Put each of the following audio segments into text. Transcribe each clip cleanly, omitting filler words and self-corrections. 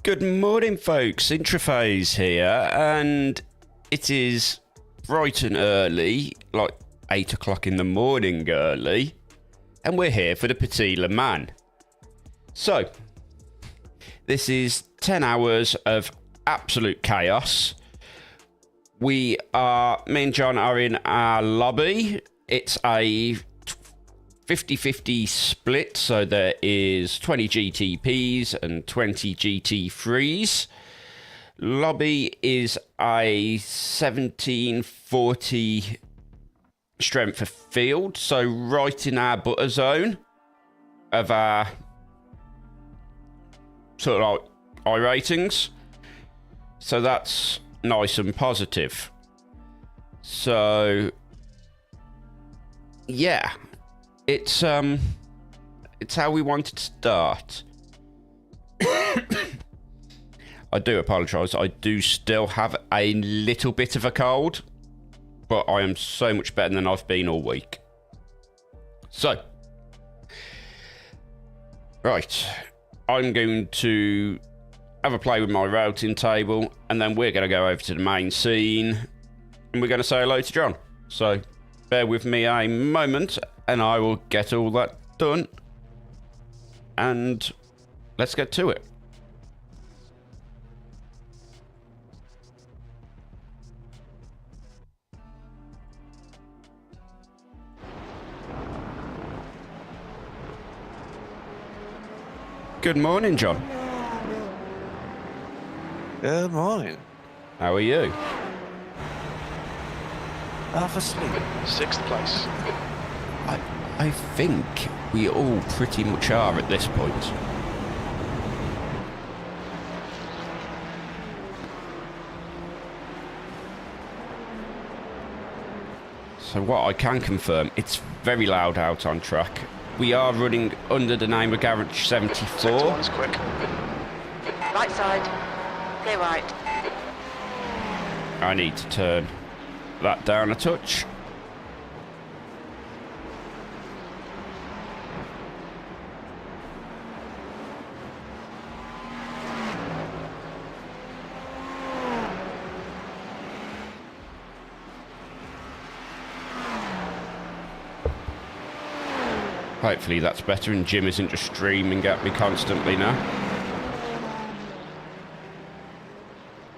Good morning, folks. Intraphase here, and it is bright and early, like 8 o'clock in the morning early, and we're here for the Petit Le Mans. So, this is 10 hours of absolute chaos. Me and John are in our lobby. It's a 50-50 split, so there is 20 GTPs and 20 GT3s. Lobby is a 1740 strength of field, so right in our butter zone of our sort of like I ratings. So that's nice and positive. So yeah. It's how we wanted to start. I do apologise. I do still have a little bit of a cold, but I am so much better than I've been all week. So, right, I'm going to have a play with my routing table, and then we're going to go over to the main scene, and we're going to say hello to John. So, bear with me a moment, and I will get all that done. And let's get to it. Good morning, John. Good morning. How are you? Half asleep. 6th place. I think we all pretty much are at this point. So what I can confirm, it's very loud out on track. We are running under the name of Garage 74. One's quick. Right side. Clear right. I need to turn that down a touch. Hopefully that's better and Jim isn't just streaming at me constantly now.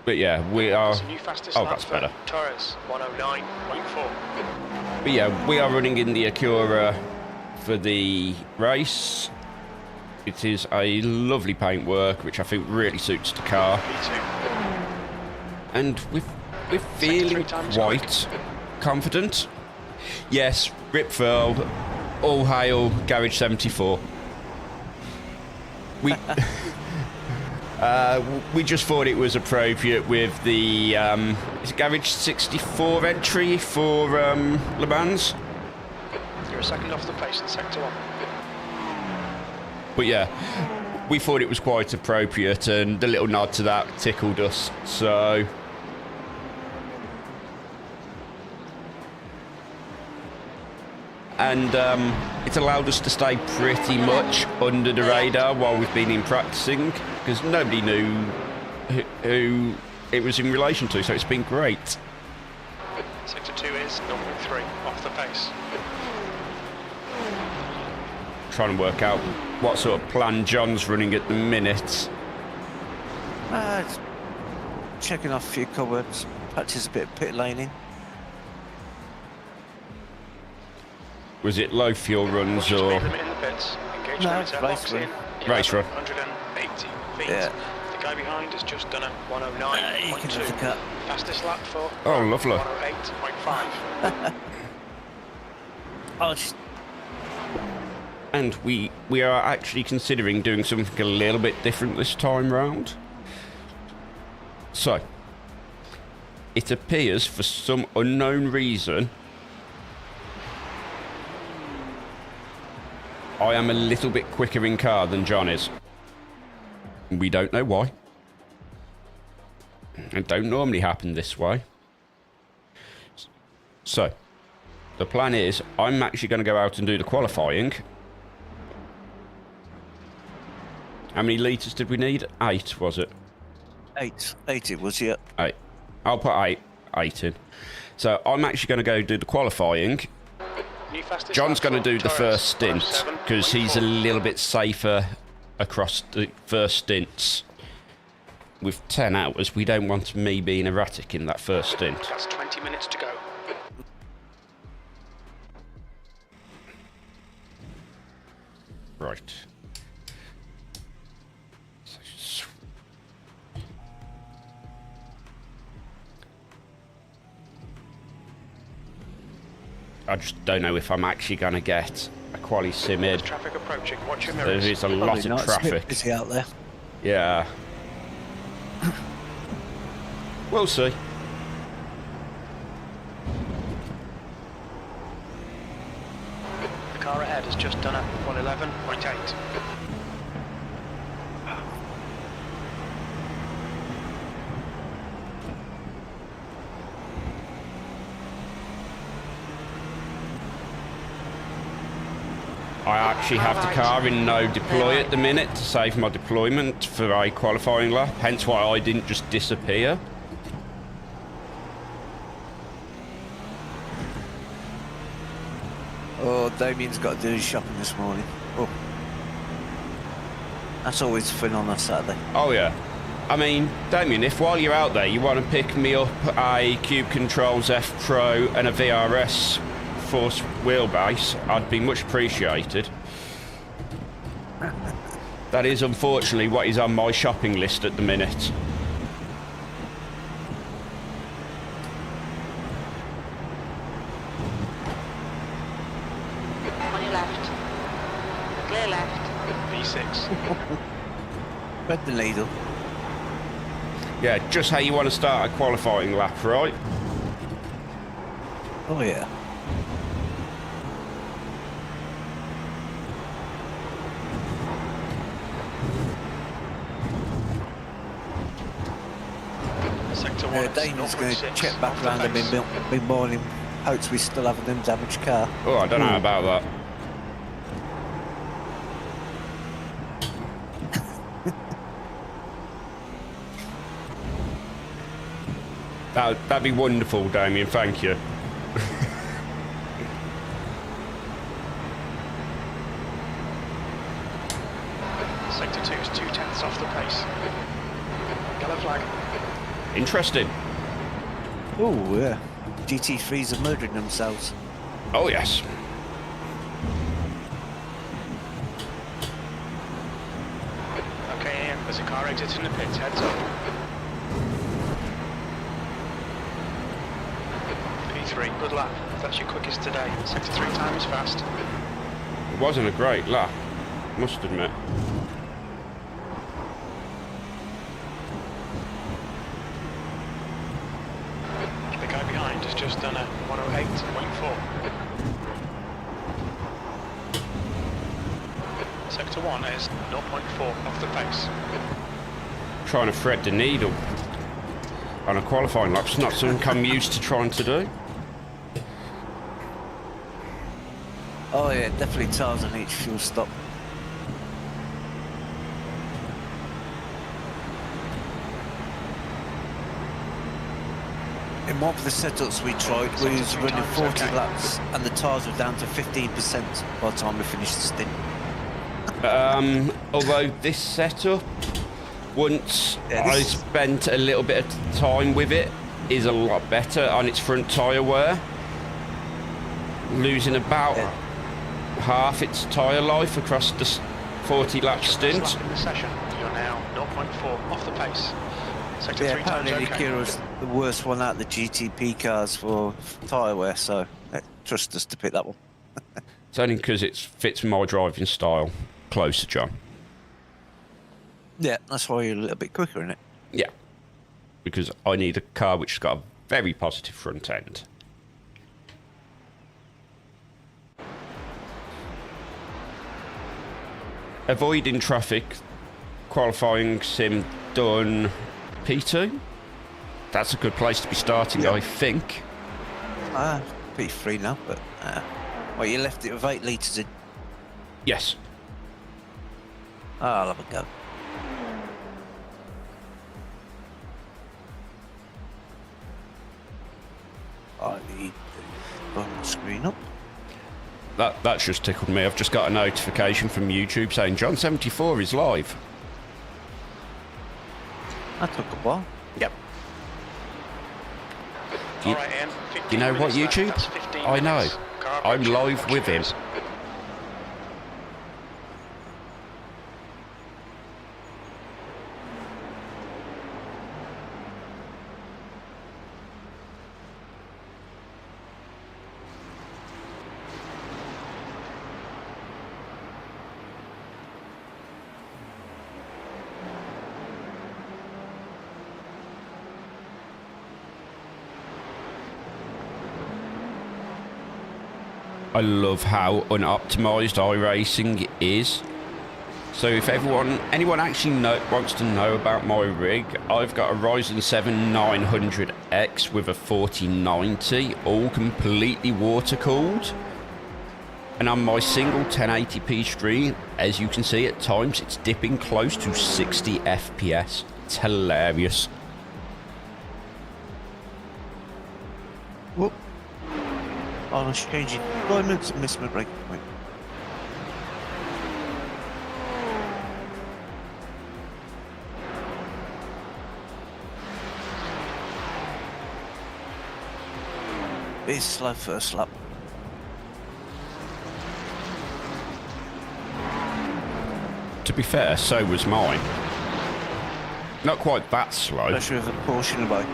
But yeah, we are... Oh, that's better. Torres, 109.4. But yeah, we are running in the Acura for the race. It is a lovely paintwork, which I think really suits the car. B2. And we're feeling quite confident. Yes, Rip Furl. All hail Garage 74. We we just thought it was appropriate with the Garage 64 entry for Le Mans. You're a second off the pace in sector 1. But yeah, we thought it was quite appropriate, and the little nod to that tickled us. So. And it's allowed us to stay pretty much under the radar while we've been in practicing, because nobody knew who it was in relation to, so it's been great. Sector 2 is 0.3 off the pace. Trying to work out what sort of plan John's running at the minute. It's checking off a few cobwebs, practice a bit of pit laning. Was it low fuel runs or... No, race run. Race run. 180 feet. Yeah. The guy behind has just done a 109.2. You can have the cut. Fastest lap for Oh, lovely. 108.5. Oh, just... And we are actually considering doing something a little bit different this time round. So, it appears for some unknown reason I am a little bit quicker in car than John is. We don't know why. It don't normally happen this way. So, the plan is I'm actually going to go out and do the qualifying. How many litres did we need? 8, was it? 8 it was, yeah. 8. I'll put 8 in. So I'm actually going to go do the qualifying. New fastest John's lap going to for do the Torres, first stint 107.4. because he's a little bit safer across the first stints. With 10 hours, we don't want me being erratic in that first stint. That's 20 minutes to go. Right. I just don't know if I'm actually going to get a quali sim in. There's traffic approaching. Watch your There mirrors. is a Probably lot not, of it's a bit traffic. busy out there. Yeah. We'll see. The car ahead has just done a 111.8. I actually have the car in no deploy at the minute to save my deployment for a qualifying lap, hence why I didn't just disappear. Oh, Damien's got to do his shopping this morning. Oh. That's always fun on a Saturday. Oh yeah. I mean, Damien, if while you're out there you want to pick me up a Cube Controls F Pro and a VRS Force wheelbase, I'd be much appreciated. That is unfortunately what is on my shopping list at the minute. On your left. Clear left. V6. Thread the needle. Yeah, just how you want to start a qualifying lap, right? Oh, yeah. Sector 1. Damien's going to check back around and be morning. Hopes we still have an undamaged car. Oh, I don't know about that. That'd be wonderful, Damien, thank you. Sector 2 is 2/10 off the pace. Yellow flag. Interesting. Oh, yeah. GT3s are murdering themselves. Oh, yes. Okay, Ian, there's a car exiting the pits. Heads up. P3, good lap. That's your quickest today. Sector 3 time is fast. It wasn't a great lap, must admit. The guy behind has just done a 108.4. Sector 1 is 0.4 off the pace. Trying to thread the needle on a qualifying lap's not something I'm used to trying to do. Oh, yeah, definitely tires on each fuel stop. In one of the setups we tried, we was running 40 laps and the tyres were down to 15% by the time we finished the stint. Although this setup, once Yeah, I this- spent a little bit of time with it, is a lot better on its front tyre wear. Losing about half its tyre life across the 40 lap stint. Lap in the session. You're now 0.4 off the pace. Sector Yeah, 3 times apparently okay. Acura's the worst one out of the GTP cars for tyre wear, so trust us to pick that one. It's only because it fits my driving style closer, John. Yeah, that's why you're a little bit quicker in it. Yeah. Because I need a car which has got a very positive front end. Avoiding traffic, qualifying sim done P2. That's a good place to be starting, I think. P3 now, but well, you left it with 8 litres in. Yes. I'll have a go. I need to run the screen up. That's just tickled me. I've just got a notification from YouTube saying John74 is live. That took a while. Yep. All right, Ian. You know what, 15 minutes YouTube? left, that's 15 I know. minutes. Car I'm approaching. live Watch with him. yours. I love how unoptimized iRacing is. So if anyone actually wants to know about my rig, I've got a Ryzen 7 900X with a 4090, all completely water cooled. And on my single 1080p stream, as you can see at times, it's dipping close to 60 FPS. It's hilarious. Whoop. Oh, I was changing deployments and missed my break point. It's slow first lap. To be fair, so was mine. Not quite that slow. Pressure of a Porsche in the way.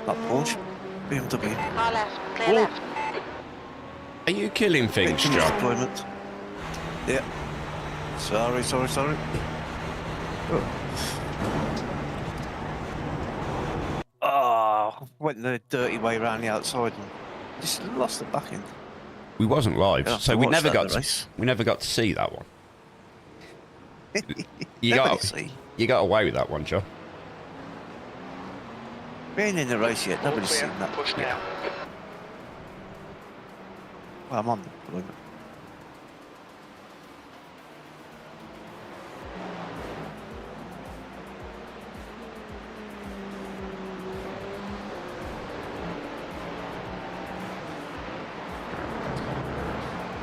Not Porsche, BMW. Car left, clear Oh. left. Are you killing things, Victims John? deployment. Yeah. Sorry. Oh, went the dirty way around the outside and just lost the back end. We wasn't live, Yeah, so I we watched never that in got the race. we never got to see that one. You Nobody got see. you got away with that one, John. We ain't in the race yet, All nobody's clear, seen that. push now. Well, I'm on the deployment.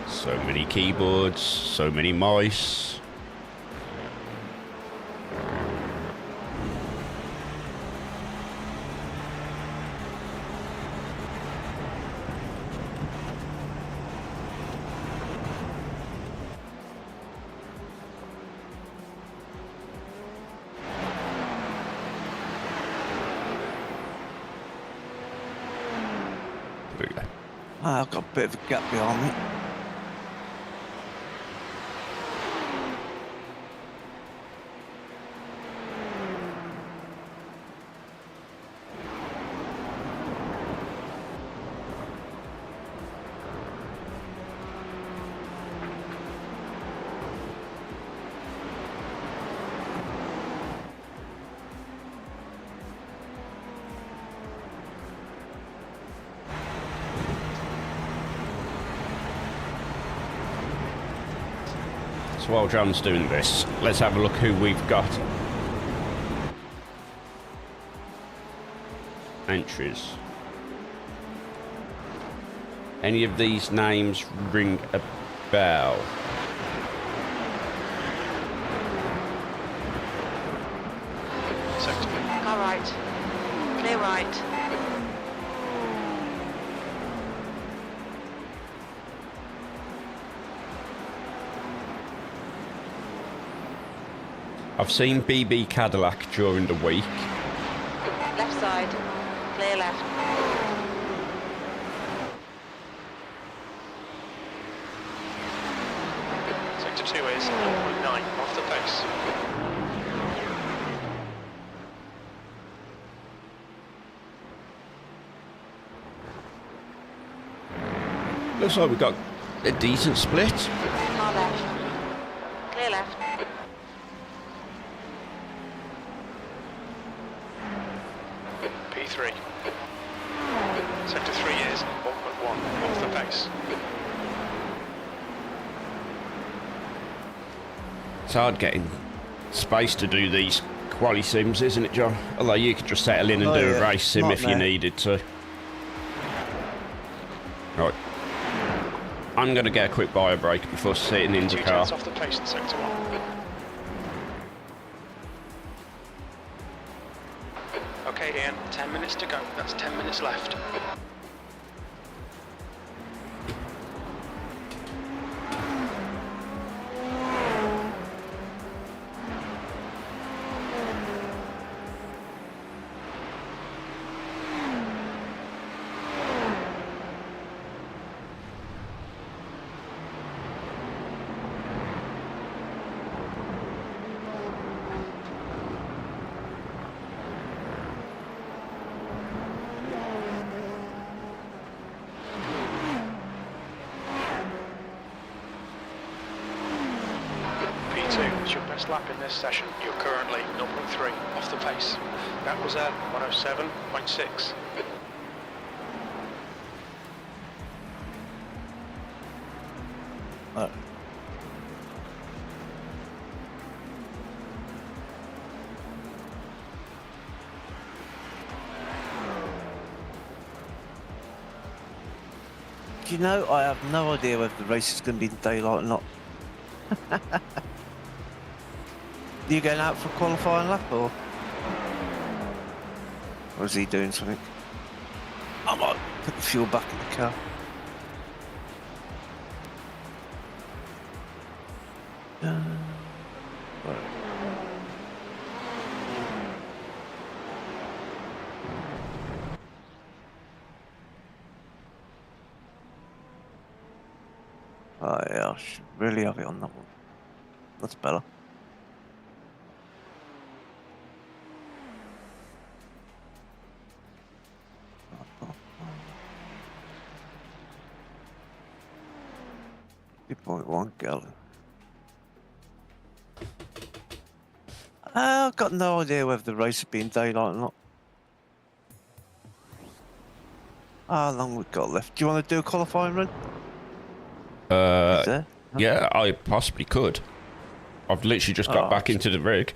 So many keyboards, so many mice. There we go. I've got a bit of a gap behind me. So while John's doing this, let's have a look who we've got. Entries. Any of these names ring a bell? Sector. Car right, clear right. I've seen BB Cadillac during the week. Left side, clear left. Sector 2 is 0.9 off the pace. Looks like we've got a decent split. Car left, clear left. P3. Sector 3 is 1.1 off the pace. It's hard getting space to do these quali sims, isn't it, John? Although you could just settle in and do a race sim if you needed to. Right. I'm going to get a quick bio break before sitting in the 2 car. tenths off the pace in sector 1. Okay, Ian, 10 minutes to go. That's 10 minutes left. P2 is your best lap in this session. You're currently 0.3 off the pace. That was at 107.6. Do you know, I have no idea whether the race is going to be in daylight or not. Are you going out for a qualifying lap or is he doing something? I might put the fuel back in the car. Oh yeah, I should really have it on that one. That's better. .1 gallon. I've got no idea whether the race will be in daylight or not. How long we've got left? Do you want to do a qualifying run? Is there? Yeah, I possibly could. I've literally just got back into the rig.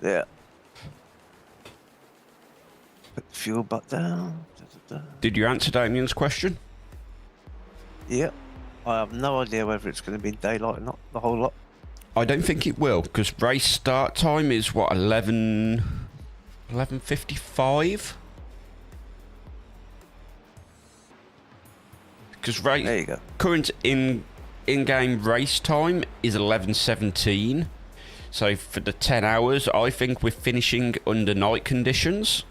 Yeah. Put the fuel back down. Did you answer Damien's question? Yeah. I have no idea whether it's going to be in daylight or not, the whole lot. I don't think it will, because race start time is, what, 11:55? Because there you go. Current in-game race time is 11:17. So for the 10 hours, I think we're finishing under night conditions.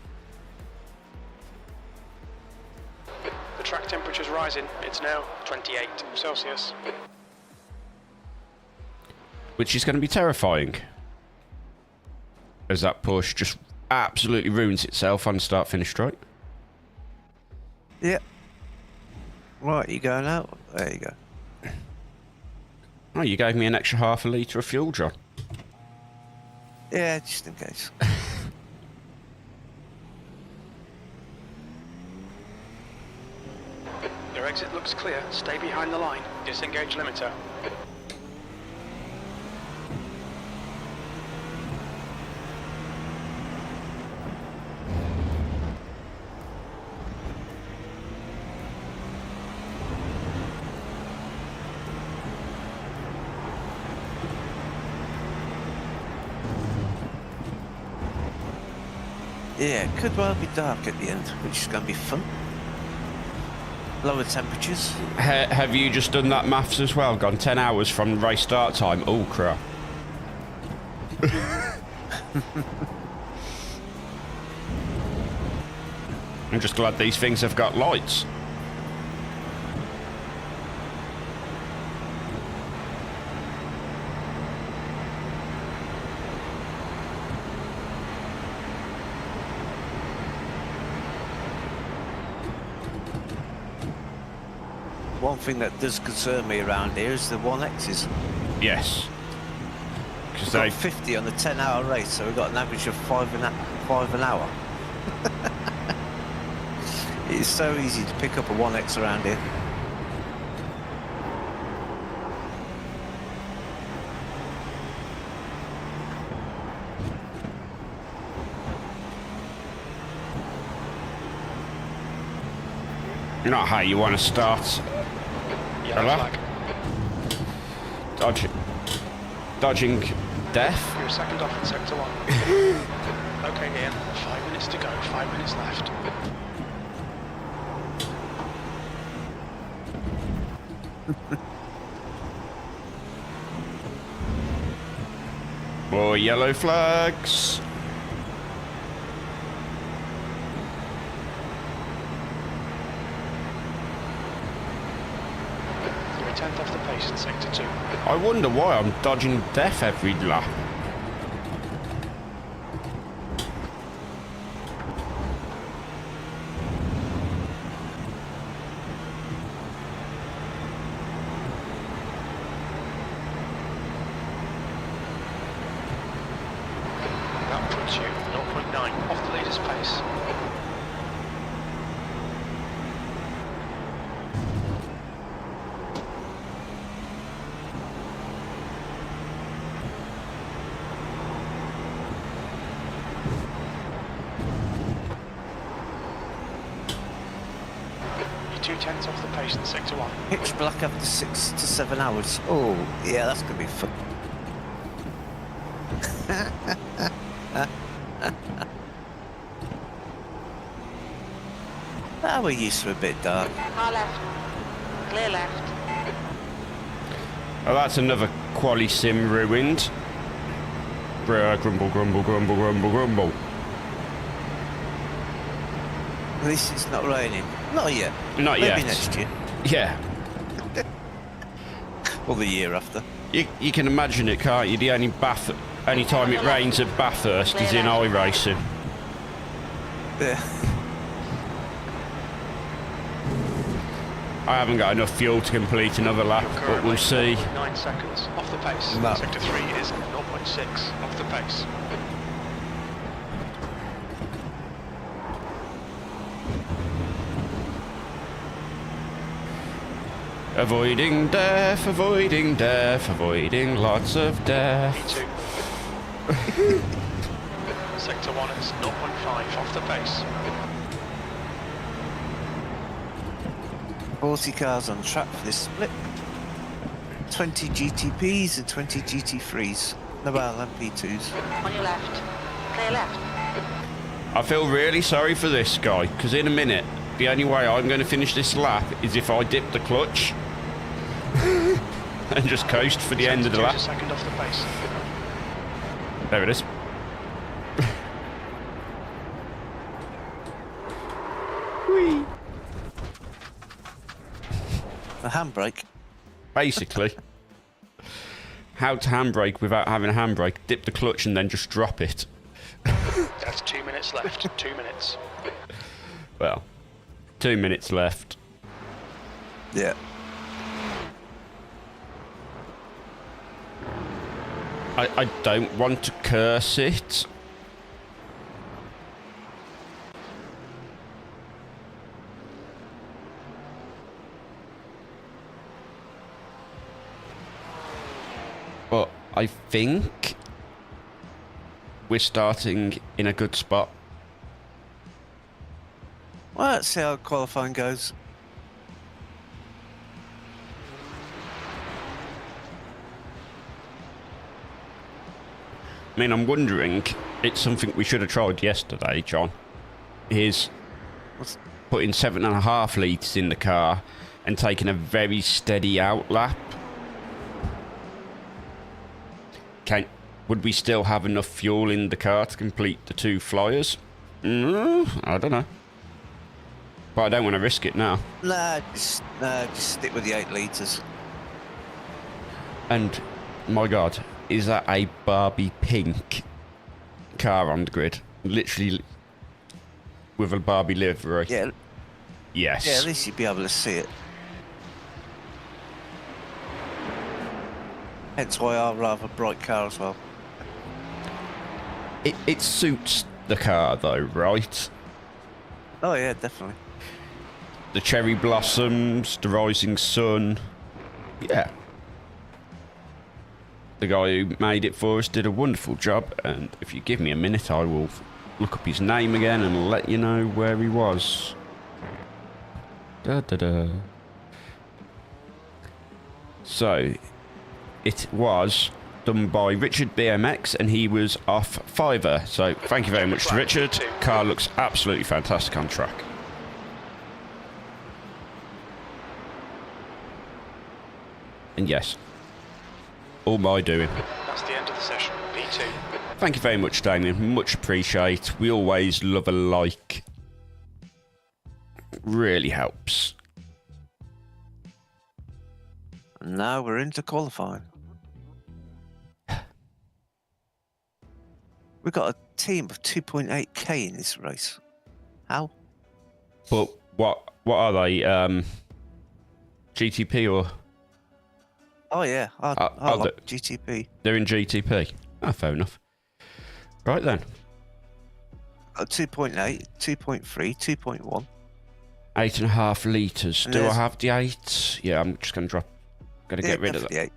The track temperature's rising. It's now 28 Celsius. Which is going to be terrifying. As that push just absolutely ruins itself on start-finish straight. Yeah. Right, you going out? There you go. Oh, you gave me an extra half a litre of fuel, John. Yeah, just in case. Your exit looks clear. Stay behind the line. Disengage limiter. Yeah, it could well be dark at the end, which is going to be fun. Lower temperatures. Have you just done that maths as well? Gone 10 hours from race start time? Oh, crap. I'm just glad these things have got lights. One thing that does concern me around here is the 1Xs. Yes. Because We've got 50 on the 10-hour race, so we've got an average of 5 an hour. It's so easy to pick up a 1X around here. Not how you want to start. Yellow Hello? flag. Dodging death. You're a second off in sector 1. Okay, Ian. 5 minutes to go. 5 minutes left. More yellow flags. You're a tenth off the pace in sector 2. I wonder why I'm dodging death every lap. That puts you 0.9 off the leader's pace. You're 2/10 off the pace in sector 1. Pitch black after 6 to 7 hours. Oh, yeah, that's going to be fun. We're used to a bit dark. Car left. Clear left. Oh, that's another quali sim ruined. Grumble, grumble, grumble, grumble, grumble. At least it's not raining. Not yet. Not Maybe yet. next year. Yeah. Or the year after. You can imagine it, can't you? The only time it rains at Bathurst is in iRacing. Yeah. I haven't got enough fuel to complete another lap, You're but we'll currently see. 9 seconds off the pace. No. Sector 3 is 0.6 off the pace. Avoiding death, avoiding death, avoiding lots of death. P2. Sector 1 is 0.5 off the pace. 40 cars on track for this split. 20 GTPs and 20 GT3s. Well, and P2s. On your left. Clear left. I feel really sorry for this guy, because in a minute, the only way I'm going to finish this lap is if I dip the clutch and just coast for the end of the Sector 2 lap. is a second off the pace. There it is. Whee! A handbrake. Basically. How to handbrake without having a handbrake. Dip the clutch and then just drop it. That's 2 minutes left. 2 minutes. Well, 2 minutes left. Yeah. I don't want to curse it. But I think we're starting in a good spot. Well, let's see how qualifying goes. I mean, I'm wondering, it's something we should have tried yesterday, John, is What's- putting 7.5 litres in the car and taking a very steady out lap. Would we still have enough fuel in the car to complete the 2 flyers? I don't know. But I don't want to risk it now. Nah, just stick with the 8 litres. And, my God, is that a Barbie pink car on the grid? Literally with a Barbie livery. Yeah, Yes. yeah, at least you'd be able to see it. Hence why I rather a bright car as well. It suits the car though, right? Oh yeah, definitely. The cherry blossoms, the rising sun. Yeah. The guy who made it for us did a wonderful job, and if you give me a minute, I will look up his name again and let you know where he was. Da, da, da. So, it was done by Richard BMX, and he was off Fiverr. So, thank you very much to Richard. Car looks absolutely fantastic on track. And yes, all my doing. That's the end of the session. P2. Thank you very much, Damien. Much appreciate. We always love a like. Really helps. And now we're into qualifying. We've got a team of 2.8k in this race. How? But what are they? GTP or? Oh yeah, I like GTP. They're in GTP. Ah, fair enough. Right then. Got 2.8, 2.3, 2.1. 8.5 litres. And Do I there's- have the 8? Yeah, I'm just going to drop. Got to get rid of that. 8.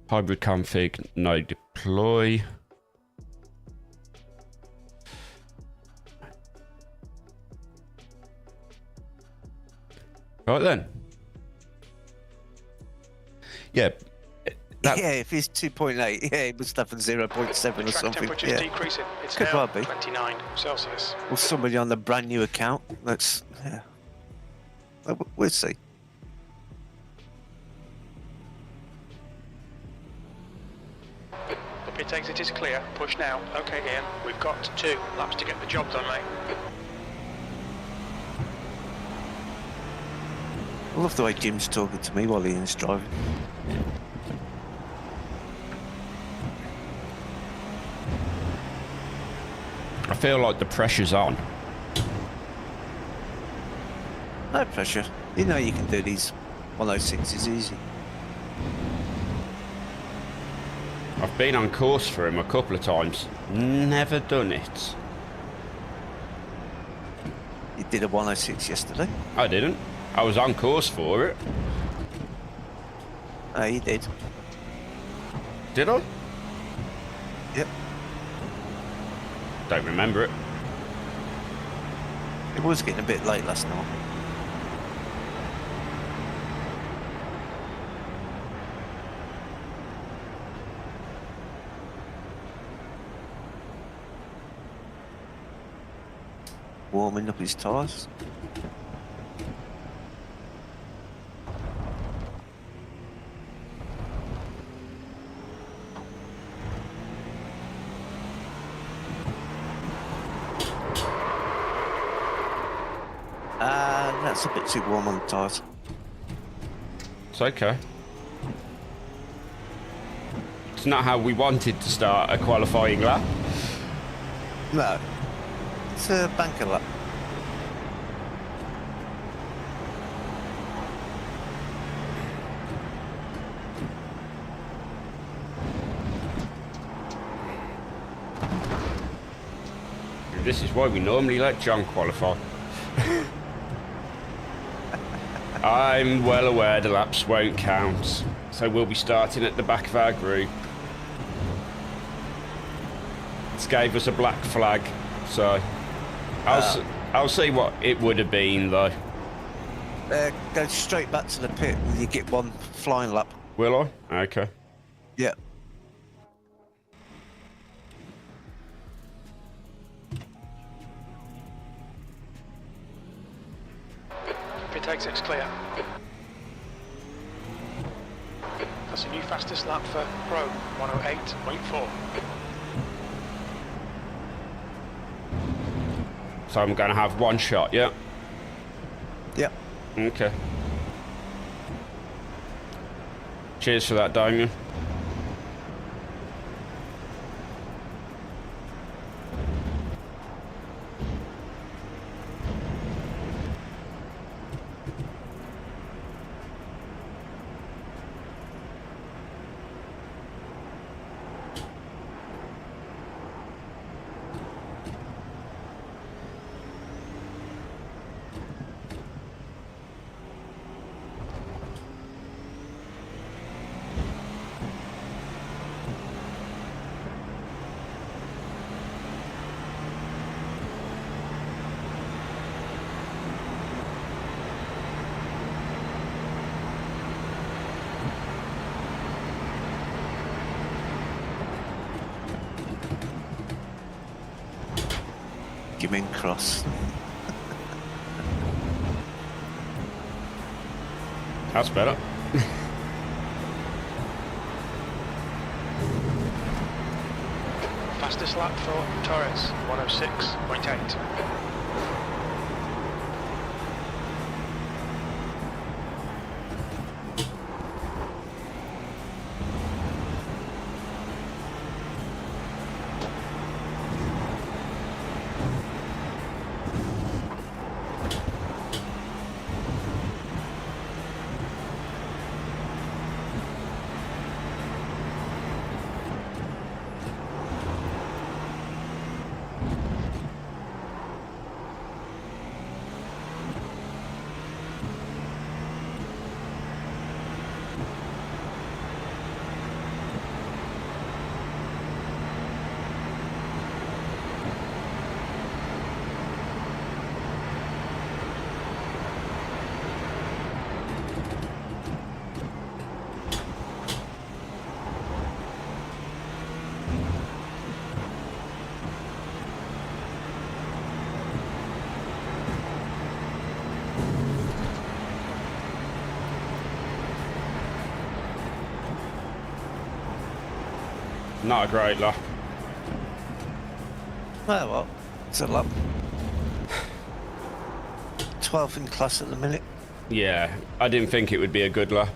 Hybrid config, no deploy. Right then. Yeah. That- Yeah, if it's 2.8, yeah, it must have a 0.7 or Track something. temperature's Yeah. decreasing. It's Could now well be. 29 Celsius. Or somebody on the brand new account. Yeah. We'll see. The pit exit is clear. Push now. Okay, Ian. We've got 2 laps to get the job done, mate. I love the way Jim's talking to me while Ian's driving. I feel like the pressure's on. No pressure. You know you can do these 106s easy. I've been on course for him a couple of times. Never done it. You did a 106 yesterday. I didn't. I was on course for it. Oh, you did. Did I? Yep. Don't remember it. It was getting a bit late last night. Warming up his tyres. That's a bit too warm on the tyres. It's okay. It's not how we wanted to start a qualifying lap. No. It's a banker lap. This is why we normally let John qualify. I'm well aware the laps won't count, so we'll be starting at the back of our group. This gave us a black flag, so I'll see what it would have been though. Go straight back to the pit and you get one flying lap. Will I? Okay. Yeah. Pit exit's clear. That's a new fastest lap for Pro, 108.4. So I'm going to have one shot, yeah? Yeah. Okay. Cheers for that, Damien. Damien Cross. That's better. Fastest lap for Torres, 106.8. Not a great lap. Well, what? It's a lap. 12th in class at the minute. Yeah, I didn't think it would be a good lap.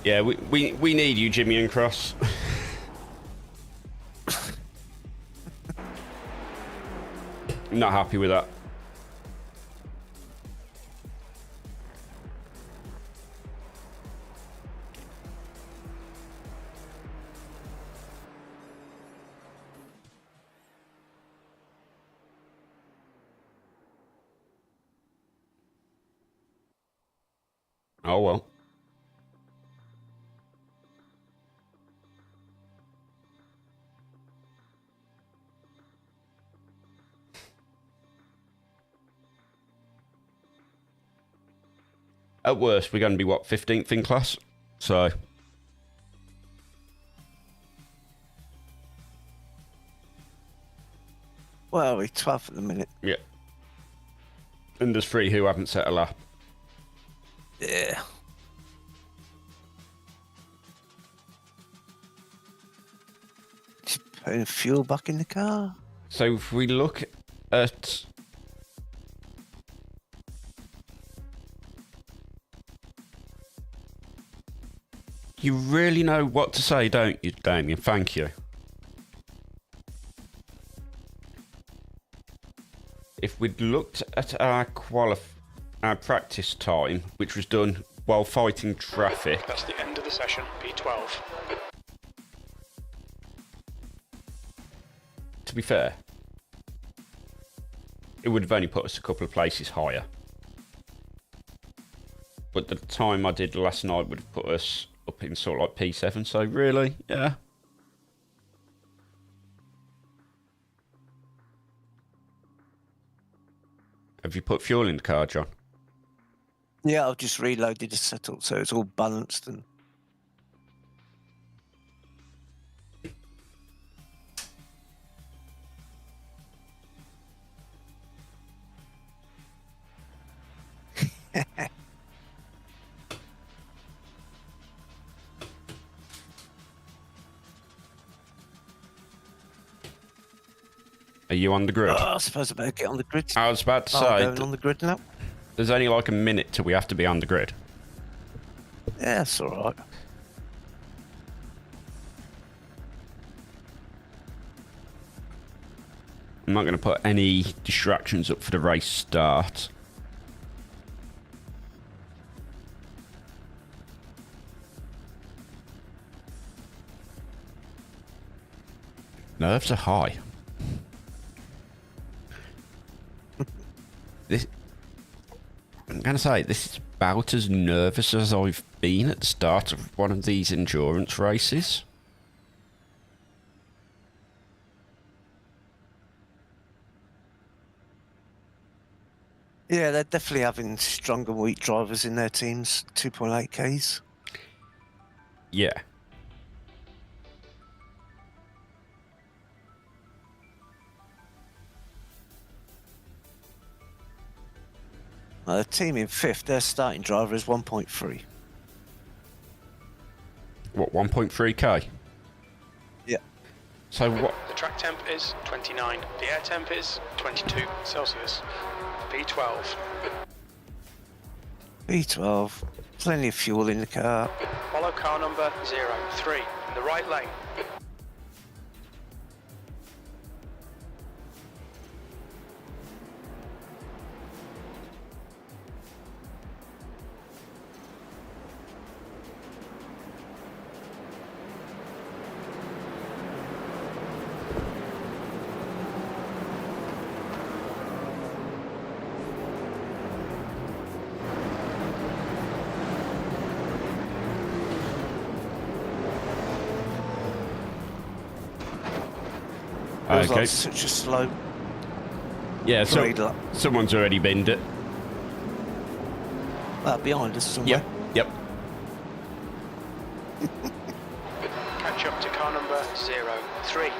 Yeah, we need you, Jimmy and Cross. Not happy with that. Oh well. At worst, we're going to be, what, 15th in class? So... Well, we're 12th at the minute. yeah. And there's 3 who haven't set a lap. Yeah. Just putting fuel back in the car. So if we look at... You really know what to say, don't you, Damien? Thank you. If we'd looked at our practice time, which was done while fighting traffic... That's the end of the session, P12. To be fair, it would have only put us a couple of places higher. But the time I did last night would have put us up in sort of like P7, so really, yeah. Have you put fuel in the car, John? Yeah, I've just reloaded the setup so it's all balanced and... Are you on the grid? Oh, I suppose I better get on the grid. I was about to I'm say, going on the grid now. there's only like a minute till we have to be on the grid. Yeah, that's all right. I'm not going to put any distractions up for the race start. Nerves are high. I'm going to say, this is about as nervous as I've been at the start of one of these endurance races. Yeah, they're definitely having stronger weak drivers in their teams. 2.8Ks. Yeah. The team in 5th, their starting driver is 1.3. What, 1.3k? Yeah. So what? The track temp is 29. The air temp is 22 Celsius. P12. B12, plenty of fuel in the car. Follow car number 03 in the right lane. Feels Okay. like such a slow Yeah, so grade up. someone's already binned it. Behind us somewhere. Yep. Catch up to car number 03.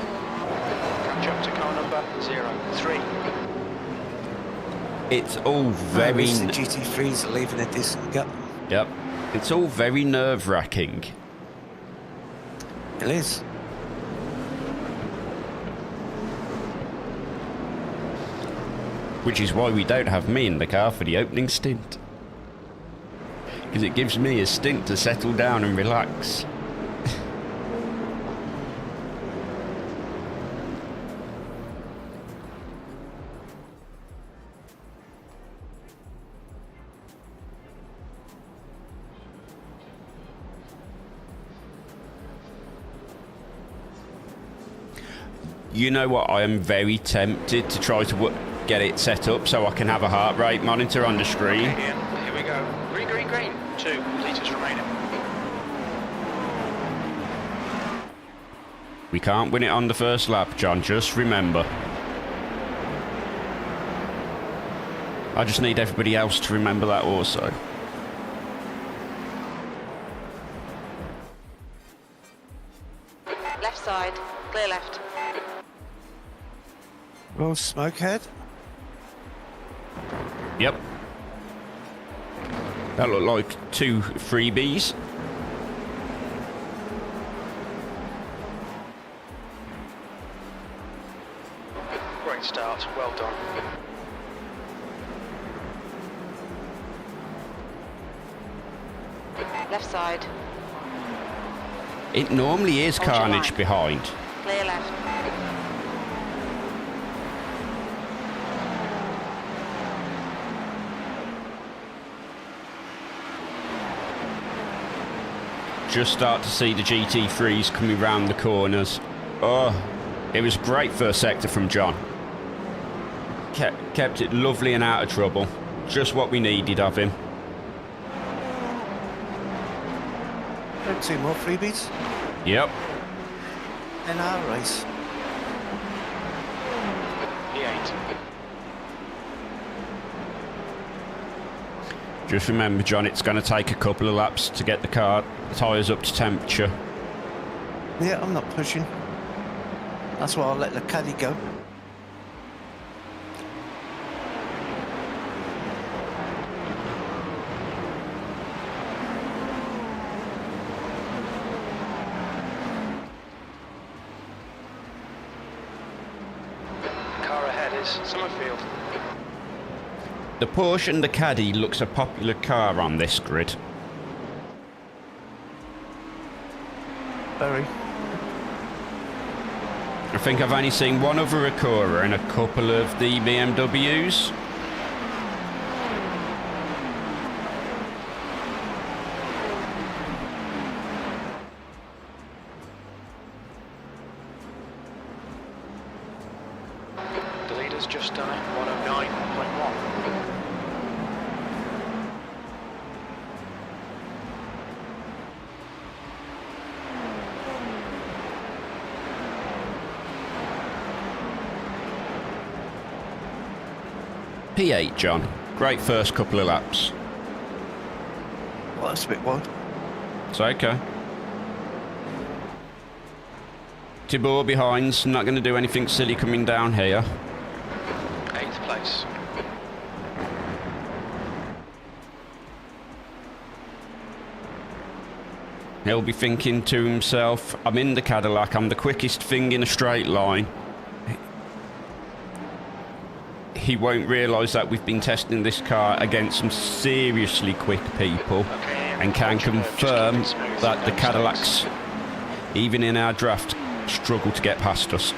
Catch up to car number 03. It's all Very very... the GT3s are leaving a decent gap. Yep. It's all very nerve-wracking. It is. Which is why we don't have me in the car for the opening stint. Because it gives me a stint to settle down and relax. You know what? I am very tempted to try to get it set up so I can have a heart rate monitor on the screen. Here we go. Green, green, green. 2 litres remaining. We can't win it on the first lap, John, just remember. I just need everybody else to remember that also. Left side, clear left. Well, smokehead. Yep. That looked like 2 freebies. Great start. Well done. Left side, It normally is Hold your carnage line. behind. clear left. Just start to see the GT3s coming round the corners. Oh, it was great first sector from John. Kept it lovely and out of trouble. Just what we needed of him. 2 more freebies. Yep. In our race. P8. Just remember, John, it's going to take a couple of laps to get the tyres up to temperature. Yeah, I'm not pushing. That's why I'll let the caddy go. Car ahead is Summerfield. The Porsche and the Caddy looks a popular car on this grid. Very. I think I've only seen one other Acura and a couple of the BMWs. The leader's just done it, 109.1. P8, John. Great first couple of laps. Well, that's a bit wide. It's okay. Tibor behind's not going to do anything silly coming down here. 8th place. He'll be thinking to himself, I'm in the Cadillac, I'm the quickest thing in a straight line. He won't realise that we've been testing this car against some seriously quick people and can confirm that the Cadillacs, even in our draft, struggle to get past us.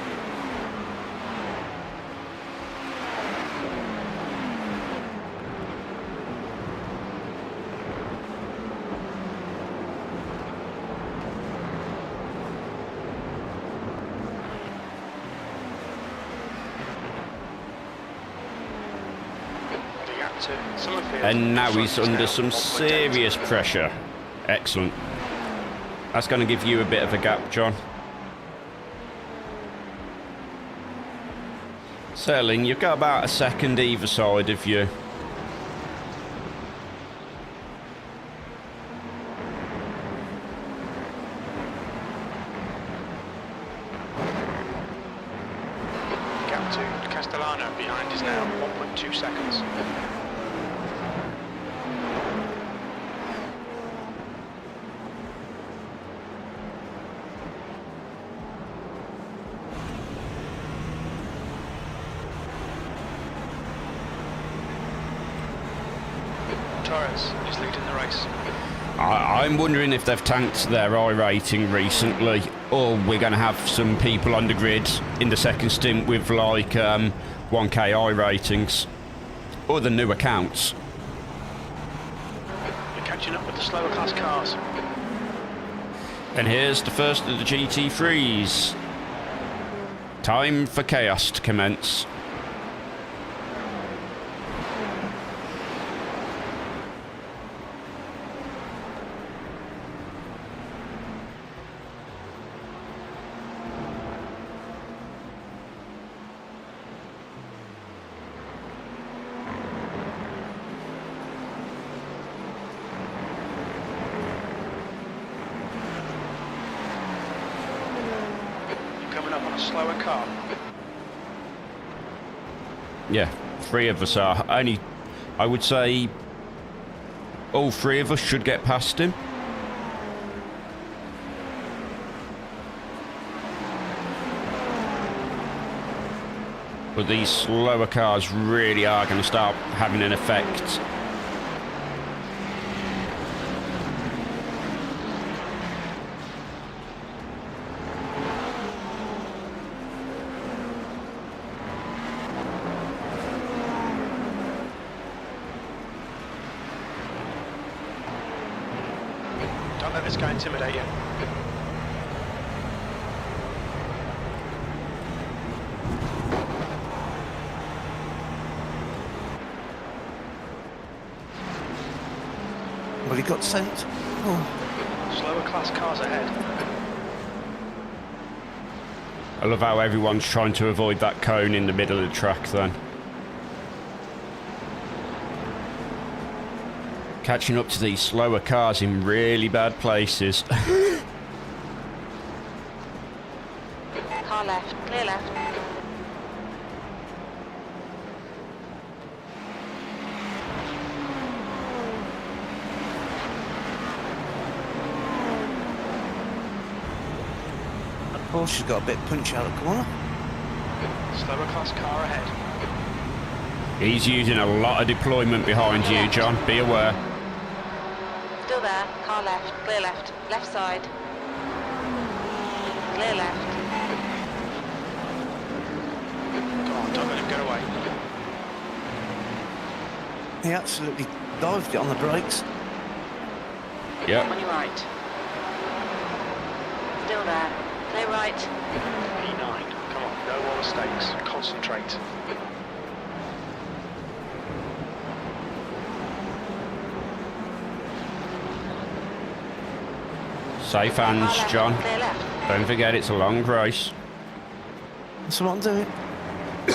And now he's under some serious pressure. Excellent. That's going to give you a bit of a gap, John. Settling, you've got about a second either side of you. Gap to Castellano behind is now 1.2 seconds. Torres is leading the race. I'm wondering if they've tanked their I rating recently, or we're going to have some people on the grid in the second stint with like 1K I ratings, or the new accounts. You're catching up with the slower class cars. And here's the first of the GT3s. Time for chaos to commence. Slower car. Yeah, three of us are. Only, I would say, all three of us should get past him. But these slower cars really are going to start having an effect. Don't let this guy intimidate you. Well, he got sent. Oh. Slower class cars ahead. I love how everyone's trying to avoid that cone in the middle of the track then. Catching up to these slower cars in really bad places. Car left, clear left. That Porsche's got a bit of punch out of the corner. Slower class car ahead. He's using a lot of deployment behind you, John. Be aware. Still there, car left, clear left, left side. Clear left. Come on, don't let him get away. He absolutely dived it on the brakes. Yep. On your right. Still there. Clear right. P9, come on, no more mistakes. Concentrate. Safe Car hands, left. John. Clear left. Don't forget it's a long race. That's what I'm doing. The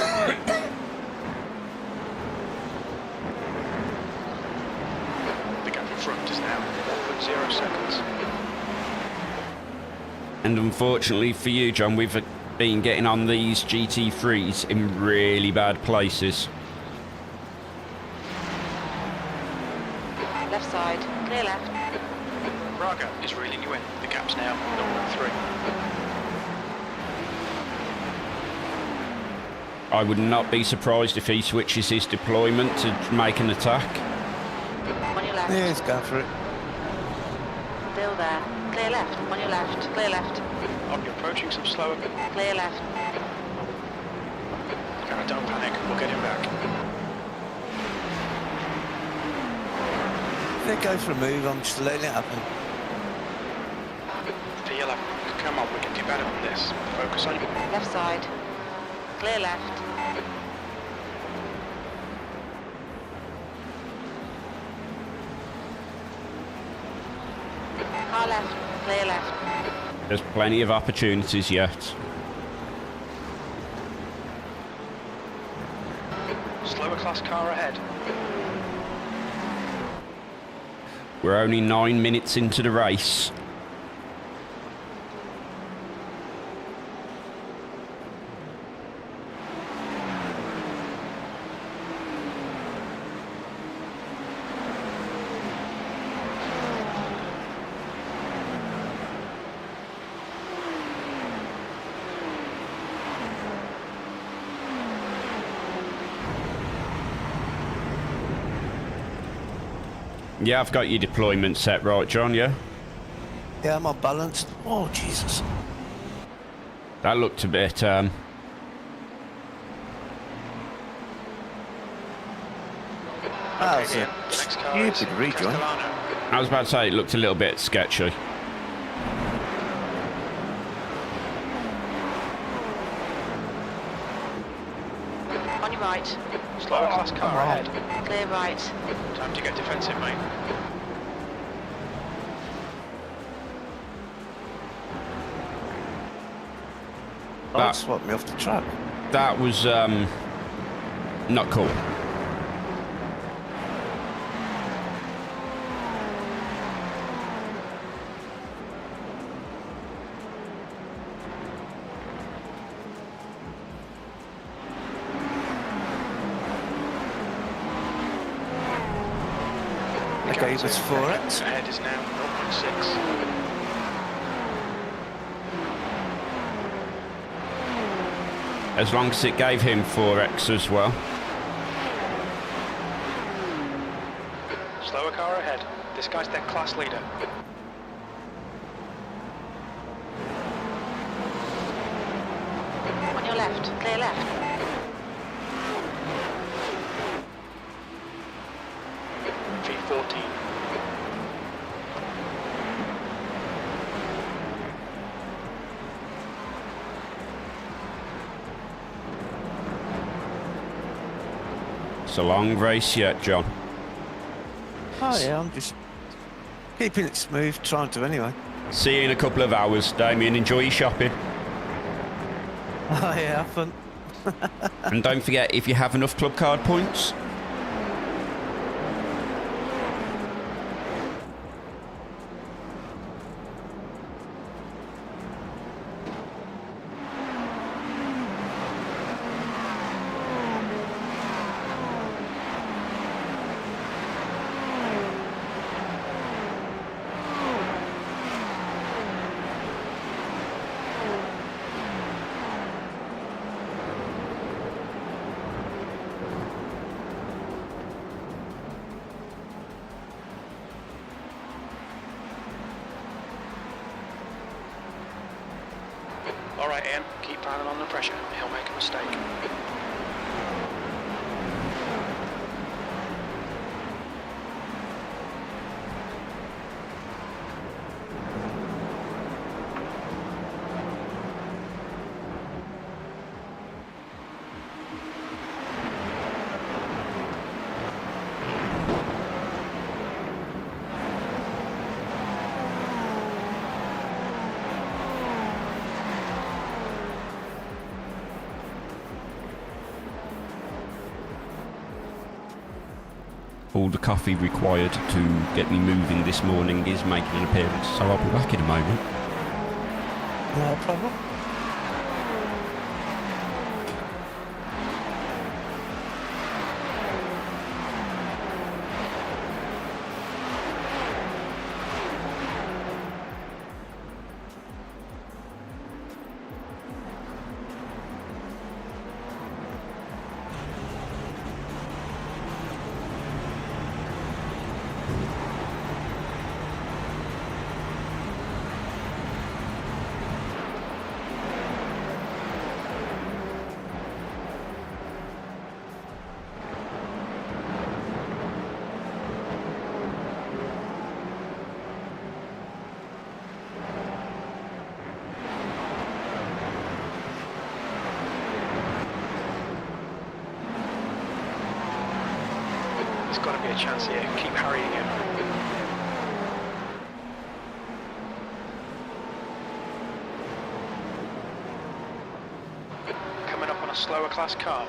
gap in front is now 1.0 seconds. And unfortunately for you, John, we've been getting on these GT3s in really bad places. Left side. Clear left. Braga is reeling you in. The gap's now 0.3. I would not be surprised if he switches his deployment to make an attack. On your left. Yeah, he's going for it. Still there. Clear left. On your left. Clear left. On, you're approaching some slower. Clear left. Don't panic, we'll get him back. If they go for a move, I'm just letting it happen. P11, come on, we can do better than this. Focus on Left side. Clear left. Car left. Clear left. There's plenty of opportunities yet. slower class car ahead. We're only 9 minutes into the race. Yeah, I've got your deployment set right, John, yeah? Yeah, I'm on balance. Oh, Jesus. That looked a bit, That was Okay, a next car is stupid rejoin. Castellano. I was about to say it looked a little bit sketchy. On your right. Slower class car ahead. Clear right. Time to get defensive, mate. That swapped me off the track. That was, not cool. Okay, it was 4X. Ahead is now 0.6. As long as it gave him 4X as well. Slower car ahead. This guy's their class leader. On your left. Clear left. V14. It's a long race yet, John. Oh, yeah, I'm just keeping it smooth, trying to anyway. See you in a couple of hours, Damien. Enjoy your shopping. Oh, yeah, have fun. And don't forget, if you have enough club card points, All right, Ian, keep piling on the pressure. He'll make a mistake. All the coffee required to get me moving this morning is making an appearance, so I'll be back in a moment. No problem. There's got to be a chance here. Keep hurrying him. Coming up on a slower class car.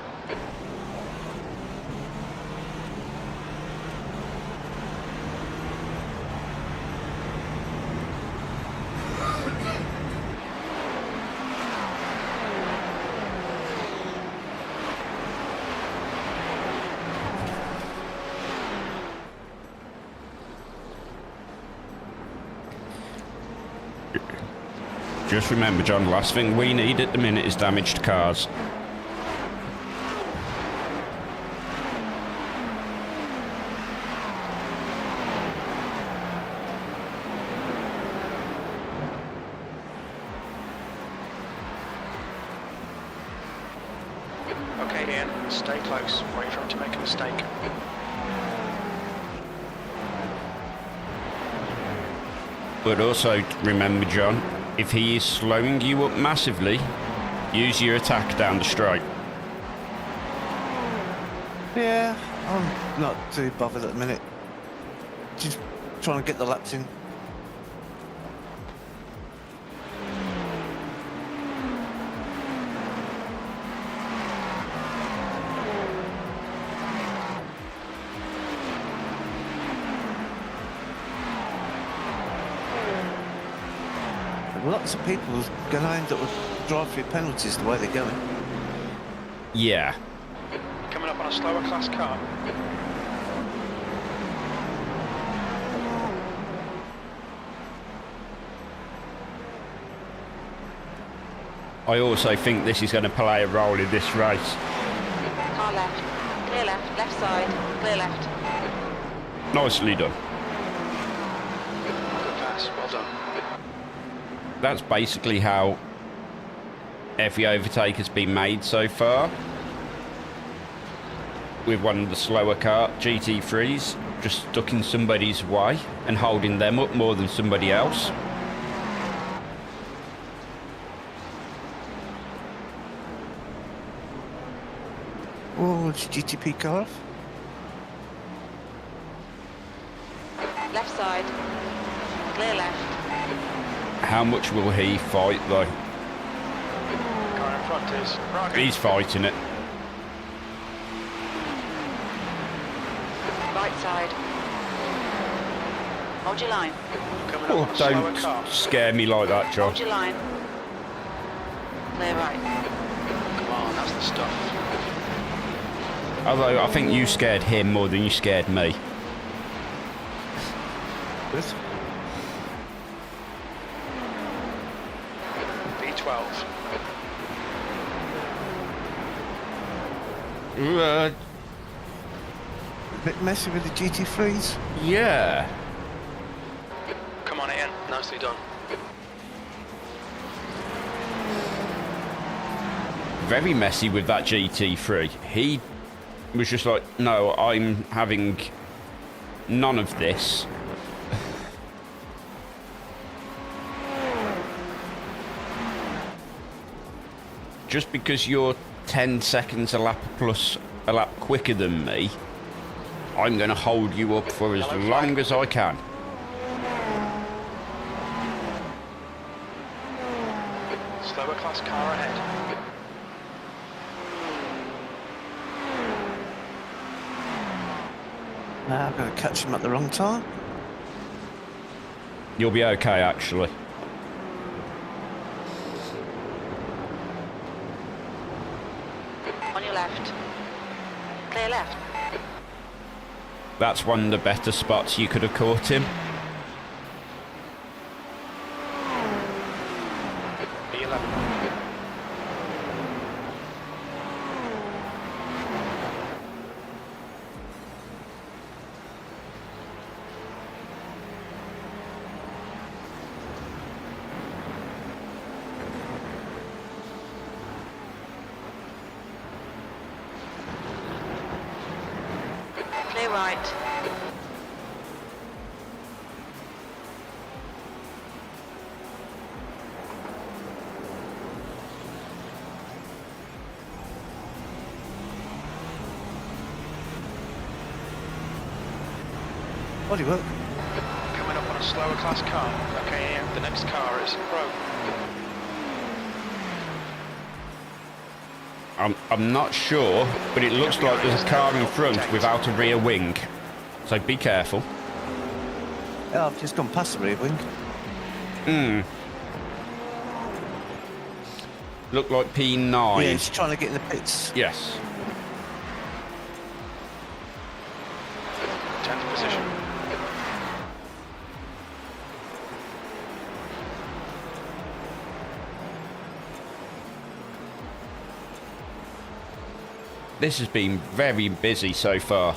Just remember, John, the last thing we need at the minute is damaged cars. Okay, Ian, stay close. Wait for him to make a mistake. But also remember, John, if he is slowing you up massively, use your attack down the straight. Yeah, I'm not too bothered at the minute. Just trying to get the laps in. Lots of people are going to end up with drive-through penalties the way they're going. Yeah. Coming up on a slower class car. I also think this is going to play a role in this race. Car left. Clear left. Left side. Clear left. Nicely done. Good pass. Well done. That's basically how every overtake has been made so far. With one of the slower car GT3s just stuck in somebody's way and holding them up more than somebody else. Oh, it's GTP car off. Left side. Clear left. How much will he fight though? Car in front is right. He's fighting it. Right side. Hold your line. Coming up Oh, on a slower don't car. scare me like that, John. Hold your line. Clear right. Come on, that's the stuff. Although I think you scared him more than you scared me. Good. B12. A bit messy with the GT3s. Yeah. Come on, Ian. Nicely done. very messy with that GT3. He was just like, no, I'm having none of this. Just because you're 10 seconds a lap plus a lap quicker than me, I'm going to hold you up for as long as I can. Slower class car ahead. Now I'm going to catch him at the wrong time. You'll be okay, actually. On your left. Clear left. That's one of the better spots you could have caught him. B11. Clear right. Body work. Coming up on a slower class car. Okay, yeah, the next car is Pro. I'm not sure, but it looks like there's a car in front without a rear wing. So be careful. Yeah, I've just gone past the rear wing. Look like P9. Yeah, he's trying to get in the pits. Yes. 10th position. This has been very busy so far.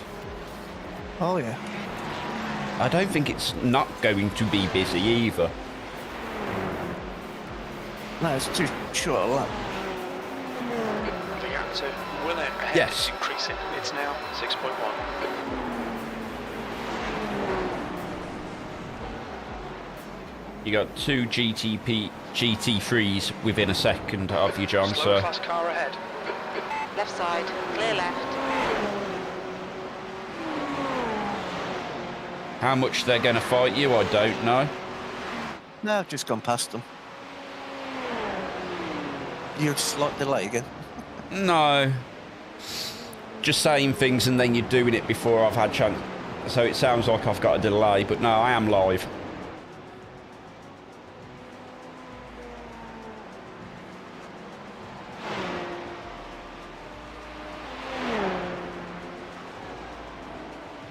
Oh, yeah. I don't think it's not going to be busy either. No, it's too short a lap. The gap to Will it ahead Yes. is increasing. It's now 6.1. You got two GT3s within a second of you, John, Slower so class car ahead. Left side. Clear left. how much they're going to fight you, I don't know. No, I've just gone past them. You're just like delay again. No. Just saying things and then you're doing it before I've had chance. So it sounds like I've got a delay, but no, I am live.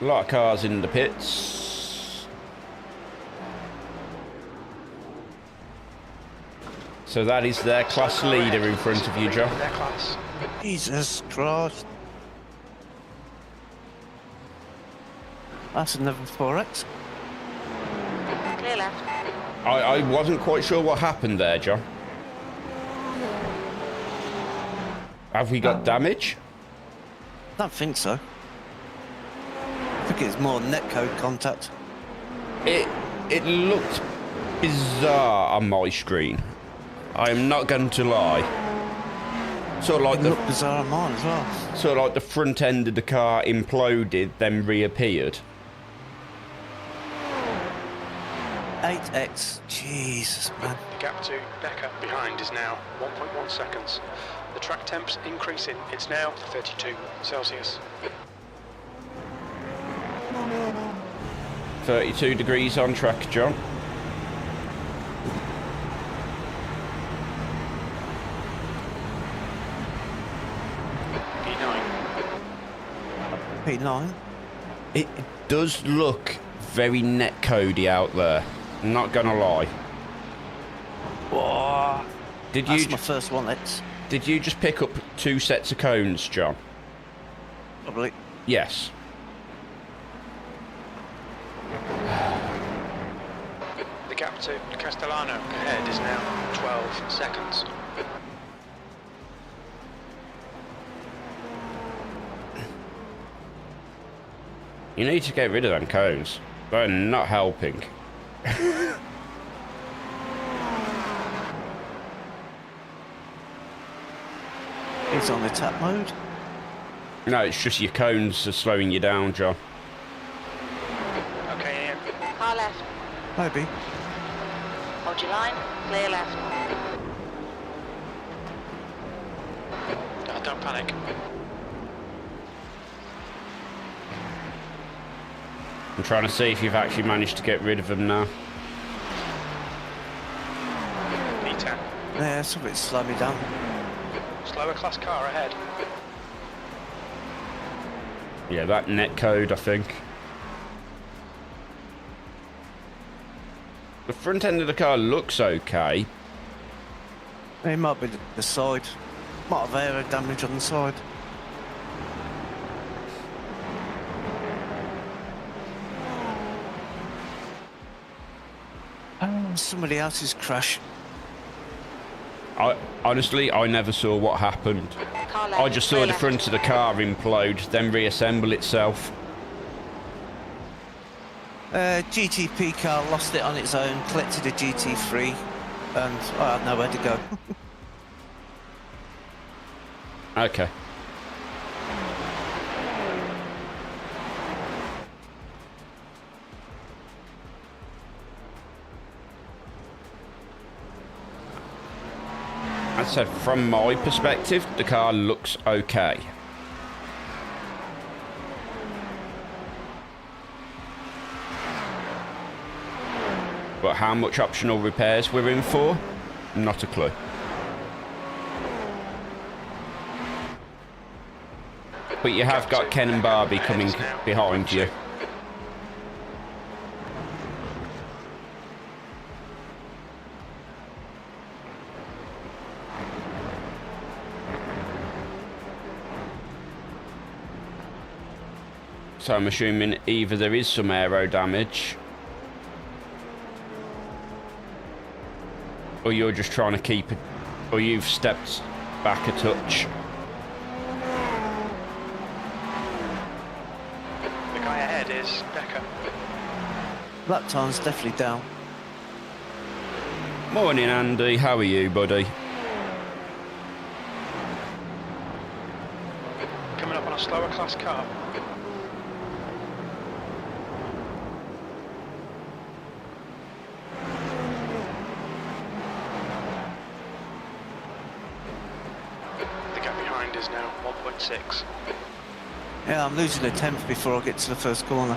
A lot of cars in the pits. So that is their class Slow car leader ahead. in front of you, This is the John. leader of their class. Jesus Christ. That's another 4X. Clear left. I wasn't quite sure what happened there, John. Have we got damage? Don't think so. I think it's more netcode contact. It looked bizarre on my screen. I am not going to lie. Sort of like It looked bizarre on mine as well. sort of like the front end of the car imploded, then reappeared. 8X. Jesus, man. The gap to Becker behind is now 1.1 seconds. The track temp's increasing. It's now 32 Celsius. 32 degrees on track, John. P9. P9. It does look very netcodey out there. I'm not gonna lie. Whoa. Did That's you my first 1X. did you just pick up 2 sets of cones, John? Probably. Yes. The gap to Castellano ahead is now 12 seconds. You need to get rid of them cones. They're not helping. He's on attack mode. No, it's just your cones are slowing you down, John. Okay, Ian. Car left. Maybe. Hold your line. Clear left. Don't panic. I'm trying to see if you've actually managed to get rid of them now. E10. Yeah, something slowed me down. Slower class car ahead. Yeah, that net code, I think. The front end of the car looks okay. It might be the side. Might have aero damage on the side. Somebody else's crash. Honestly, I never saw what happened. Car left. I just saw Clear the left. front of the car implode, then reassemble itself. GTP car lost it on its own, collected a GT3, and I had nowhere to go. Okay. As I said, from my perspective, the car looks okay. But how much optional repairs we're in for? Not a clue. But you have got Ken and Barbie coming behind you. So I'm assuming either there is some aero damage, or you're just trying to keep it, or you've stepped back a touch. The guy ahead is Becker. Lap time's definitely down. Morning, Andy. How are you, buddy? Coming up on a slower class car. The gap behind is now 1.6. Yeah, I'm losing a tenth before I get to the first corner.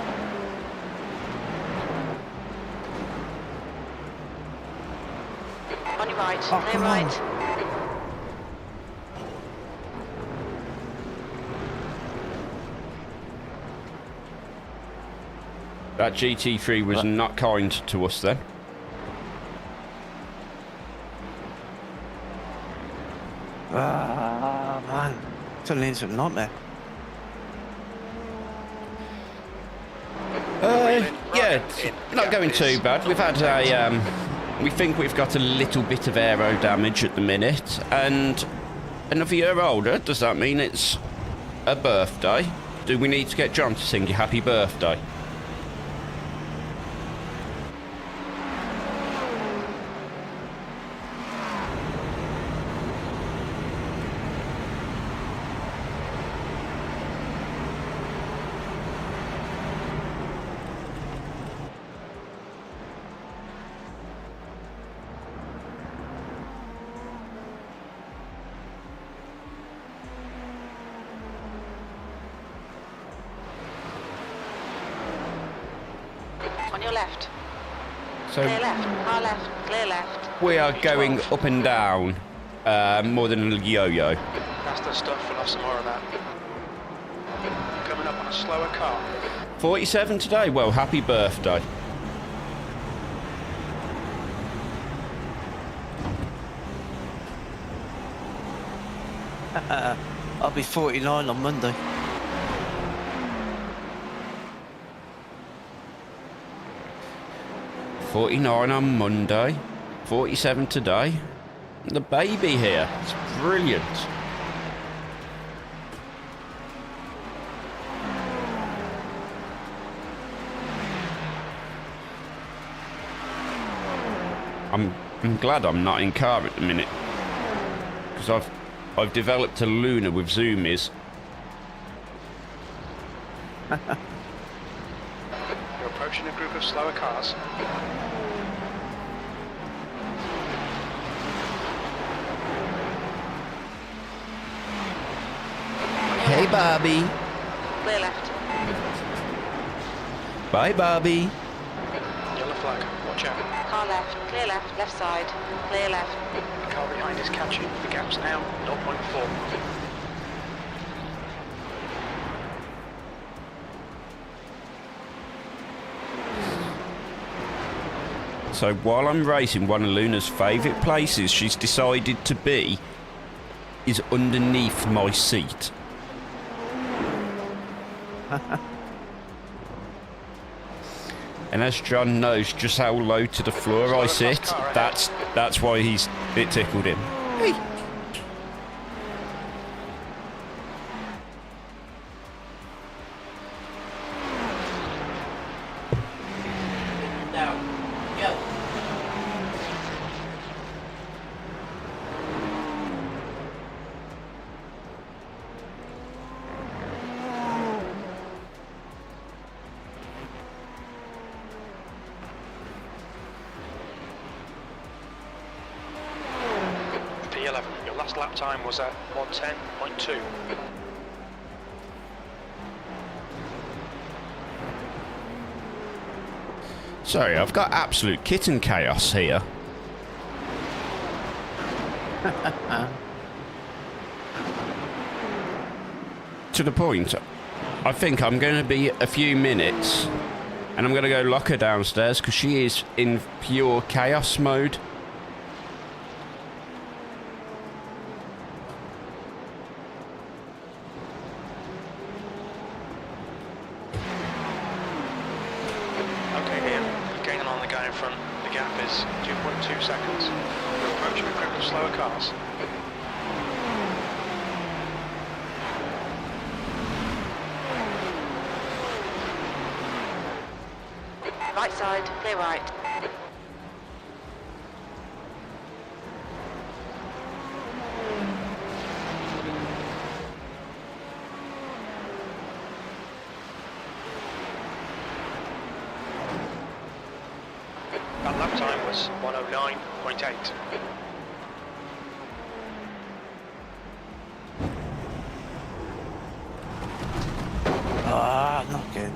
On your right. Oh, Clear come on. right. That GT3 was not kind to us then. Ah, man. Turning into a nightmare. Yeah, it's not going too bad. We've had a, we think we've got a little bit of aero damage at the minute, and another year older. Does that mean it's a birthday? Do we need to get John to sing you happy birthday? On your left. So Clear left. Car left. Clear left. we are going up and down more than a yo-yo. That's the stuff, we'll have some more of that. Coming up on a slower car. 47 today. Well, happy birthday. I'll be 49 on Monday. $49 on Monday, 47 today. The baby here. It's brilliant. I'm glad I'm not in car at the minute. Because I've developed a Luna with zoomies. You're approaching a group of slower cars. Hey, Bobby. Clear left. Bye, Bobby. Yellow flag, watch out. Car left. Clear left. Left side. Clear left. The car behind is catching. The gap's now 0.4. So while I'm racing, one of Luna's favourite places she's decided to be is underneath my seat. And as John knows just how low to the floor I sit, that's why it tickled him. Hey. P11, your last lap time was at 110.2. Sorry, I've got absolute kitten chaos here. To the point, I think I'm going to be a few minutes and I'm going to go lock her downstairs because she is in pure chaos mode. Okay, Ian, you're gaining on the guy in front. The gap is 2.2 seconds. You're approaching a group of slower cars. Right side. Clear right. That lap time was 109.8. Ah, not good.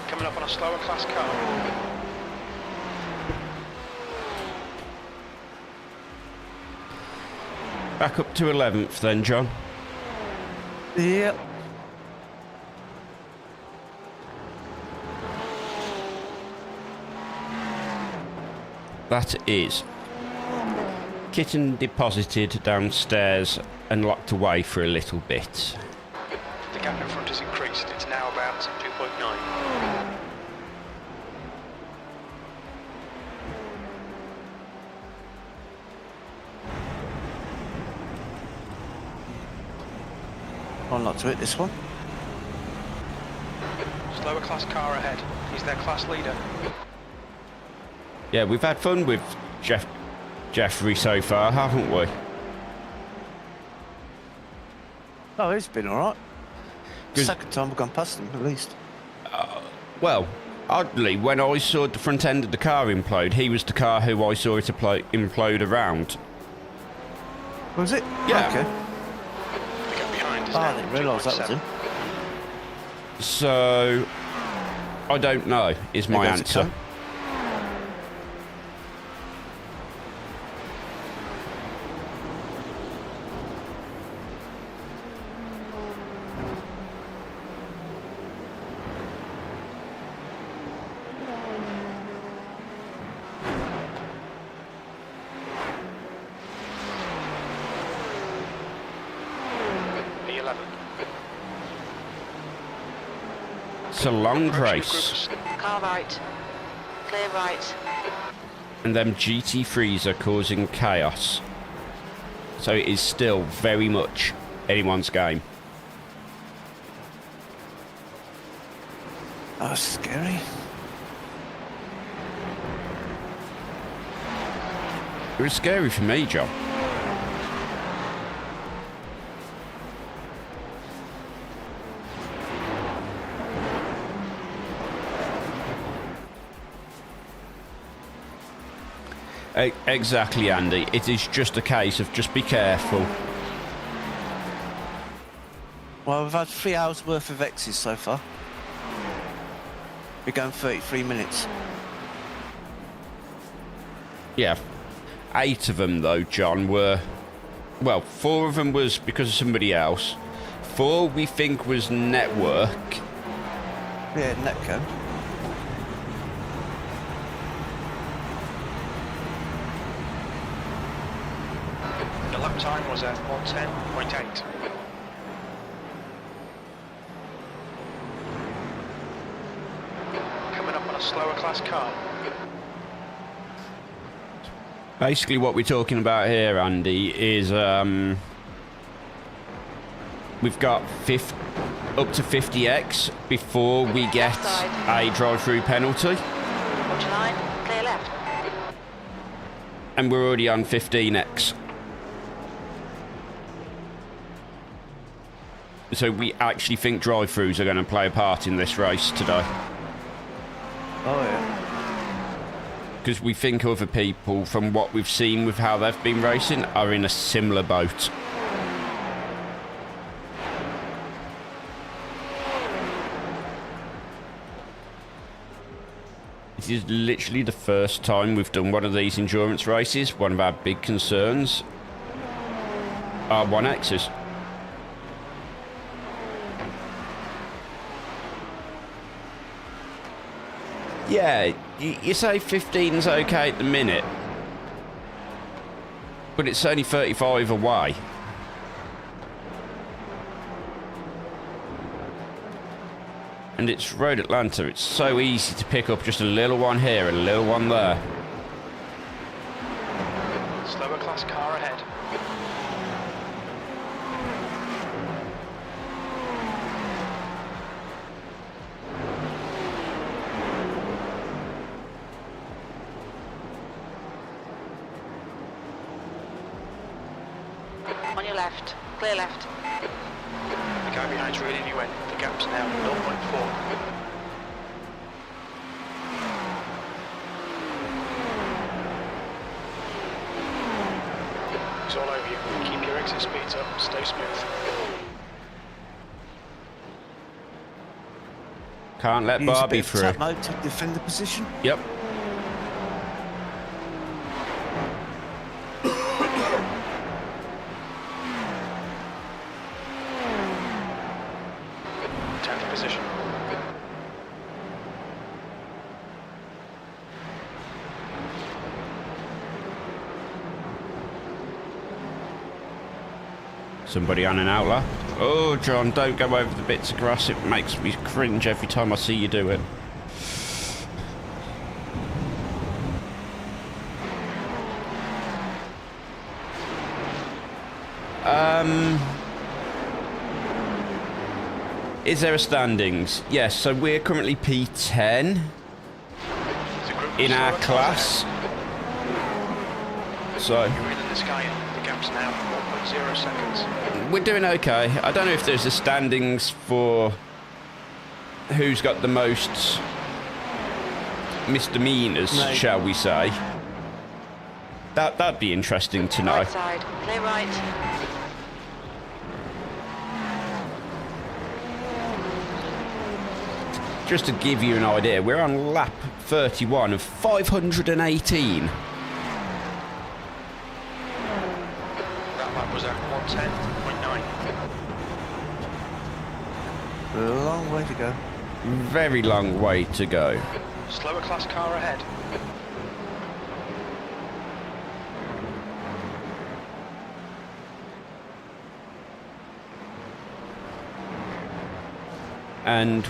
Coming up on a slower class car. Back up to 11th then, John. Yep. That is kitten deposited downstairs and locked away for a little bit. The gap in front has increased. It's now about 2.9. Well, not to hit this one. Slower class car ahead. He's their class leader. Yeah, we've had fun with Jeffrey so far, haven't we? Oh, he's been alright. Good. Second time we've gone past him, at least. Well, oddly, when I saw the front end of the car implode, he was the car who I saw it implode around. Was it? Yeah. Okay. The gap behind is Oh, I now didn't realise that was 2.7. him. So, I don't know, is my There goes the answer. car. It's a long Approaching race. groups. Car right. Clear right. And them GT3s are causing chaos. So it is still very much anyone's game. That was scary. It was scary for me, John. Exactly, Andy. It is just a case of just be careful. Well, we've had 3 hours worth of X's so far. We're going 33 minutes. Yeah. 8 of them, though, John, were... Well, 4 of them was because of somebody else. 4 we think was network. Yeah, Netco. The lap time was at 1:10.8. Coming up on a slower class car. Basically, what we're talking about here, Andy, is we've got up to 50x before we get a drive-through penalty, Watch line. Clear left. and we're already on 15x. So we actually think drive-throughs are going to play a part in this race today. Oh, yeah. Because we think other people, from what we've seen with how they've been racing, are in a similar boat. This is literally the first time we've done one of these endurance races. One of our big concerns are 1Xs. Yeah, you say 15's okay at the minute, but it's only 35 away. And it's Road Atlanta. It's so easy to pick up just a little one here and a little one there. Slower class car ahead. On your left. Clear left. The guy behind's reeling you in. The gap's now 0.4. It's all over you. Keep your exit speeds up. Stay smooth. Can't let Use a Barbie bit of through. tap mode to defend the position. Yep. Tenth position. Somebody on an outlaw. Oh, John, don't go over the bits of grass. It makes me cringe every time I see you do it. Is there a standings? Yes, so we're currently P10 in our class. So You're in the sky. The gap's now 1.0 seconds. we're doing okay. I don't know if there's a standings for who's got the most misdemeanors, No. shall we say. That'd be interesting to know. Right side. Clear right. Just to give you an idea, we're on lap 31 of 518. That lap was at 110.9. A long way to go. Very long way to go. Slower class car ahead. And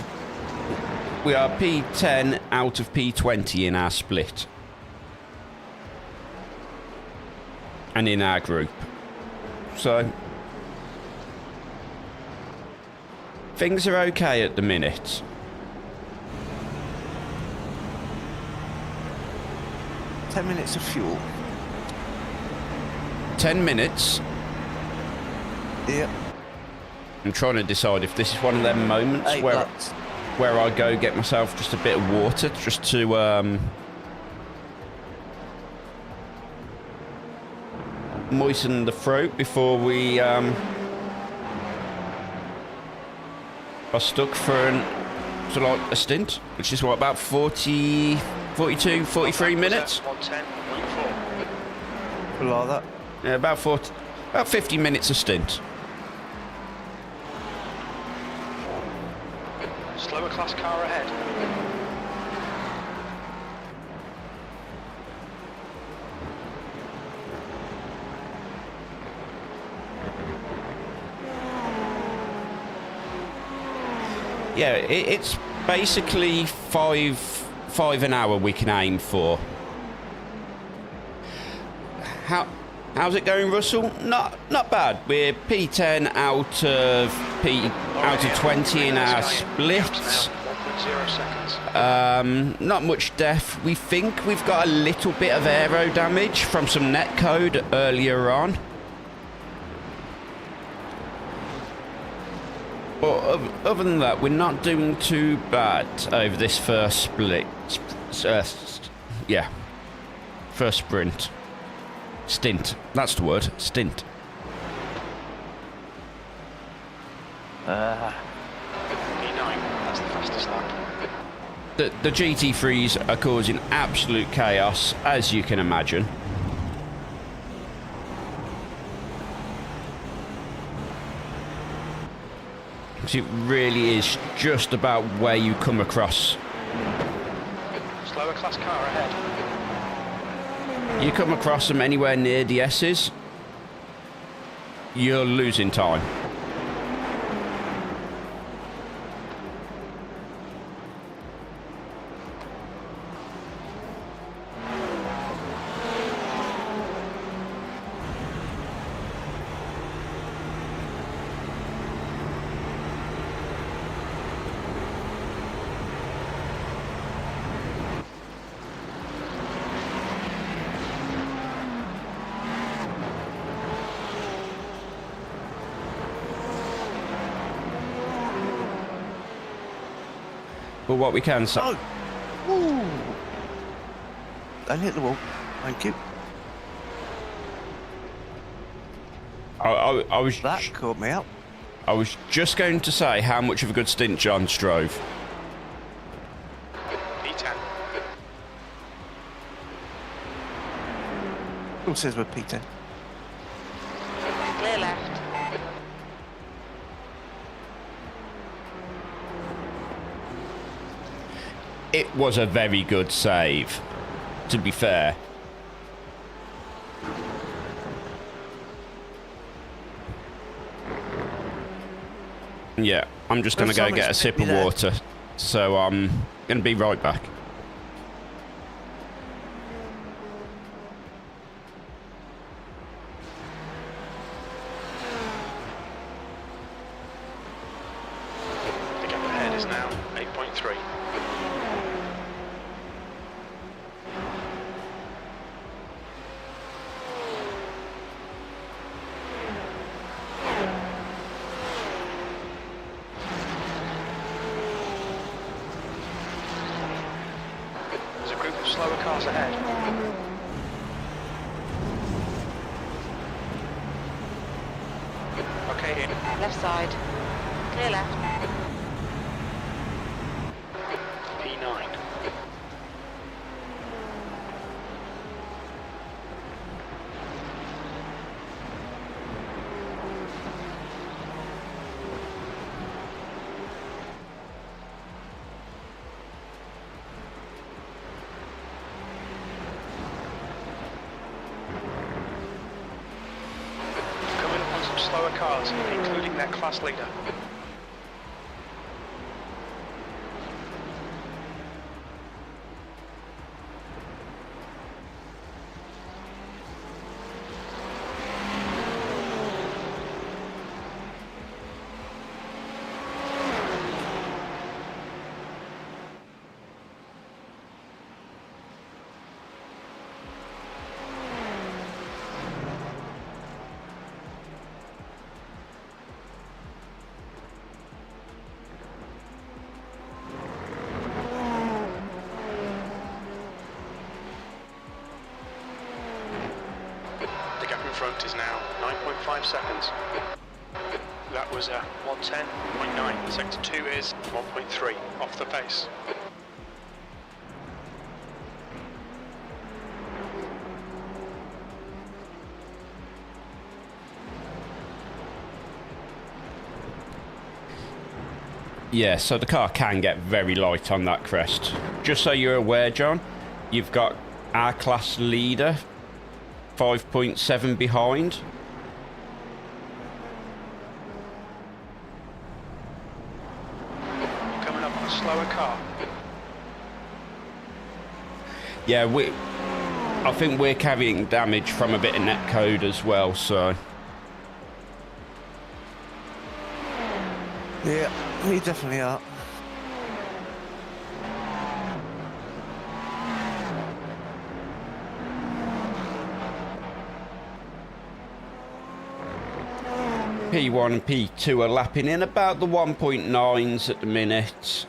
We are P10 out of P20 in our split. And in our group. So things are okay at the minute. Ten minutes of fuel. 10 minutes. Yep. I'm trying to decide if this is one of them moments 8 where laps. where I go get myself just a bit of water just to moisten the throat before we are stuck for like a stint, which is what, about 40, 42, 43 minutes? 110.4. Like that. Yeah, about 50 minutes a stint. Slower class car ahead. Yeah, it's basically five an hour we can aim for. How's it going, Russell? Not bad. We're P10 out of 20 in our splits. 1.0 seconds. Not much def. We think we've got a little bit of aero damage from some netcode earlier on. But other than that, we're not doing too bad over this first split. Yeah. First sprint. Stint. That's the word. Stint. P9. That's the fastest lap. The GT3s are causing absolute chaos, as you can imagine. It really is just about where you come across. Slower class car ahead. You come across them anywhere near the S's, you're losing time. But what we can say... Oh! Ooh! Don't hit the wall. Thank you. I was That caught me out. I was just going to say how much of a good stint John drove. P10. Who says we're P10? Clear left. It was a very good save, to be fair. Yeah, I'm just going to go get a sip of water, so I'm going to be right back. The gap ahead is now 8.3. There's a group of slower cars ahead. Okay, in. Left side. Clear left. P9. Coming up on some slower cars, including their class leader. front is now 9.5 seconds. That was a 110.9. Sector 2 is 1.3 off the pace. Yeah, so the car can get very light on that crest. Just so you're aware, John, you've got our class leader 5.7 behind. Coming up on a slower car. Yeah, I think we're carrying damage from a bit of netcode as well, so... Yeah, we definitely are. P1 and P2 are lapping in about the 1.9s at the minute.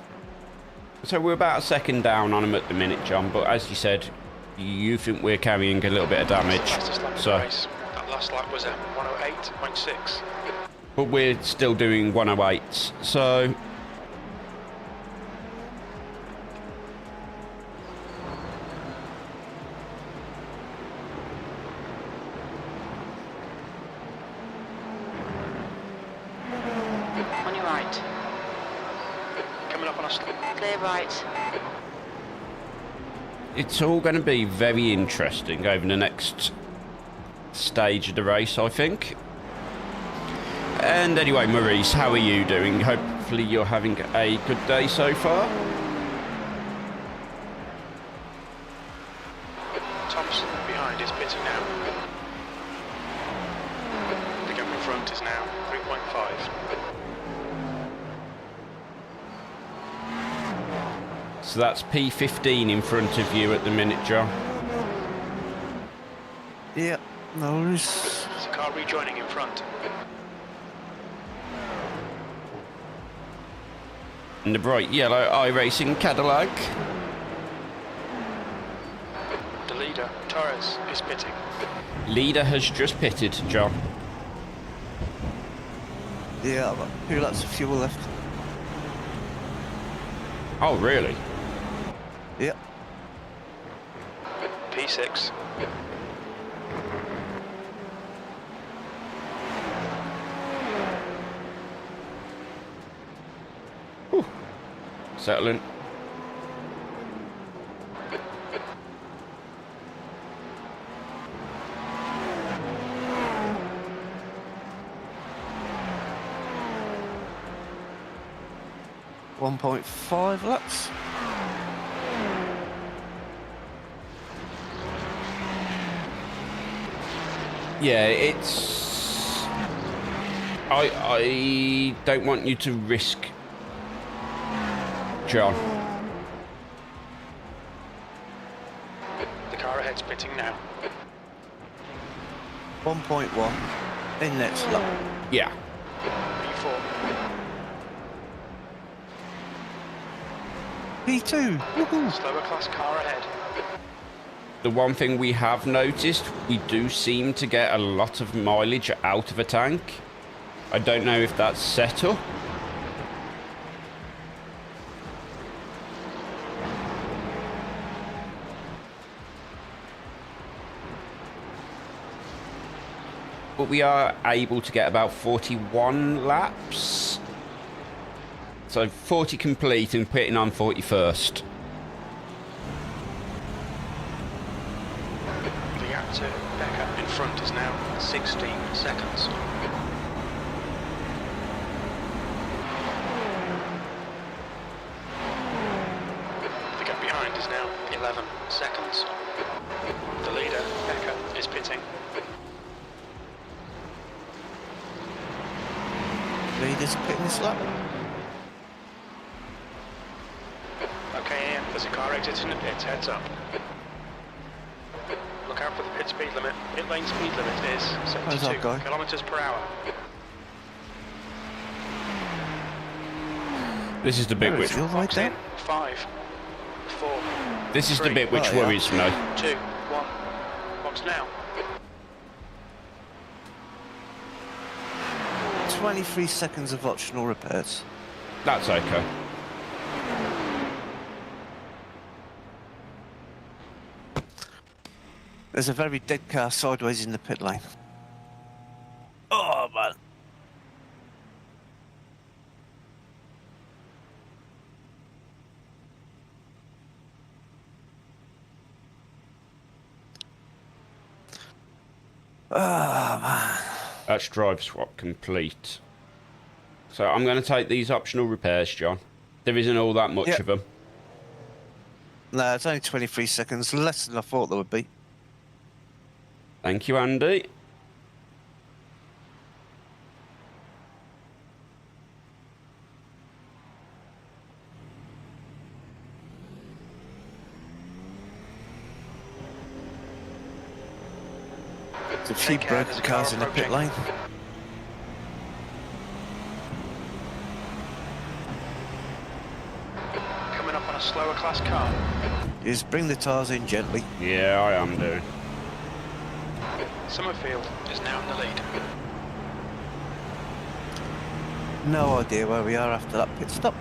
So we're about a second down on them at the minute, John, but as you said, you think we're carrying a little bit of damage. So, that last lap was a 108.6. but we're still doing 108s, so... On your right. Coming up on a Clear right. It's all going to be very interesting over the next stage of the race, I think. And anyway, Maurice, how are you doing? Hopefully you're having a good day so far. Thompson behind is pitting now. The gap in front is now 3.5. So that's P15 in front of you at the minute, John. Yeah, no worries. There's a car rejoining in front. And the bright yellow iRacing Cadillac. The leader, Torres, is pitting. Leader has just pitted, John. Yeah, I've got 2 laps of fuel left. Oh, really? Yeah. P6. Settling. .5 laps. Yeah, it's... I don't want you to risk... John. The car ahead's pitting now. 1.1 in next lap. Yeah. P4. P2. Woohoo. Slower class car ahead. The one thing we have noticed, we do seem to get a lot of mileage out of a tank. I don't know if that's set up. But we are able to get about 41 laps. So 40 complete and pitting on 41st. The gap to Becker in front is now 16 seconds. The gap behind is now 11 seconds. The leader, Becker, is pitting. Leaders pitting this lap. Okay, Ian, there's a car exiting the pits, heads up. Look out for the pit speed limit. Pit lane speed limit is 72 kilometers per hour. This is the bit which... Box in. 5, 4. This is 3, the bit which worries me. 2, 1. Box now. 23 seconds of optional repairs. That's okay. There's a very dead car sideways in the pit lane. Oh, man. Oh, man. That's drive swap complete. So I'm going to take these optional repairs, John. There isn't all that much of them. No, it's only 23 seconds, less than I thought there would be. Thank you, Andy. There's a few broken cars in the pit lane. Coming up on a slower class car. Just bring the tyres in gently. Yeah, I am doing. Summerfield is now in the lead. No idea where we are after that pit stop.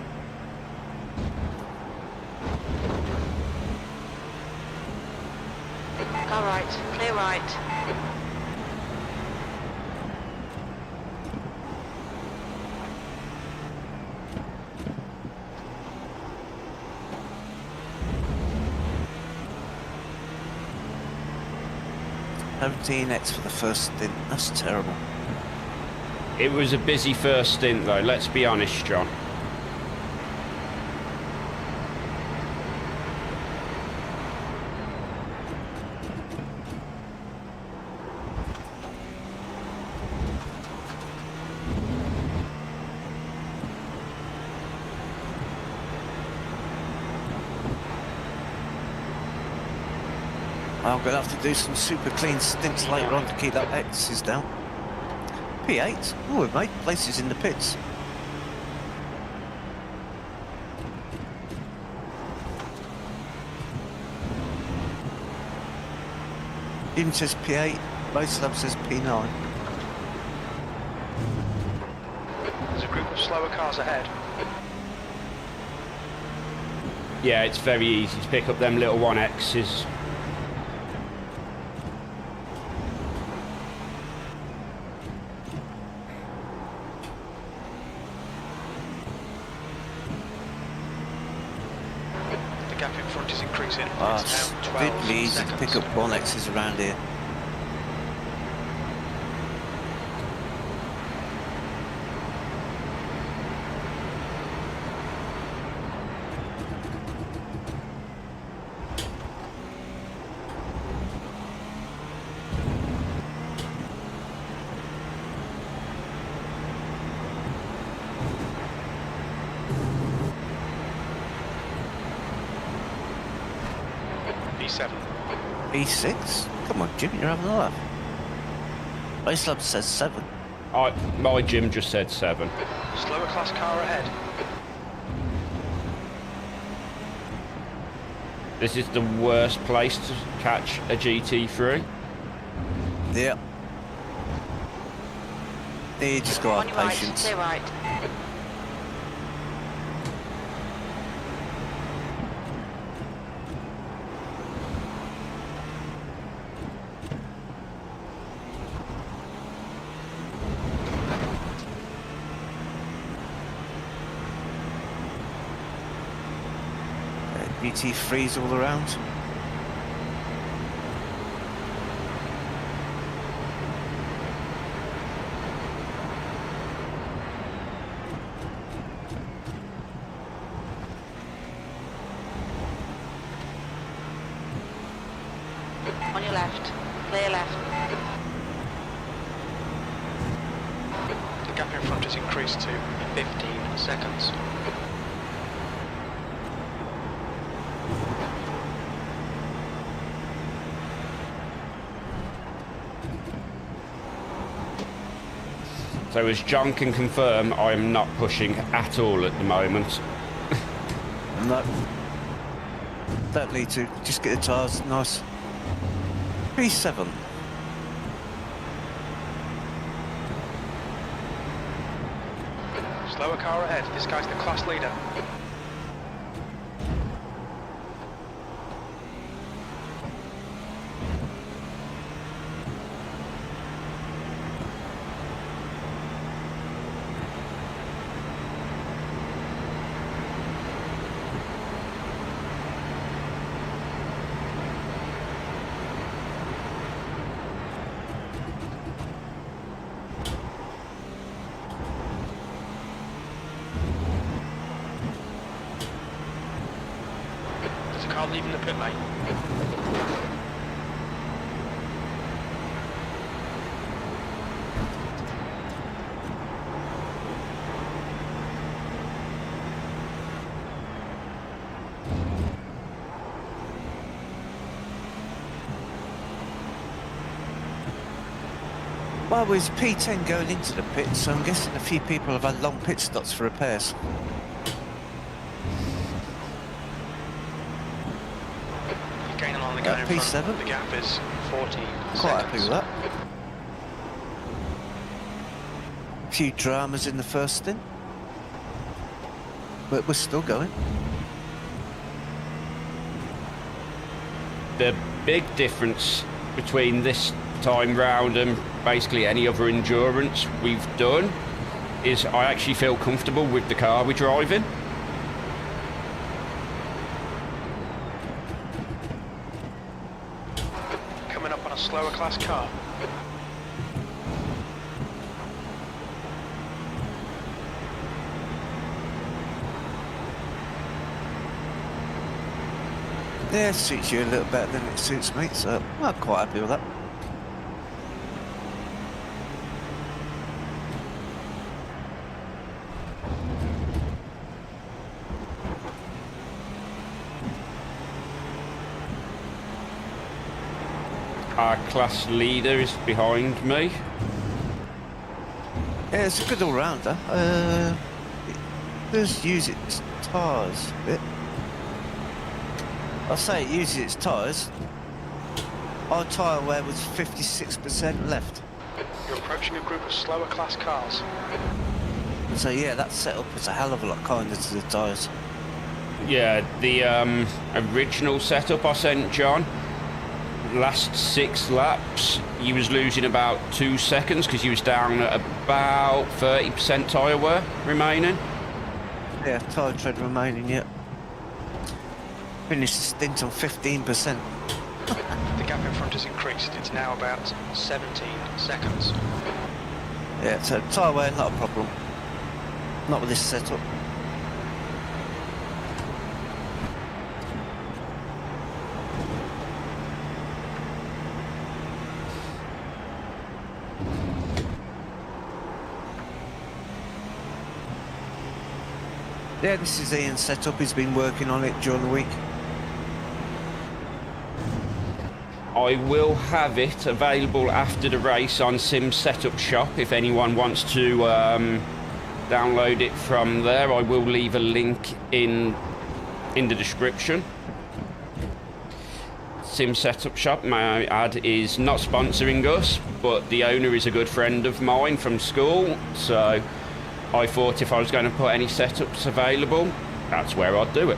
All right, clear right. X for the first stint. That's terrible. It was a busy first stint, though. Let's be honest, John. I'm going to have to do some super clean stints later on to keep that X's down. P8? Oh, we've made places in the pits. Even says P8, most lab says P9. There's a group of slower cars ahead. Yeah, it's very easy to pick up them little 1Xs. It's really easy to pick up 1Xs around here. B6? Come on, Jim, you're having a laugh. Base Lab says 7. My Jim just said 7. Slower class car ahead. This is the worst place to catch a GT3. Yep. You just got to have patience. Clear right. GT3s all around. On your left. Clear left. The gap in front has increased to 15 seconds. So as John can confirm, I am not pushing at all at the moment. No. Don't need to. Just get the tyres nice. P7. Slower car ahead. This guy's the class leader. There's a car leaving the pit lane. Well, with P10 going into the pit, so I'm guessing a few people have had long pit stops for repairs. You're gaining on the guy in P7. front. The gap is 40 Quite happy seconds. with that. A few dramas in the first stint, but we're still going. The big difference between this time round and basically any other endurance we've done is I actually feel comfortable with the car we're driving. Coming up on a slower class car. Yeah, it suits you a little better than it suits me, so I'm quite happy with that. Our class leader is behind me. Yeah, it's a good all-rounder. It does use its tyres a bit. I say it uses its tyres. Our tyre wear was 56% left. You're approaching a group of slower class cars. So yeah, that setup is a hell of a lot kinder to the tyres. Yeah, the original setup I sent John, last 6 laps, he was losing about 2 seconds because he was down at about 30% tyre wear remaining. Yeah, tyre tread remaining, yeah. Finished the stint on 15%. The gap in front has increased. It's now about 17 seconds. Yeah, so tyre wear, not a problem. Not with this setup. Yeah, this is Ian's setup. He's been working on it during the week. I will have it available after the race on Sim Setup Shop if anyone wants to download it from there. I will leave a link in the description. Sim Setup Shop, may I add, is not sponsoring us, but the owner is a good friend of mine from school, so I thought if I was going to put any setups available, that's where I'd do it.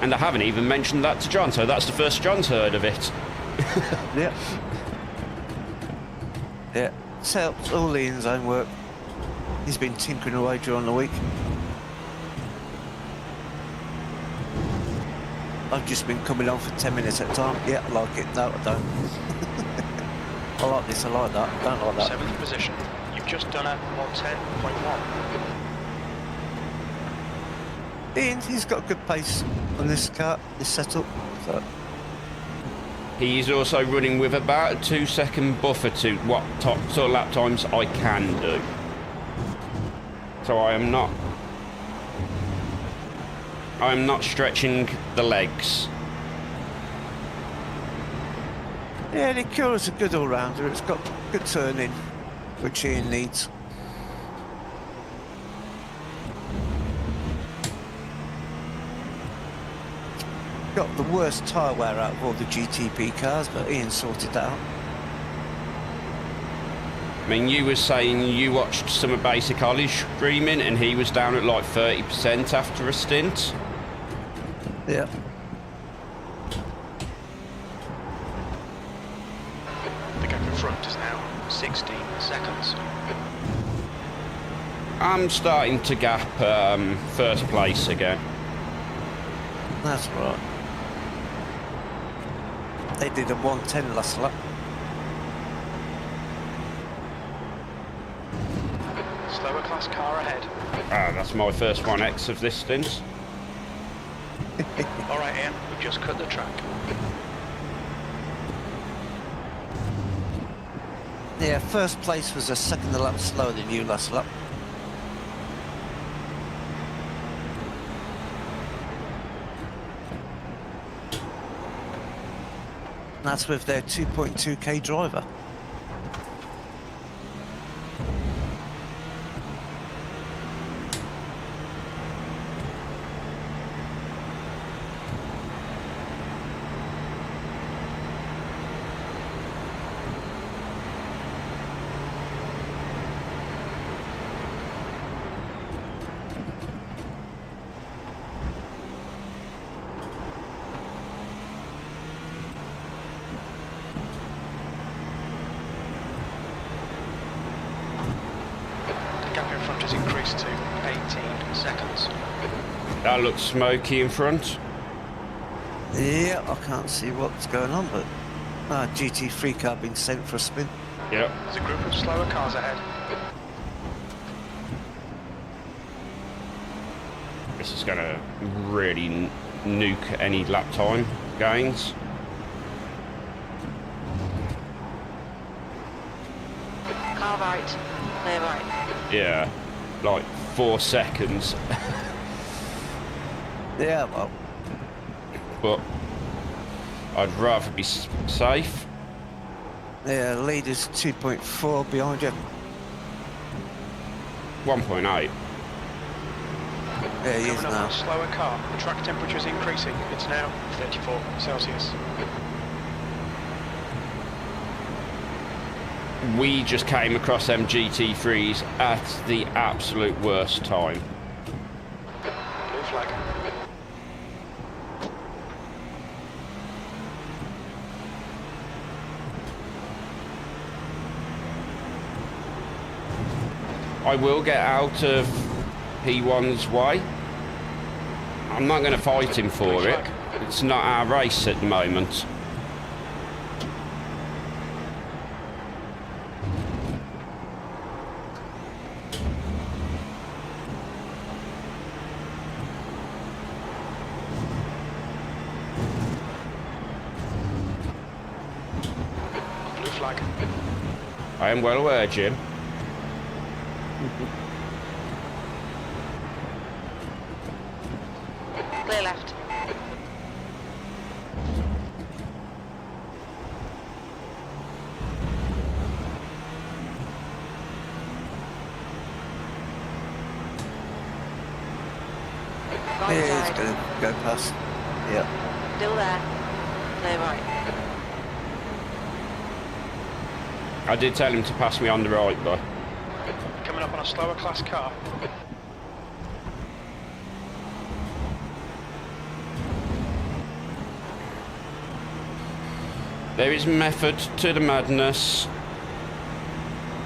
And I haven't even mentioned that to John, so that's the first John's heard of it. Yeah. Yeah, setup's all Ian's own work. He's been tinkering away during the week. I've just been coming on for 10 minutes at a time. Yeah, I like it. No, I don't. I like this, I like that. I don't like that. 7th position. You've just done a 110.1. Ian, he's got good pace on this car, this setup. So. He's also running with about a 2-second buffer to what sort of lap times I can do. So I am not stretching the legs. Yeah, the Acura's a good all-rounder. It's got good turning, which Ian needs. Got the worst tyre wear out of all the GTP cars, but Ian sorted that out. I mean, you were saying you watched some of Basic Ollie streaming and he was down at like 30% after a stint. Yeah. The gap in front is now 16 seconds. I'm starting to gap first place again. That's right. They did a 110 last lap. Slower class car ahead. Ah, that's my first 1X of this stint. All right, Ian, we've just cut the track. Yeah, first place was a second a lap slower than you last lap. That's with their 2.2k driver. The gap in front has increased to 18 seconds. That looks smoky in front. Yeah, I can't see what's going on, but GT3 car being sent for a spin. Yep. There's a group of slower cars ahead. This is going to really nuke any lap time gains. Car right. Clear right. Yeah, like 4 seconds. Yeah, well, But I'd rather be safe. yeah, leader's 2.4 behind you. 1.8. Yeah, he is Coming up on now. a slower car. The track temperature is increasing. It's now 34 Celsius. We just came across them GT3s at the absolute worst time. Blue flag. I will get out of P1's way. I'm not going to fight him for it. It's not our race at the moment. Blue flag. I am well aware, Jim. Clear left. Right Yeah, he's side. going to go past. Yeah. Still there. Clear right. I did tell him to pass me on the right, though. Coming up on a slower class car. There is method to the madness.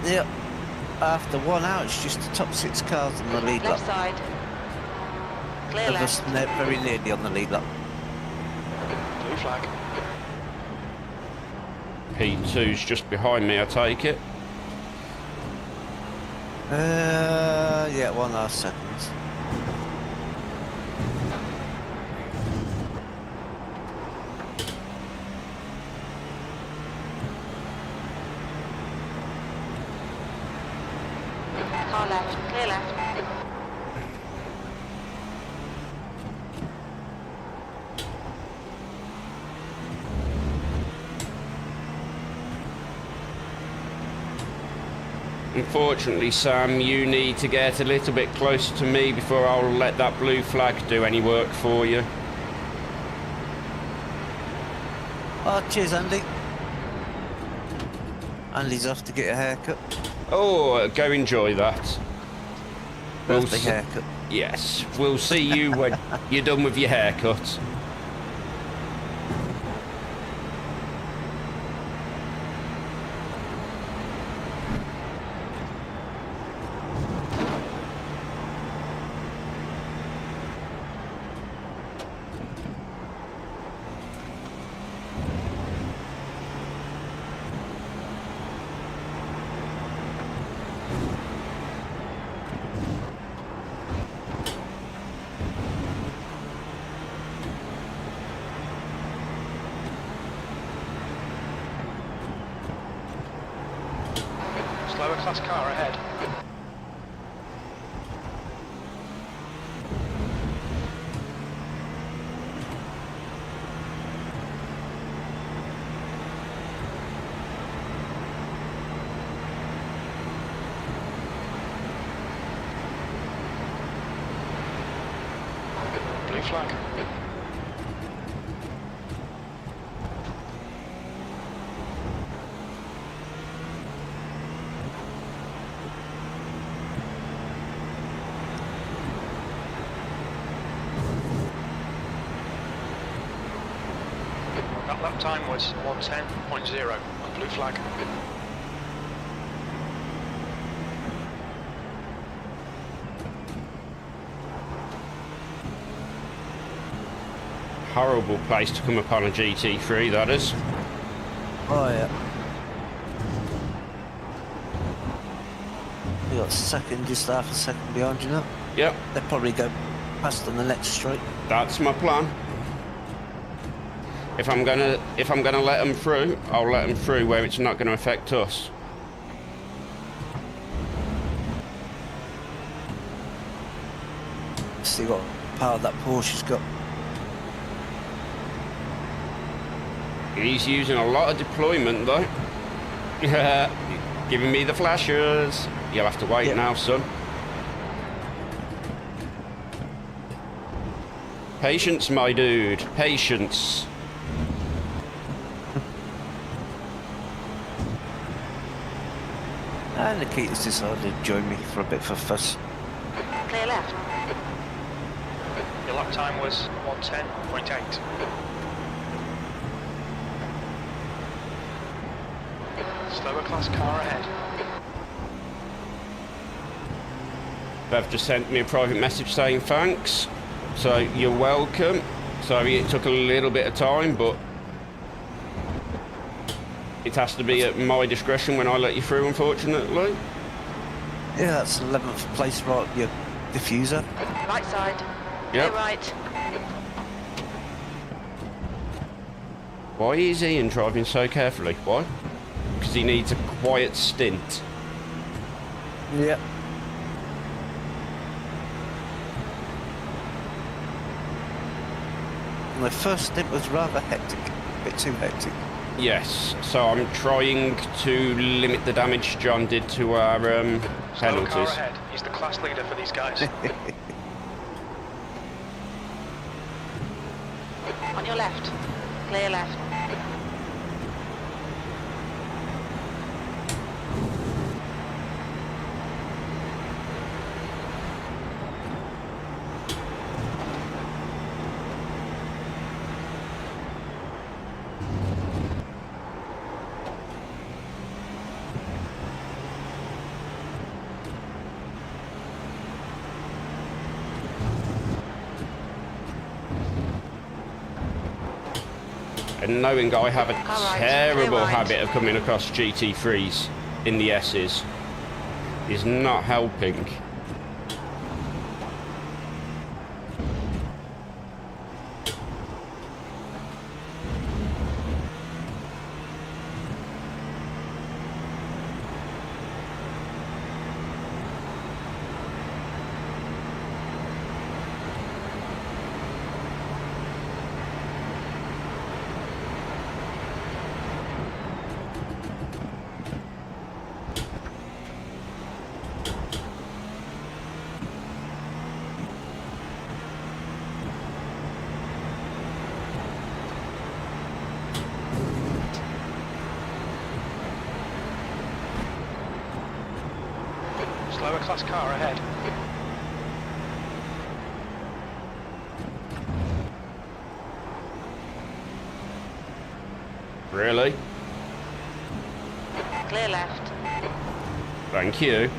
Yep. After 1 hour, it's just the top 6 cars on the lead lap. Left side. Clear They're just left. very nearly on the lead lap. Blue flag. P2's just behind me, I take it. Yeah, 1.5 seconds. Car left. Clear left. Unfortunately, Sam, you need to get a little bit closer to me before I'll let that blue flag do any work for you. Oh, cheers, Andy. Andy's off to get a haircut. Oh, go enjoy that. Birthday s- haircut. Yes, we'll see you when you're done with your haircut. Slower class car ahead. Blue flag. That lap time was 1:10.0 on blue flag. Horrible place to come upon a GT3, that is. Oh yeah. You got second, just half a second behind you now. Yep, They'll probably go past on the next straight. that's my plan. If I'm gonna let them through, I'll let them through where it's not gonna affect us. See what power that Porsche's got. He's using a lot of deployment though. Giving me the flashers. You'll have to wait Yep. now, son. Patience, my dude. Patience. And Nikita's decided to join me for a bit for fuss. Clear left. Your lap time was 1:10.8. Slower class car ahead. They've just sent me a private message saying thanks. So you're welcome. Sorry it took a little bit of time, but it has to be at my discretion when I let you through, unfortunately. Yeah, that's 11th place right your diffuser. Right side. Clear Yep. right. Why is Ian driving so carefully? Why? Because he needs a quiet stint. Yeah. My first stint was rather hectic. A bit too hectic. Yes, so I'm trying to limit the damage John did to our Slower car penalties. ahead. He's the class leader for these guys. On your left. Clear left. And knowing I have a Alright, terrible clear right. habit of coming across GT3s in the S's is not helping. Slower class car ahead. Really? Clear left. Thank you.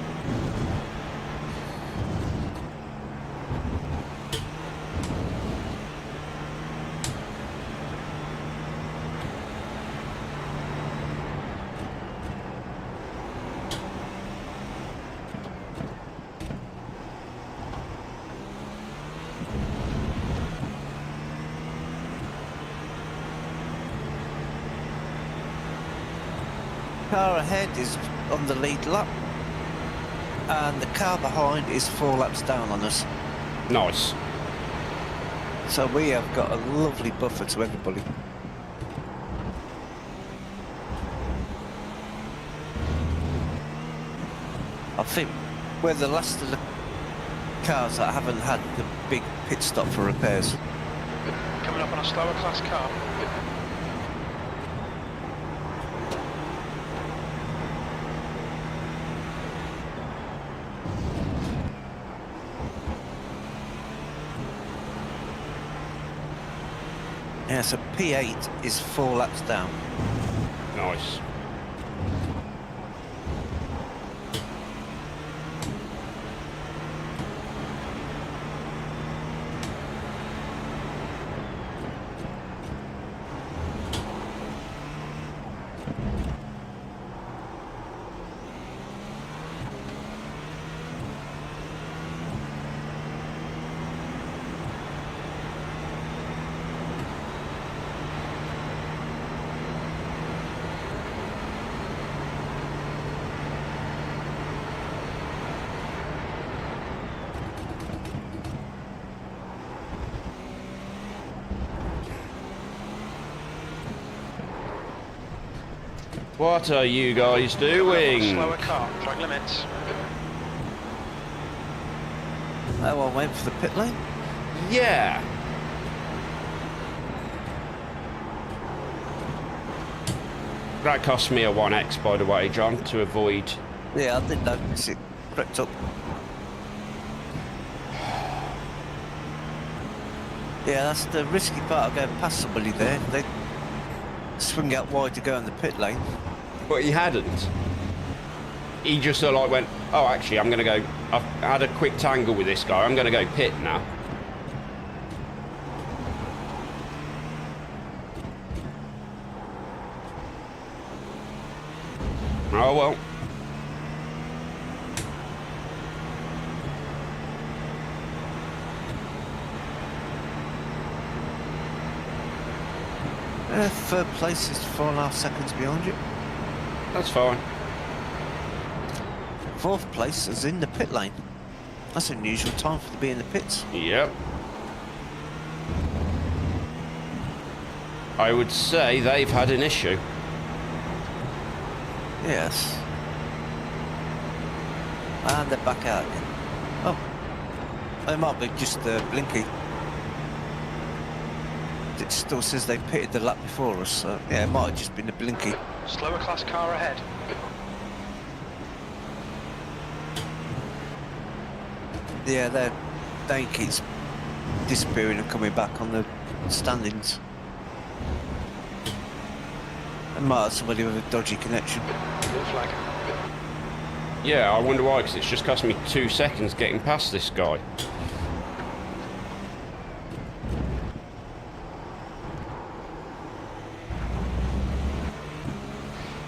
Car ahead is on the lead lap, and the car behind is 4 laps down on us. Nice. So we have got a lovely buffer to everybody. I think we're the last of the cars that haven't had the big pit stop for repairs. Coming up on a slower class car. Yeah, so P8 is 4 laps down. Nice. What are you guys doing? Slower car, track limits. That one went for the pit lane. Yeah. That cost me a 1x, by the way, John, to avoid. Yeah, I did notice it crept up. Yeah, that's the risky part of going past somebody there. They swing out wide to go in the pit lane. But he hadn't. He just sort of like went, oh, actually, I'm going to go. I've had a quick tangle with this guy. I'm going to go pit now. Oh, well. Third place is 4.5 seconds behind you. That's fine. Fourth place is in the pit lane. That's an unusual time for to be in the pits. Yep. I would say they've had an issue. Yes. And they're back out again. Oh. It might be just blinky. It still says they pitted the lap before us, so yeah, it might have just been the blinky. Slower class car ahead. Yeah, they keeps disappearing and coming back on the standings. It might have somebody with a dodgy connection. Blue flag. Yeah, I wonder why, because it's just cost me 2 seconds getting past this guy.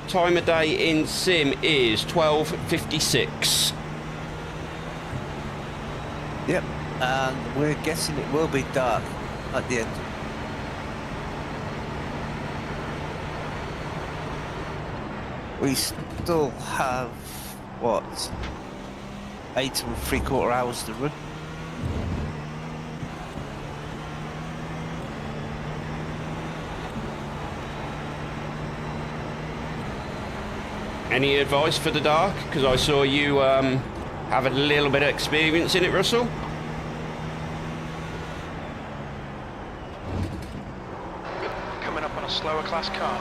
Time of day in sim is 12:56. Yep, and we're guessing it will be dark at the end. We still have, what, 8 3/4 hours to run. Any advice for the dark? Because I saw you have a little bit of experience in it, Russell. Coming up on a slower class car.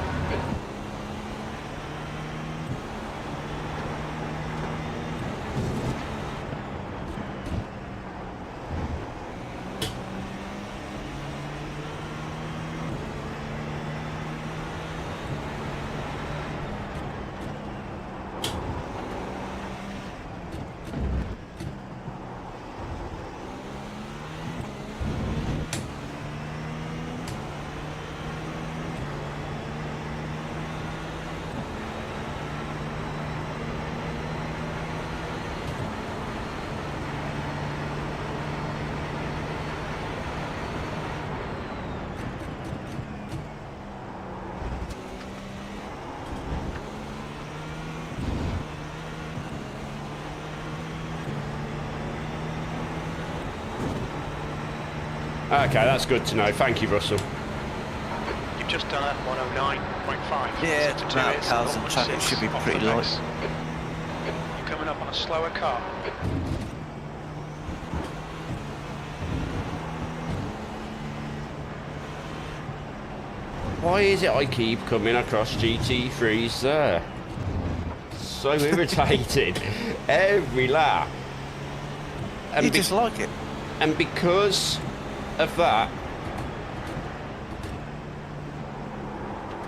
Okay, that's good to know. Thank you, Russell. You've just done a 109.5. Yeah, Sector the two amount of is cars and traffic 0.6 should be off pretty the light. pace. You're coming up on a slower car. Why is it I keep coming across GT3s there? So irritated. Every lap. You just like it. And because of that,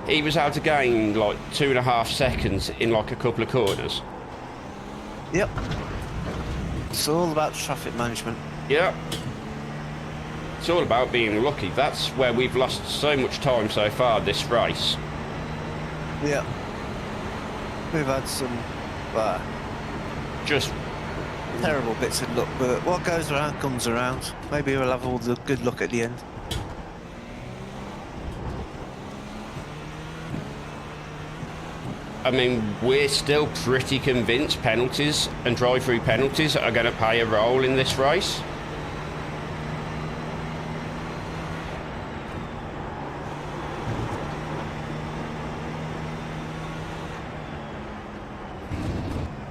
he was able to gain like 2.5 seconds in like a couple of corners. Yep. It's all about traffic management. Yeah. It's all about being lucky. That's where we've lost so much time so far this race. Yeah. We've had some Just terrible bits of luck, but what goes around comes around. Maybe we'll have all the good luck at the end. I mean, we're still pretty convinced penalties and drive-through penalties are going to play a role in this race.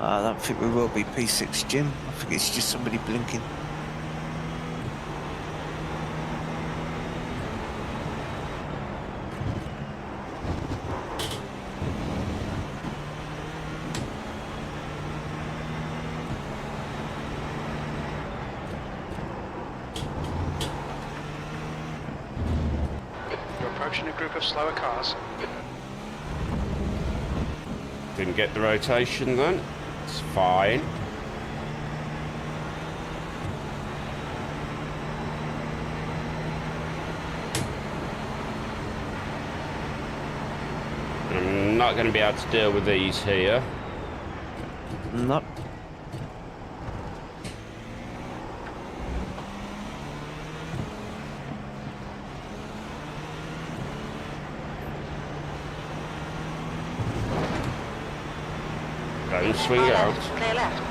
I don't think we will be P6, Jim. I think it's just somebody blinking. You're approaching a group of slower cars. Didn't get the rotation then. It's fine. I'm not going to be able to deal with these here. Nope. Don't swing Far out. left, clear left.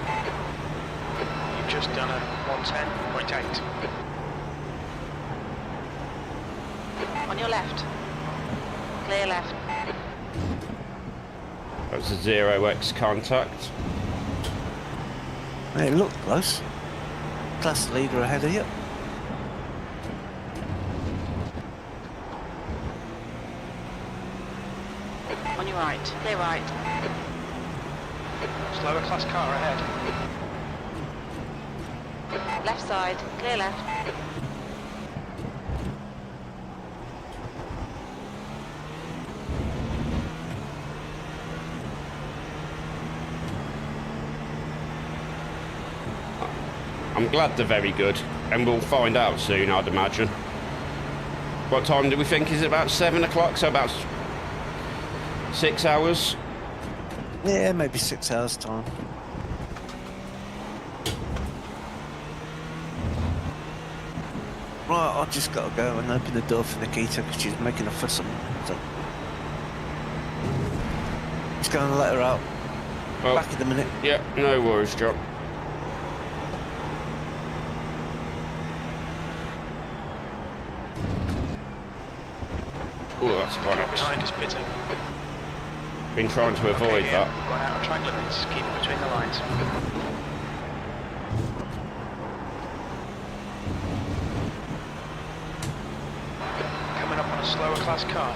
You've just done a 110.8. On your left. Clear left. That's a 0x contact. It looked close. Class leader ahead of you. On your right, clear right. Slower class car ahead. Left side, clear left. I'm glad they're very good, and we'll find out soon, I'd imagine. What time do we think? Is it about 7 o'clock? So about 6 hours? Yeah, maybe 6 hours time. Right, I've just got to go and open the door for Nikita because she's making a fuss on me. So, just going to let her out. Well, Back in a minute. yeah, no worries, John. Oh, that's gone up. Behind is pitting. Been trying to avoid Okay, that. Gone out of track limits. Keep it between the lines. Coming up on a slower class car.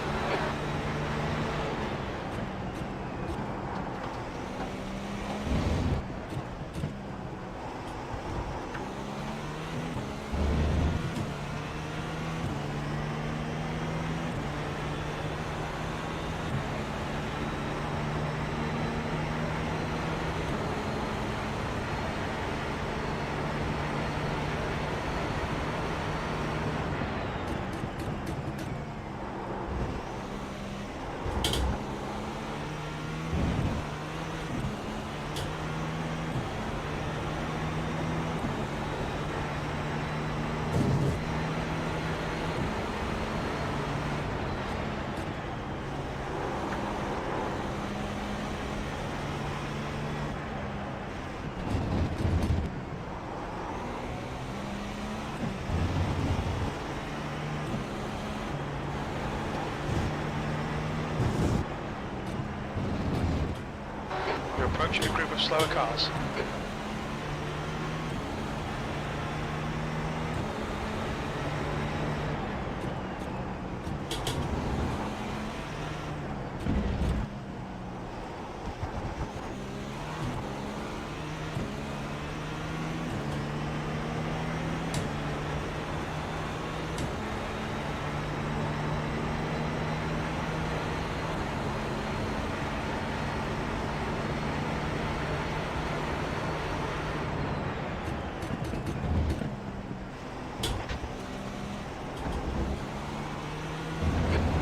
approaching a group of slower cars.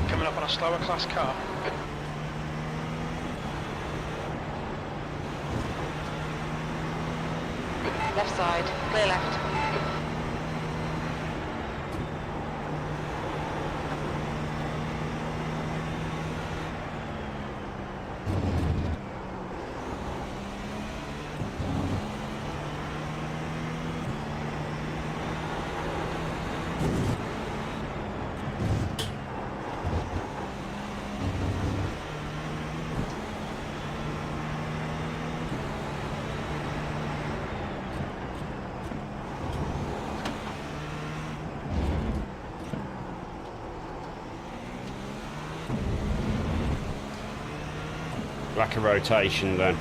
Coming up on a slower class car. Left side, clear left. Lack of rotation then.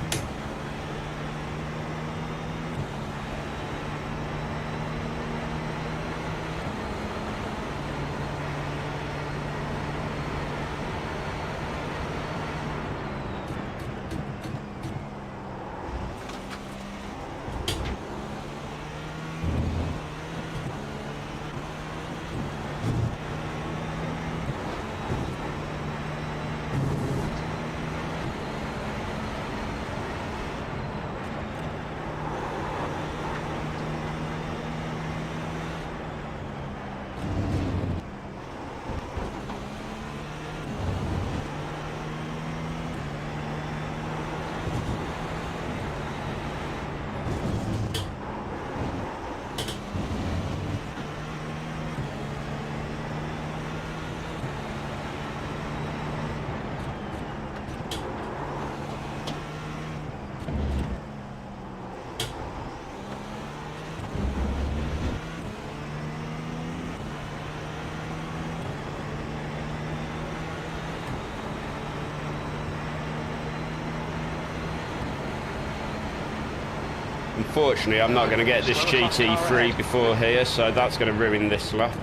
Unfortunately, I'm not going to get this GT3 before here, so that's going to ruin this lap.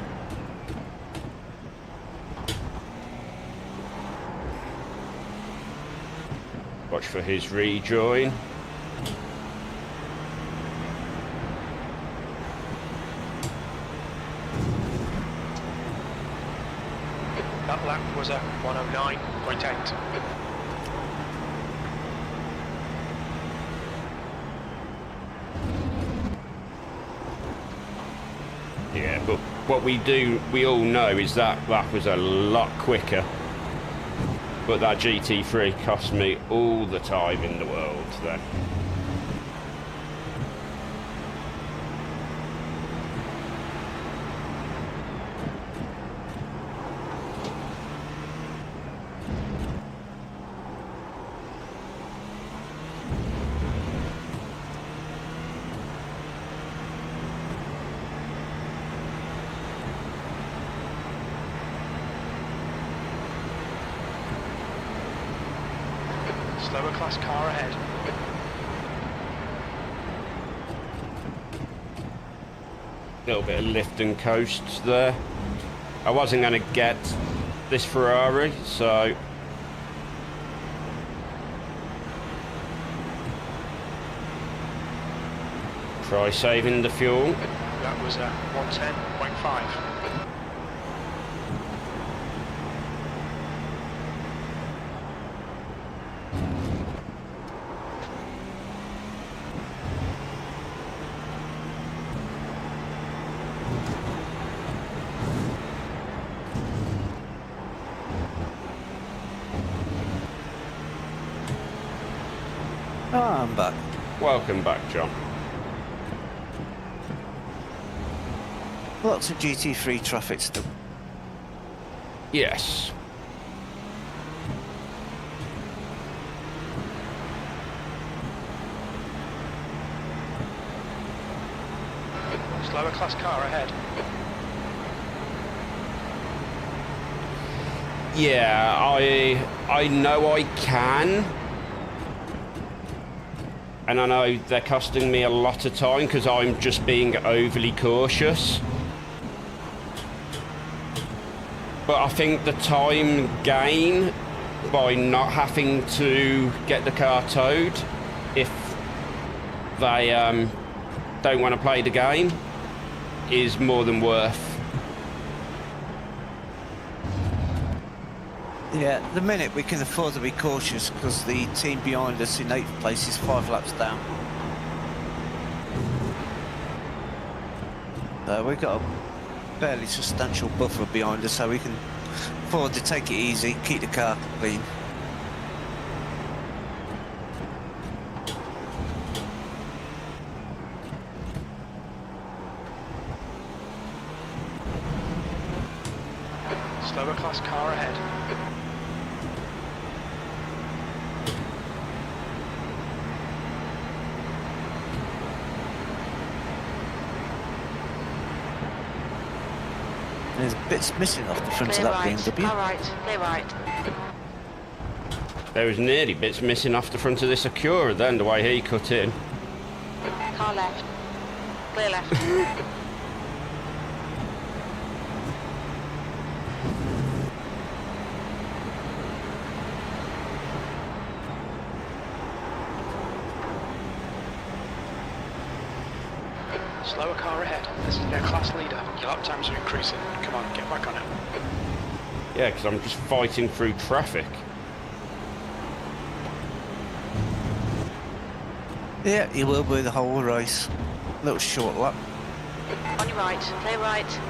Watch for his rejoin. That lap was a 109.8. Yeah, but what we all know is that that was a lot quicker. But that GT3 cost me all the time in the world then. Slower class car ahead. Little bit of lift and coasts there. I wasn't going to get this Ferrari, so try saving the fuel. That was a 110.5. I'm back. Welcome back, John. Lots of GT3 traffic still. Yes. Slower class car ahead. Yeah, I know I can. And I know they're costing me a lot of time because I'm just being overly cautious. But I think the time gain by not having to get the car towed if they don't want to play the game is more than worth. Yeah, at the minute we can afford to be cautious because the team behind us in 8th place is 5 laps down. We've got a fairly substantial buffer behind us, so we can afford to take it easy, keep the car clean. Slower class car ahead. There's bits missing off the front Clear of that right. BMW. All right, clear right. There was nearly bits missing off the front of this Acura then, the way he cut in. Car left. Clear left. Slower car ahead. This is their class leader. Your lap times are increasing. Come on, get back on it. Yeah, because I'm just fighting through traffic. Yeah, he will be the whole race. Little short lap. On your right, clear right.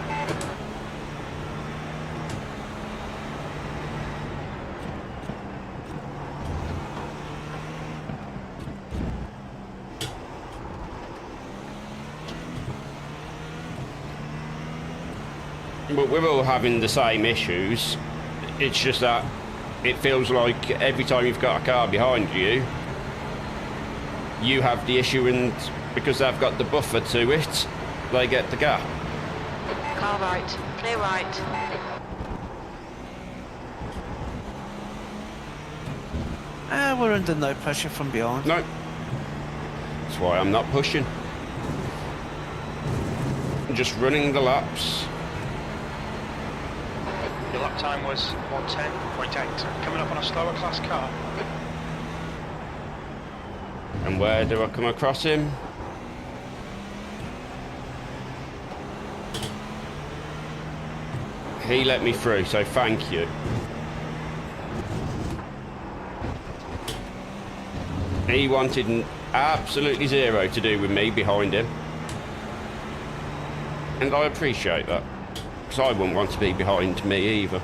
But we're all having the same issues. It's just that it feels like every time you've got a car behind you, you have the issue, and because they've got the buffer to it, they get the gap. Car right, clear right. We're under no pressure from behind. No. That's why I'm not pushing. I'm just running the laps. Your lap time was 1:10.8. Coming up on a slower class car. And where do I come across him? He let me through, so thank you. He wanted absolutely zero to do with me behind him. And I appreciate that. Because I wouldn't want to be behind me either.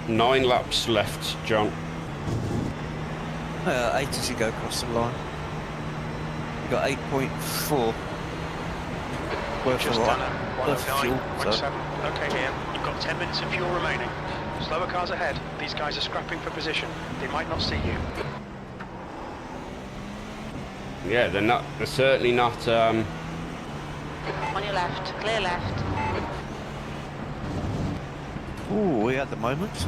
Nine laps left, John. 8 as you go across the line. You've got 8.4 worth Just of done lap a of fuel. 109.7. So Okay, Ian, you've got 10 minutes of fuel remaining. Slower cars ahead. These guys are scrapping for position. They might not see you. Yeah, they're certainly not, On your left, clear left. ooh, we had the moment.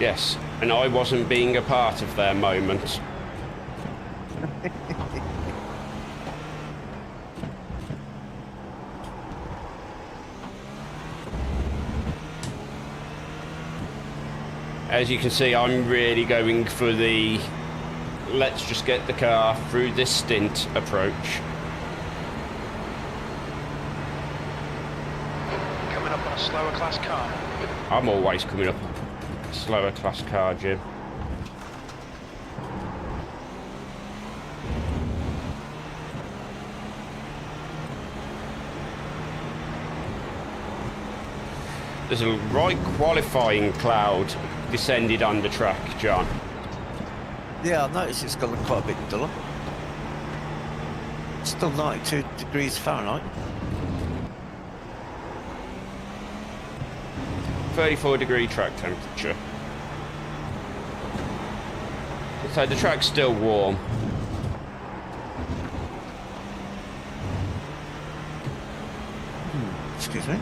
yes, and I wasn't being a part of their moment. As you can see, I'm really going for the let's just get the car through this stint approach. Coming up on a slower class car. I'm always coming up a slower class car, Jim. There's a right qualifying cloud descended on the track, John. Yeah, I noticed it's got quite a bit duller. Still 92 degrees Fahrenheit. 34-degree track temperature. So the track's still warm. Excuse me.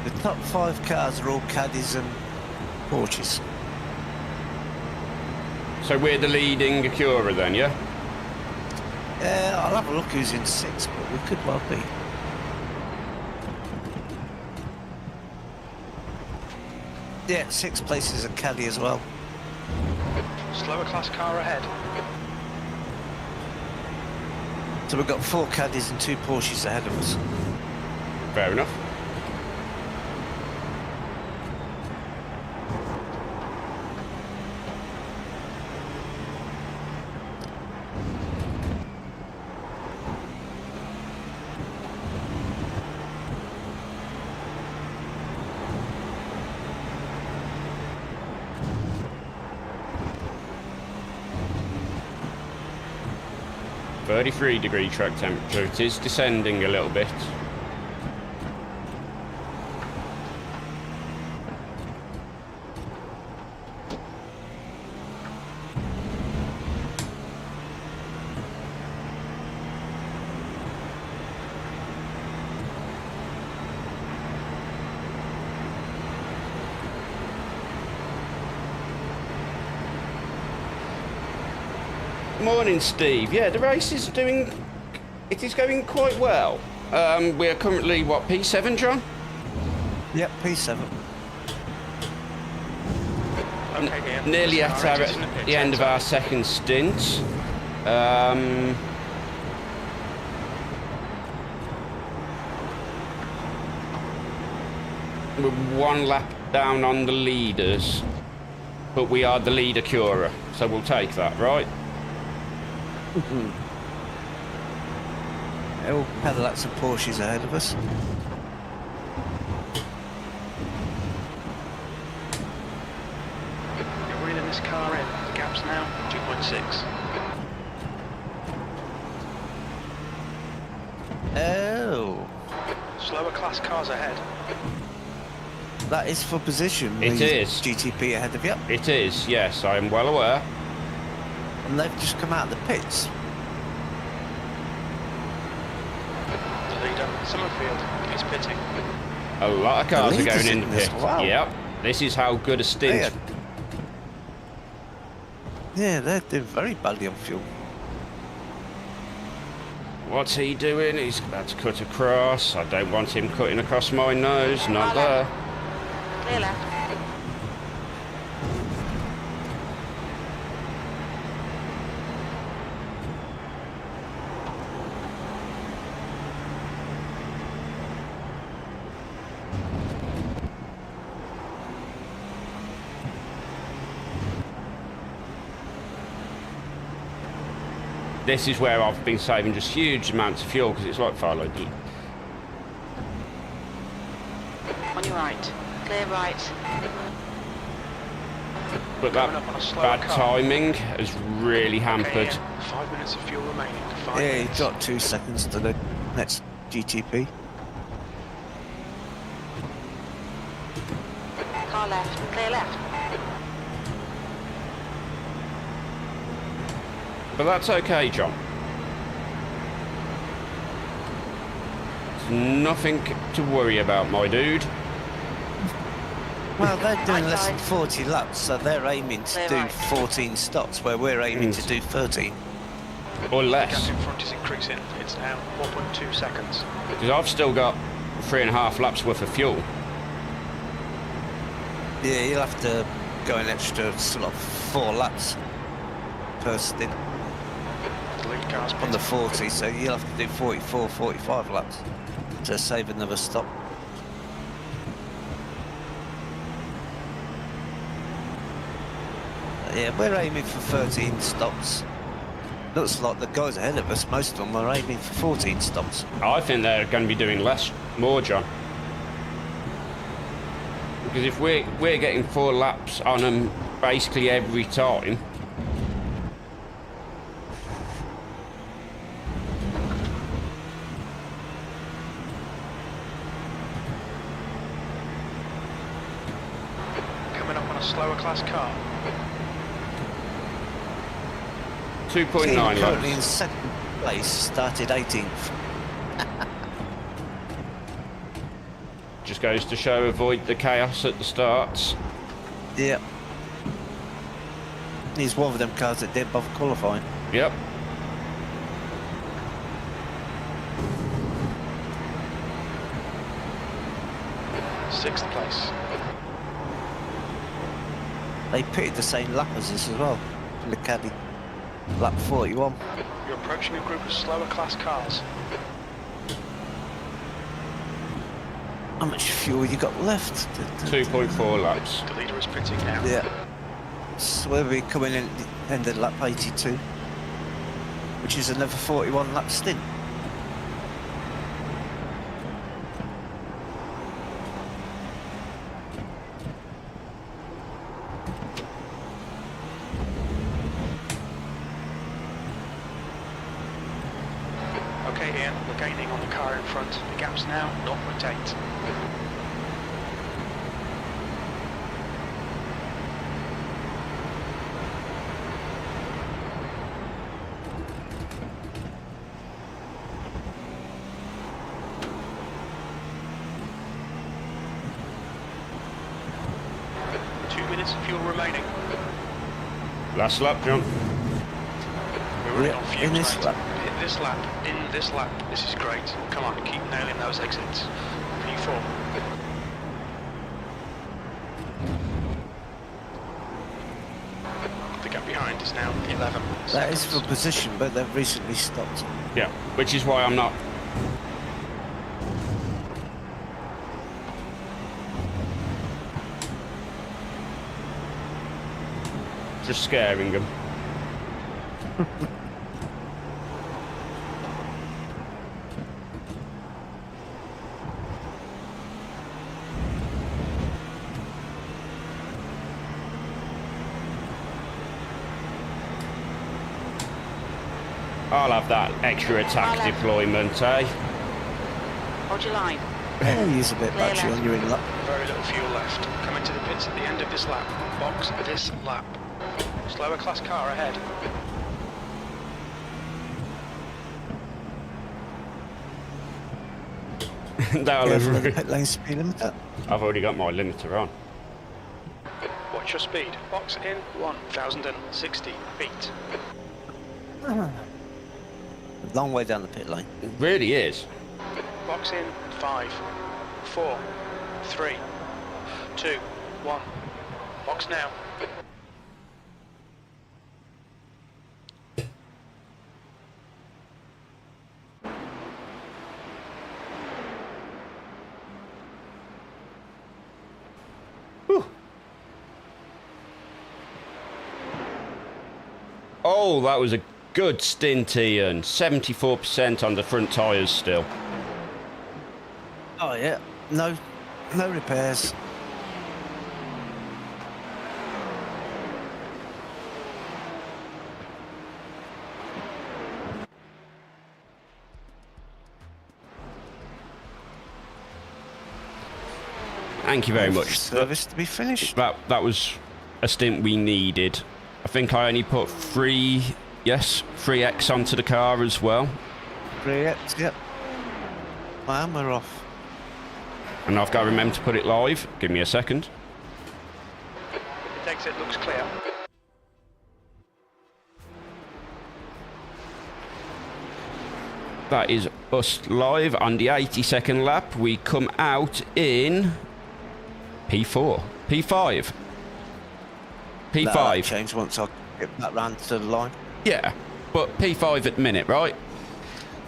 The top 5 cars are all Caddies and Porsches. So we're the leading Acura then, yeah? I'll have a look who's in 6, but we could well be. Yeah, 6 places a Caddy as well. Slower class car ahead. So we've got 4 Caddies and 2 Porsches ahead of us. Fair enough. .33-degree track temperature. It is descending a little bit. Morning, Steve. Yeah, the race is doing... It is going quite well. We are currently, what, P7, John? Yep, P7. Okay, Ian. Nearly at Car is in pit, the end of our second stint. We're 1 lap down on the leaders, but we are the lead Acura, so we'll take that, right? All Cadillacs and Porsches ahead of us. You're reeling this car in. The gap's now 2.6. Oh, Slower class cars ahead. that is for position. It the is. GTP ahead of you. It is, yes, I am well aware. And they've just come out of the pits. The leader, Summerfield, is pitting. A lot of cars are leaders going in in the this, pit. wow. Yep, this is how good a stint. Yeah, they're doing very badly on fuel. What's he doing? He's about to cut across. I don't want him cutting across my nose. Not there. Clear left. This is where I've been saving just huge amounts of fuel because it's like fire load. On your right. Clear right. But that Coming up on a slower bad car. timing has really hampered. Okay, Ian, 5 minutes of fuel remaining. 5 Yeah, minutes. he got 2 seconds to the next GTP. Car left. Clear left. But that's okay, John. It's nothing to worry about, my dude. Well, they're doing less than Outside. 40 laps, so they're aiming to Clear do right. 14 stops, where we're aiming to do 13. Or The less. gap in front is increasing. It's now 4.2 seconds. Because I've still got 3.5 laps worth of fuel. Yeah, you'll have to go an extra sort of 4 laps per stint The lead car's on the pitting. 40, so you'll have to do 44, 45 laps to save another stop. Yeah, we're aiming for 13 stops. Looks like the guys ahead of us, most of them are aiming for 14 stops. I think they're going to be doing more, John. Because if we're getting 4 laps on them basically every time. Coming up on a slower class car. 2.9 Currently in laps. second place, started 18th. Just goes to show avoid the chaos at the starts. Yeah. He's one of them cars that didn't bother qualifying. Yep. Sixth place. They pitted the same lap as us as well. The caddy. Lap 41. You're approaching a group of slower class cars. How much fuel you got left? 2.4 laps. The leader is pitting now. Yeah. So we'll be coming in at the end of lap 82, which is another 41 lap stint. Okay, Ian, we're gaining on the car in front. The gap's now 0.8. Of fuel remaining. Last lap, John. We're running on fumes, in this mate. lap. In this lap. This is great. Come on, keep nailing those exits. P4. The gap behind is now 11 That is for seconds. position, but they've recently stopped. Yeah, which is why I'm not. Just scaring them. I'll have that extra attack deployment, eh? Hold your line. Use a bit of Clear battery left. on your in lap. Very little fuel left. Coming to the pits at the end of this lap. Box this lap. Slower class car ahead. That'll Careful of the have- pit lane speed limiter. I've already got my limiter on. Watch your speed. Box in 1,060 feet. Long way down the pit lane. It really is. Box in 5, 4, 3, 2, 1. Box now. Oh, that was a good stint, Ian. 74% on the front tyres still. Oh yeah, no repairs. Thank you very much. Service to be finished. That was a stint we needed. I think I only put 3X onto the car as well. 3X, yep. Man, we're off. And I've got to remember to put it live. Give me a second. The exit looks clear. That is us live on the 82nd lap. We come out in P4. P5. That'll P5. change once I get back round to the line. Yeah, but P5 at the minute, right?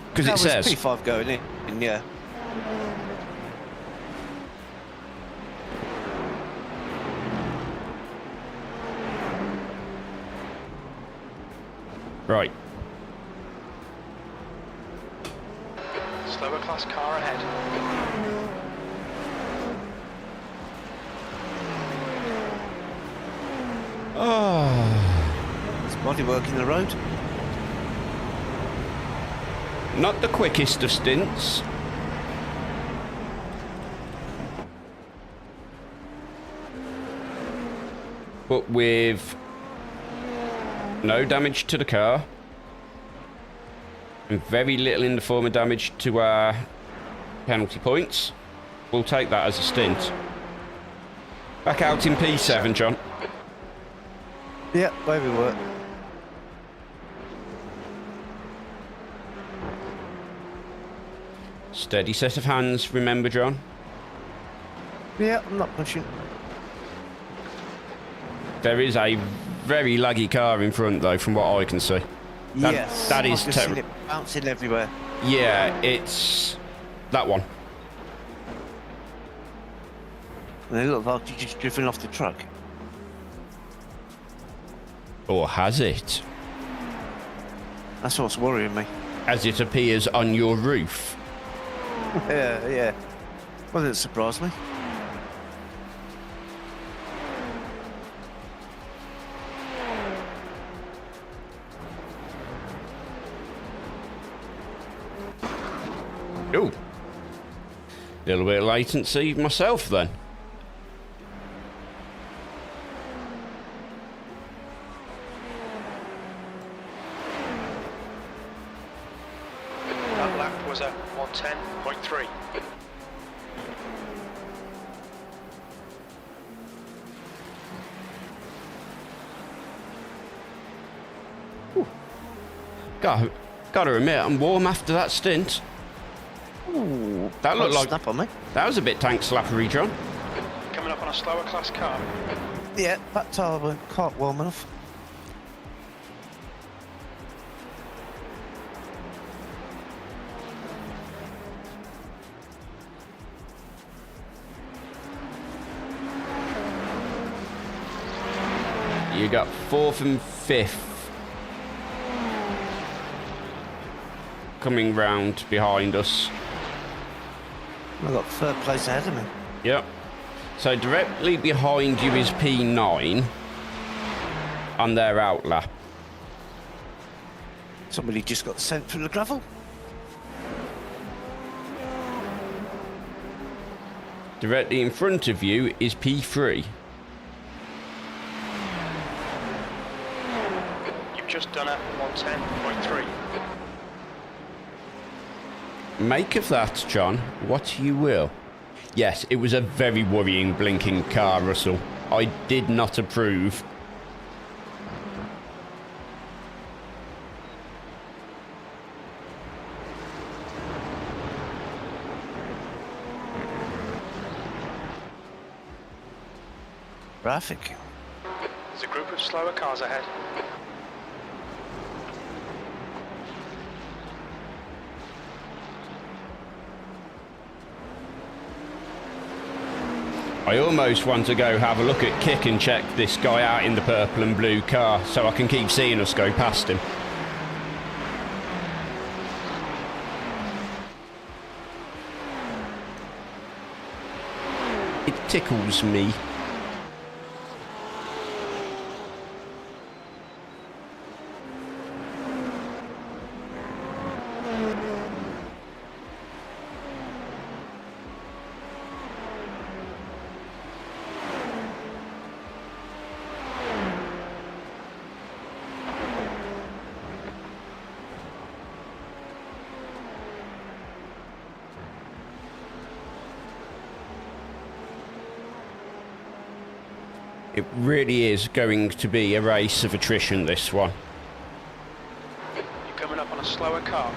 Because it That was says... P5 going in, yeah. Right. Slower class car ahead. Oh, Is bodywork in the road? not the quickest of stints. But with no damage to the car. And very little in the form of damage to our penalty points. We'll take that as a stint. Back out in P7, John. Yeah, where we were. Steady set of hands, remember, John? Yeah, I'm not pushing. There is a very laggy car in front, though, from what I can see. Yes. That is I've just seen terrible. it bouncing everywhere. Yeah, it's that one. And it looked like you just driven off the truck. Or has it? That's what's worrying me. As it appears on your roof. Yeah, yeah. Well, it surprised me. Ooh. Little bit of latency myself, then. That lap was a 110.3. Gotta admit, I'm warm after that stint. Ooh, That looked like snap on me. that was a bit tank slappery, John. Coming up on a slower class car. Yeah, that tire weren't quite warm enough. You got 4th and 5th coming round behind us. I've got third place ahead of me. Yep. So directly behind you is P9 on their outlap. Somebody just got sent through the gravel. Directly in front of you is P3. You've just done a 110.3. Make of that, John, what you will. Yes, it was a very worrying blinking car, Russell. I did not approve. Traffic. There's a group of slower cars ahead. I almost want to go have a look at Kick and check this guy out in the purple and blue car so I can keep seeing us go past him. It tickles me. It really is going to be a race of attrition, this one. You're coming up on a slower car.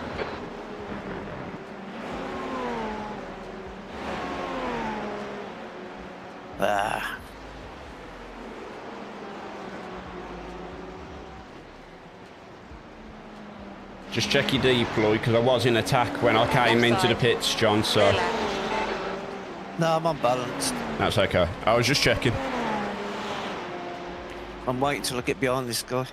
Ah. Just check your deploy, because I was in attack when I came into the pits, John, so Clear left. No, I'm unbalanced. that's okay. I was just checking. I'm waiting till I get behind this guy.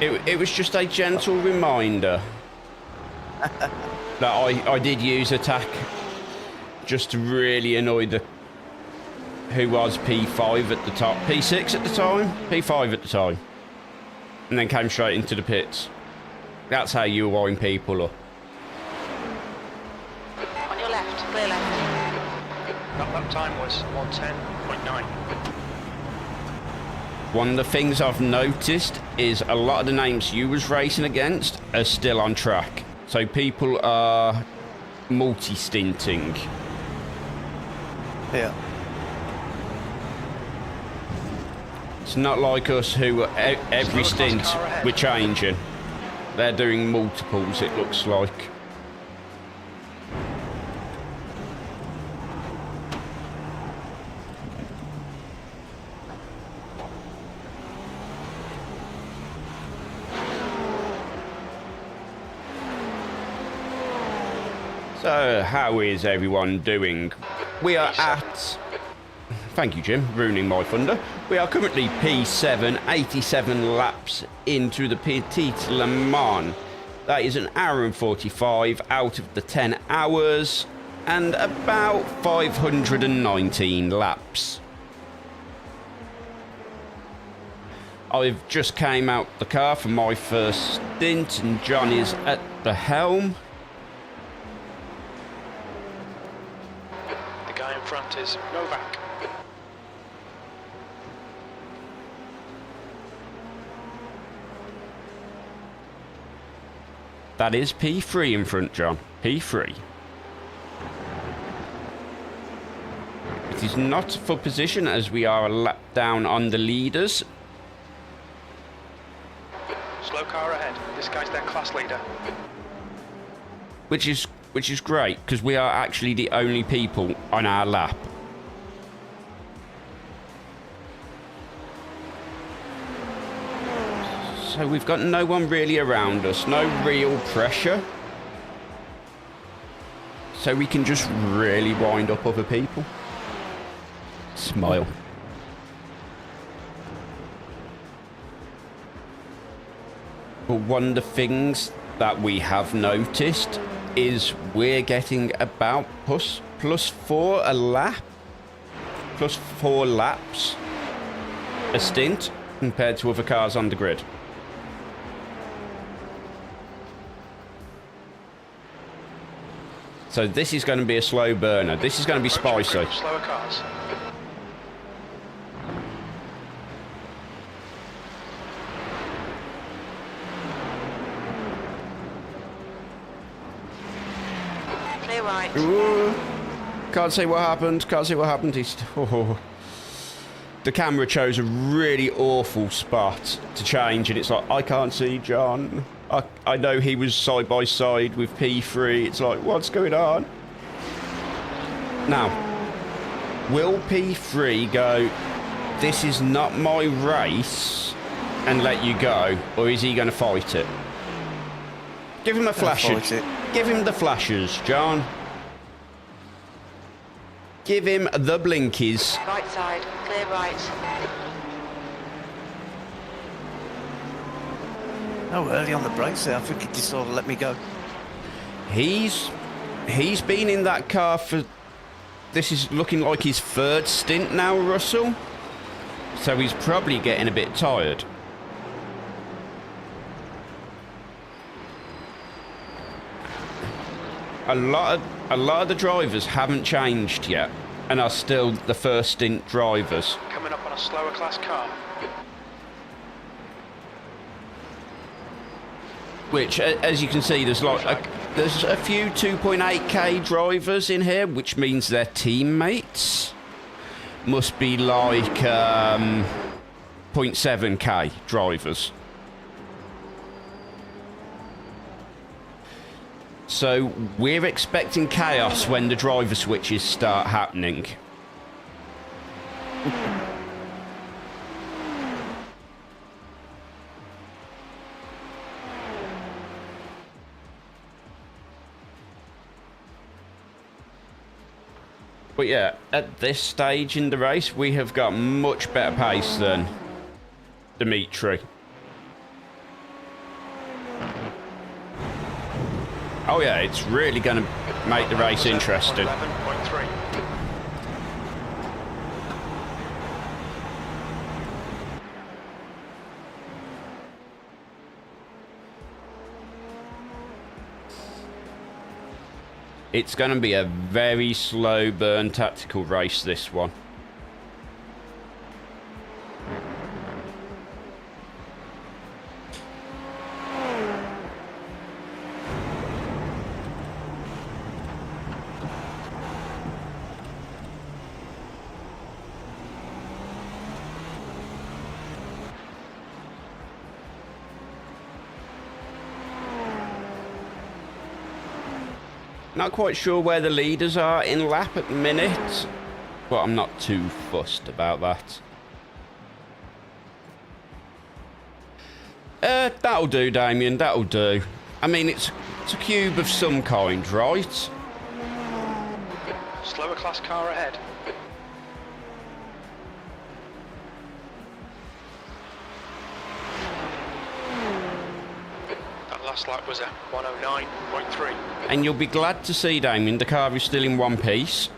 It was just a gentle reminder that I did use attack just to really annoy the who was P5 at the top, P6 at the time, P5 at the time, and then came straight into the pits. That's how you wind people up. On your left, clear left. That time was 110.9. One of the things I've noticed is a lot of the names you was racing against are still on track. So people are multi-stinting. Yeah. It's not like us who every stint we're changing. They're doing multiples, it looks like. So, how is everyone doing? We are at... Thank you, Jim, ruining my thunder. We are currently P7, 87 laps into the Petit Le Mans. That is an hour and 45 out of the 10 hours and about 519 laps. I've just came out the car for my first stint and John is at the helm. The guy in front is Novak. That is P3 in front, John. P3. It is not for position as we are a lap down on the leaders. Slow car ahead. This guy's their class leader. Which is great because we are actually the only people on our lap. So we've got no one really around us, no real pressure. So we can just really wind up other people. Smile. But one of the things that we have noticed is we're getting about plus 4 a lap, plus 4 laps a stint compared to other cars on the grid. So this is going to be a slow burner. This is going to be spicy. Slower cars. Clear right. Ooh, can't see what happened. Can't see what happened. The camera chose a really awful spot to change, and it's like, I can't see John. I know he was side by side with P3. It's like, what's going on? Now, will P3 go, this is not my race, and let you go, or is he going to fight it? Give him a flash. Give him the flashes, John. Give him the blinkies. Right side, clear right. Oh, early on the brakes there. I think he just sort of let me go. He's been in that car for... This is looking like his third stint now, Russell. So he's probably getting a bit tired. A lot of the drivers haven't changed yet and are still the first stint drivers. Coming up on a slower class car. Which, as you can see, there's there's a few 2.8k drivers in here, which means their teammates must be like 0.7k drivers. So we're expecting chaos when the driver switches start happening. But yeah, at this stage in the race, we have got much better pace than Dimitri. Oh yeah, it's really going to make the race interesting. 11.3. It's going to be a very slow burn tactical race, this one. Not quite sure where the leaders are in lap at the minute, but I'm not too fussed about that. That'll do, Damien, that'll do. I mean, it's a cube of some kind, right? Slower class car ahead. That last lap was a 109.3. And you'll be glad to see, Damien, the car is still in one piece.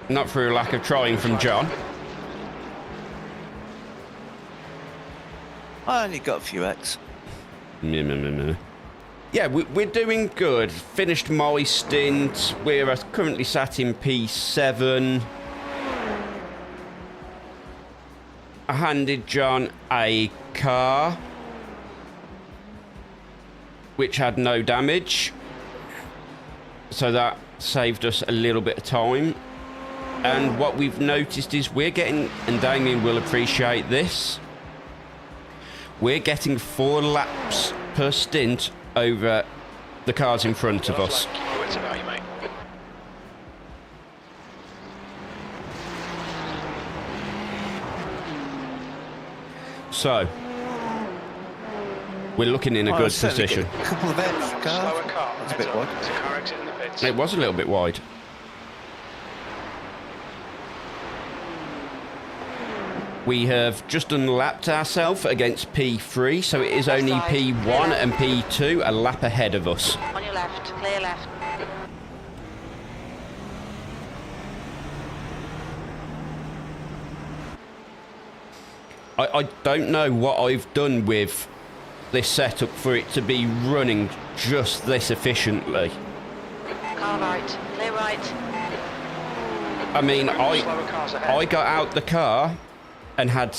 Not through a lack of trying from John. I only got a few X. Yeah, we're doing good. Finished my stint. We're currently sat in P7. I handed John a car, which had no damage. So that saved us a little bit of time. And what we've noticed is we're getting, and Damien will appreciate this, we're getting 4 laps per stint over the cars in front of us. What's about you, mate? So, we're looking in a good position. A couple of extra cars. Slower car. That's a bit wide. There's a car exit in the pits. It was a little bit wide. We have just unlapped ourselves against P3, so it is only P1 and P2 a lap ahead of us. On your left, clear left. I don't know what I've done with this setup for it to be running just this efficiently. Car right, clear right. I mean, Slower cars ahead. I got out the car and had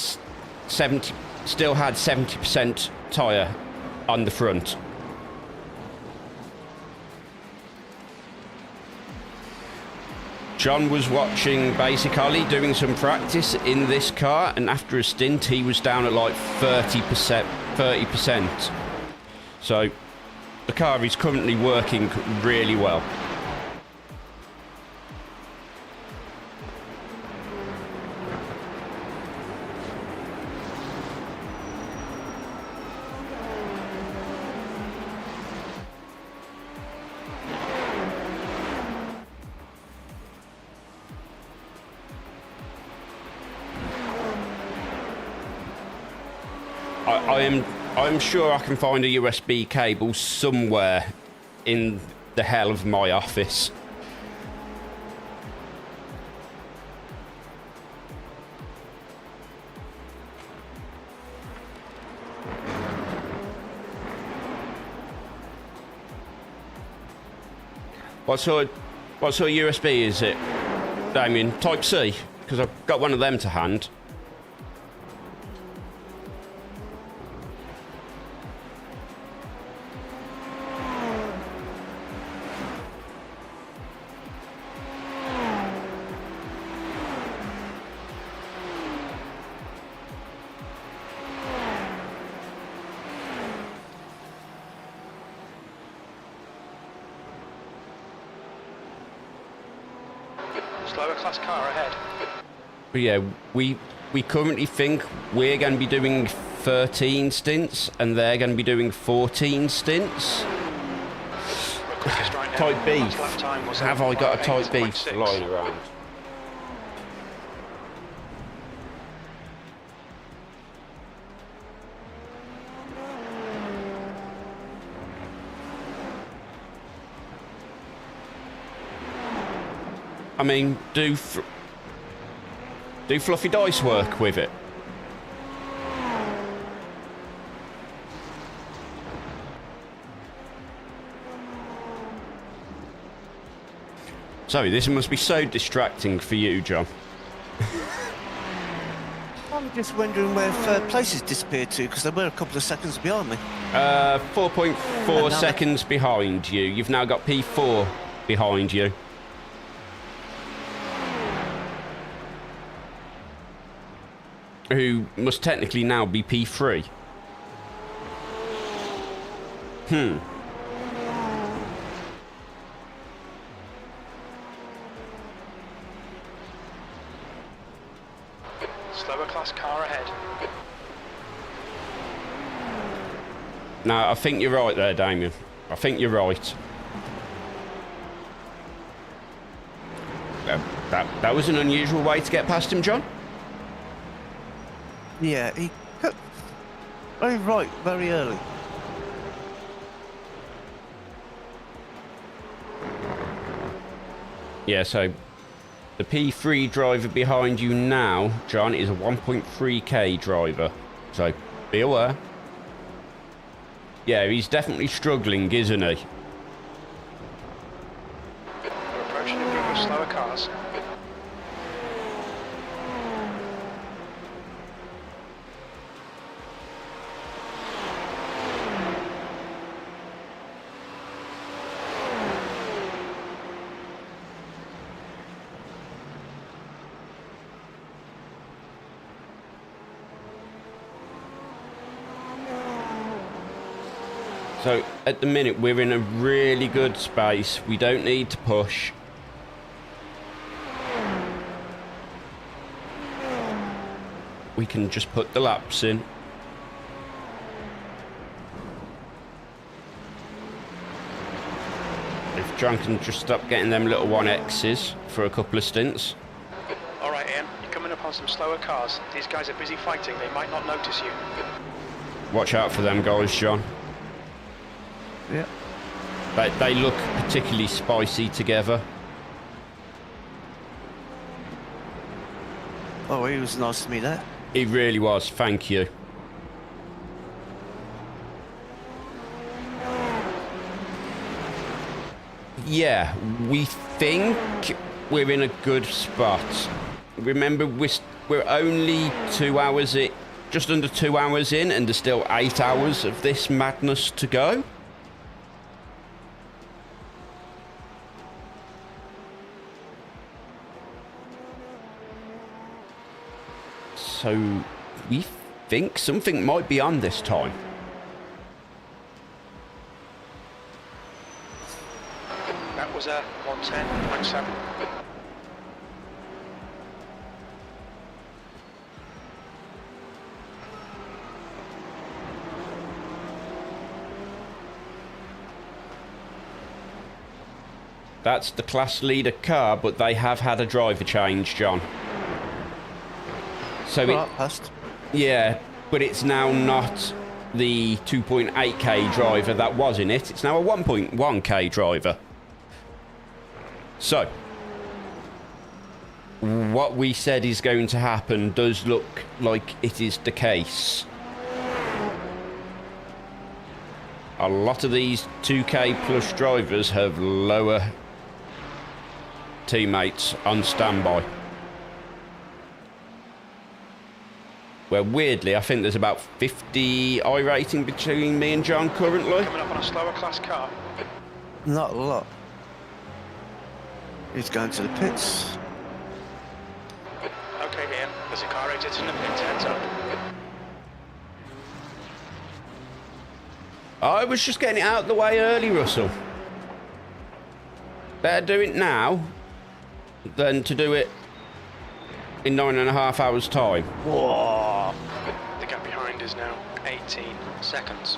70, still had 70% tyre on the front. John was watching Basic Ollie doing some practice in this car, and after a stint he was down at like 30%. So the car is currently working really well. I'm sure I can find a USB cable somewhere in the hell of my office. What sort of USB is it, Damien? Type C? Because I've got one of them to hand. Slower class car ahead. But yeah, we currently think we're going to be doing 13 stints and they're going to be doing 14 stints. We're quickest right now. Type B. Last lap time was Have I got a Type B 5:08.6. lying around? I mean, do fluffy dice work with it? Sorry, this must be so distracting for you, John. I'm just wondering where third place has disappeared to, because they were a couple of seconds behind me. 4.4 seconds behind you. You've now got P4 behind you. Who must technically now be P3. Slower class car ahead. No, I think you're right there, Damien. I think you're right. That was an unusual way to get past him, John. Yeah, he cut very right, very early. Yeah, so the P3 driver behind you now, John, is a 1.3k driver. So be aware. Yeah, he's definitely struggling, isn't he? We're approaching a group of slower cars. So at the minute we're in a really good space. We don't need to push. We can just put the laps in. If John can just stop getting them little 1Xs for a couple of stints. All right, Ian, you're coming up on some slower cars. These guys are busy fighting. They might not notice you. Watch out for them guys, John. Yeah. They look particularly spicy together. Oh, he was nice to me there. He really was, thank you. Yeah, we think we're in a good spot. Remember, we're only 2 hours in, just under 2 hours in, and there's still 8 hours of this madness to go. So we think something might be on this time. That was a 110.7. That's the class leader car, but they have had a driver change, John. So Right, past. yeah, but it's now not the 2.8k driver that was in it. It's now a 1.1k driver. So what we said is going to happen does look like it is the case. A lot of these 2k plus drivers have lower teammates on standby. Where weirdly, I think there's about 50 I rating between me and John currently. Coming up on a slower class car. Not a lot. He's going to the pits. Okay, Ian, there's a car exiting the pit. Heads up. I was just getting it out of the way early, Russell. Better do it now than to do it in 9.5 hours' time. Whoa! The gap behind is now 18 seconds.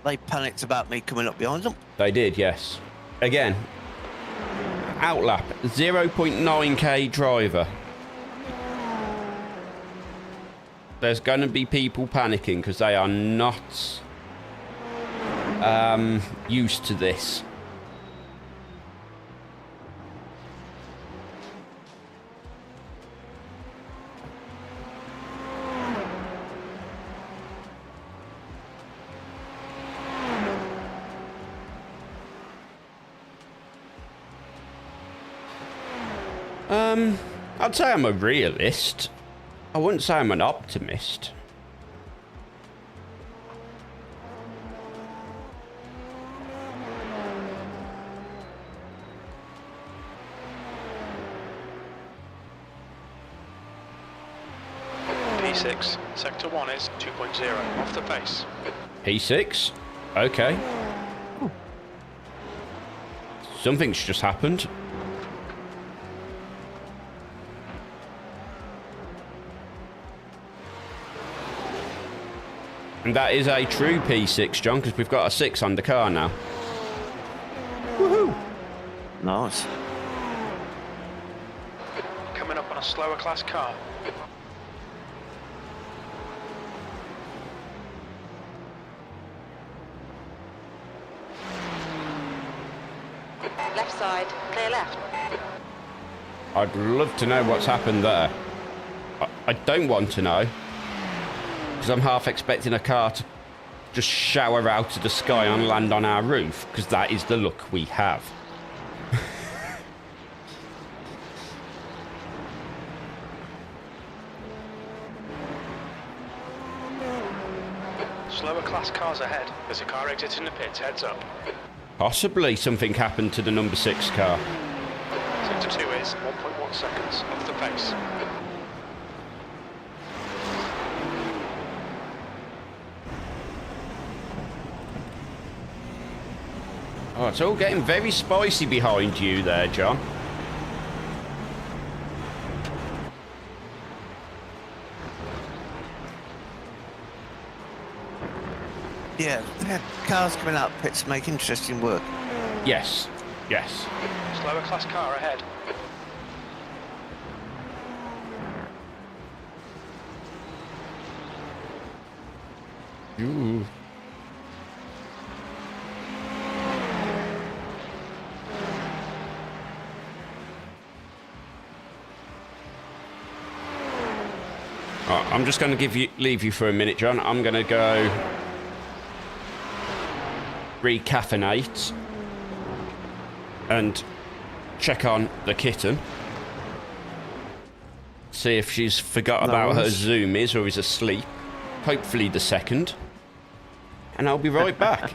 They panicked about me coming up behind them. They did, yes. Again, outlap, 0.9k driver. There's going to be people panicking because they are not used to this. I'd say I'm a realist. I wouldn't say I'm an optimist. P6, sector 1 is 2.0, off the pace. P6? Okay. Something's just happened. And that is a true P6, John, because we've got a 6 on the car now. Woohoo! Nice. Coming up on a slower class car. Left side, clear left. I'd love to know what's happened there. I don't want to know. Because I'm half expecting a car to just shower out of the sky and land on our roof. Because that is the luck we have. Slower class cars ahead. There's a car exiting the pits, heads up. Possibly something happened to the number 6 car. Sector 2 is 1.1 seconds, off the pace. Oh, it's all getting very spicy behind you there, John. Yeah, cars coming out pits make interesting work. Yes, yes. Slower class car ahead. Ooh. Right, I'm just going to leave you for a minute, John. I'm going to go recaffeinate and check on the kitten. See if she's forgot about her zoomies or is asleep. Hopefully the second. And I'll be right back.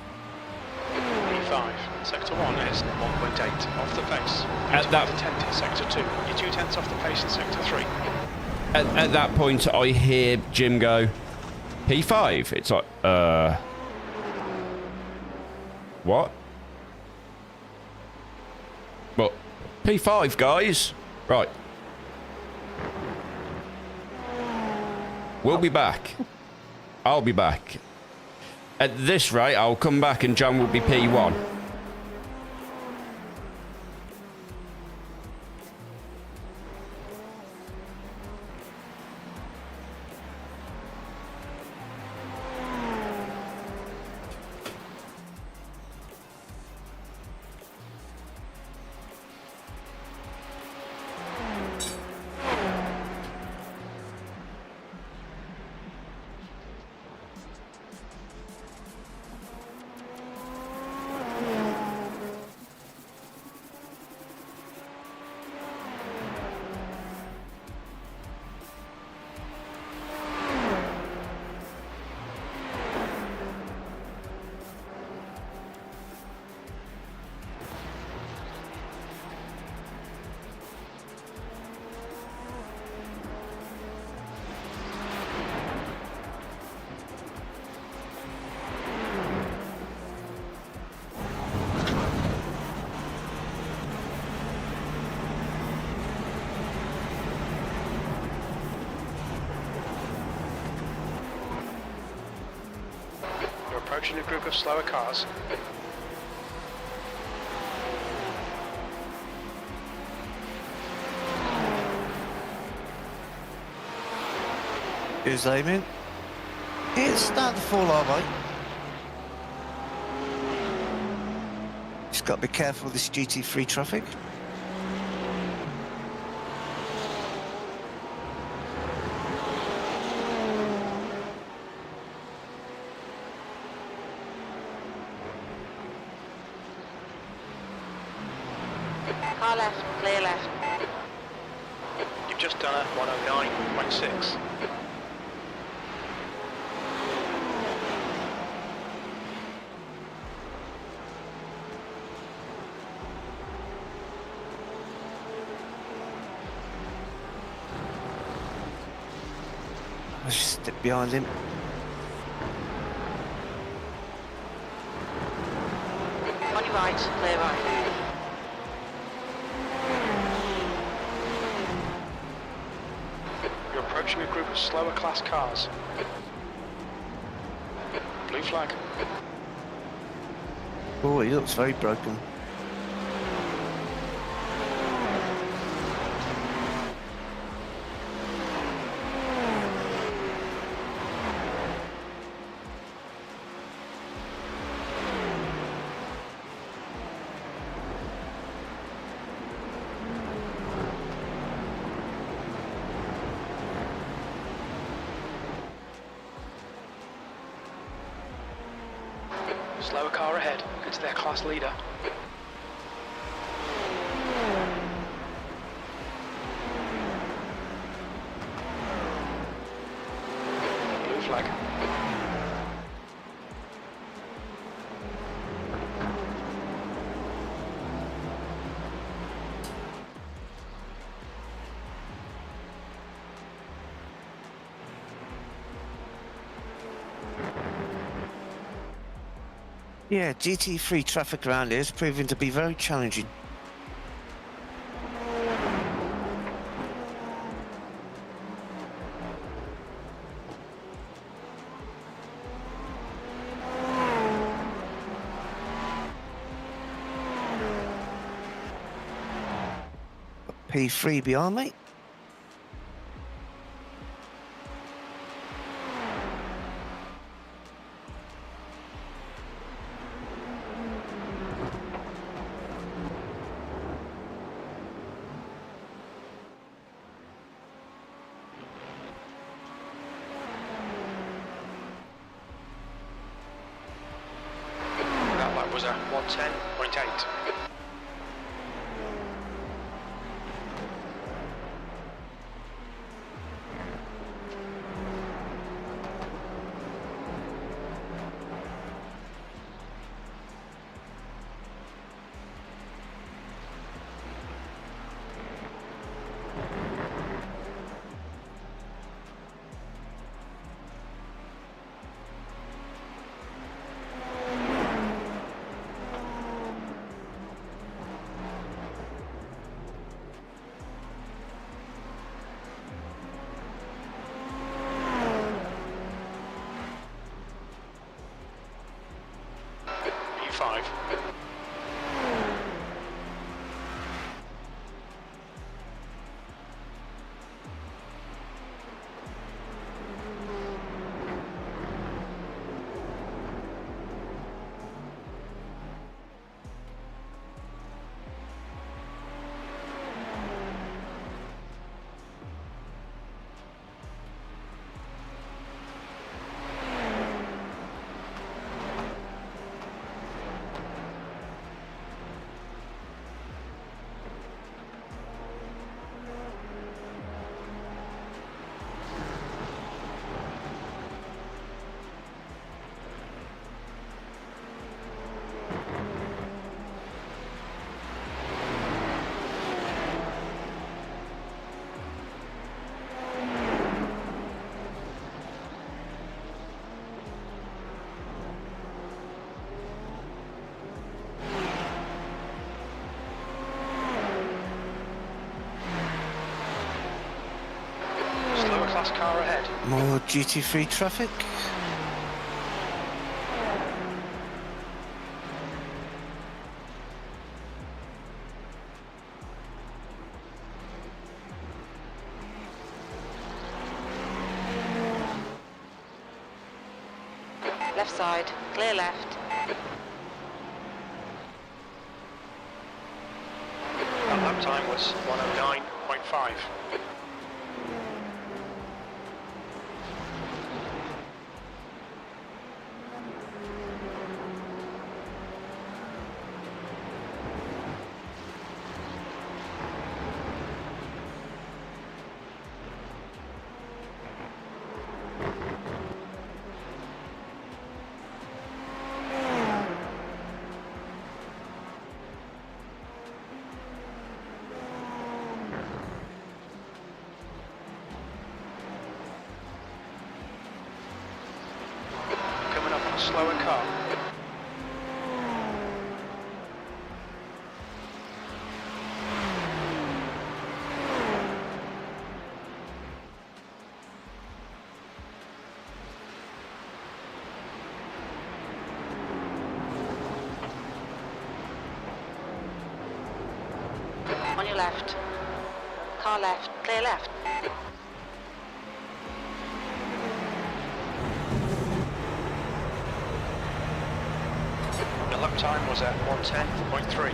P5, sector 1 is 1.8, off the pace. At that- The 10th in sector 2, you're 2 tenths off the pace in sector 3. At that point, I hear Jim go, P5. It's like, what? Well, P5, guys. Right. We'll be back. I'll be back. At this rate, I'll come back and John will be P1. Approaching a group of slower cars. Who's aiming? It's starting to fall our way. Just got to be careful with this GT3 traffic. Car left, clear left. just done a 109.6. I just step behind him. On your right, clear right. You're approaching a group of slower class cars. Blue flag. Oh, he looks very broken. Slower car ahead. It's their class leader. Blue flag. Yeah, GT3 traffic around here is proving to be very challenging. P3 behind me. That lap was a 110.8. P5. Slower class car ahead. More GT3 traffic. Left side, clear left. That lap time was 109.5. slower car. On your left. Car left. Clear left. The lap time was at 110.3.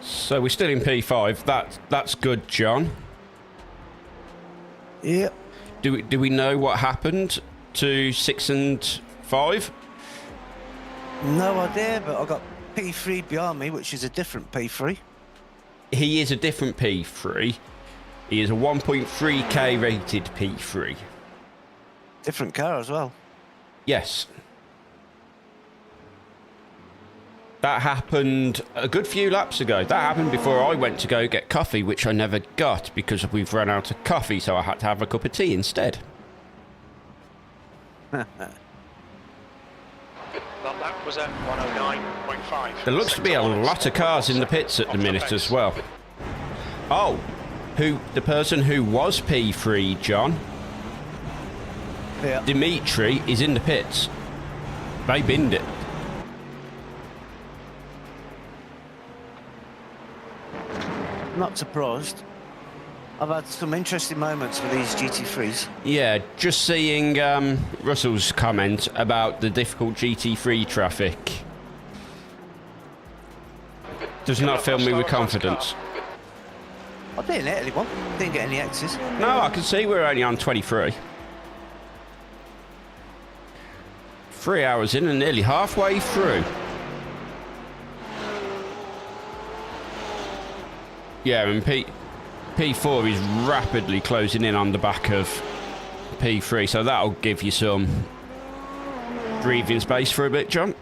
So we're still in P5. That's good, John. Yep. Do we know what happened to 6 and 5? No idea, but I got P3 behind me, which is a different P3. He is a different P3. He is a 1.3k rated P3. Different car as well. Yes. That happened a good few laps ago. That happened before I went to go get coffee, which I never got because we've run out of coffee, so I had to have a cup of tea instead. That lap was at 109.5. There looks to be a lot of cars in the pits at the minute as well. Oh, the person who was P3, John, Yeah. Dimitri, is in the pits. They binned it. Not surprised. I've had some interesting moments with these GT3s. Yeah, just seeing Russell's comment about the difficult GT3 traffic does not fill me with confidence. I didn't hit anyone. Didn't get any X's. No, I can see we're only on 23. 3 hours in and nearly halfway through. Yeah, and P4 is rapidly closing in on the back of P3, so that'll give you some breathing space for a bit, John.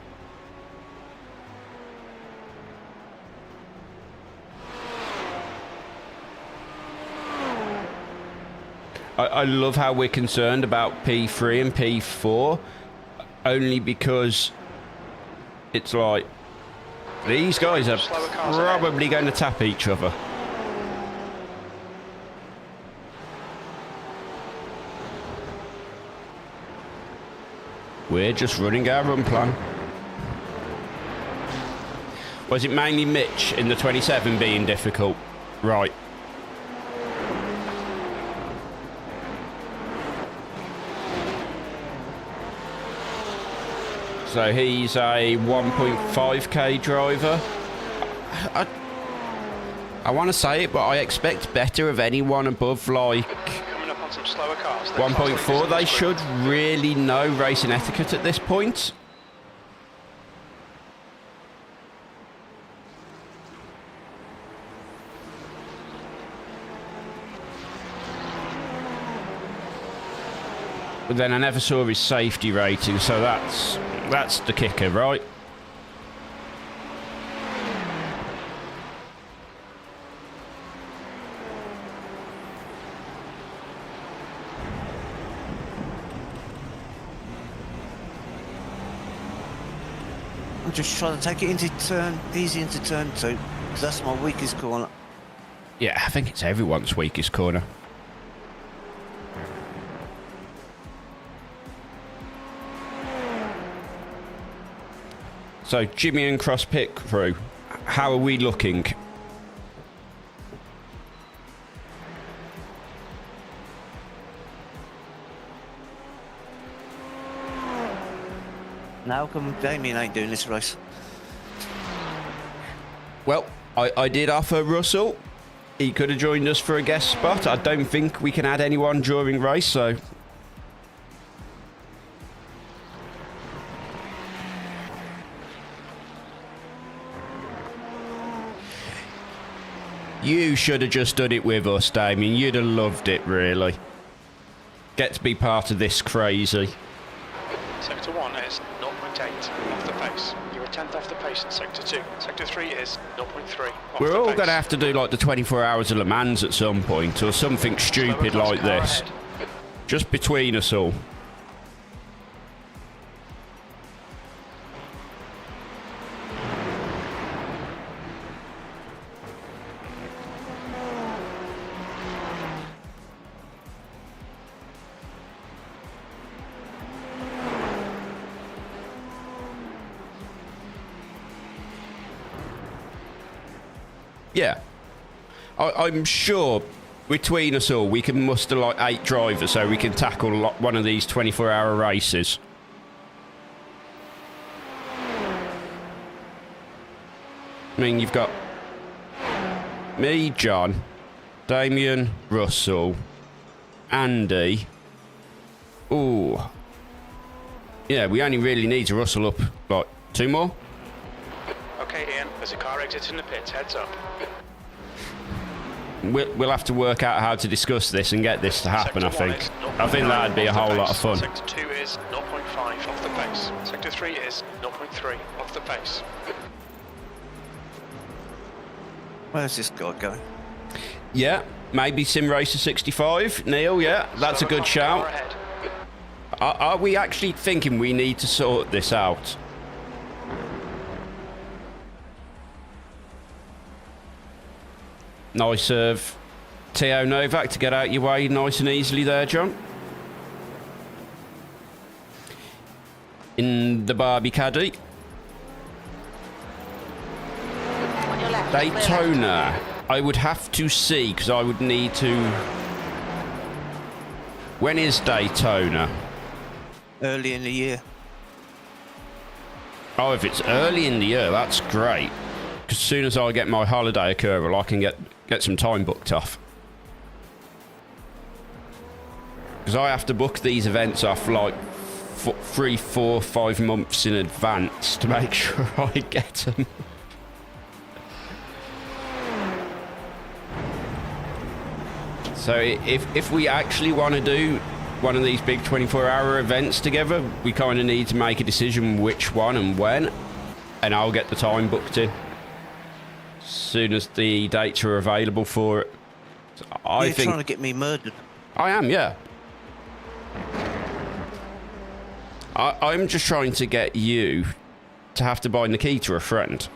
I love how we're concerned about P3 and P4, only because it's like these guys are probably going to tap each other. We're just running our run plan. Was it mainly Mitch in the 27 being difficult? Right. So he's a 1.5k driver. I want to say it, but I expect better of anyone above like 1.4. They should really know racing etiquette at this point. But then I never saw his safety rating, so that's the kicker, right? I'm just trying to take it into turn, easy into turn 2, because that's my weakest corner. Yeah, I think it's everyone's weakest corner. So, Jimmy and Cross pit crew, how are we looking? Now come Damien ain't doing this race. Well, I did offer Russell. He could have joined us for a guest spot. I don't think we can add anyone during race, so... You should have just done it with us, Damien. You'd have loved it, really. Get to be part of this crazy. Sector 1 is 0.8 off the pace. You're a tenth off the pace in Sector 2. Sector 3 is 0.3 off We're the all pace. going to have to do like the 24 hours of Le Mans at some point, or something stupid Slower like car this. ahead. Just between us all. Yeah. I'm sure between us all we can muster like 8 drivers so we can tackle one of these 24-hour races. I mean, you've got me, John, Damien, Russell, Andy. Ooh. Yeah, we only really need to rustle up like 2 more. Okay, Ian, there's a car exiting the pits. Heads up. We'll have to work out how to discuss this and get this to happen, Sector I 1 think. is I think 0.9 that'd be a off the whole lot pace. of fun. Sector 2 is 0.5 off the pace. Sector 3 is 0.3 off the pace. Where's this guy going? Yeah, maybe Sim Racer 65. Neil, yeah, that's a good shout. Are we actually thinking we need to sort this out? Nice serve. Teo Novak to get out your way nice and easily there, John. In the Barbie Caddy. On your left. clear left. Daytona. I would have to see, because I would need to... When is Daytona? Early in the year. Oh, if it's early in the year, that's great. Because as soon as I get my holiday accrual, I can get some time booked off. Because I have to book these events off like 3, 4, 5 months in advance to make sure I get them. So if we actually want to do one of these big 24-hour events together, we kind of need to make a decision which one and when, and I'll get the time booked in as soon as the dates are available for it. So You're trying to get me murdered. I am, yeah. I'm just trying to get you to have to buy Nikita a friend.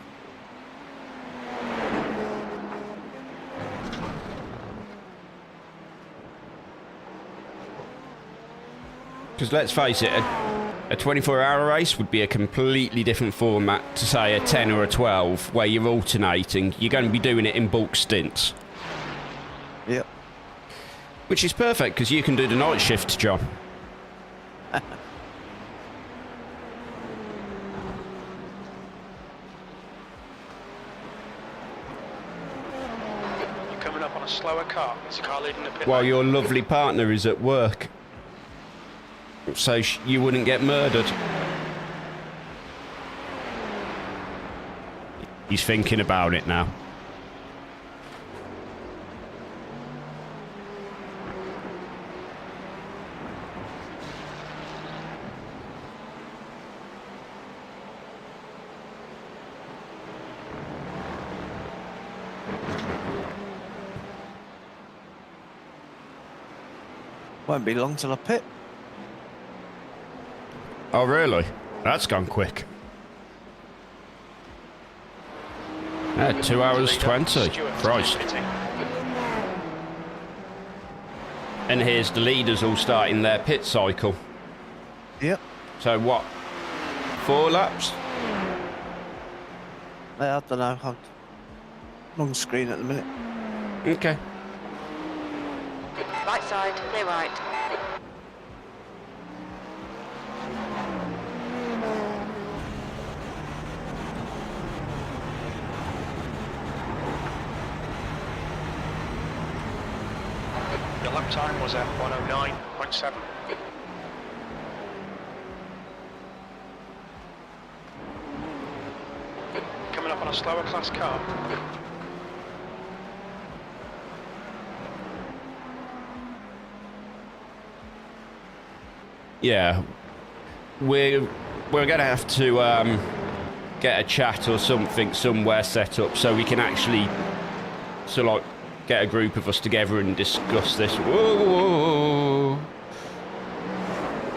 Because let's face it, a 24-hour race would be a completely different format to, say, a 10 or a 12, where you're alternating. You're going to be doing it in bulk stints. Yep. Which is perfect, because you can do the night shift, John. You're coming up on a slower car. There's a car leading the pit While lane. your lovely partner is at work. So you wouldn't get murdered. He's thinking about it now. Won't be long till I pit. Oh, really? That's gone quick. Yeah, 2 hours 20. Christ. And here's the leaders all starting their pit cycle. Yep. So what? 4 laps? I don't know. I'm long screen at the minute. Okay. Right side, clear right. Your lap time was at 109.7. Coming up on a slower class car. yeah, we're gonna have to get a chat or something somewhere set up so we can actually like get a group of us together and discuss this. Whoa.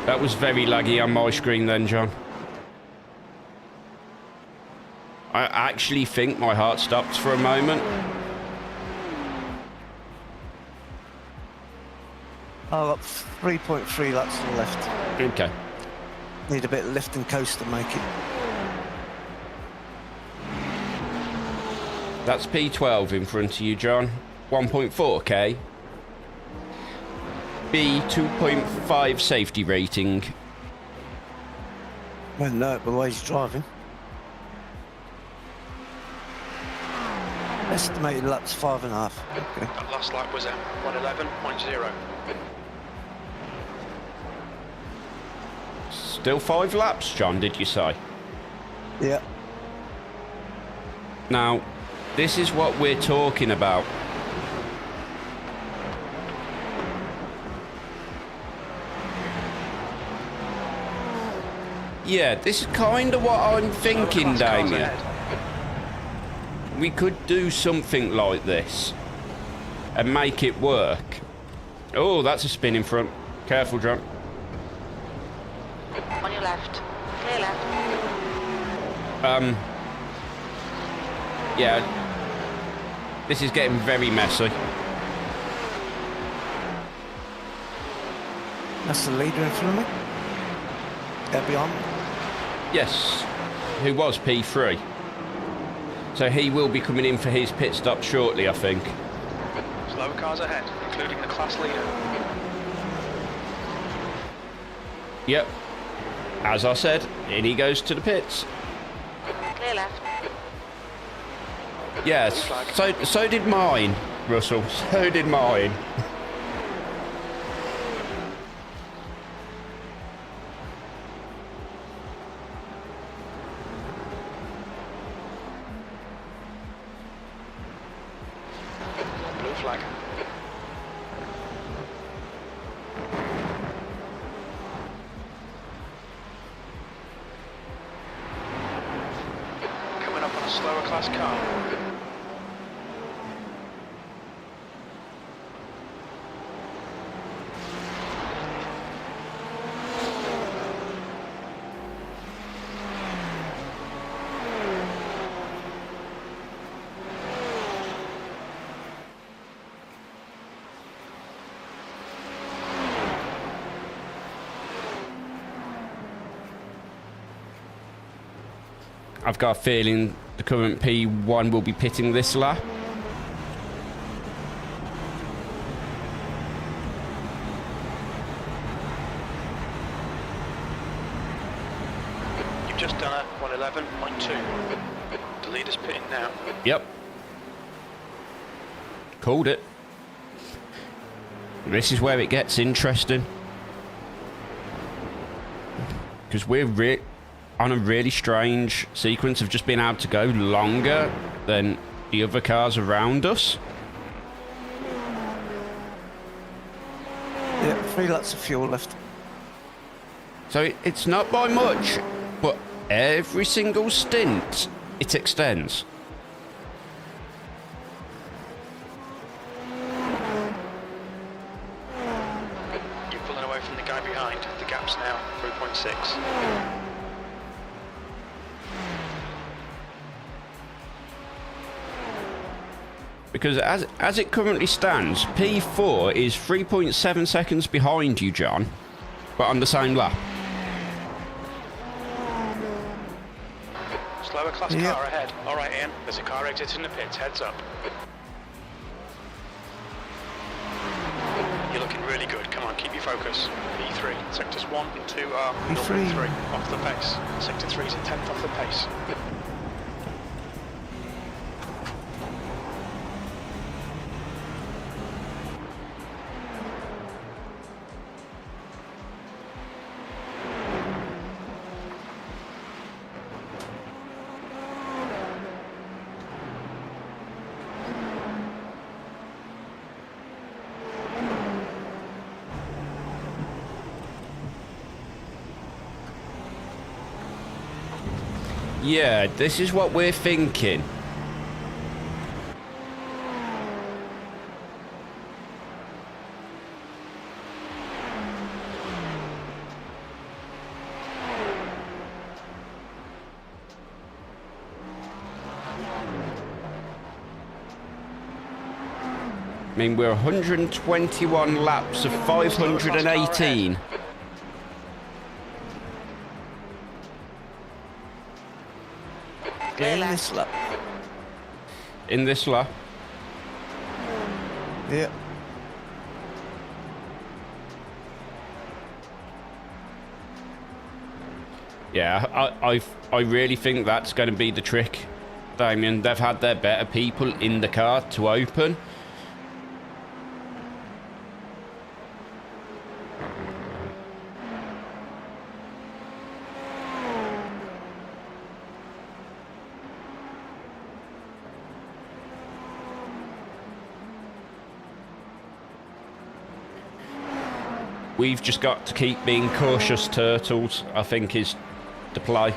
That was very laggy on my screen then, John. I actually think my heart stopped for a moment. I've got 3.3 laps to the left. Okay. Need a bit of lift and coast to make it. That's P12 in front of you, John. 1.4k. B 2.5 safety rating. Well, no, but the way he's driving. Estimated laps 5.5. Okay. That last lap was at 111.0. Still 5 laps, John, did you say? Yeah. Now, this is what we're talking about. Yeah, this is kind of what I'm thinking, Damien. We could do something like this and make it work. Oh, that's a spin in front. Careful, John. On your left. Clear left. Yeah. This is getting very messy. That's the leader in front of me. They're beyond. Yes. Who was P3. So he will be coming in for his pit stop shortly, I think. Slower cars ahead, including the class leader. Yep. As I said, in he goes to the pits. Clear left. Yes. So did mine, Russell. So did mine. Blue flag. Coming up on a slower class car. I've got a feeling the current P1 will be pitting this lap. You've just done a 111.2. The leader's pitting now. Yep. Called it. This is where it gets interesting. Because we're on a really strange sequence of just being able to go longer than the other cars around us. Yeah, 3 laps of fuel left. So it's not by much, but every single stint it extends. You're pulling away from the guy behind. The gap's now 3.6. Because as it currently stands, P4 is 3.7 seconds behind you, John, but on the same lap. Slower class car ahead. All right, Ian. There's a car exiting the pits. Heads up. You're looking really good. Come on, keep your focus. P3. Sectors 1 and 2 are 0.3 off the pace. Sector 3 is a tenth off the pace. Yeah, this is what we're thinking. I mean, we're 121 laps of 518. Clear In left. this lap. In this lap. Yeah. Yeah, I really think that's going to be the trick, Damien. They've had their better people in the car to open. We've just got to keep being cautious, turtles, I think is the play.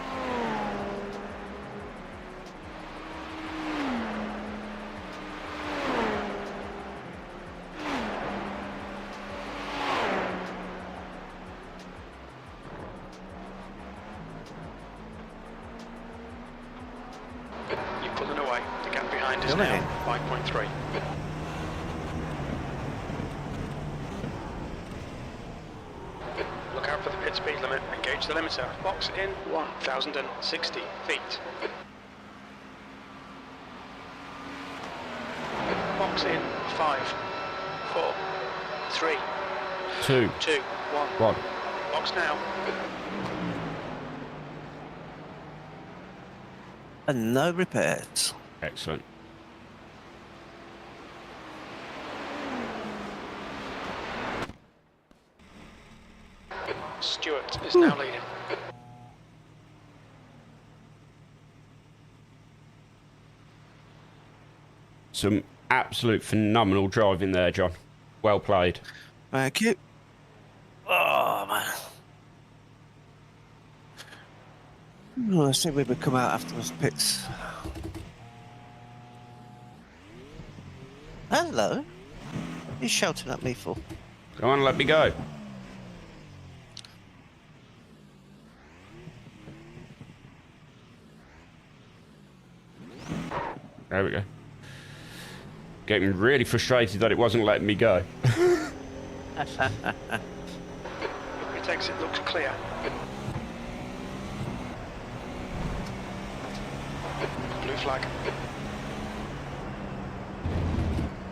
You're pulling away. The gap behind is Come in. now 5.3. Look out for the pit speed limit. Engage the limiter. Box in 1,060 feet. Box in 5, 4, 3, 2, 2, 1. 1. Box now. And no repairs. Excellent. Stewart is now leading. Some absolute phenomenal driving there, John. Well played. Thank you. Oh, man. Oh, I think we would come out after those pits. Hello. What are you shouting at me for? Go on, let me go. There we go. Getting really frustrated that it wasn't letting me go. Pit exit looks clear. Blue flag.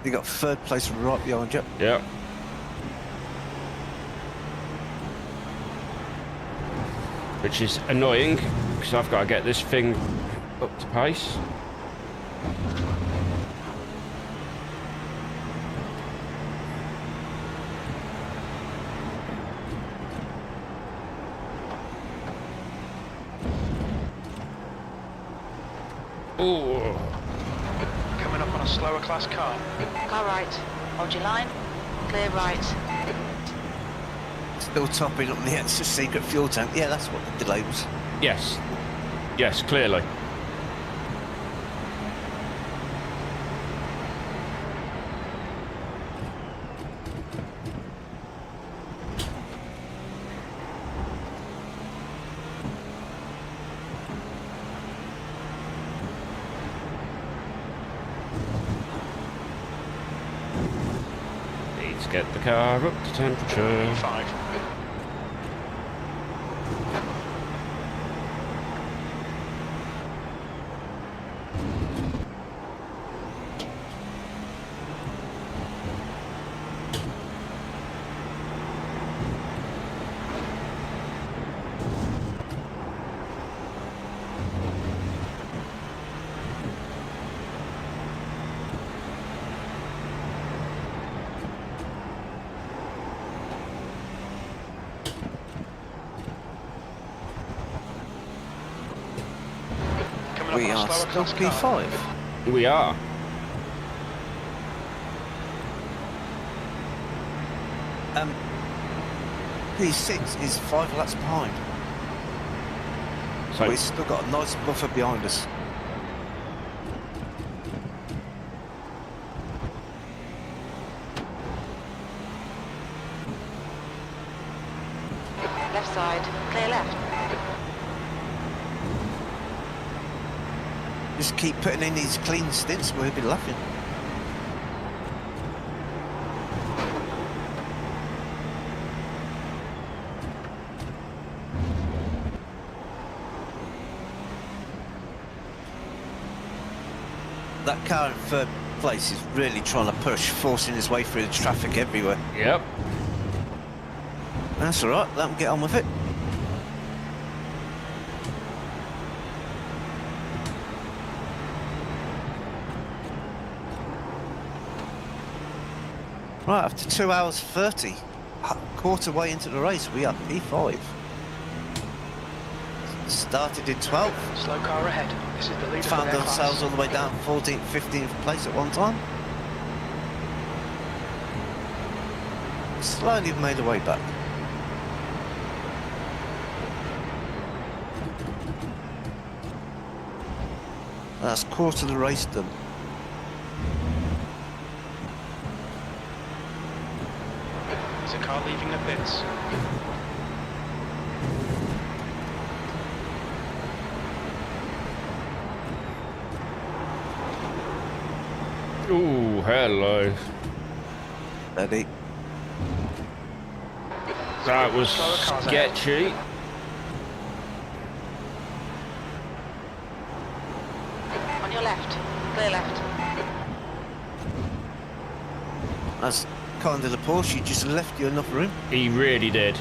You got third place right behind you. Yep. Which is annoying, because I've got to get this thing up to pace. Oh, Coming up on a slower class car. Car right. Hold your line. Clear right. Still topping up the extra secret fuel tank. Yeah, that's what the delay was. yes. Yes, clearly. Need to get the car up to temperature. 5. Coming We up on are a slower still class car. P5. We are. P6 is 5 laps behind. So We've still got a nice buffer behind us. Left side, clear left. Just keep putting in these clean stints, we'll be laughing. That car in third place is really trying to push, forcing his way through the traffic everywhere. yep. That's all right, let him get on with it. Right, after 2 hours 30, quarter way into the race, we are P5. Started in 12th, Slow car ahead. This is the leader for found their ourselves class. all the way down 14th, 15th place at one time. Slowly made our way back. That's quarter of the race done. There's a car leaving the pits. Ooh, hello. Ready? That was Slower cars ahead. sketchy. On your left, clear left. That's kind of the Porsche, you just left you enough room. He really did.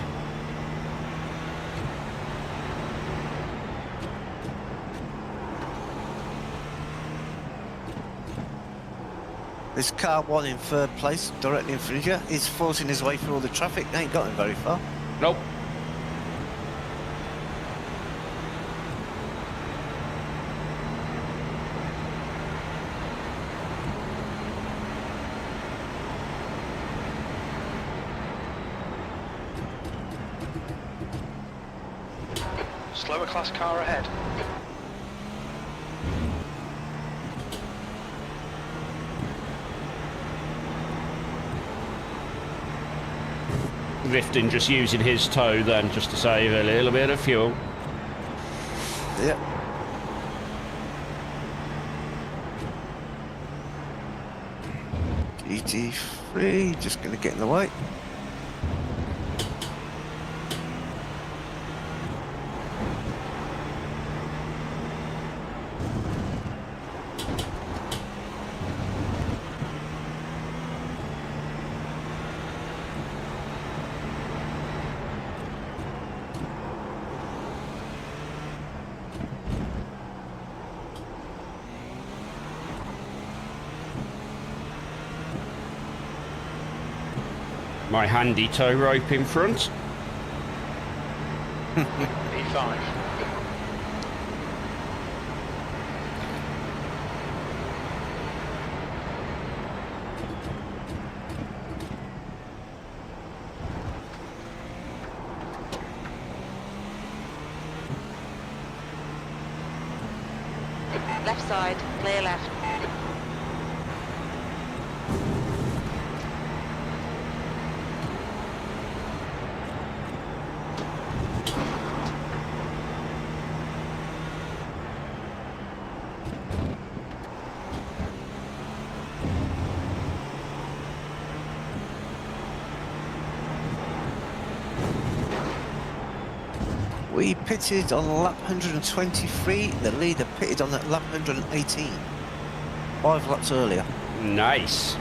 This car one in third place, directly in front of you, is forcing his way through all the traffic, ain't got him very far. Nope. Slower class car ahead. Rifton just using his toe then just to save a little bit of fuel. Yep. GT3, just gonna get in the way. My handy tow rope in front. P5. Left side, clear left. We pitted on lap 123, the leader pitted on at lap 118. 5 laps earlier. Nice.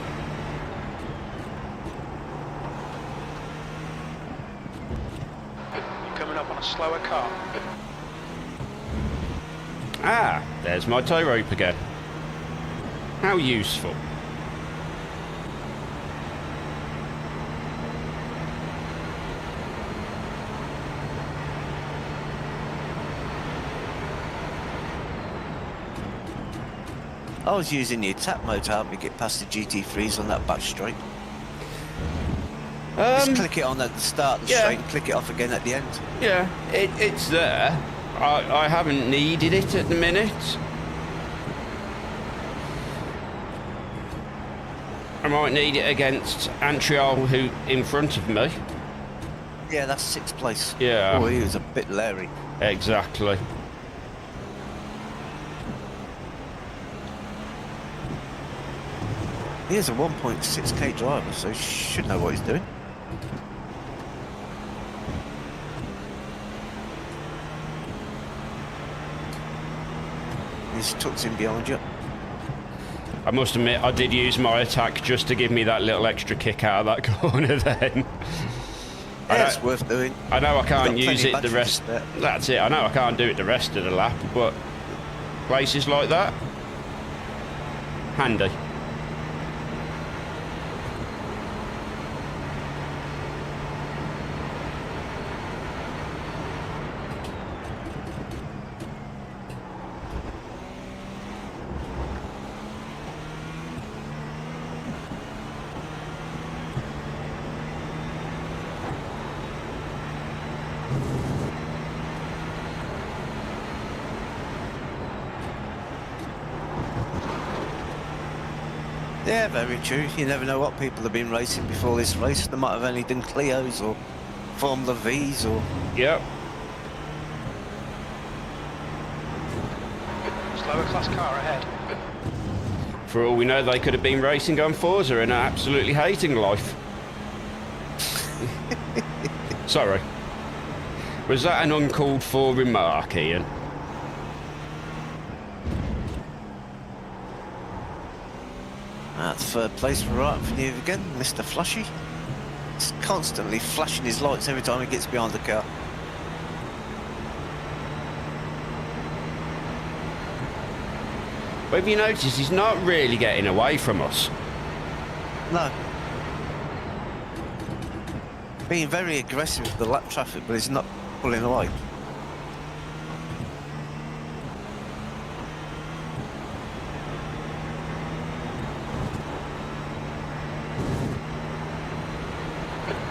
You're coming up on a slower car. Ah, there's my tow rope again. How useful. I was using the attack mode to help me get past the GT3s on that back straight. Just click it on at the start of the yeah. straight and click it off again at the end. Yeah, it's there. I haven't needed it at the minute. I might need it against Antriol, who in front of me. Yeah, that's 6th place. Yeah. Oh, he was a bit leery. Exactly. He is a 1.6k driver, so he should know what he's doing. He's tucked in behind you. I must admit, I did use my attack just to give me that little extra kick out of that corner then. Yeah, it's worth doing. I know I can't You've got use plenty it of the batteries rest... there. That's it, I know I can't do it the rest of the lap, but places like that, handy. Yeah, very true. You never know what people have been racing before this race. They might have only done Clios or Formula Vs or... Yep. Slower class car ahead. For all we know, they could have been racing on Forza and are absolutely hating life. Sorry. Was that an uncalled for remark, Ian? That's 3rd place right for you again, Mr. Flashy. He's constantly flashing his lights every time he gets behind the car. But have you noticed he's not really getting away from us? No. Being very aggressive with the lap traffic, but he's not pulling away.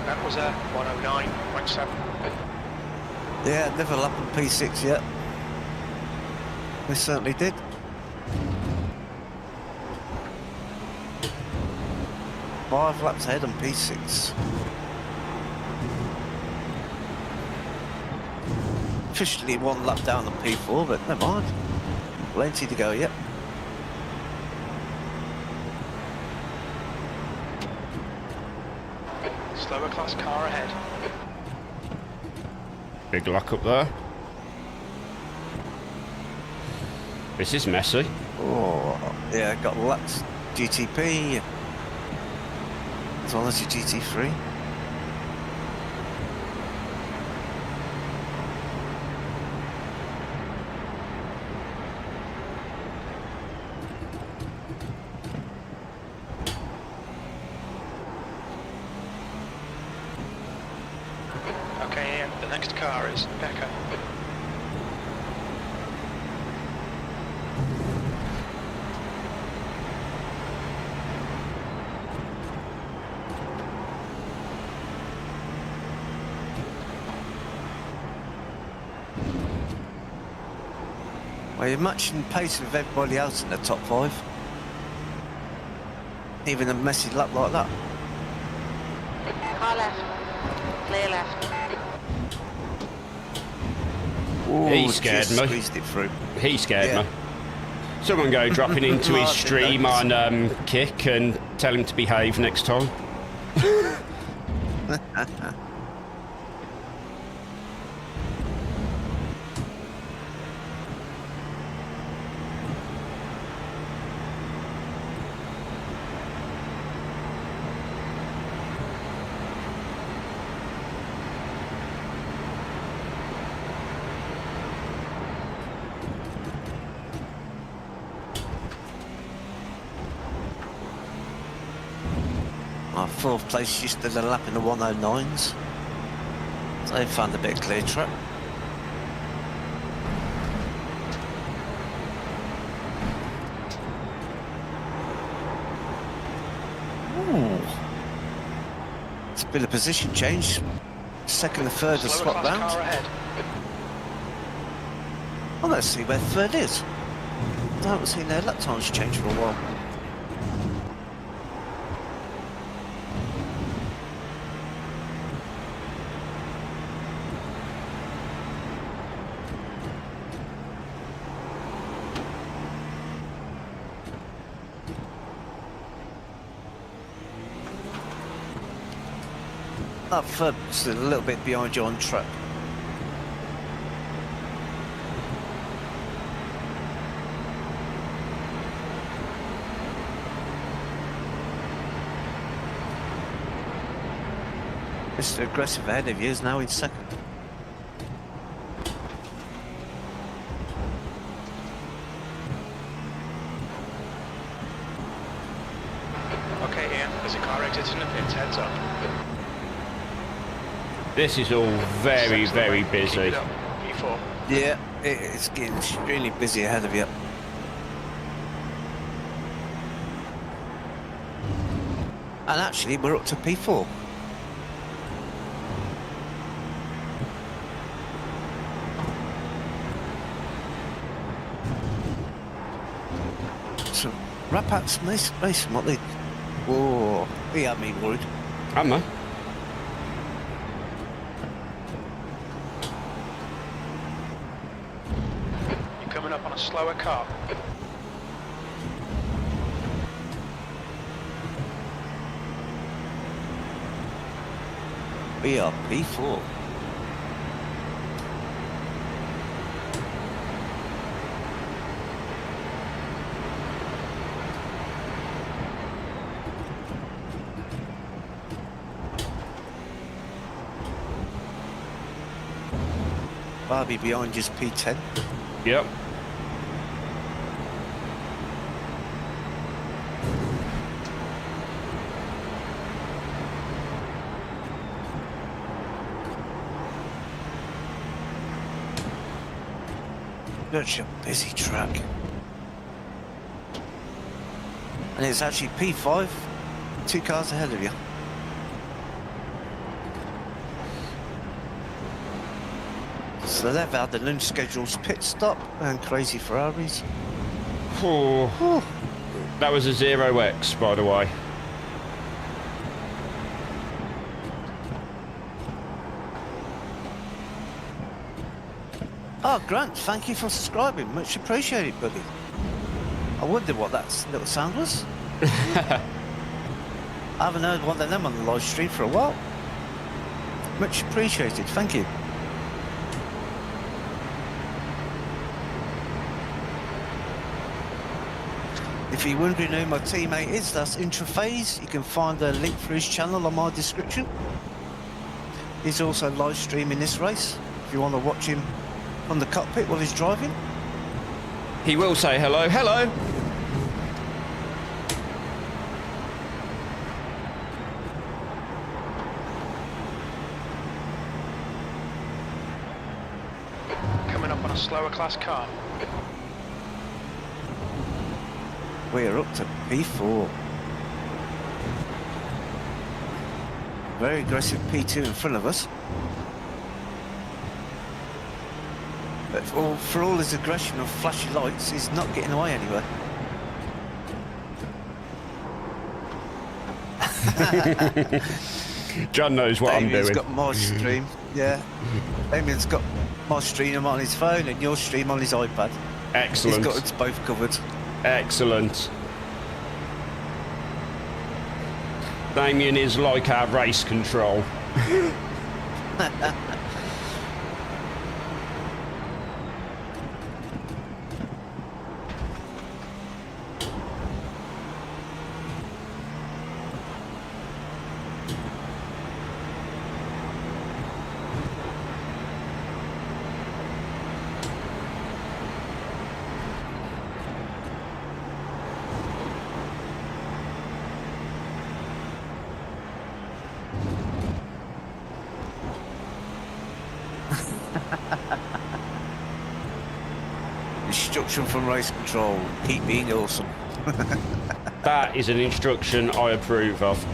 That was a 109.7. Yeah, never lap on P6 yet. We certainly did. Five laps ahead on P6. Officially 1 lap down on P4, but never mind. Plenty to go yet. Slower class car ahead. Big lock up there. This is messy. Oh, yeah, got laps. GTP. As well as your GT3. Okay, Ian, the next car is Becca. Well, you're matching pace with everybody else in the top 5. Even a messy lap like that. Car left. Clear left. Ooh, He scared just me. Squeezed it through. He scared Yeah. me. Someone go dropping into his Martin stream knows. on Kick and tell him to behave next time. Our 4th place just did a lap in the 109s. So they found a bit of clear track. Ooh. It's a bit of position change. 2nd and 3rd are Slower swap class car round. ahead. Well, let's see where third is. I haven't seen their lap times change for a while. That third's a little bit behind you on track. Mr. Aggressive ahead of you is now in second. Okay, Ian, there's a car exiting the pits, heads up. This is all very, very busy. Keep it up. P4. Yeah, it's getting extremely busy ahead of you. And actually, we're up to P4. So, Rapat's Mason, what they... Whoa, he had me worried. Am I? You're coming up on a slower car. We are P4. Barbie behind you's P10. Yep. Such a busy track. And it's actually P5, 2 cars ahead of you. So they've had the lunch schedules pit stop and crazy Ferraris. Oh, that was a 0X, by the way. Oh, Grant, thank you for subscribing. Much appreciated, buddy. I wonder what that little sound was. I haven't heard one of them on the live stream for a while. Much appreciated, thank you. If you're wondering who my teammate is, that's Intraphase. You can find the link for his channel on my description. He's also live streaming this race, if you want to watch him from the cockpit while he's driving. He will say hello. Hello! Coming up on a slower class car. We're up to P4. Very aggressive P2 in front of us. But for all his aggression of flashy lights, he's not getting away anywhere. John knows what I'm Damien's doing. got my stream, yeah. Damien's got my stream on his phone and your stream on his iPad. Excellent. He's got us both covered. Excellent. Damien is like our race control. Instruction from race control, keep being awesome. That is an instruction I approve of.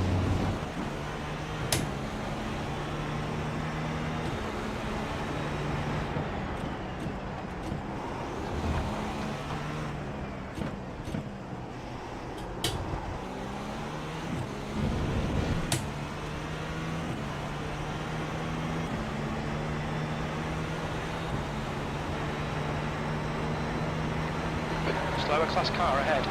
Slower class car ahead.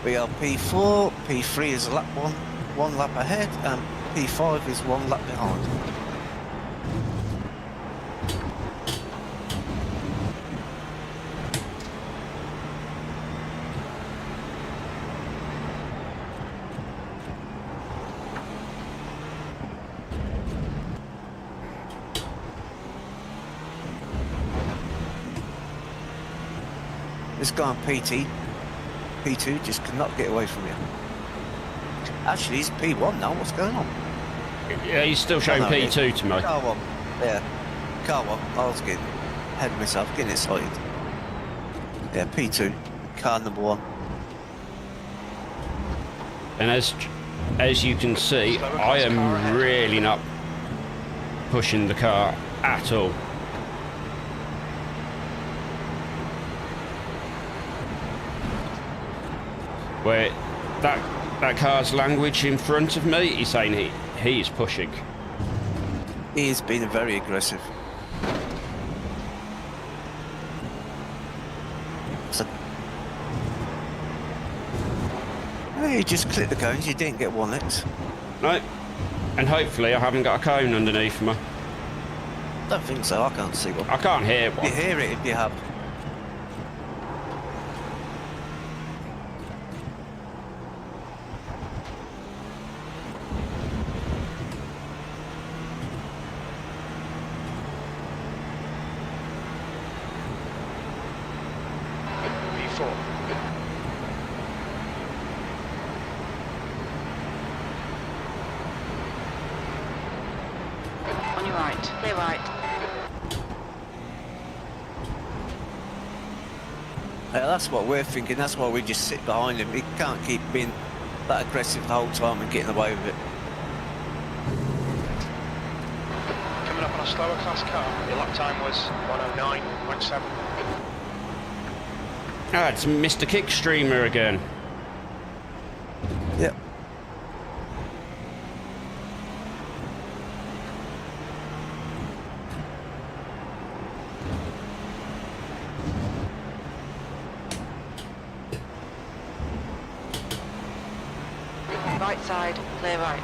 We are P4, P3 is one lap ahead, and P5 is 1 lap behind. This guy on P2 just cannot get away from you. Actually, he's P1 now. What's going on? Yeah, he's still showing P2 to me. Car 1. Yeah. Car 1. I was getting ahead of myself, getting excited. Yeah, P2. Car number 1. And as you can see, I am really not pushing the car at all. Where that car's language in front of me, he's saying he is pushing. He has been very aggressive. So, you just click the cones, you didn't get 1x. No, and hopefully I haven't got a cone underneath me. Don't think so, I can't see one. I can't hear one. You hear it if you have. On your right, clear right. Yeah, that's what we're thinking, that's why we just sit behind him. He can't keep being that aggressive the whole time and getting away with it. Coming up on a slower class car, your lap time was 109.7. Ah, it's Mr. Kickstreamer again. Yep. Right side, clear right.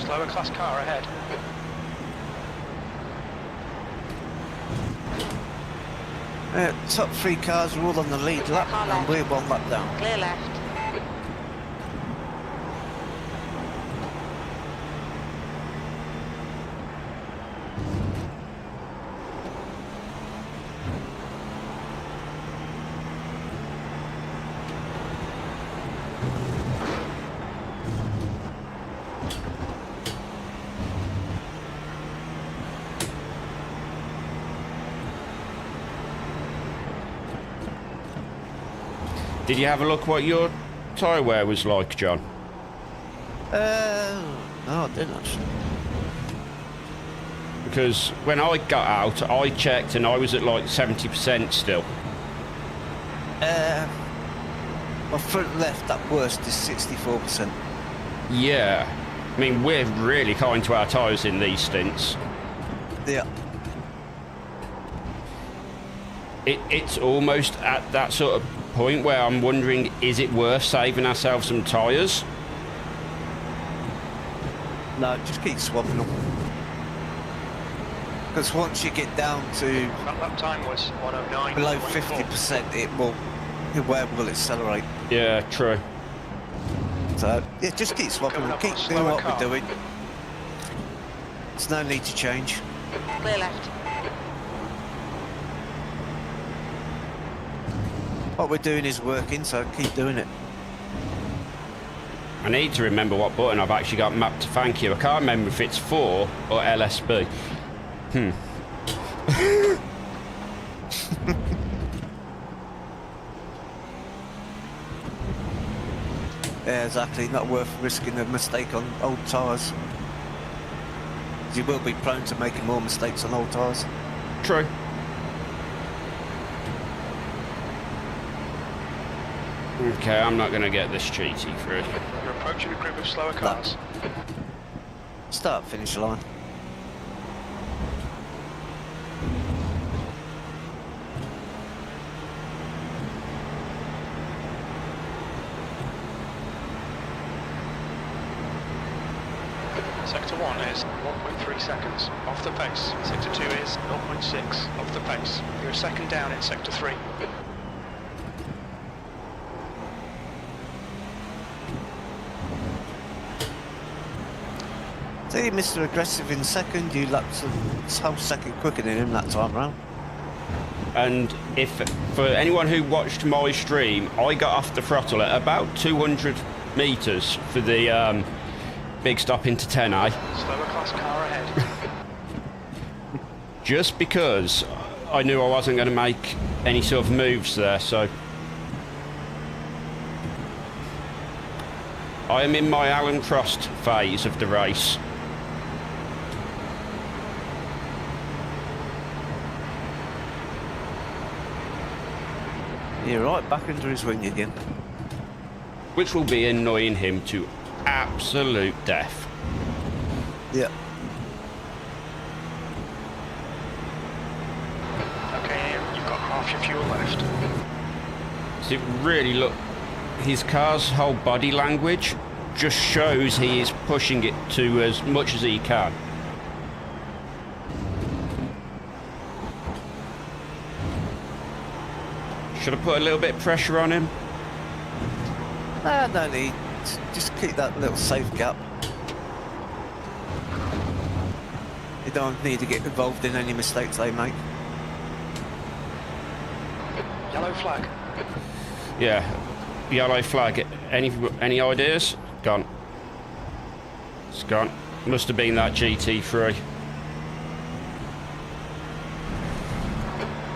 Slower class car ahead. Top 3 cars are all on the lead lap, and we're 1 lap down. Clear left. Did you have a look what your tyre wear was like, John? No, I didn't actually. Because when I got out, I checked and I was at like 70% still. My front left at worst is 64%. Yeah. I mean, we're really kind to our tyres in these stints. Yeah. It's almost at that sort of point where I'm wondering, is it worth saving ourselves some tyres? No, just keep swapping them. Because once you get down to That lap time was 109. below 50%, it will accelerate. Yeah, true. So yeah, just keep swapping Coming them. up on Keep a doing slower what car. we're doing. There's no need to change. Clear left. What we're doing is working, so keep doing it. I need to remember what button I've actually got mapped to thank you. I can't remember if it's 4 or LSB. Yeah, exactly. Not worth risking a mistake on old tyres. You will be prone to making more mistakes on old tyres. True. Okay, I'm not going to get this cheaty through. You're approaching a group of slower cars. Start, finish line. Sector 1 is 1.3 seconds off the pace. Sector 2 is 0.6 off the pace. You're a second down in Sector 3. So you Mr. Aggressive in second, you lapped a whole second quicker than him that time round. And if, for anyone who watched my stream, I got off the throttle at about 200 metres for the big stop into 10A. Slower class car ahead. Just because I knew I wasn't going to make any sort of moves there, so I am in my Alan Cross phase of the race. You're right back under his wing again. Which will be annoying him to absolute death. Yeah. Okay, Ian, you've got half your fuel left. So it really look, his car's whole body language just shows he is pushing it to as much as he can. Should I put a little bit of pressure on him? No need. Just keep that little safe gap. You don't need to get involved in any mistakes they make. Yellow flag. Yeah, yellow flag. Any ideas? Gone. It's gone. Must have been that GT3.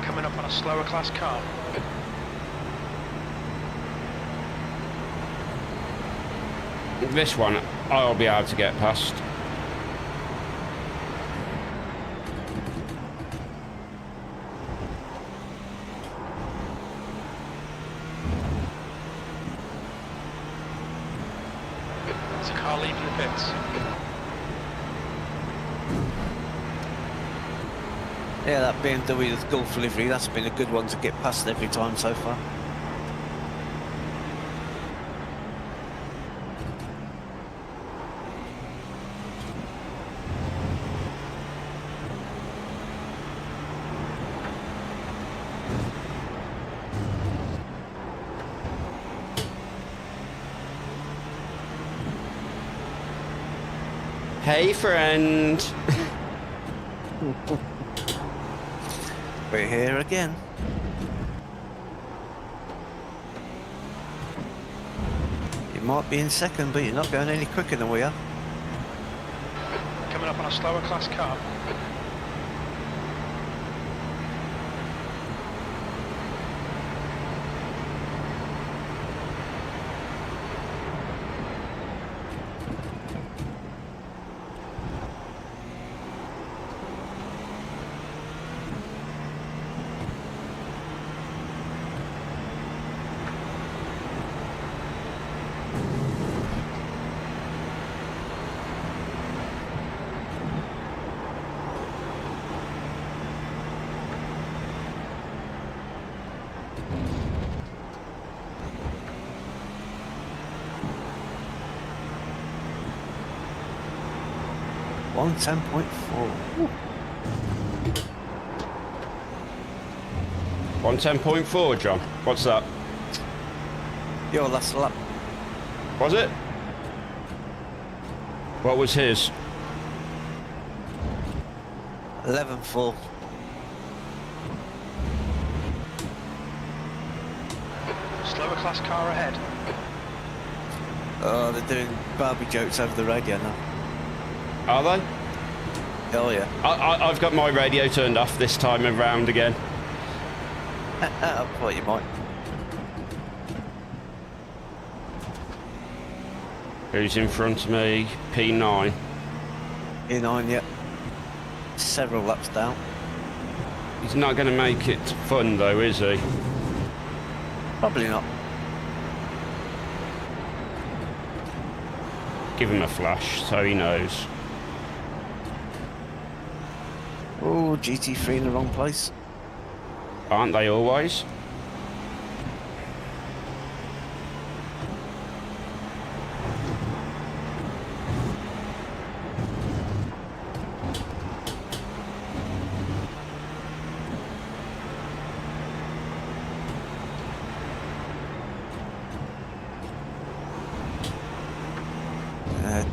Coming up on a slower class car. This one, I'll be able to get past. There's a car leaving the pits. Yeah, that BMW with Gulf livery, that's been a good one to get past every time so far. Hey, friend. We're here again. You might be in second, but you're not going any quicker than we are. Coming up on a slower class car. 110.4. 110.4, John. What's that? Your last lap. Was it? What was his? 11.4. Slower class car ahead. Oh, they're doing Barbie jokes over the radio now. Are they? Oh yeah. I've got my radio turned off this time around again. I thought you might. Who's in front of me? P9. E9, yep. Several laps down. He's not going to make it fun though, is he? Probably not. Give him a flash so he knows. Oh, GT3 in the wrong place. Aren't they always?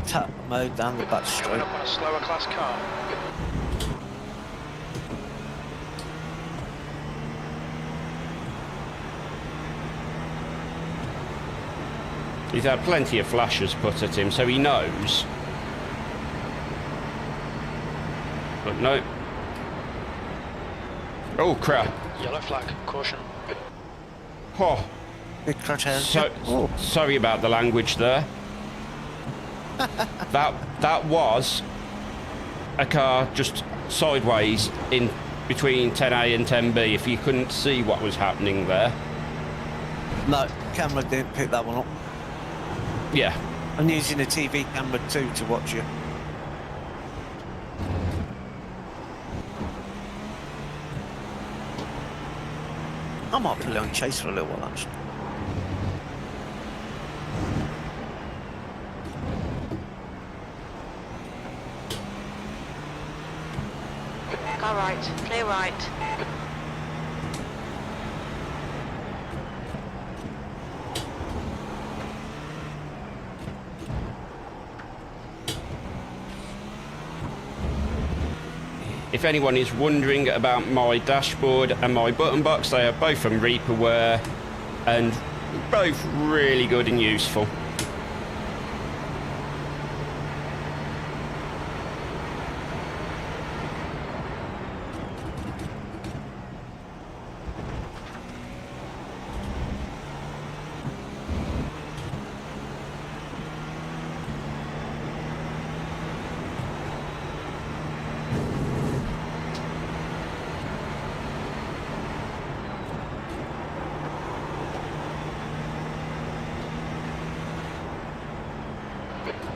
Tap mode down the back Coming straight. up on a slower class car. He's had plenty of flashes put at him, so he knows. But no. Oh, crap. Yellow flag, caution. Oh, Big crash ahead. sorry about the language there. That was a car just sideways in between 10A and 10B, if you couldn't see what was happening there. No, camera didn't pick that one up. Yeah. I'm using a TV camera too to watch you. I might put it on chase for a little while actually. Car right, clear right. If anyone is wondering about my dashboard and my button box, they are both from Reaperware and both really good and useful.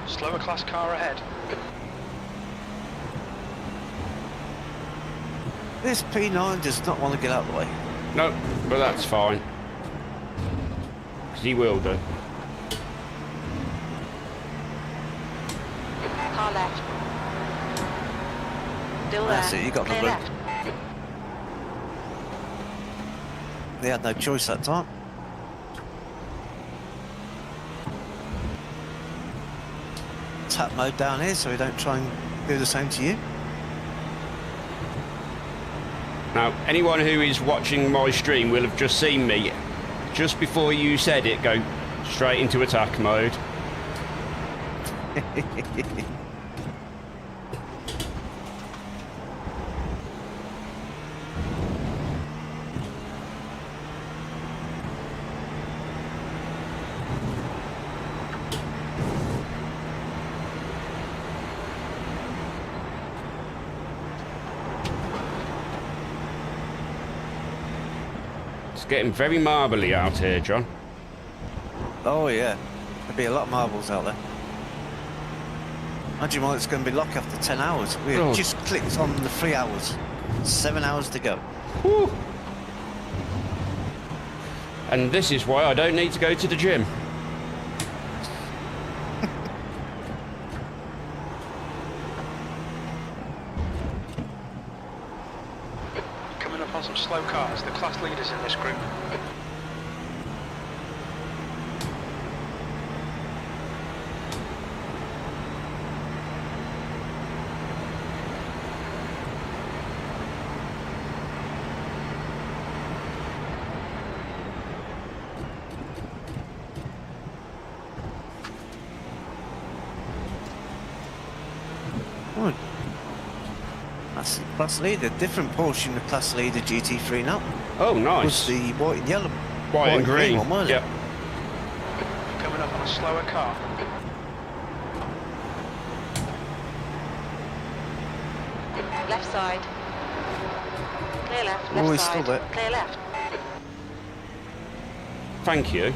Slower class car ahead. This P9 does not want to get out of the way. No, but that's fine. 'Cause he will do. Car left. Still there. That's it, you got the clear route. left. They had no choice that time. Tap mode down here so we don't try and do the same to you. Now, anyone who is watching my stream will have just seen me, just before you said it, go straight into attack mode. It's getting very marbly out here, John. Oh yeah, there'll be a lot of marbles out there. Imagine what it's going to be like after 10 hours. We Oh. just clicked on the 3 hours. 7 hours to go. Whew. And this is why I don't need to go to the gym. Some slow cars, the class leaders in this group. Oh, that's the class leader. Different Porsche in the class leader GT3 now. Oh, Was nice. the white and yellow. White and green. one, wasn't Yep. it? Coming up on a slower car. Left side. Clear left, Oh, left he's still side. there. Clear left. Thank you.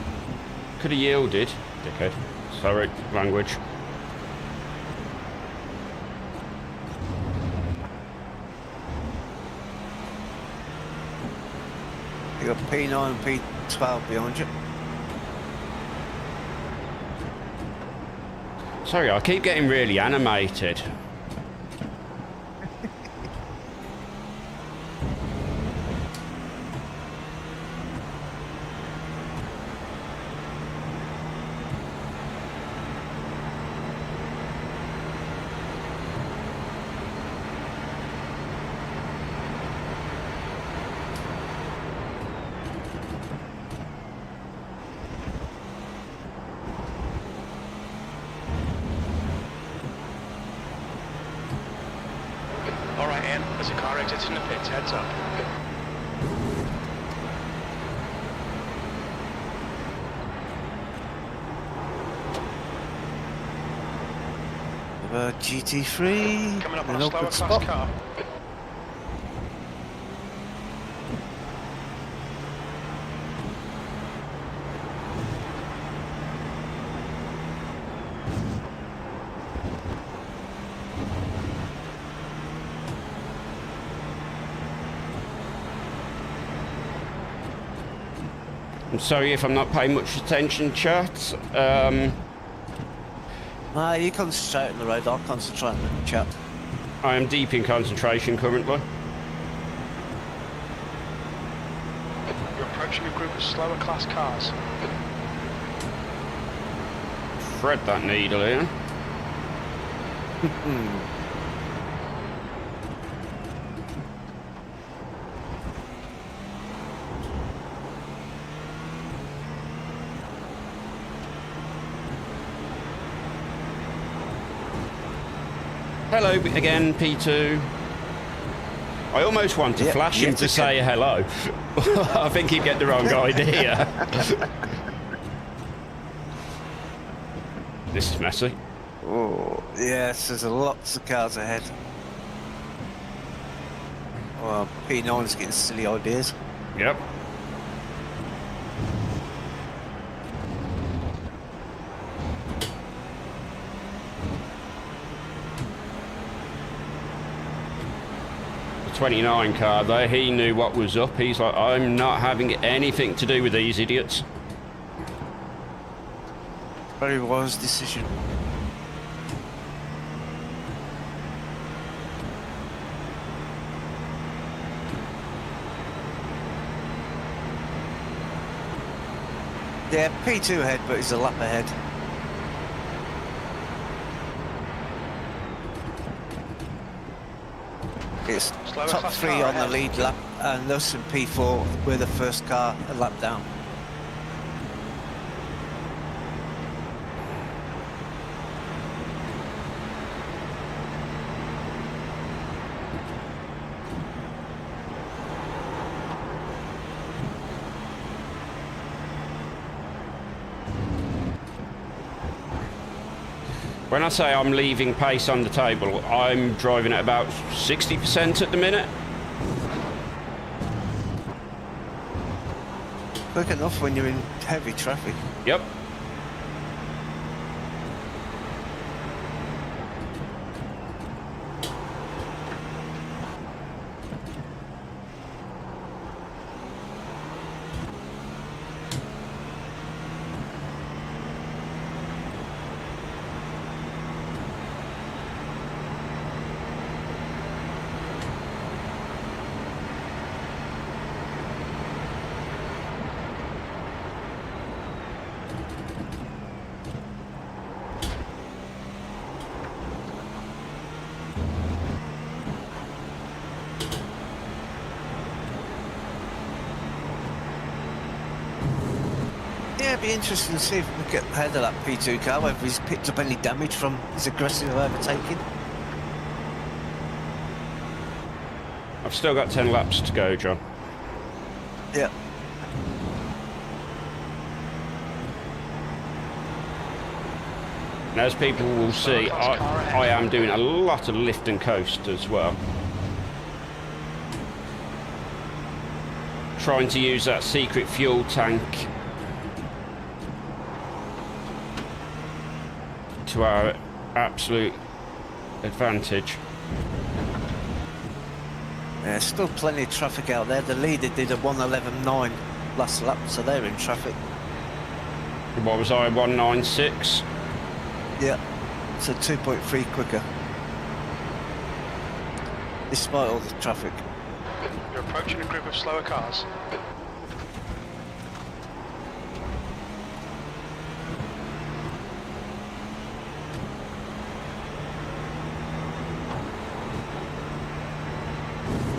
Could have yielded. Dickhead. Sorry, language. You got P9 and P12 behind you. Sorry, I keep getting really animated. Alright Ian, there's a car exiting the pits, heads up. GT3. Coming up on an a open slower spot. class car. I'm sorry if I'm not paying much attention, chat. Nah, you concentrate on the road, I'll concentrate on the chat. I am deep in concentration currently. You're approaching a group of slower class cars. Thread that needle in. Hello again, P2. I almost want to Yep, flash him yet to say hello. I think he'd get the wrong idea. This is messy. Oh, yes, there's lots of cars ahead. Well, P9's getting silly ideas. Yep. The 29 car though, he knew what was up. He's like, I'm not having anything to do with these idiots. Very wise decision. Yeah, P2 ahead, but he's a lap ahead. It's Slower top class 3 car on the ahead. lead lap, and us and P4 were the first car a lap down. When I say I'm leaving pace on the table, I'm driving at about 60% at the minute. Quick enough when you're in heavy traffic. Yep. Yeah, it'd be interesting to see if we get ahead of that P2 car, whether he's picked up any damage from his aggressive overtaking. I've still got 10 laps to go, John. Yeah. And as people will see, I am doing a lot of lift and coast as well. Trying to use that secret fuel tank to our absolute advantage. Yeah, still plenty of traffic out there. The leader did a 1:11.9 last lap, so they're in traffic. What was I, 196? Yeah, so 2.3 quicker. Despite all the traffic. You're approaching a group of slower cars.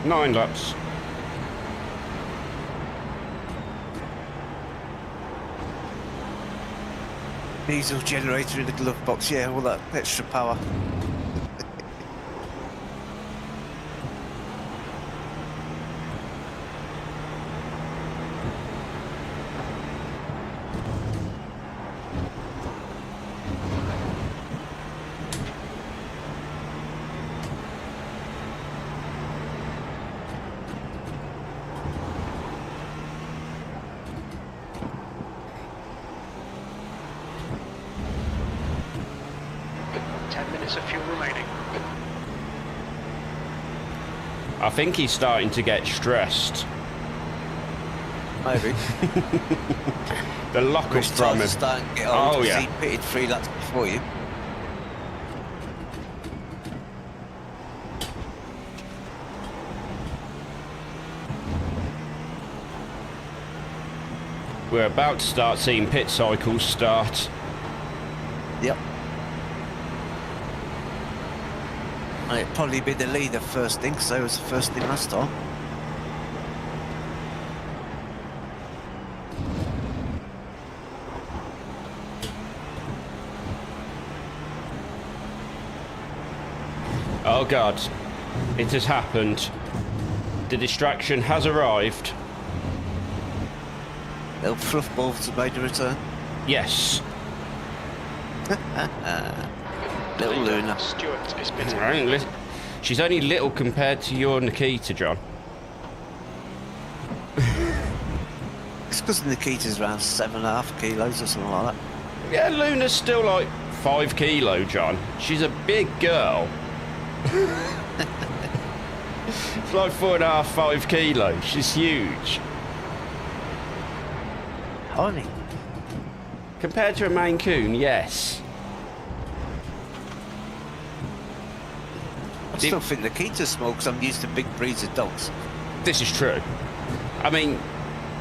Nine laps. Diesel generator in the glove box, yeah, all that extra power. Of fuel remaining. I think he's starting to get stressed. Maybe. The lock-up from him. Starting to get old. Oh, yeah. He pitted 3 laps before you. We're about to start seeing pit cycles start. Yep. And it'd probably be the leader first in, because they was the first in last time. Oh God, it has happened. The distraction has arrived. Little fluff balls have made a return. Yes. Little Luna. Stuart is pitting. Right, she's only little compared to your Nikita, John. It's because Nikita's around 7.5 kilos or something like that. Yeah, Luna's still like 5 kilo, John. She's a big girl. It's like 4.5, 5 kilos. She's huge. Tiny. Compared to a Maine Coon, yes. I still think Nikita's small because I'm used to big breeds of dogs. This is true. I mean,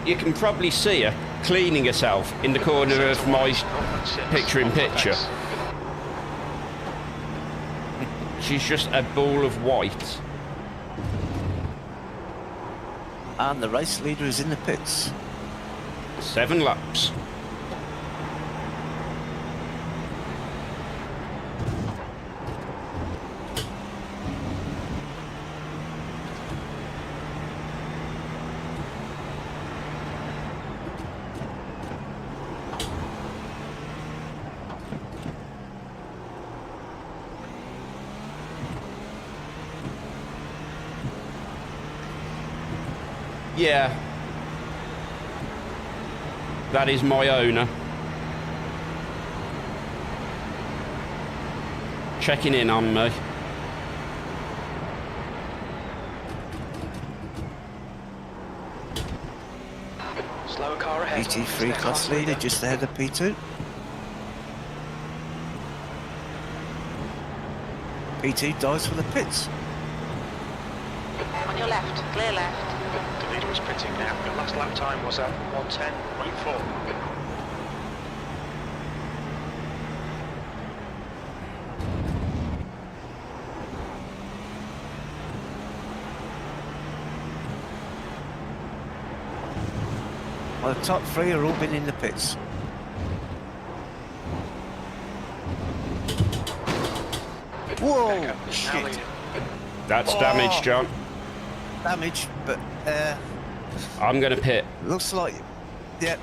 you can probably see her cleaning herself in the corner of my picture-in-picture. She's just a ball of white. And the race leader is in the pits. 7 laps. Yeah. That is my owner. Checking in on me. Slower car ahead. PT3 class leader just ahead of P2. P2 dives for the pits. On your left, clear left. The leader is pitting now. Your last lap time was at 1:10.4. Well, the top 3 are all been in the pits. Whoa! Decker is now Shit. leading. That's Oh. damage, John. Damage, but I'm going to pit. looks like... Yeah.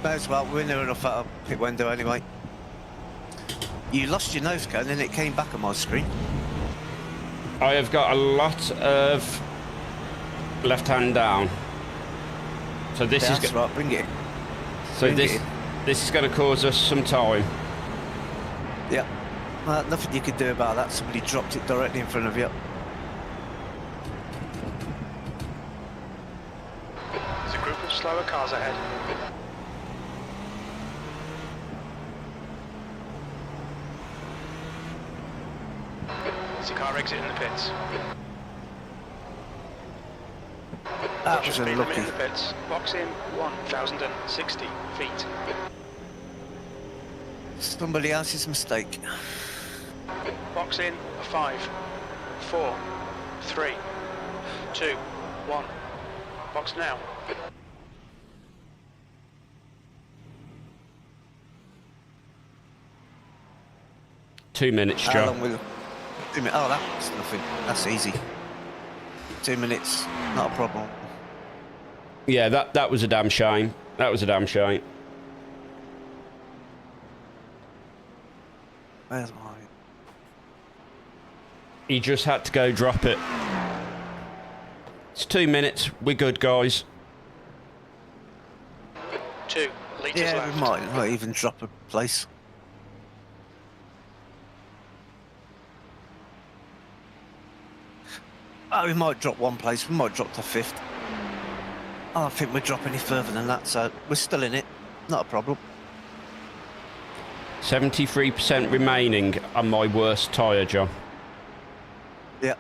May as well. We're near enough out of pit window anyway. You lost your nose cone and it came back on my screen. I have got a lot of left hand down. So this That's is right, bring it. so bring this it. this is going to cause us some time. Yeah. Nothing you can do about that. Somebody dropped it directly in front of you. There's a group of slower cars ahead. There's a car exiting the pits. That Watch was your speed limit unlucky. in the pits. Box in 1,060 feet. Somebody else's mistake. Box in 5, 4, 3, 2, 1. Box now. Two minutes, How John. long will... 2 minutes. Oh, that's nothing. That's easy. 2 minutes, not a problem. Yeah, that was a damn shame. That was a damn shame. Where's my... He just had to go drop it. It's 2 minutes. We're good, guys. 2 litres Yeah, left. we might not even drop a place. Oh, we might drop one place. We might drop to 5th. I don't think we'll drop any further than that, so we're still in it. Not a problem. 73% remaining on my worst tyre, John. Yeah.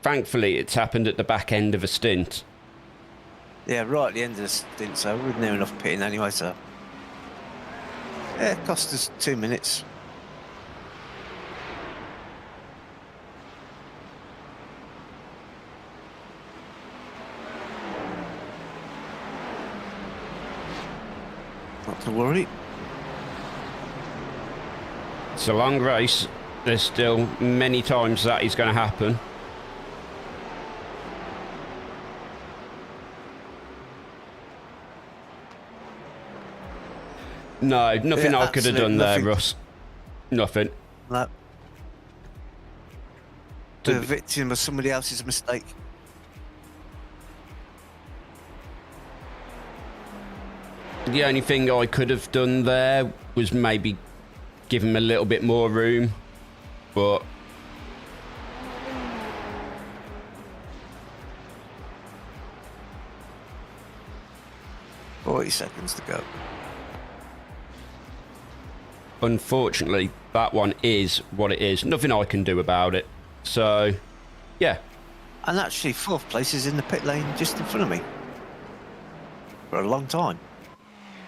Thankfully, it's happened at the back end of a stint. Yeah, right at the end of the stint, so we're near enough pitting anyway, so... Yeah, it cost us 2 minutes. Not to worry. It's a long race. There's still many times that is going to happen. No, nothing Yeah, I could have absolute done there, nothing. Russ. Nothing. No. The victim of somebody else's mistake. The only thing I could have done there was maybe give him a little bit more room, but 40 seconds to go. unfortunately, that one is what it is. Nothing I can do about it. So, yeah. And actually, 4th place is in the pit lane just in front of me. For a long time.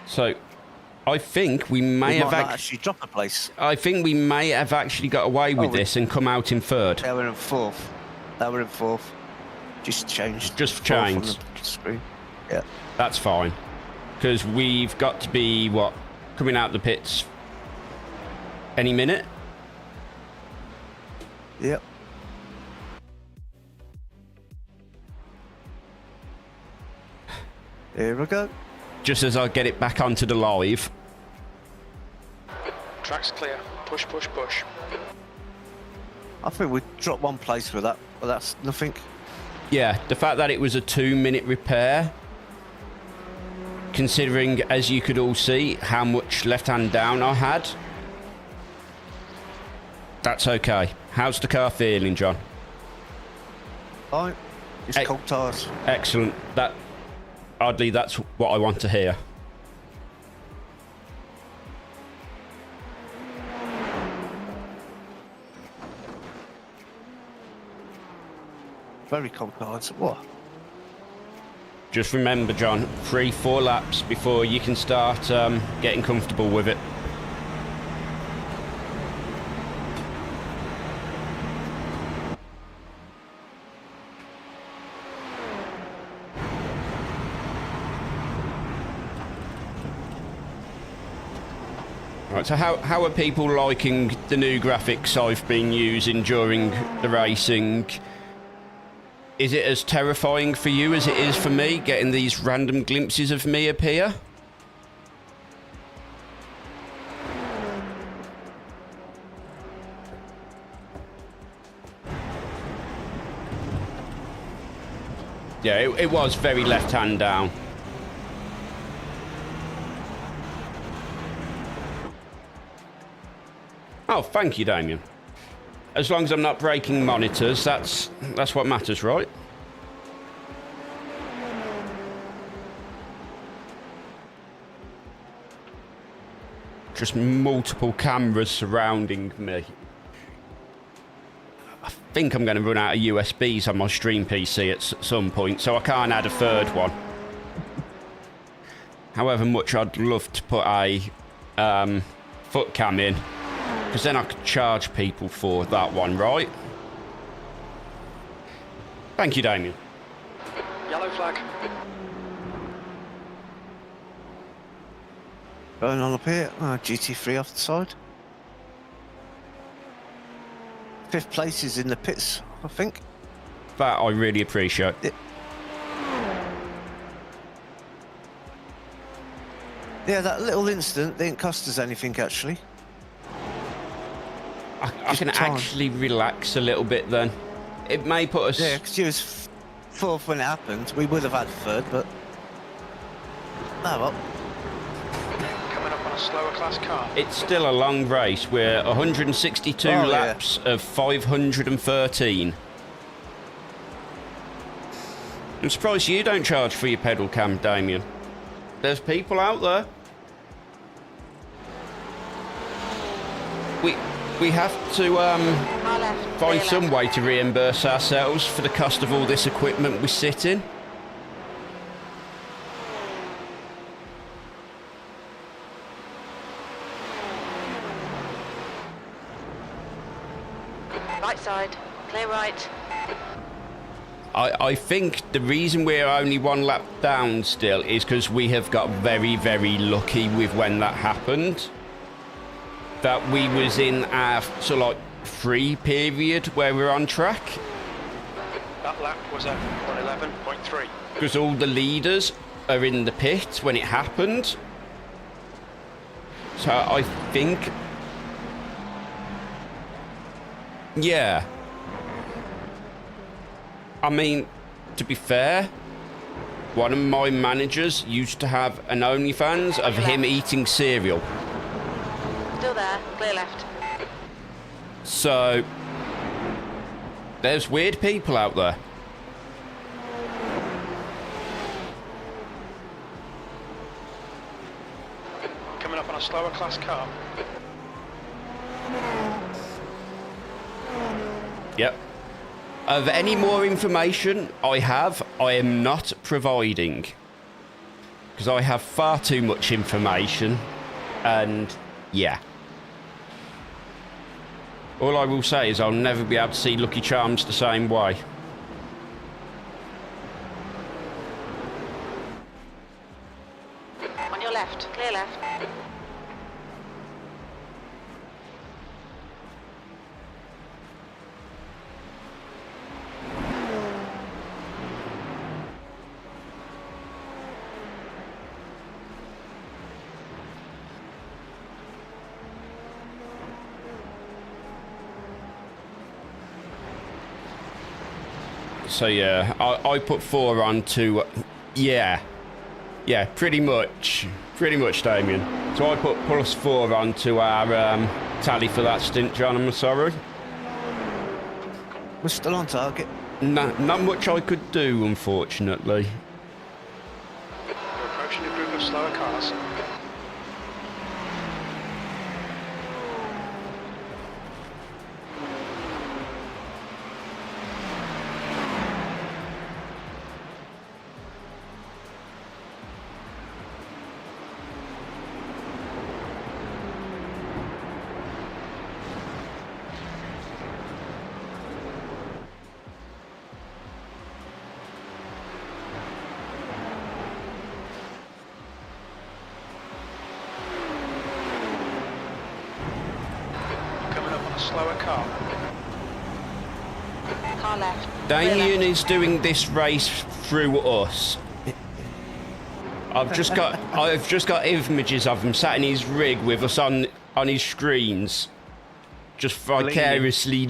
So, I think we may We have might not actually drop a place. I think we may have actually got away with we- this and come out in third. They were in 4th. They were in 4th. Just changed. Just 4th on changed. the screen. Yeah. That's fine. Because we've got to be, what, coming out the pits any minute? Yep. Here we go. Just as I get it back onto the live. Track's clear. Push, push, push. I think we dropped one place with that, but that's nothing. Yeah, the fact that it was a 2-minute repair, considering, as you could all see, how much left-hand down I had, that's okay. How's the car feeling, John? Fine. It's Hey. cold tyres. Excellent. Oddly, that's what I want to hear. Very cold tyres. What? Just remember, John, 3-4 laps before you can start getting comfortable with it. Right, so how are people liking the new graphics I've been using during the racing? Is it as terrifying for you as it is for me, getting these random glimpses of me appear? Yeah, it was very left-hand down. Oh, thank you, Damien. As long as I'm not breaking monitors, that's what matters, right? Just multiple cameras surrounding me. I think I'm going to run out of USBs on my stream PC at some point, so I can't add a third one. However much I'd love to put a foot cam in, because then I could charge people for that one, right? Thank you, Damien. Yellow flag. Going on up here. GT3 off the side. 5th place is in the pits, I think. That I really appreciate. Yeah, that little incident didn't cost us anything, actually. I can actually relax a little bit then. It may put us... Yeah, because you was 4th when it happened. We would have had 3rd, but... Oh, well. Coming up on a slower class car. It's still a long race. We're 162 laps of 513. I'm surprised you don't charge for your pedal cam, Damien. There's people out there. We have to find some way to reimburse ourselves for the cost of all this equipment we sit in. Right side, clear right. I think the reason we're only 1 lap down still is because we have got very, very lucky with when that happened. That we was in our sort of like free period where we're on track. That lap was at 111.3. Because all the leaders are in the pit when it happened. So I think... Yeah. I mean, to be fair, one of my managers used to have an OnlyFans of him eating cereal. Still there, clear left. So, there's weird people out there. Coming up on a slower class car. Yep. Of any more information I am not providing. Because I have far too much information. And, yeah. All I will say is I'll never be able to see Lucky Charms the same way. On your left, clear left. So yeah, I put 4 on to, yeah, pretty much, Damien. So I put +4 onto our tally for that stint, John, I'm sorry. We're still on target. Not much I could do, unfortunately. You're approaching a group of slower cars. slower car. Car left. Damien is doing this race through us. I've just got images of him sat in his rig with us on his screens, just vicariously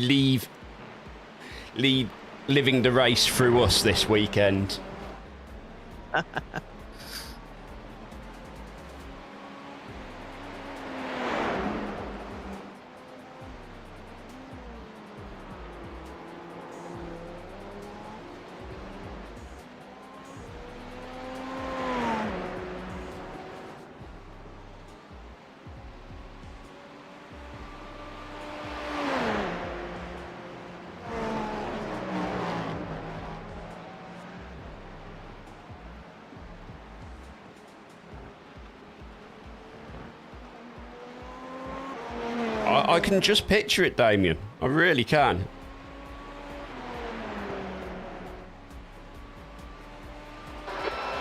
living the race through us this weekend. I can just picture it, Damien. I really can.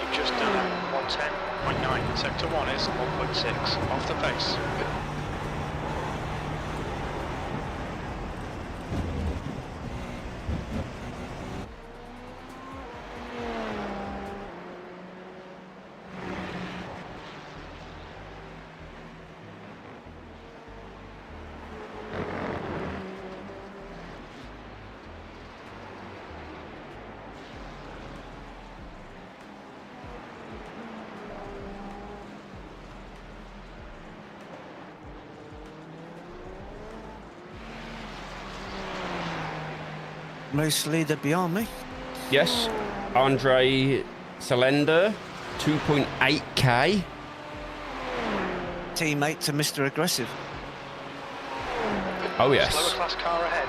You've just done 110.9. Sector 1 is 1.6 off the pace. Race leader beyond me. Yes, Andre Salender, 2.8k. Teammate to Mr. Aggressive. Oh yes. Slower class car ahead.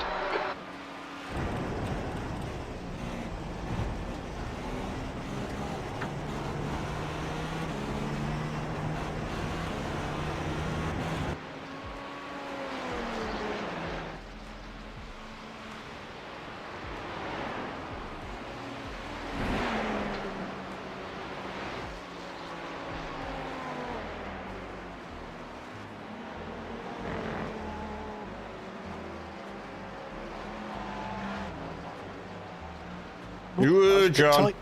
John.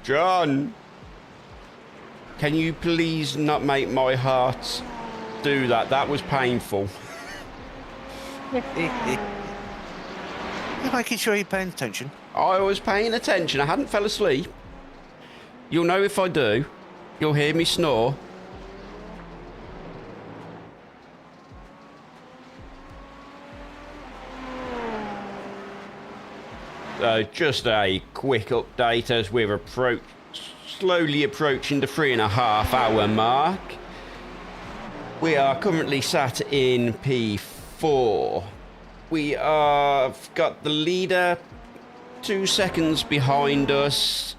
John. Can you please not make my heart do that? That was painful. You're making sure you're paying attention. I was paying attention. I hadn't fell asleep. You'll know if I do. You'll hear me snore. Just a quick update as we're slowly approaching the 3.5 hour mark. We are currently sat in P4. We have got the leader 2 seconds behind us,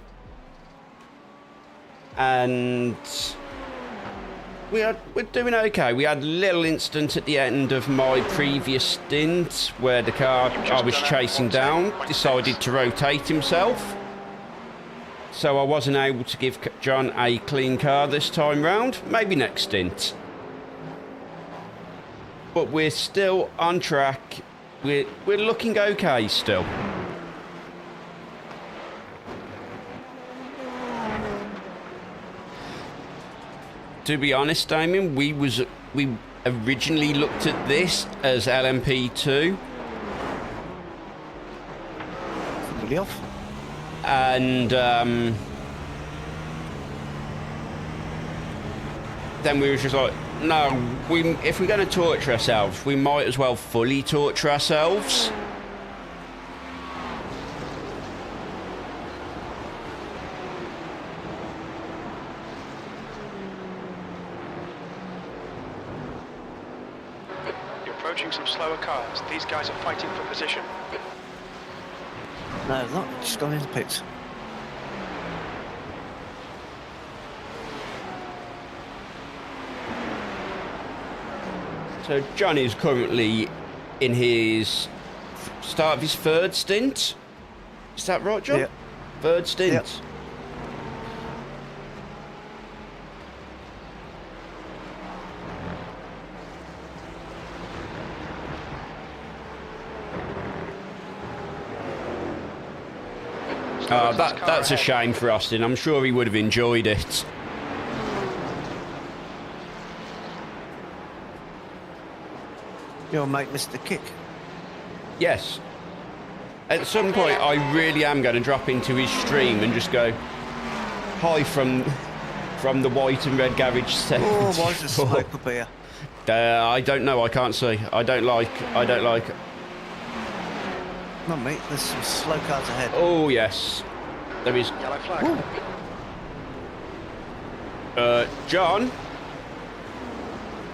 and we're doing okay. We had a little incident at the end of my previous stint where the car I was chasing down decided to rotate himself, so I wasn't able to give John a clean car this time round. Maybe next stint. But we're still on track. We're looking okay still. To be honest, Damien, we originally looked at this as LMP2. Really off. And then we were just like, no, if we're going to torture ourselves, we might as well fully torture ourselves. You're approaching some slower cars. These guys are fighting for position. No, not just gone in the pits. So John is currently in his start of his third stint. Is that right, John? Yeah. Third stint. Yep. That's a shame for Austin. I'm sure he would have enjoyed it. Your mate missed the kick. Yes. At some point, I really am going to drop into his stream and just go, hi from the white and red garage set. Oh, why is there smoke up here? I don't know. I can't see. I don't like. Come on, mate. There's some slow cars ahead. Oh yes, there is. Yellow flag. John.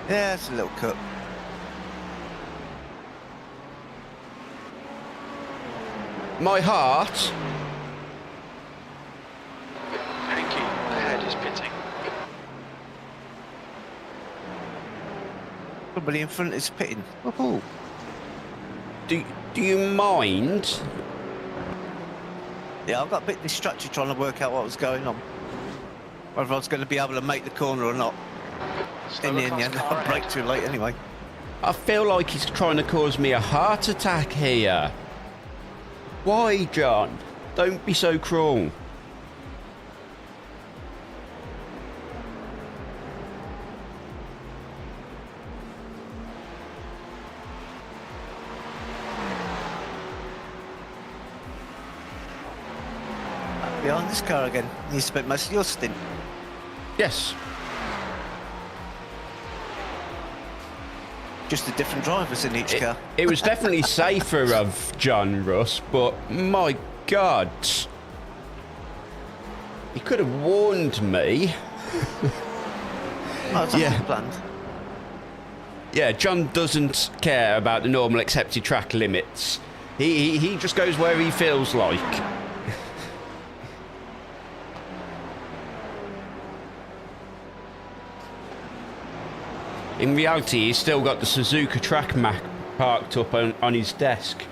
Yeah, it's a little cut. My heart. Hanky ahead is pitting. Somebody in front is pitting. Oh. Do you mind? Yeah, I got a bit distracted trying to work out what was going on. Whether I was going to be able to make the corner or not. In the end, I'll brake too late anyway. I feel like he's trying to cause me a heart attack here. Why, John? Don't be so cruel. Behind this car again. You spent most of your stint. Yes. Just the different drivers in each car. It was definitely safer of John Russ, but my God. He could have warned me. Oh, it's planned. Yeah, John doesn't care about the normal accepted track limits. He just goes where he feels like. In reality, he's still got the Suzuka track map parked up on his desk.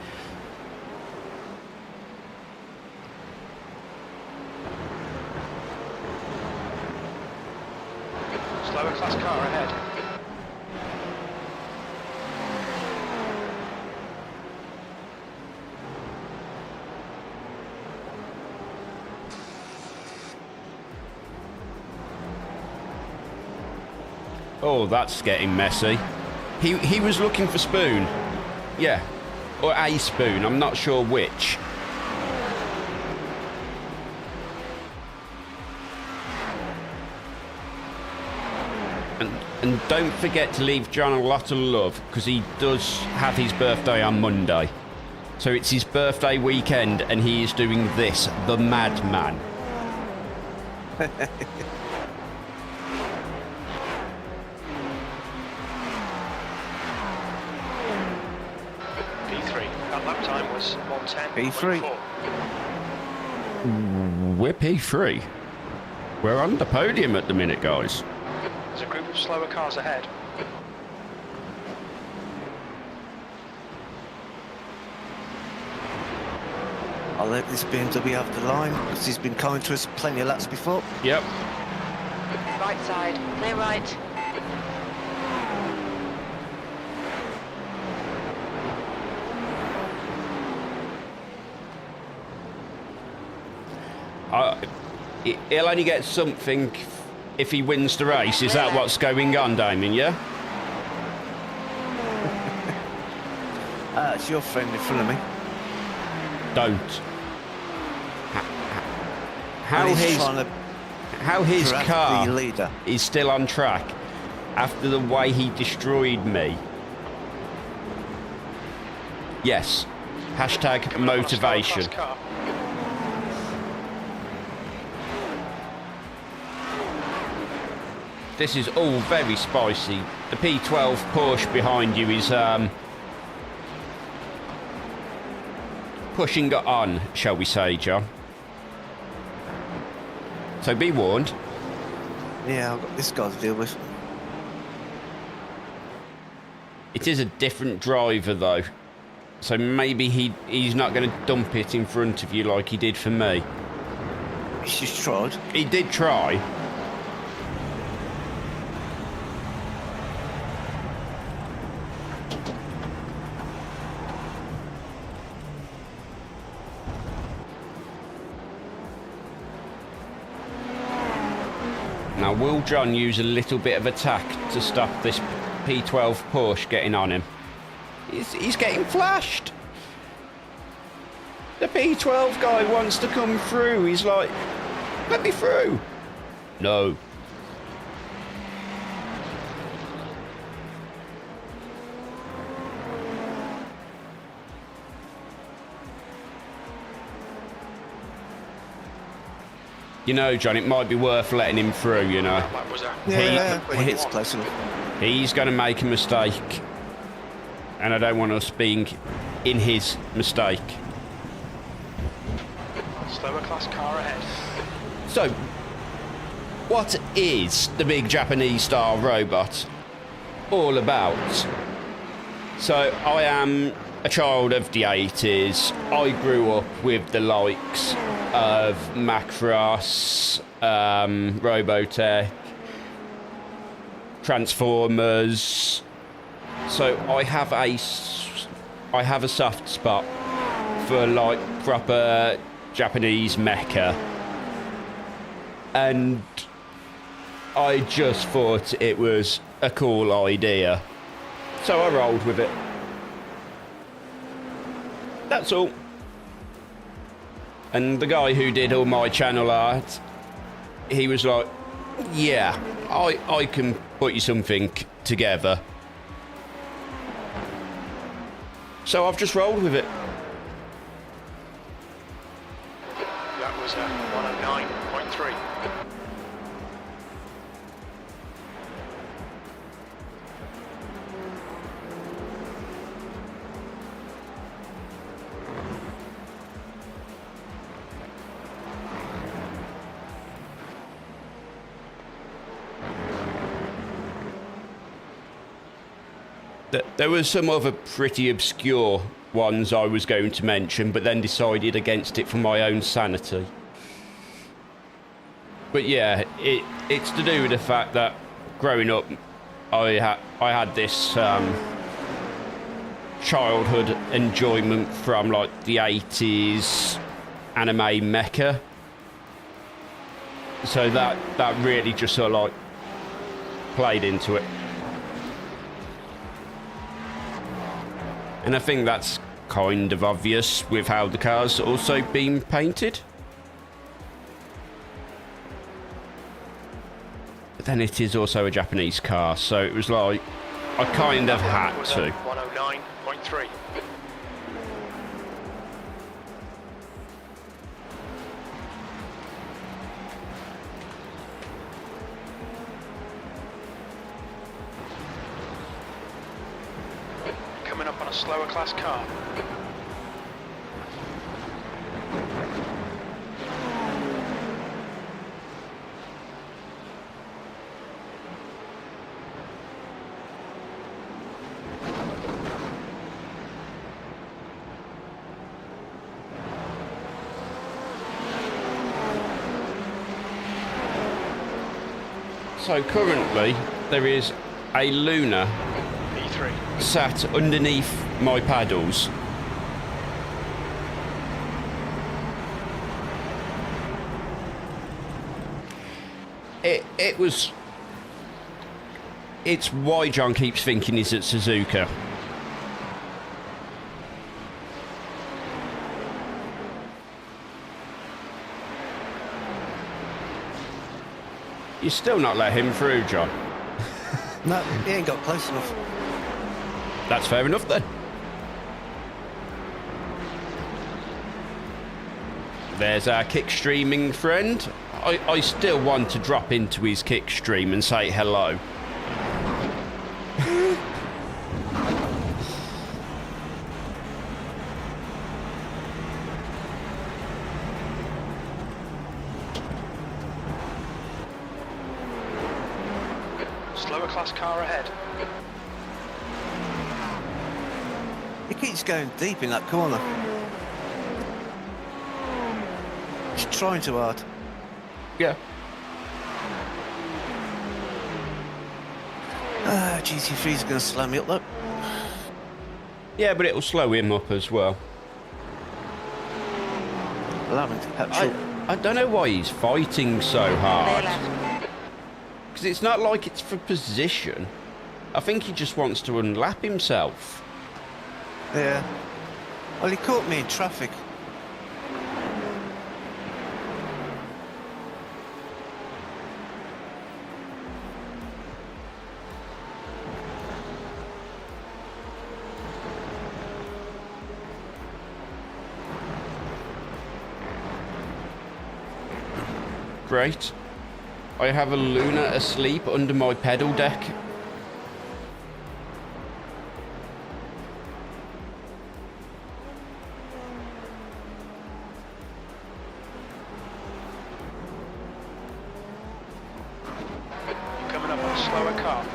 Slower class car ahead. Oh, that's getting messy. He was looking for spoon. Yeah. Or a spoon, I'm not sure which. And don't forget to leave John a lot of love, because he does have his birthday on Monday. So it's his birthday weekend, and he is doing this, the madman. That lap time was 1:10.4. We're P3. We're on the podium at the minute, guys. There's a group of slower cars ahead. I'll let this BMW have the line, because he's been kind to us plenty of laps before. Yep. Right side, clear right. He'll only get something if he wins the race. Is that what's going on, Damien, yeah? It's your friend in front of me. Don't. How his car is still on track after the way he destroyed me. Yes. Hashtag motivation. This is all very spicy. The P12 Porsche behind you is pushing it on, shall we say, John? So be warned. Yeah, I've got this guy to deal with. It is a different driver, though. So maybe he's not going to dump it in front of you like he did for me. He's just tried. He did try. Now, will John use a little bit of attack to stop this P12 Porsche getting on him? He's getting flashed. The P12 guy wants to come through. He's like, let me through. No. You know, John, it might be worth letting him through, you know. That was a Yeah, when he gets close enough. He's going to make a mistake. And I don't want us being in his mistake. slower class car ahead. So, what is the big Japanese style robot all about? So, I am a child of the 80s. I grew up with the likes of Macross, Robotech, Transformers. So I have a soft spot for like proper Japanese mecha, and I just thought it was a cool idea, so I rolled with it. That's all. And the guy who did all my channel art, he was like, yeah, I can put you something together. So I've just rolled with it. That was a 109.3. There were some other pretty obscure ones I was going to mention, but then decided against it for my own sanity. But yeah, it's to do with the fact that growing up, I had this childhood enjoyment from like the 80s anime mecha. So that really just sort of like played into it. And I think that's kind of obvious with how the car's also been painted. But then it is also a Japanese car, so it was like, I kind of had to. 109.3. Coming up on a slower class car. So currently, there is a Luna E3. sat underneath my paddles. It's why John keeps thinking he's at Suzuka. You still not let him through, John. No, he ain't got close enough. That's fair enough then. There's our kick streaming friend. I still want to drop into his kick stream and say hello. Slower class car ahead. He keeps going deep in that corner. He's trying too hard. Yeah. GT3's going to slow me up, look. Yeah, but it'll slow him up as well. Allowing to petrol. I don't know why he's fighting so Clear hard. left. Because it's not like it's for position. I think he just wants to unlap himself. Yeah. Well, he caught me in traffic. Great. I have a Luna asleep under my pedal deck. You're coming up on a slower car.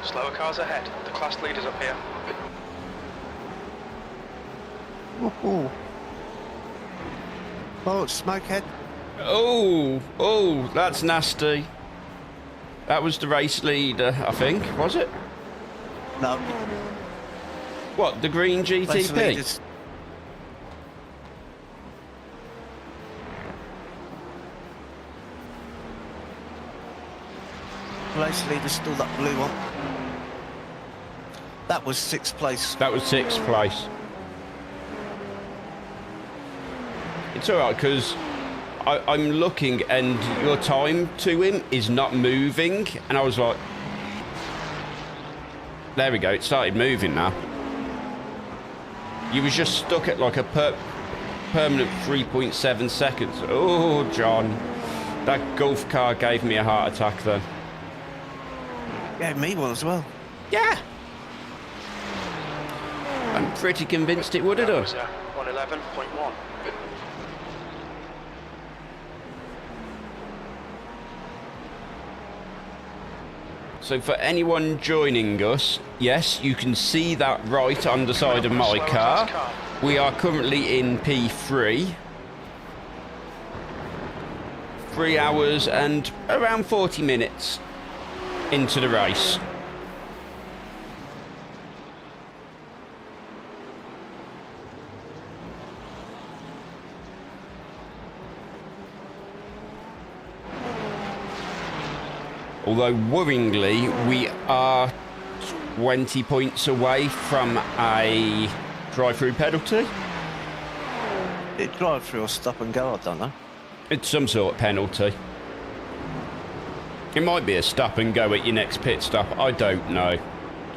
Slower cars ahead. The class leaders up here. Ooh. Oh, it's smokehead. Oh, that's nasty. That was the race leader, I think, was it? No. What, the green Race GTP? leaders. Race leader stole that blue one. That was 6th place. That was 6th place. It's alright, because I'm looking and your time to him is not moving, and I was like... There we go, it started moving now. You was just stuck at like a permanent 3.7 seconds. Oh, John. That golf car gave me a heart attack then. Yeah, me one as well. Yeah. I'm pretty convinced it would have That done. was 111.1. So for anyone joining us, yes, you can see that right on the side of my car. We are currently in P3. 3 hours and around 40 minutes into the race. Although worryingly, we are 20 points away from a drive-through penalty. It drive through or stop and go, I don't know. It's some sort of penalty. It might be a stop and go at your next pit stop, I don't know.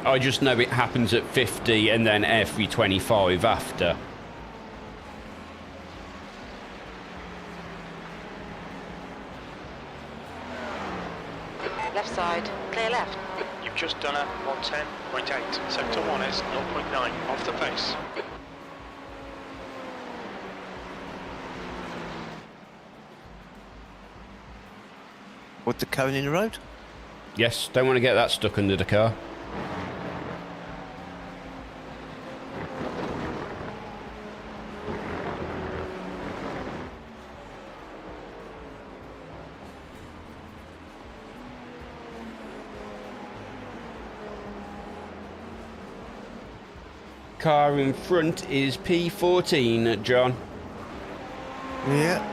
I just know it happens at 50 and then every 25 after. Left side, clear left. You've just done a 110.8. Sector 1 is 0.9 off the pace. With the cone in the road? Yes, don't want to get that stuck under the car. Car in front is P14, John. Yeah.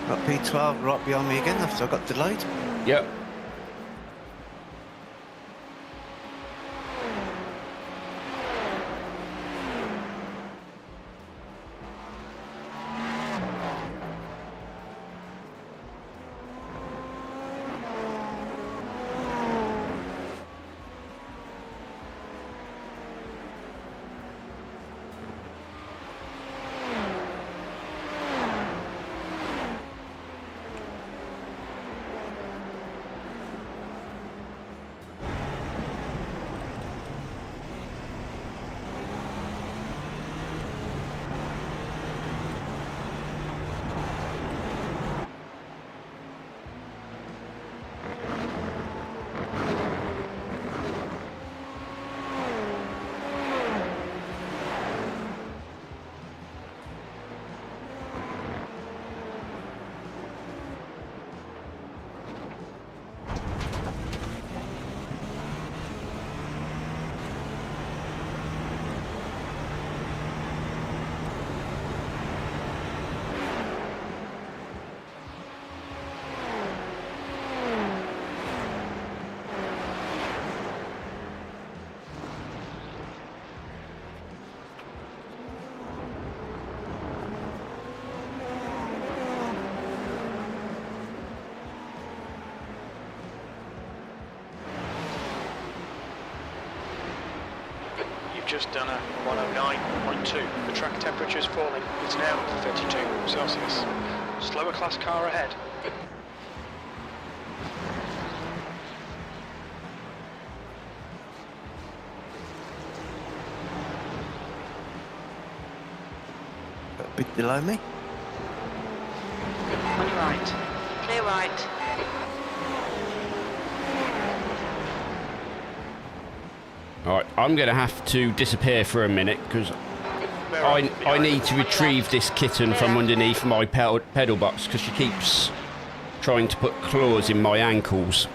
Got P12 right behind me again after I got delayed. Yep. just done a 109.2. The track temperature is falling. It's now 32 Celsius. Slower class car ahead. A bit below me. On your right. Clear right. Alright, I'm going to have to disappear for a minute because I need to retrieve this kitten from underneath my pedal box because she keeps trying to put claws in my ankles.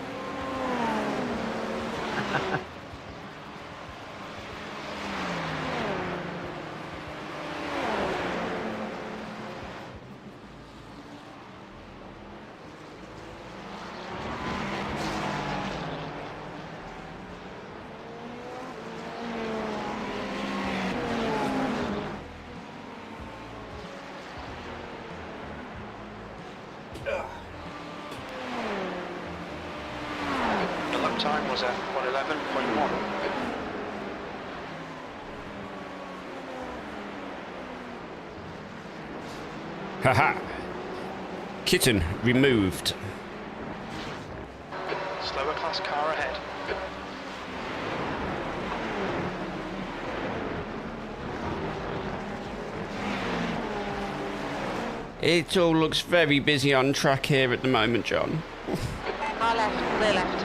The lap time was at 111.1. Haha! Kitten removed. Slower class car ahead. It all looks very busy on track here at the moment, John. Car left. Clear left.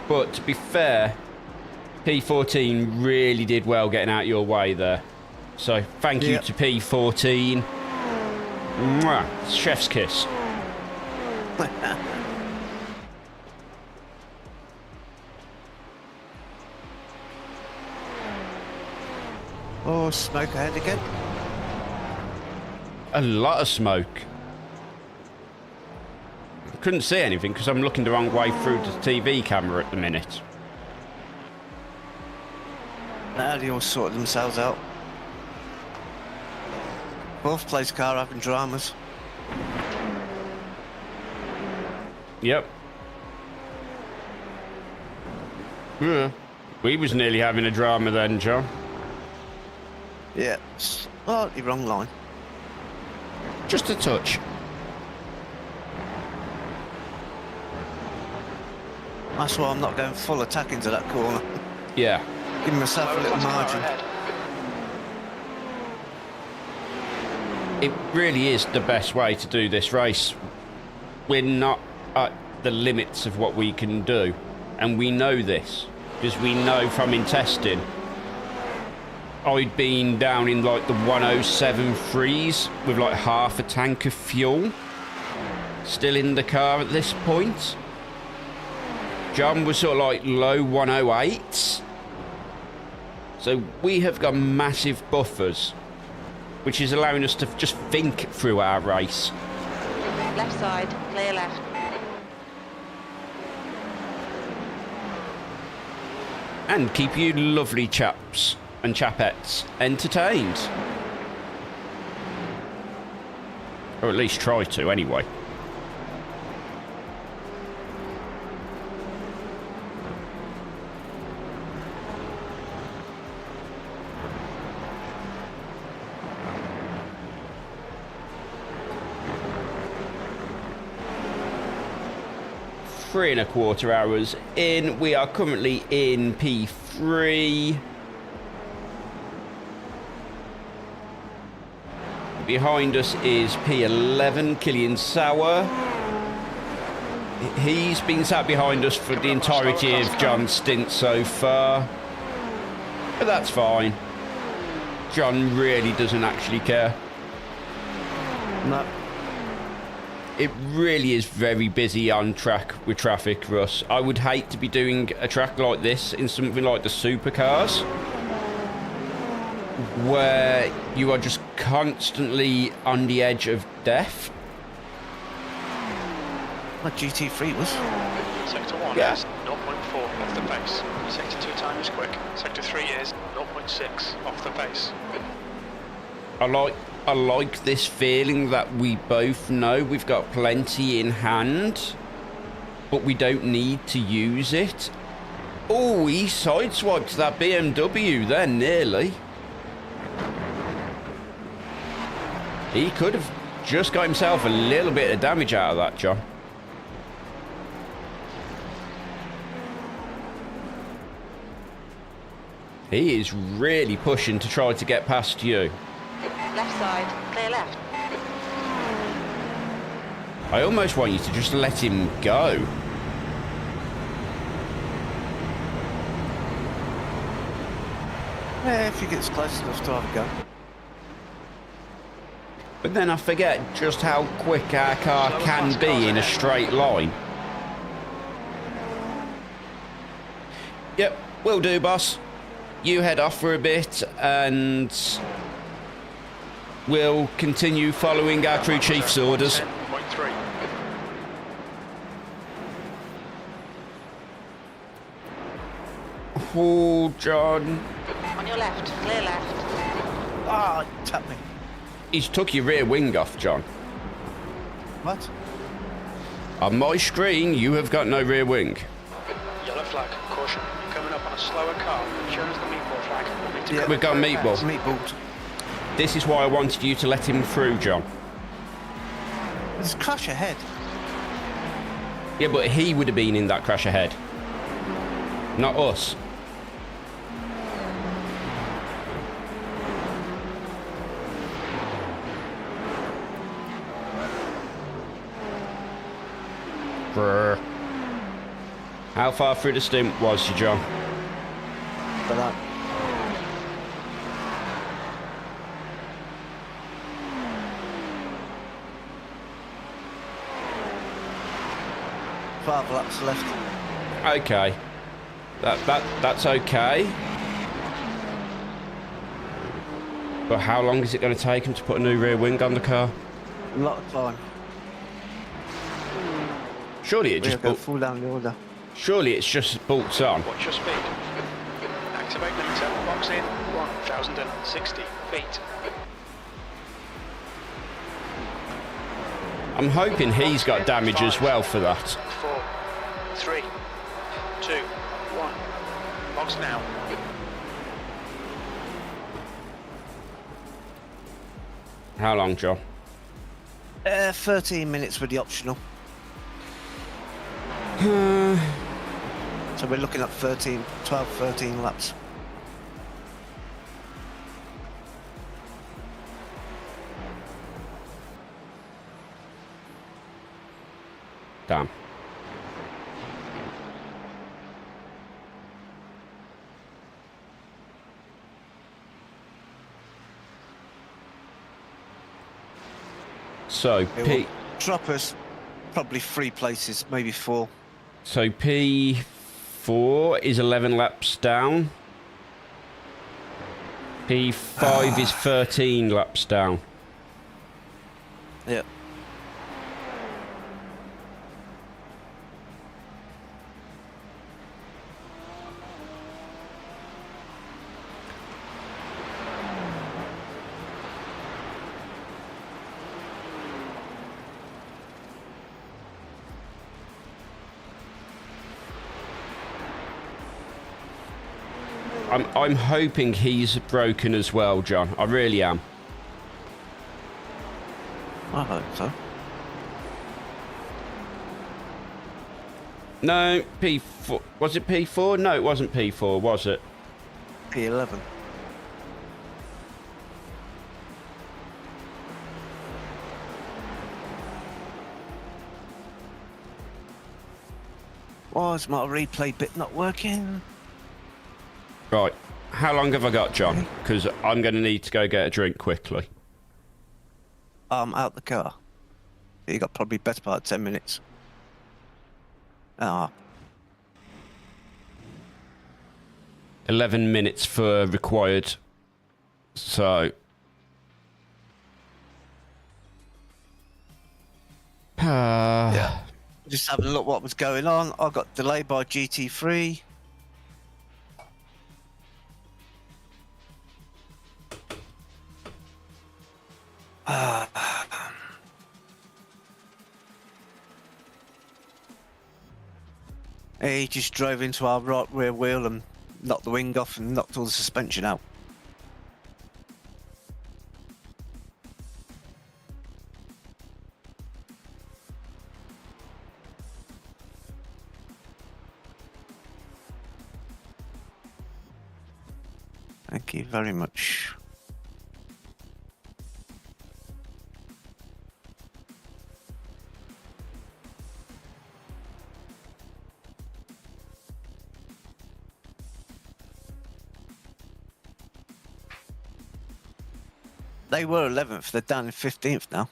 But to be fair, P14 really did well getting out your way there. So thank you to P14. Mwah, chef's kiss. Oh, smoke ahead again. A lot of smoke. I couldn't see anything because I'm looking the wrong way through the TV camera at the minute. Now they all sorted themselves out. Fourth place car having dramas. Yep. Yeah. We was nearly having a drama then, John. Yeah, slightly wrong line. Just a touch. That's why I'm not going full attack into that corner. Yeah. Giving myself a Slower little class car margin. ahead. It really is the best way to do this race. We're not at the limits of what we can do. And we know this. Because we know from in testing. I'd been down in like the 107.3s with like half a tank of fuel. Still in the car at this point. John was sort of like low 108s. So we have got massive buffers, which is allowing us to just think through our race. Left side. Clear left. And keep you lovely chaps and chapettes entertained. Or at least try to, anyway. Three and a quarter hours in. We are currently in P3. Behind us is P11, Killian Sauer. He's been sat behind us for the entirety of John's stint so far. But that's fine. John really doesn't actually care. No. It really is very busy on track with traffic, Russ. I would hate to be doing a track like this in something like the supercars, where you are just constantly on the edge of death. My GT3 was. Sector 1 Yeah. is 0.4 off the pace. Sector 2 time is quick. Sector 3 is 0.6 off the pace. I like this feeling that we both know we've got plenty in hand, but we don't need to use it. Oh, he sideswiped that BMW then, nearly. He could have just got himself a little bit of damage out of that, John. He is really pushing to try to get past you. Left side, clear left. I almost want you to just let him go. Yeah, if he gets close enough to have a go. But then I forget just how quick our car can be in a straight line. Yep, will do, boss. You head off for a bit and we'll continue following our crew chief's orders. 10.3. Oh, John. On your left, clear left. Ah, he tapped me. He's took your rear wing off, John. What? On my screen, you have got no rear wing. Yellow flag, caution. You're coming up on a slower car. Shown as the meatball flag. We'll need to Yeah, come we've got through meatball. fence. Meatballs. This is why I wanted you to let him through, John. There's a crash ahead. Yeah, but he would have been in that crash ahead. Not us. Brr. How far through the stint was you, John? But that. Five laps left. Okay. That's okay. But how long is it going to take him to put a new rear wing on the car? A lot of time. Surely it We'll just go bolt, full down the order. surely it's just bolts on. Watch your speed. Activate meter. Box in 1,060 feet. I'm hoping he's got damage as well for that. 4, 3, 2, 1. Box now. How long, John? 13 minutes with the optional. So we're looking at 12, 13 laps. Damn. So It will drop us probably 3 places, maybe 4. So P4 is 11 laps down. P5 is 13 laps down. Yeah. I'm hoping he's broken as well, John. I really am. I hope so. No, P4. Was it P4? No, it wasn't P4, was it? P11. Why is my replay bit not working? Right. How long have I got, John? Because I'm going to need to go get a drink quickly. Out the car. You got probably best part of 10 minutes. Ah, 11 minutes for required. So. yeah. Just having a look what was going on. I got delayed by GT3. He just drove into our right rear wheel and knocked the wing off and knocked all the suspension out. Thank you very much. They were 11th, they're down in 15th now.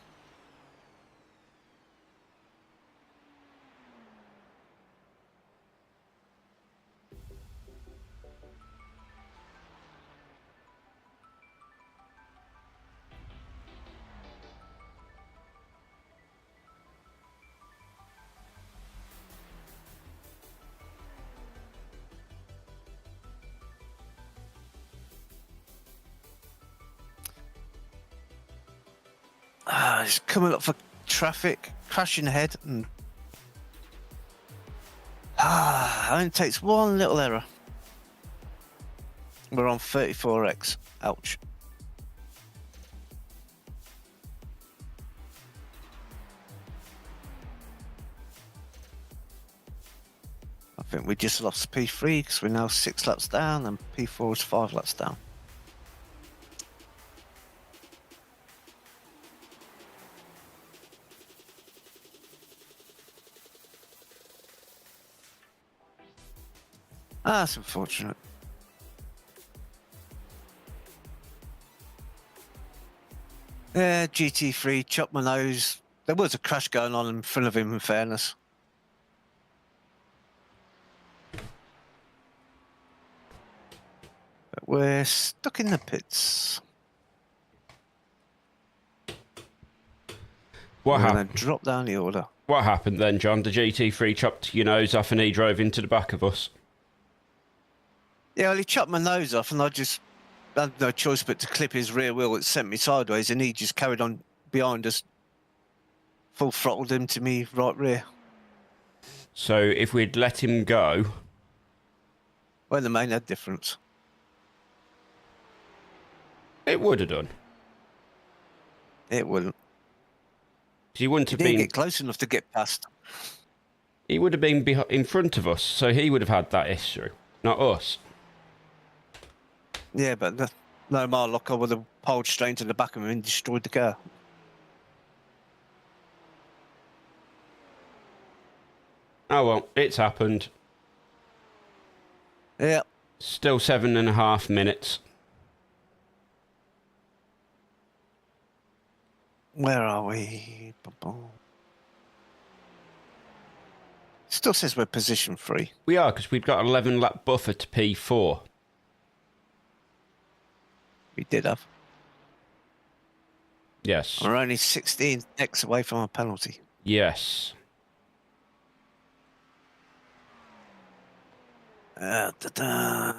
It's coming up for traffic, crashing ahead, and it only takes one little error. We're on 34X. Ouch. I think we just lost P3 because we're now 6 laps down, and P4 is 5 laps down. That's unfortunate. Yeah, GT3 chopped my nose. There was a crash going on in front of him, in fairness. But we're stuck in the pits. What We're happened? gonna drop down the order. What happened then, John? The GT3 chopped your nose off and he drove into the back of us. Yeah, well, he chopped my nose off, and I just had no choice but to clip his rear wheel. It sent me sideways, and he just carried on behind us, full throttled him to me right rear. So if we'd let him go... Wouldn't have made no difference. It would have done. It wouldn't. He wouldn't He have didn't been... get close enough to get past. He would have been in front of us, so he would have had that issue, not us. Yeah, but no more luck, I would have pulled straight into the back of him and destroyed the car. Oh well, it's happened. Yeah. Still 7.5 minutes. Where are we? Still says we're position 3. We are, because we've got an 11 lap buffer to P4. We did have. Yes. We're only 16x away from a penalty. Yes. Da-da.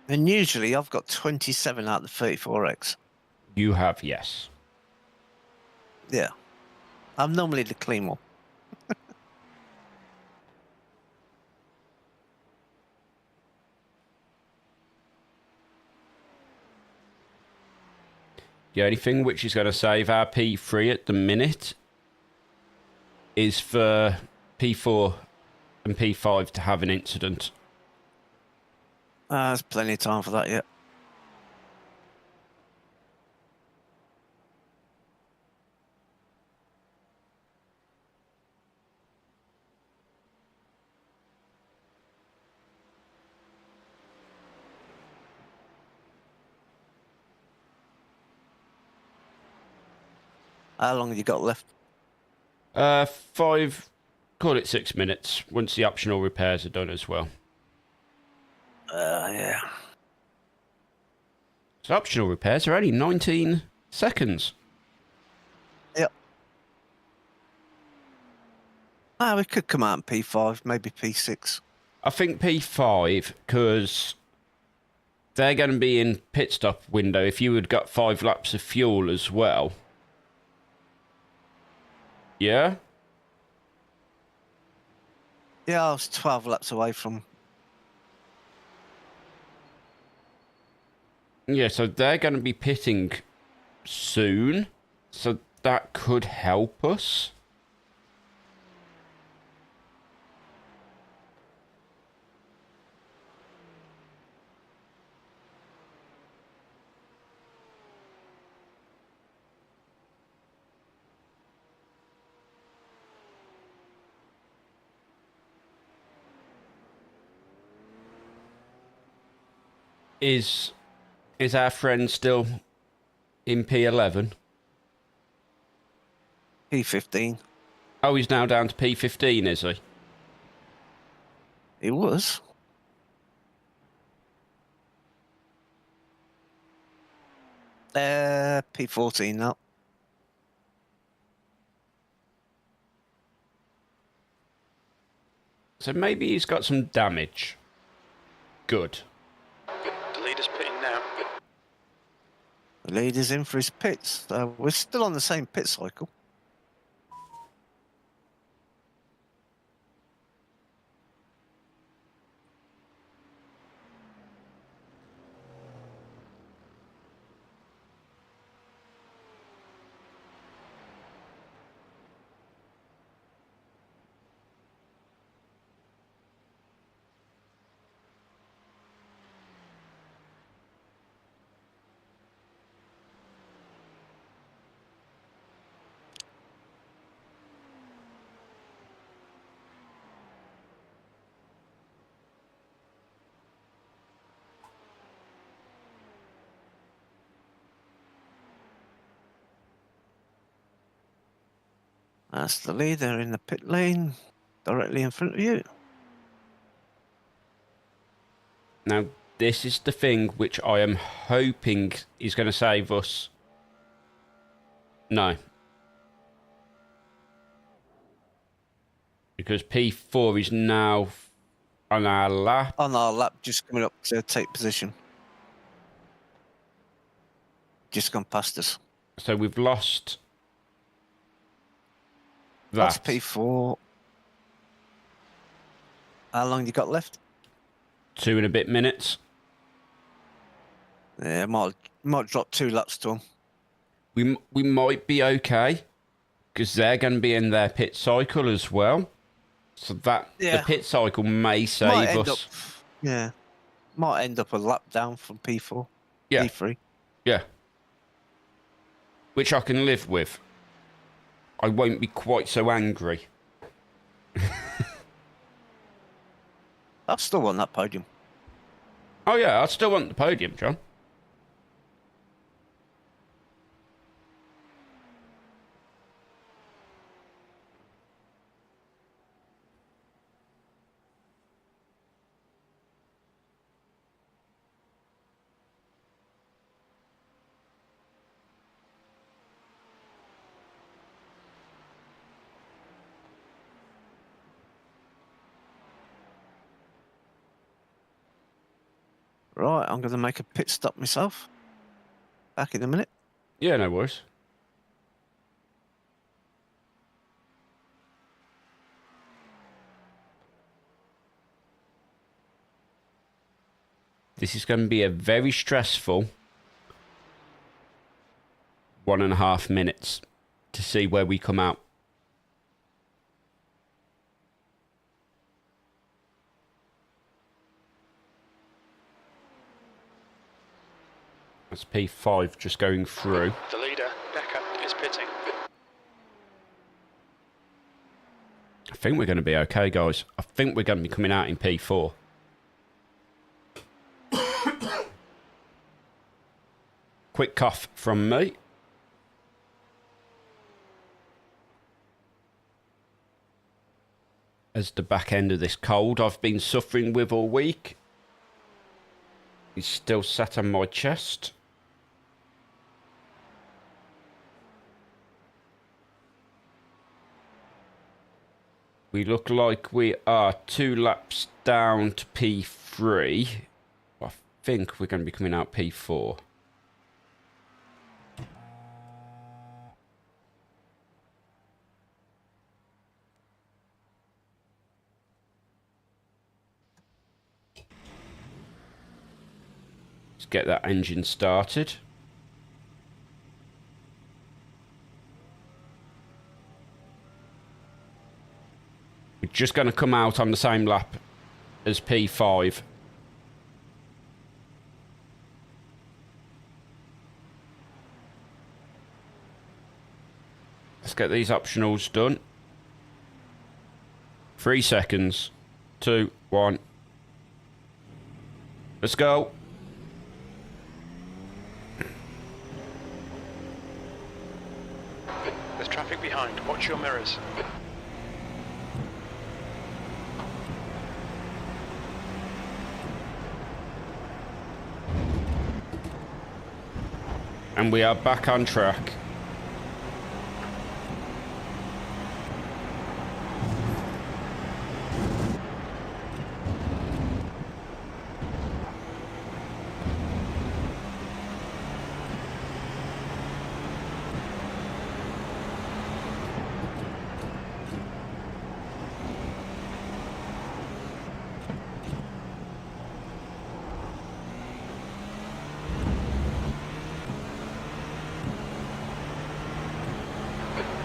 And usually I've got 27 out of the 34X. You have, yes. Yeah. I'm normally the clean one. The only thing which is going to save our P3 at the minute is for P4 and P5 to have an incident. There's plenty of time for that yet. How long have you got left? 5, call it 6 minutes, once the optional repairs are done as well. Yeah. So optional repairs are only 19 seconds. Yep. Ah, we could come out in P5, maybe P6. I think P5, because they're going to be in pit stop window if you had got 5 laps of fuel as well. Yeah? Yeah, I was 12 laps away from. Yeah, so they're going to be pitting soon. So that could help us. Is our friend still in P11? P15. Oh, he's now down to P15, is he? It was. P14 now. So maybe he's got some damage. Good. The leader's pitting now. The leader's in for his pits. We're still on the same pit cycle. That's the leader in the pit lane, directly in front of you. Now, this is the thing which I am hoping is going to save us. No. Because P4 is now on our lap. On our lap, just coming up to take position. Just gone past us. So we've lost that. That's P4. How long you got left? 2 and a bit minutes. Yeah, might drop 2 laps to them. We might be okay. Because they're going to be in their pit cycle as well. So that the pit cycle may save us. Might end up a lap down from P4. Yeah. P3. Yeah. Which I can live with. I won't be quite so angry. I still want that podium. Oh yeah, I still want the podium, John. Right, I'm going to make a pit stop myself. Back in a minute. Yeah, no worries. This is going to be a very stressful 1.5 minutes to see where we come out. That's P5 just going through. The leader, Becker, is pitting. I think we're going to be okay, guys. I think we're going to be coming out in P4. Quick cough from me. As the back end of this cold I've been suffering with all week is still sat on my chest. We look like we are 2 laps down to P3. I think we're going to be coming out P4. Let's get that engine started. We're just going to come out on the same lap as P5. Let's get these optionals done. 3 seconds. 2, 1. Let's go. There's traffic behind. Watch your mirrors. And we are back on track.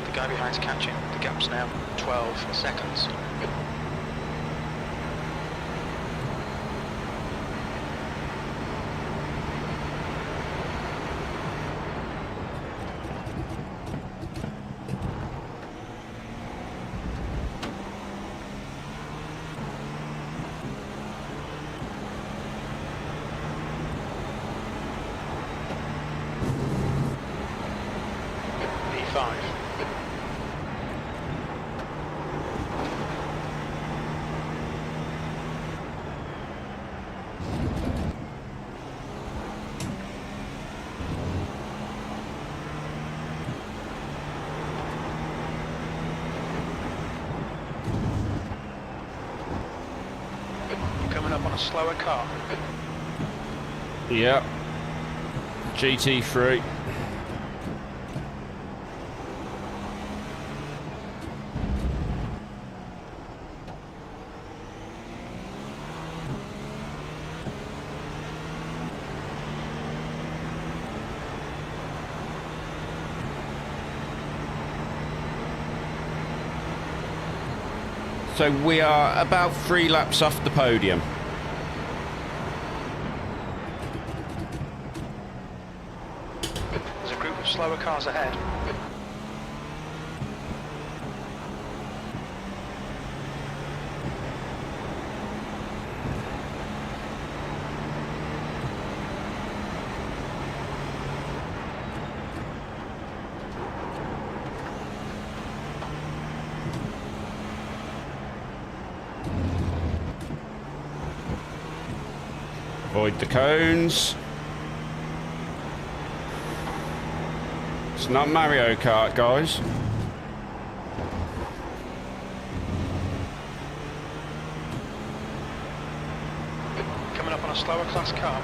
The guy behind's catching. The gap's now 12 seconds. P5. You're coming up on a slower car. Yep. GT3. So we are about 3 laps off the podium. There's a group of slower cars ahead. Avoid the cones. It's not Mario Kart, guys. Coming up on a slower class car.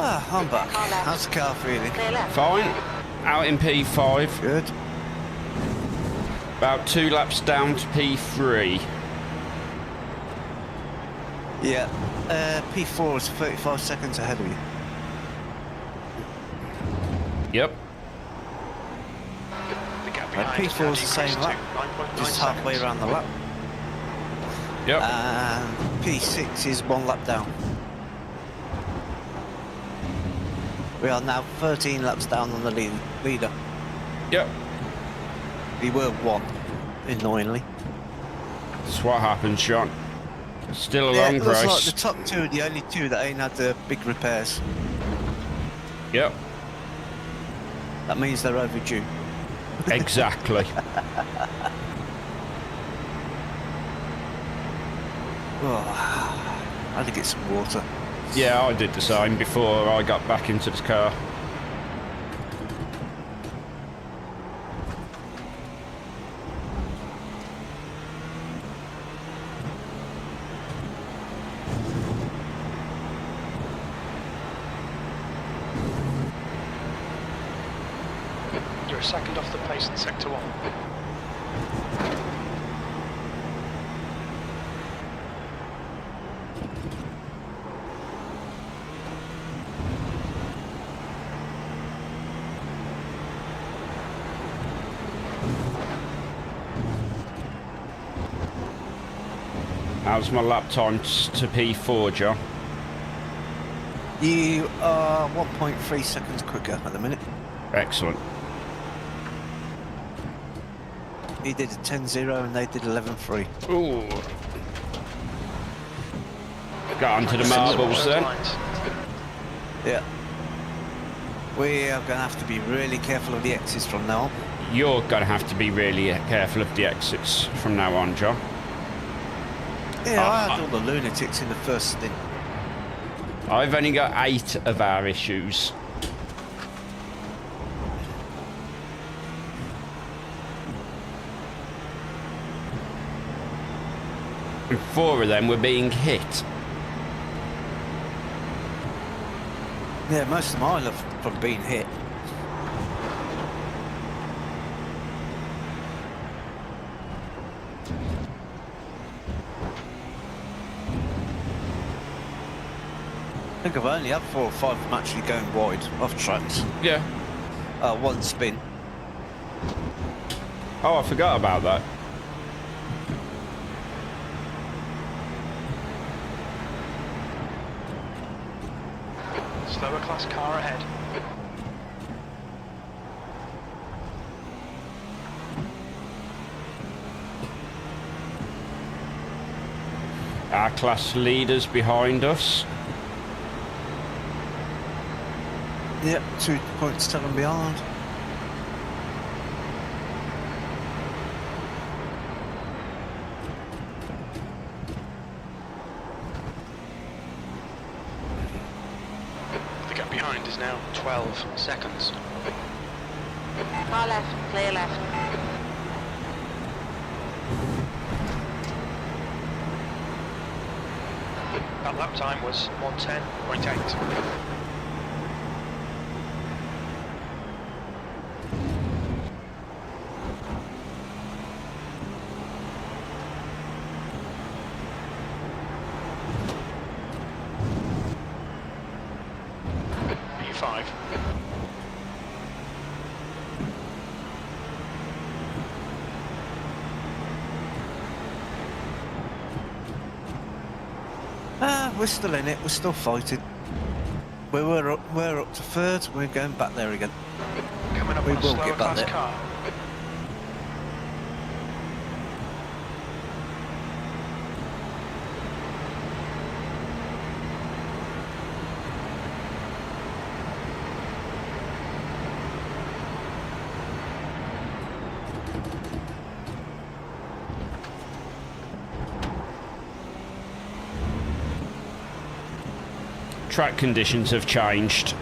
Ah, I'm back. How's the car feeling? Clear left. Fine. Out in P5. Good. About 2 laps down to P3. Yeah. P4 is 35 seconds ahead of you. Yep. The gap And behind is P4 now is the same decreased to lap, 9.9 just halfway seconds. around the lap. Yep. And P6 is 1 lap down. We are now 13 laps down on the leader. Yep. We were 1, annoyingly. That's what happens, Sean. Still a Yeah, long it looks like race. the top 2 are the only 2 that ain't had the big repairs. Yep. That means they're overdue. Exactly. Oh, I had to get some water. Yeah, I did the same before I got back into the car. You're a second off the pace in sector 1. How's my lap time to P4, John? You are 1.3 seconds quicker at the minute. Excellent. He did a 10.0 and they did 11.3. Ooh. Got onto the marbles then. Yeah. We are going to have to be really careful of the exits from now on. You're going to have to be really careful of the exits from now on, John. Yeah, I had all the lunatics in the first stint. I've only got 8 of our issues. And 4 of them were being hit. Yeah, most of mine are from being hit. I think I've only had 4 or 5 from actually going wide off tracks. Yeah. 1 spin. Oh, I forgot about that. Slower class car ahead. Our class leaders behind us. Yep, 2.7 behind. The gap behind is now 12 seconds. Far left, clear left. That lap time was 1:10.8. P5. We're still in it, we're still fighting. We're up to 3rd, we're going back there again. Coming up We on a will slower get back class there. car. Track conditions have changed.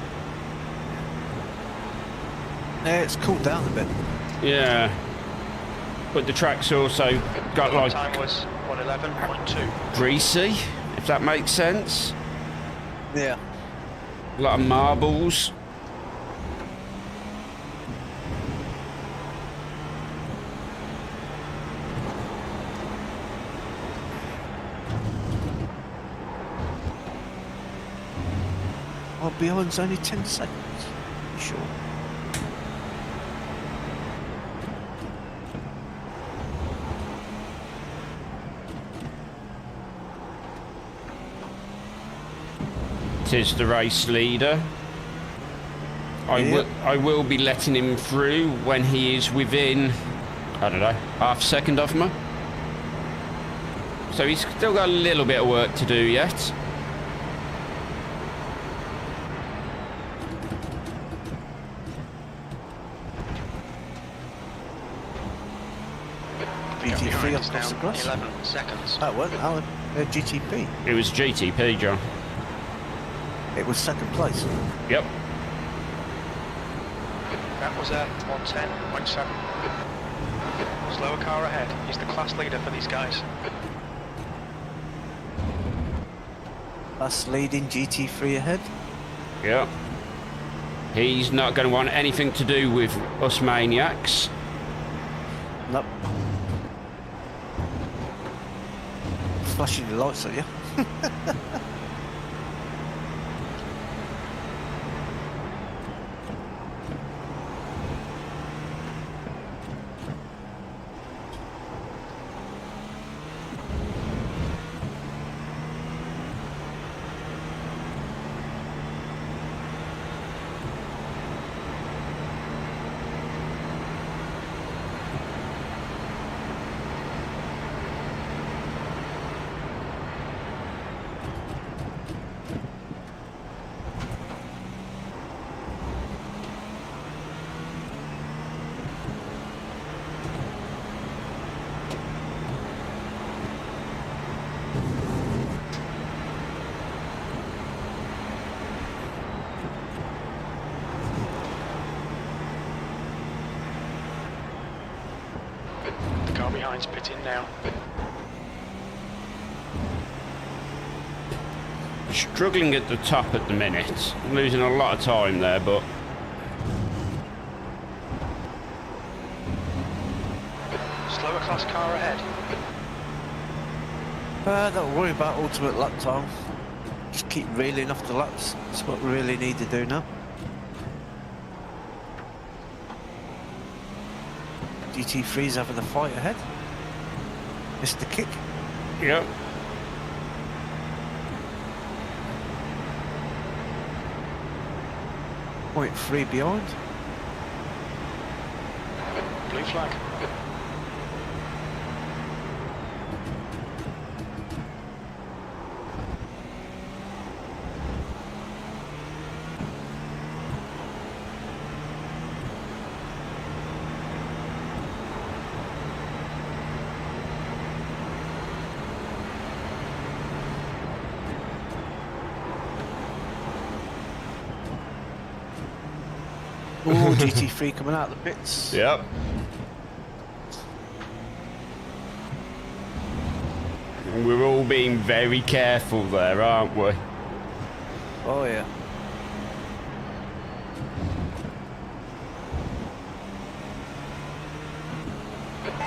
Yeah, it's cooled down a bit. Yeah. But the track's also got Lap like time was 1:11.2. greasy, if that makes sense. Yeah. A lot of marbles. Well, behind's only 10 seconds. You sure? It is the race leader. I will be letting him through when he is within, I don't know, half a second of me. So he's still got a little bit of work to do yet. GT3 across the cross. 11 seconds. That wasn't Alan. GTP. It was GTP, John. It was second place. Yep. That was a 110.7. Slower car ahead. He's the class leader for these guys. That's leading GT3 ahead. Yep. He's not going to want anything to do with us maniacs. Nope. Flashing the lights at you. The car behind's pitting now. Struggling at the top at the minute. Losing a lot of time there, but... Slower class car ahead. Don't worry about ultimate lap time. Just keep reeling off the laps. That's what we really need to do now. GT3's having a fight ahead. Missed the kick. Yep. Point 3 behind. Blue flag. Oh, GT3 coming out of the pits. Yep. We're all being very careful there, aren't we? Oh yeah.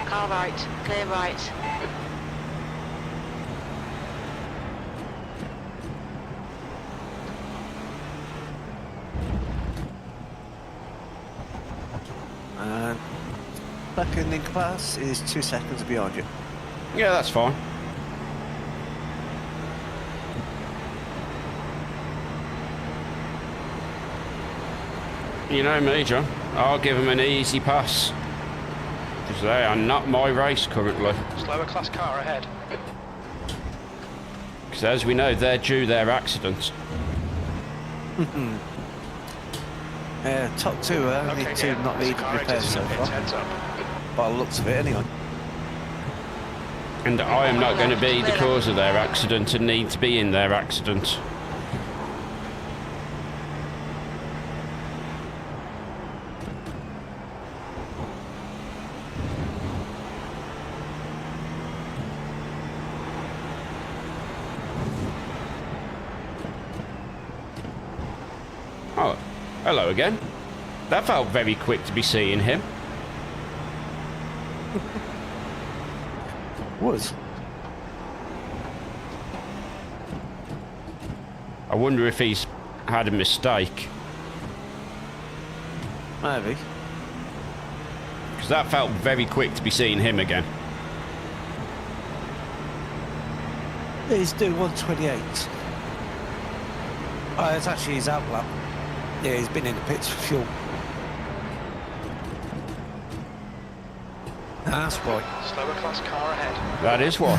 Car right, clear right. And second in class is 2 seconds behind you. Yeah, that's fine. You know me, John. I'll give them an easy pass. Because they are not my race currently. Slower class car ahead. Because as we know, they're due their accidents. Top two, only Okay, two yeah, not needed car repairs so exits in the pits, far. heads up. By the looks of it, anyway. And I am not going to be the cause of their accident and need to be in their accident. Oh, hello again. That felt very quick to be seeing him. Was. I wonder if he's had a mistake. Maybe. Because that felt very quick to be seeing him again. He's doing 128. Oh, it's actually his out lap. Yeah, he's been in the pits for fuel. That's why. Slower class car ahead. That is what.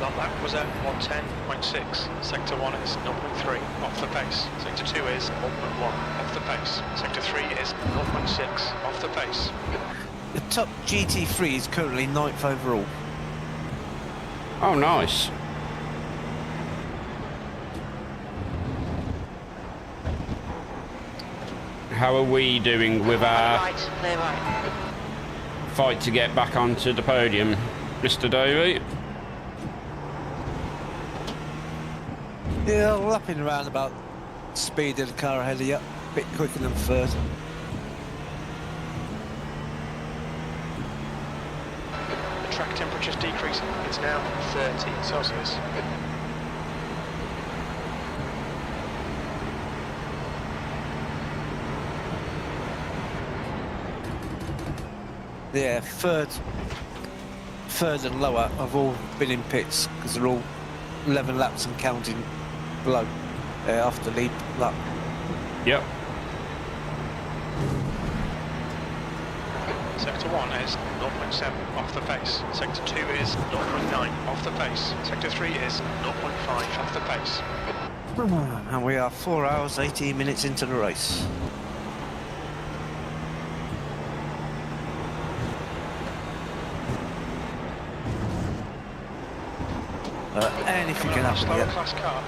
That lap was at 110.6. Sector 1 is 0.3 off the pace. Sector 2 is 1.1 off the pace. Sector 3 is 0.6 off the pace. The top GT3 is currently 9th overall. Oh, nice. How are we doing with our Right, clear right. fight to get back onto the podium, Mr. Davey? Yeah, lapping around about speed of the car ahead of you, a bit quicker than third. The track temperature's decreasing. It's now 30 Celsius. Yeah, third and lower have all been in pits because they're all 11 laps and counting below after lead lap. Yep. Sector 1 is 0.7 off the pace. Sector 2 is 0.9 off the pace. Sector 3 is 0.5 off the pace. And we are 4 hours, 18 minutes into the race. Anything can happen Slower here. class car.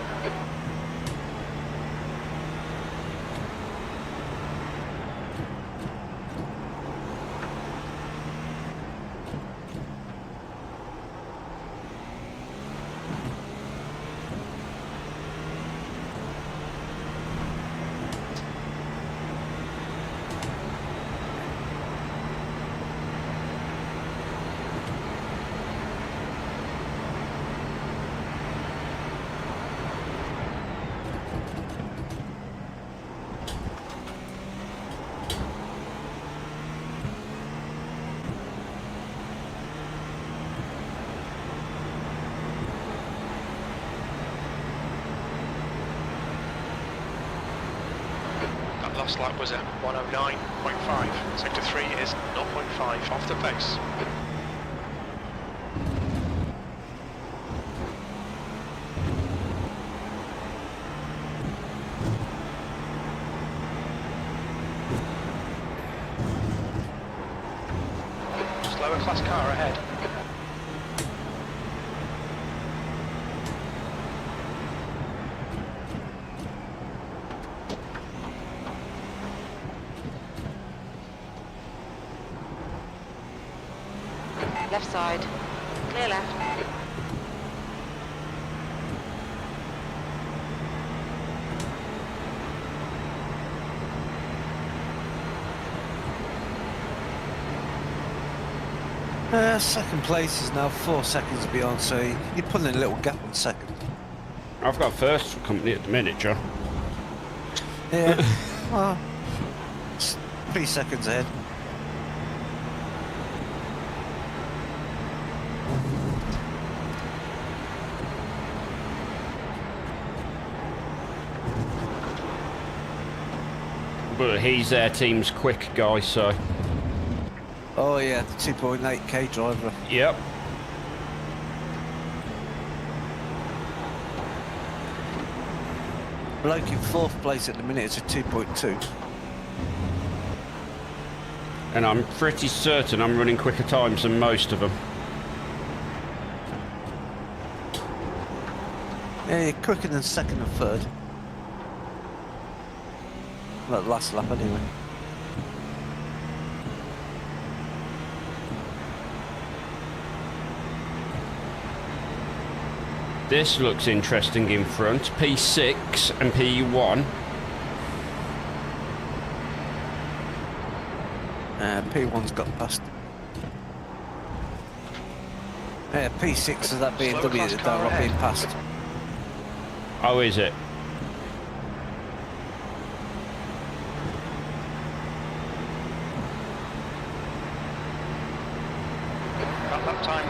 Last lap was at 109.5. Sector 3 is 0.5 off the pace. Slower class car ahead. Left side. Clear left. Second place is now 4 seconds beyond, so you're putting a little gap on second. I've got first company at the minute, John. Yeah, well, it's 3 seconds ahead. But he's their team's quick guy, so... Oh yeah, the 2.8k driver. Yep. Bloke in 4th place at the minute is a 2.2. And I'm pretty certain I'm running quicker times than most of them. Yeah, you're quicker than second and third. Well, last lap anyway. This looks interesting in front. P6 and P1. P1's got past. Yeah, P6 is that BMW that don't not being passed. Oh, is it?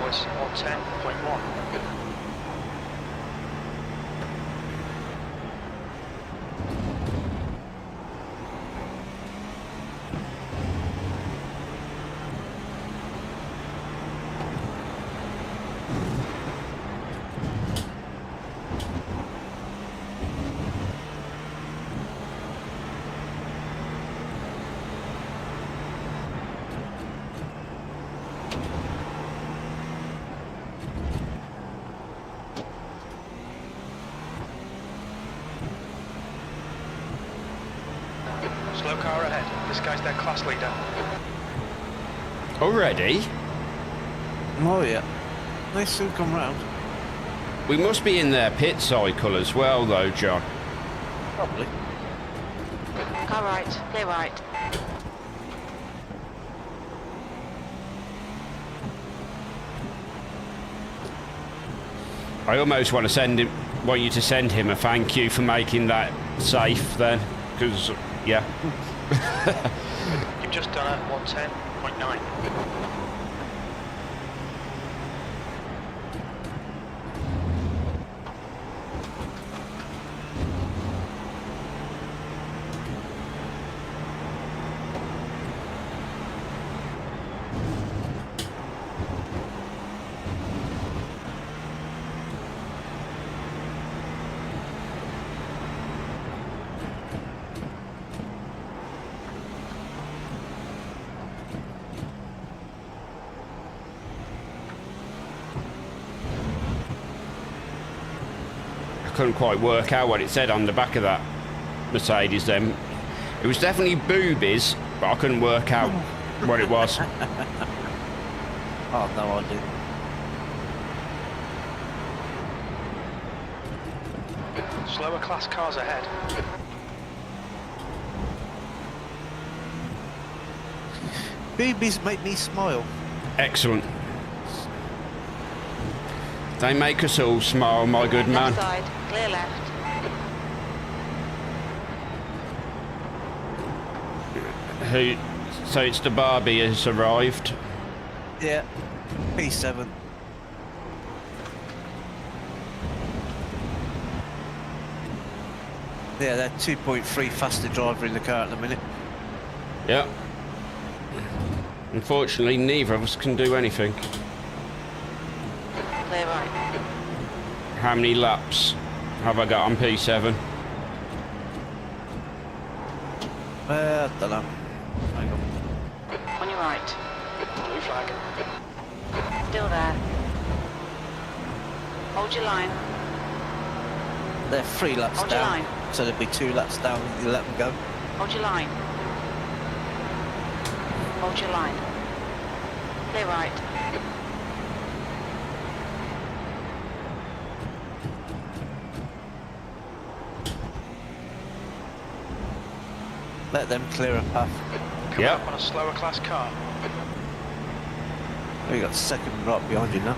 is 110.1. Slow car ahead. This guy's their class leader. Already? Oh yeah. They soon come round. We must be in their pit cycle as well, though, John. Probably. Car right, clear right. I almost want you to send him a thank you for making that safe then, because yeah. You've just done it 110.9. Couldn't quite work out what it said on the back of that Mercedes then. It was definitely boobies, but I couldn't work out what it was. Oh, no idea. Slower class cars ahead. Boobies make me smile. Excellent. They make us all smile, my good man. Left side, clear left. So it's the Barbie has arrived. Yeah. P7. Yeah, they're 2.3 faster driver in the car at the minute. Yeah. Unfortunately, neither of us can do anything. Clear right. How many laps have I got on P7? I don't know. Hang on. On your right. Blue flag. Still there. Hold your line. They're 3 laps Hold your down. line. So there'll be 2 laps down if you let them go. Hold your line. Hold your line. Clear right. Let them clear a path. Coming Yep. up on a slower class car. We got second right behind you now.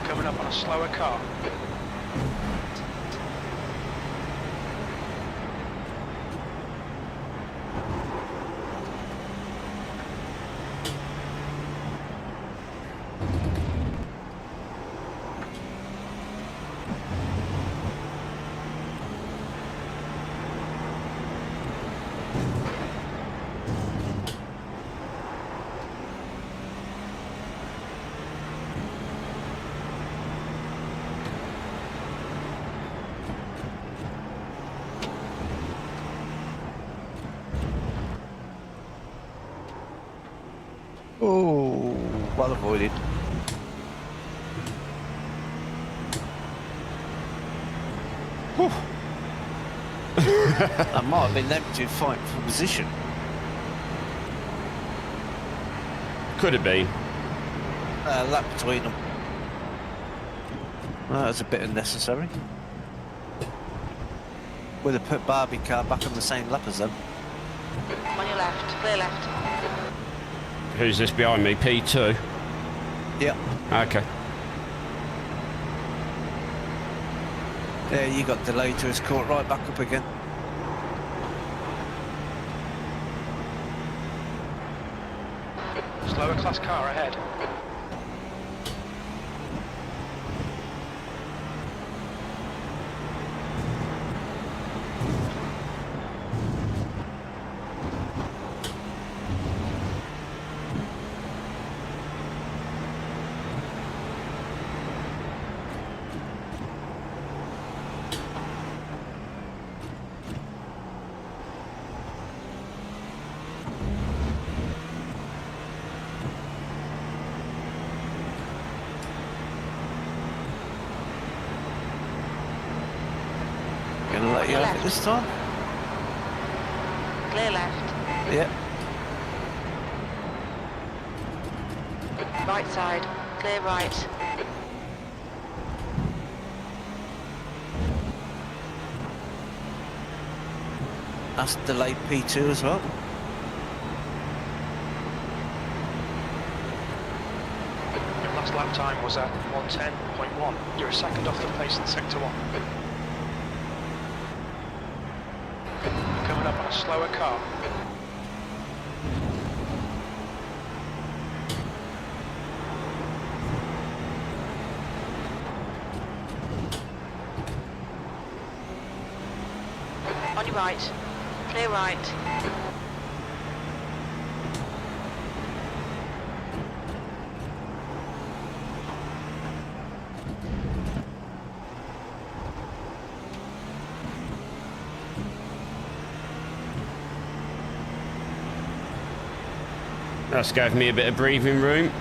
Coming up on a slower car. Oh, well avoided. That might have been them two fighting for position. Could have been. Lap between them. Well, that's a bit unnecessary. Would have put Barbie car back on the same lap as them. On your left, clear left. Who's this behind me? P2? Yeah. Okay. Yeah, you got delayed to his caught right back up again. Slower class car ahead. Gonna let you have it this time? Clear left. Yeah. Right side, clear right. That's delayed P2 as well. Your last lap time was at 110.1. You're a second off the pace in sector 1. Coming up on a slower car. On your right, clear right. That's gave me a bit of breathing room.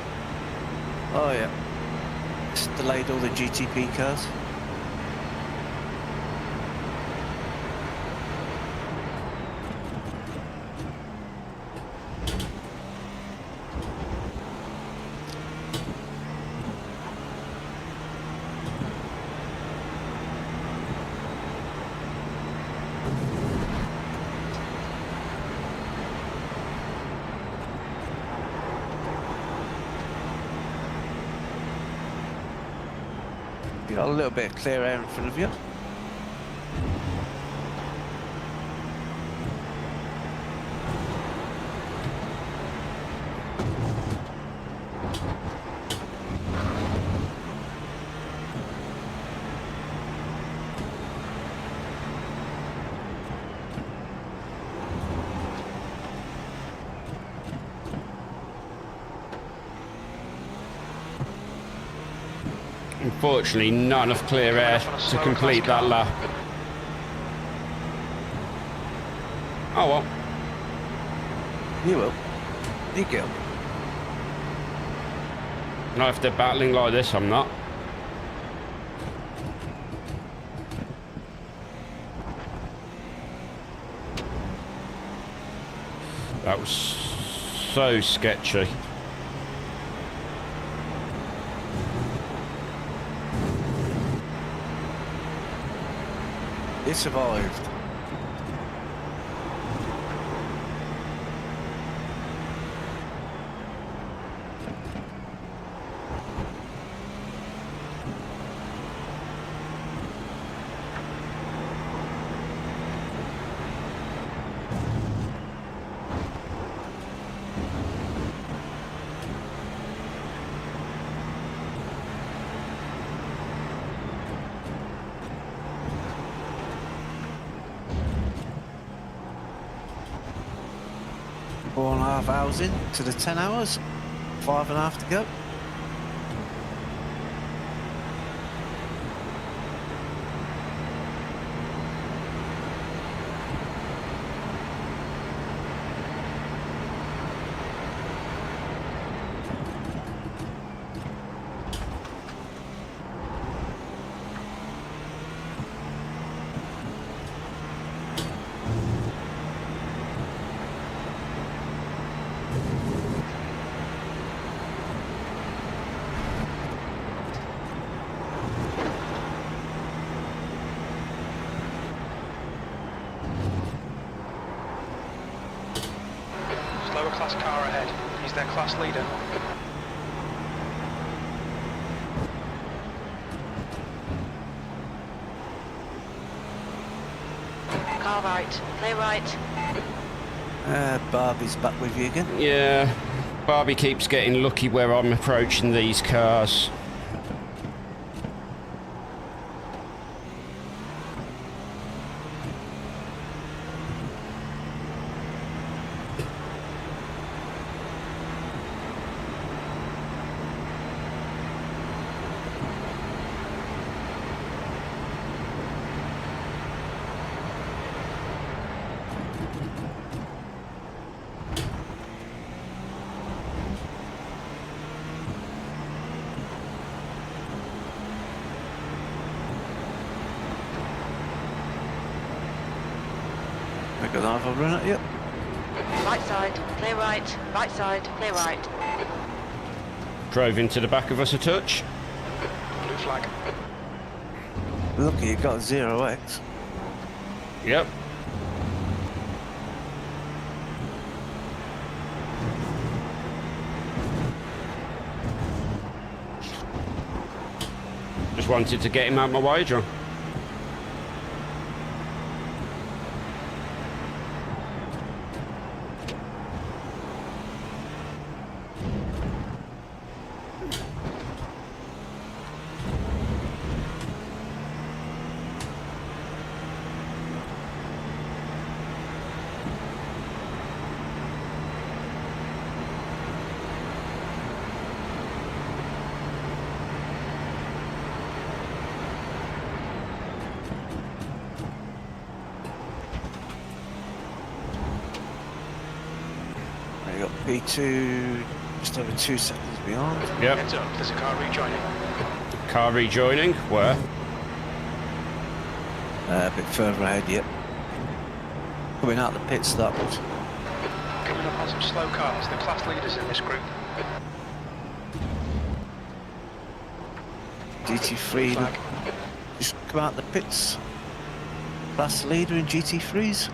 Oh yeah. It's delayed all the GTP cars. You got a little bit of clear air in front of you. Unfortunately, not enough clear air to complete that lap. Oh well. You will. You get up. Not if they're battling like this, I'm not. That was so sketchy. It survived. Four and a half hours in to the 10 hours. 5.5 to go. ahead. He's their class leader. Car right, clear right. Barbie's back with you again. Yeah, Barbie keeps getting lucky where I'm approaching these cars. Make an half a run at you. Right side, clear right. Right side, clear right. Drove into the back of us a touch. Blue flag. Lucky you got 0x. Yep. Just wanted to get him out my way, John. You got P2 just over 2 seconds behind. Yep. Heads up, there's a car rejoining. Car rejoining. Where? A bit further ahead yet. Coming out the pits, that was. Coming up on some slow cars, the class leaders in this group. GT3. Flag. Just come out the pits. Class leader in GT3s.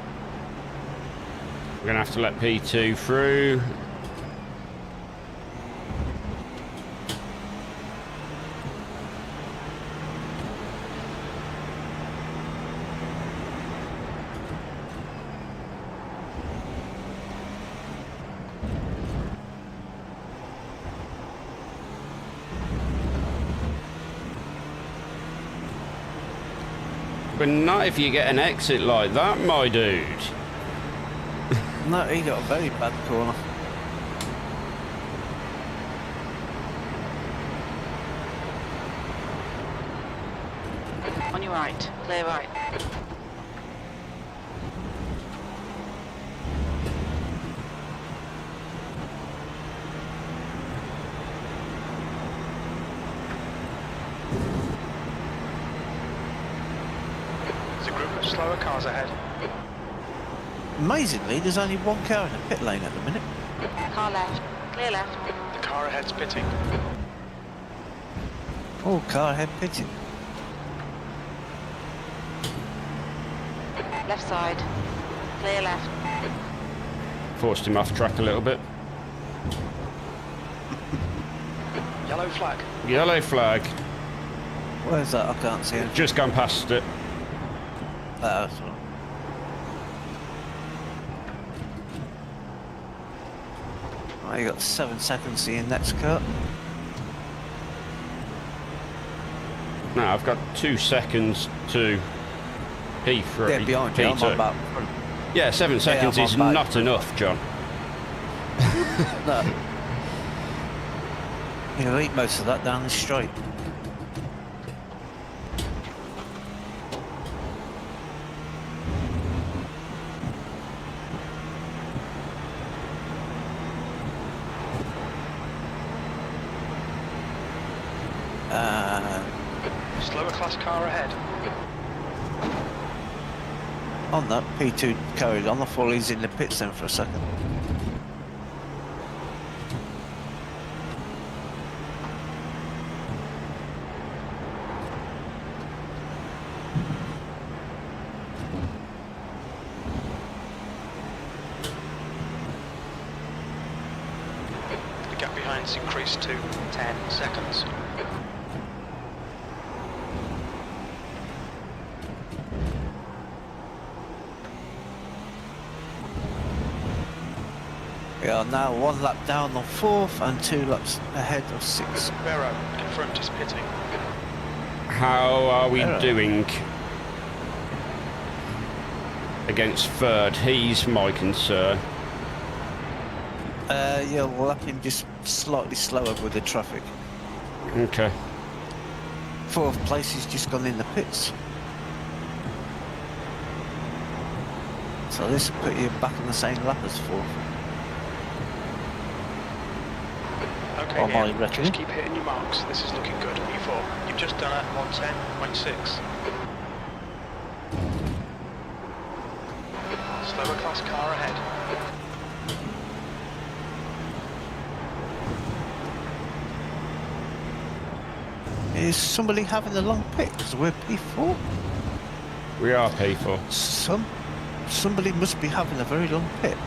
We're going to have to let P2 through. But not if you get an exit like that, my dude. No, he got a very bad corner. On your right, clear right. There's a group of slower cars ahead. Amazingly, there's only one car in the pit lane at the minute. Car left, clear left. The car ahead's pitting. Oh, car ahead pitting. Left side, clear left. Forced him off track a little bit. Yellow flag. Yellow flag. Where's that? I can't see it. Just gone past it. That's all. Right, you got 7 seconds to your next cut. No, I've got 2 seconds to P3. Yeah, behind you. I'm P2. on back front. Yeah, 7 seconds I'm is on back not front. enough, John. No. You'll eat most of that down the straight. Slower class car ahead. On that, P2 carried on. I thought he's in the pits then for a second. behind's increased to 10 seconds. We are now 1 lap down on 4th and 2 laps ahead of 6th. Vero in front is pitting. How are we Error. doing against third? He's my concern. Yeah, we'll lap him just slightly slower with the traffic. Okay. 4th place he's just gone in the pits. So this will put you back on the same lap as 4th. Okay, Or my Ian, reckon. just keep hitting your marks. This is looking good. E4. You've just done at 110.6. Slower class car ahead. Is somebody having a long pit? Because we're P4. We are P4. Somebody must be having a very long pit.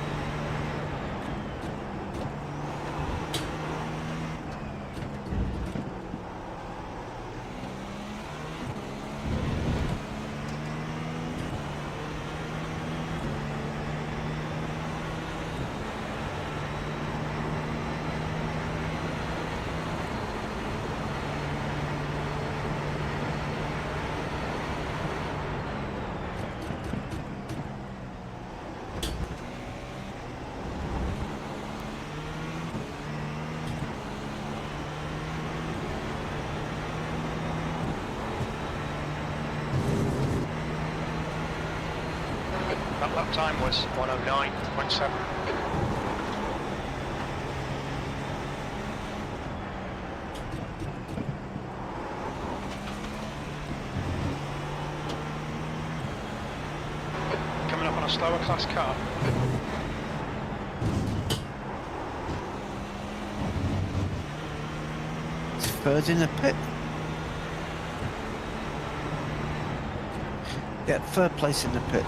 That lap time was 109.7. Coming up on a slower class car. It's 3rd in the pit. Yeah, 3rd place in the pit.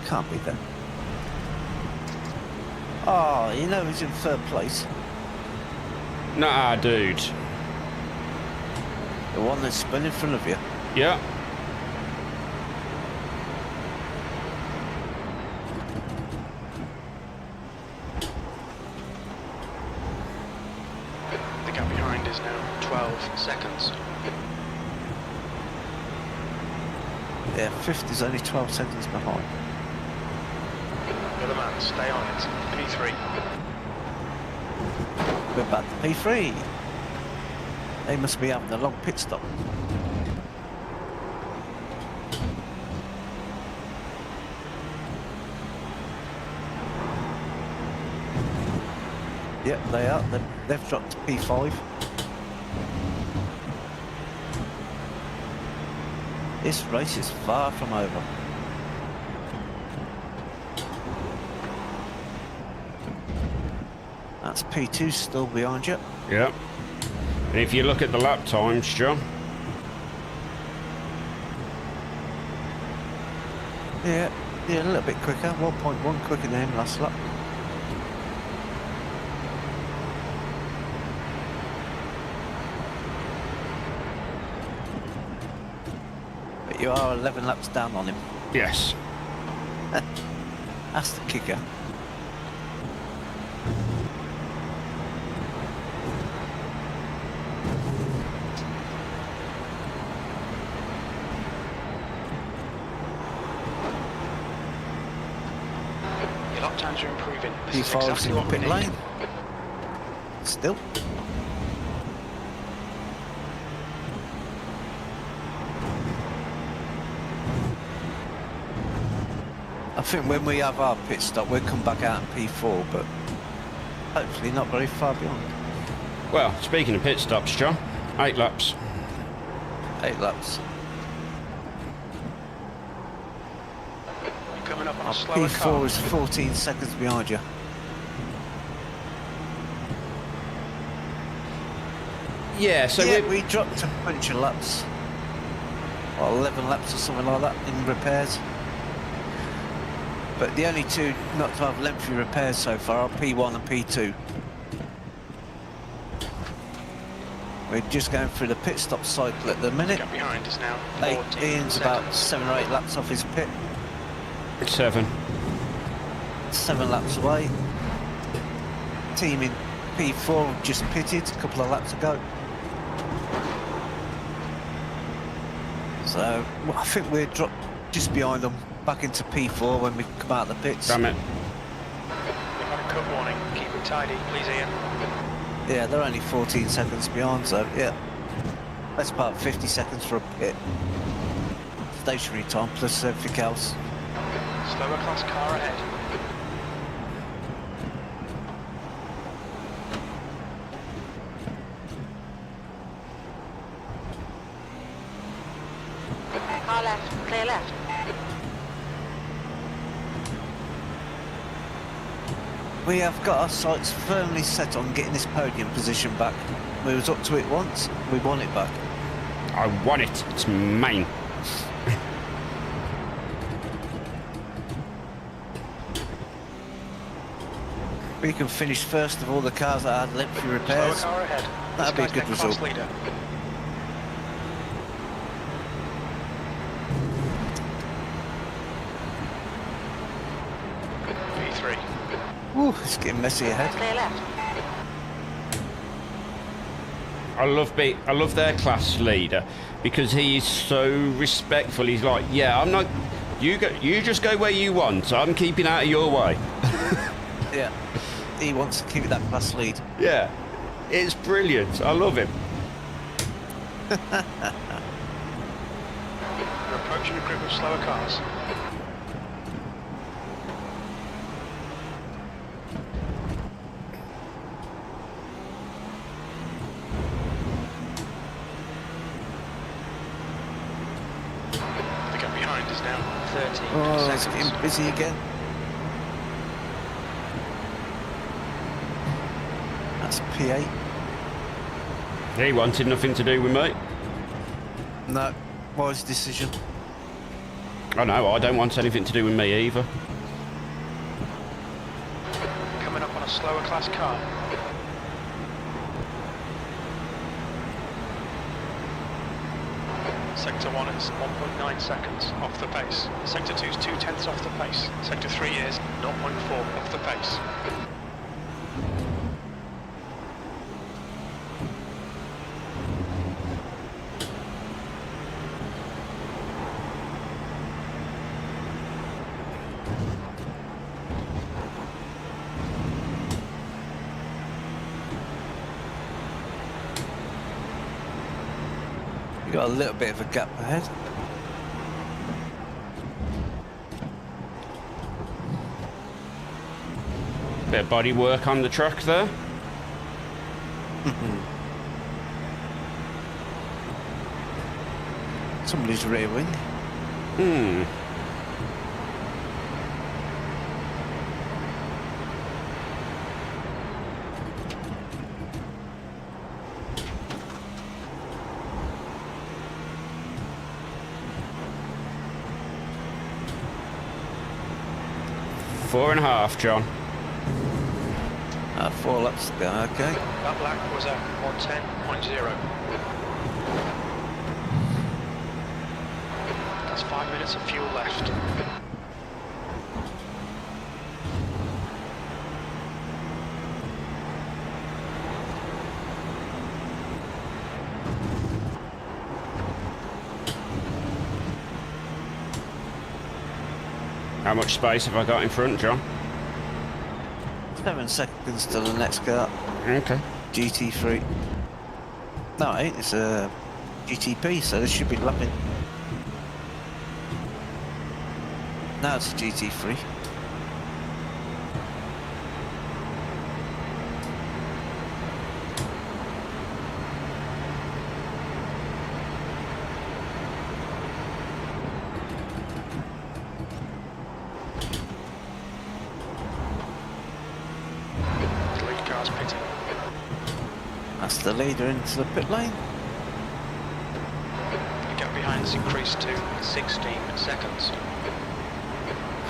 Can't be that. Oh, you know he's in 3rd place. Nah, dude. The one that's spun in front of you. Yeah. The gap behind is now 12 seconds. Yeah, 5th is only 12 seconds behind. The other man, stay on it. P3. We're back to P3. They must be having a long pit stop. Yep, they are. They've dropped to P5. This race is far from over. That's P2 still behind you. Yeah. And if you look at the lap times, John. Yeah, a little bit quicker. 1.1 quicker than him last lap. But you are 11 laps down on him. Yes. That's the kicker. Your lap times are improving. This is P5's exactly in the what we pit need. lane. Still. I think when we have our pit stop, we'll come back out in P4, but hopefully not very far beyond. Well, speaking of pit stops, John, 8 laps. 8 laps. You're coming up on Our a slower P4 car. is 14 seconds behind you. Yeah, so yeah, we're... we dropped a bunch of laps. Or 11 laps or something like that in repairs. But the only two not to have lengthy repairs so far are P1 and P2. We're just going through the pit stop cycle at the minute. Gap behind is now 14 Ian's about 7 or 8 laps off his pit. 7. 7 laps away. Team in P4 just pitted a couple of laps ago. So well, I think we're dropped just behind them, back into P4 when we come out of the pits. Damn it. We've got a cut warning. Keep it tidy, please, Ian. Yeah, they're only 14 seconds behind, so yeah. That's about 50 seconds for a pit. Stationary time plus everything else. Slower class car ahead. Car left, clear left. We have got our sights firmly set on getting this podium position back. We was up to it once, we want it back. I want it. It's mine. We can finish first of all the cars that had lengthy repairs. Slower car ahead. That'd be a This good guy's net result. class leader. P3. Woo, it's getting messy ahead. Clear left. I love their class leader because he is so respectful. He's like, yeah, I'm not. You just go where you want. I'm keeping out of your way. Yeah, he wants to keep that class lead. Yeah, it's brilliant. I love him. We're approaching a group of slower cars. The gap behind is now 13 Oh, it's seconds. getting busy again. That's P8. He wanted nothing to do with me. No, wise decision. I know. I don't want anything to do with me either. Coming up on a slower class car. Sector 1 is 1.9 seconds off the pace. Sector 2 is 0.2 off the pace. Sector 3 is 0.4 off the pace. You got a little bit of a gap ahead. Bit of body work on the truck there. Somebody's rear wing. Hmm. Four and a half, John. 4 laps to go, okay. That lap was at 110.0. That's 5 minutes of fuel left. How much space have I got in front, John? 7 seconds to the next car. Okay. GT3. No, it ain't. It's a GTP, so this should be lapping. Now it's a GT3. The lead car's pitting. That's the leader into the pit lane. The gap behind has increased to 16 seconds.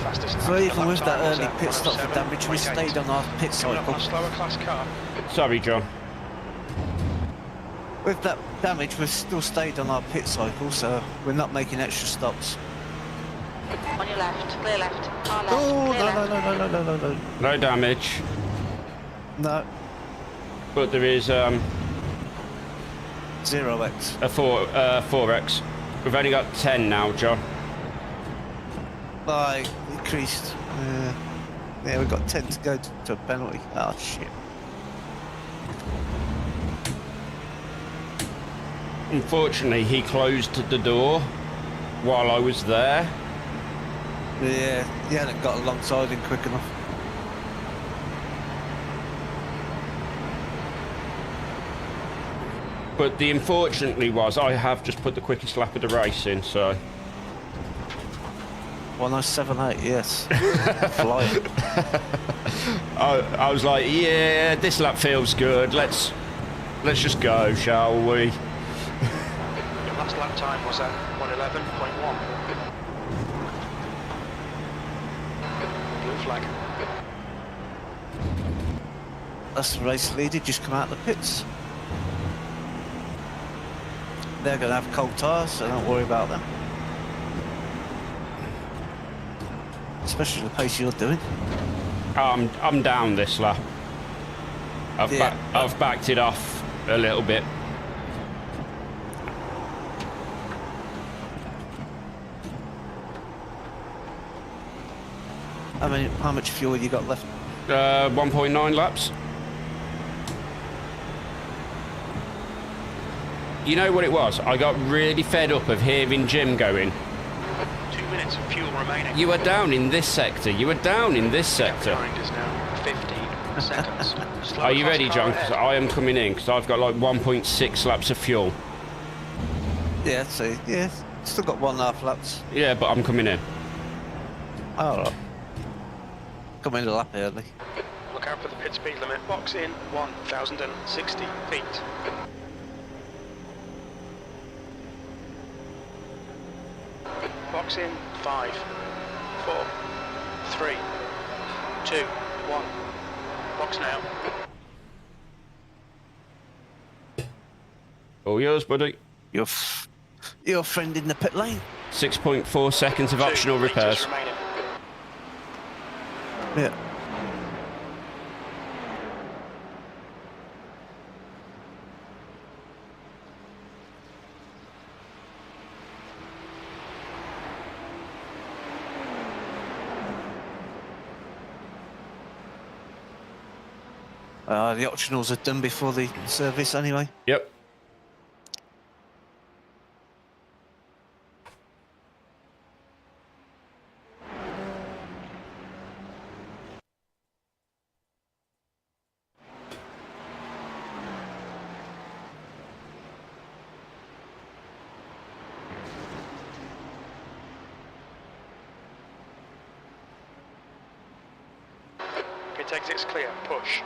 Fastest So lap even with that time was early at pit stop for damage, we 107.8. stayed on our pit Coming up cycle. on a slower class car. Sorry, John. With that damage, we've still stayed on our pit cycle, so we're not making extra stops. On your left, clear left, car left, Oh, clear no, left. no. No damage, No, but there is a 0x. 4x. We've only got 10 now, John. Like, increased. Yeah, we've got 10 to go to a penalty. Oh, shit. Unfortunately, he closed the door while I was there. Yeah, he hadn't got alongside him quick enough. But the unfortunately was I have just put the quickest lap of the race in, so 1078, yes. Flying. I was like, yeah, this lap feels good. Let's just go, shall we? Your last lap time was at 111.1. Blue flag. That's the race leader, just come out of the pits. They're going to have cold tyres, so don't worry about them. Especially the pace you're doing. I'm down this lap. I've backed it off a little bit. How much fuel you got left? 1.9 laps. You know what it was? I got really fed up of hearing Jim going, 2 minutes of fuel remaining. you are down in this sector, you are down in this sector. Behind is now 15 seconds. Slower Are you class ready, car John? 'Cause ahead. I am coming in, because I've got like 1.6 laps of fuel. Yeah, so, yeah, still got 1.5 laps. Yeah, but I'm coming in. Alright. Come in a lap early. Look out for the pit speed limit. Box in 1,060 feet. Box in 5, 4, 3, 2, 1. Box now. All yours, buddy. Your friend in the pit lane. 6.4 seconds of 2 optional meters repairs. remaining. Yeah. The optionals are done before the service anyway. Yep. Pit exit's clear. Push.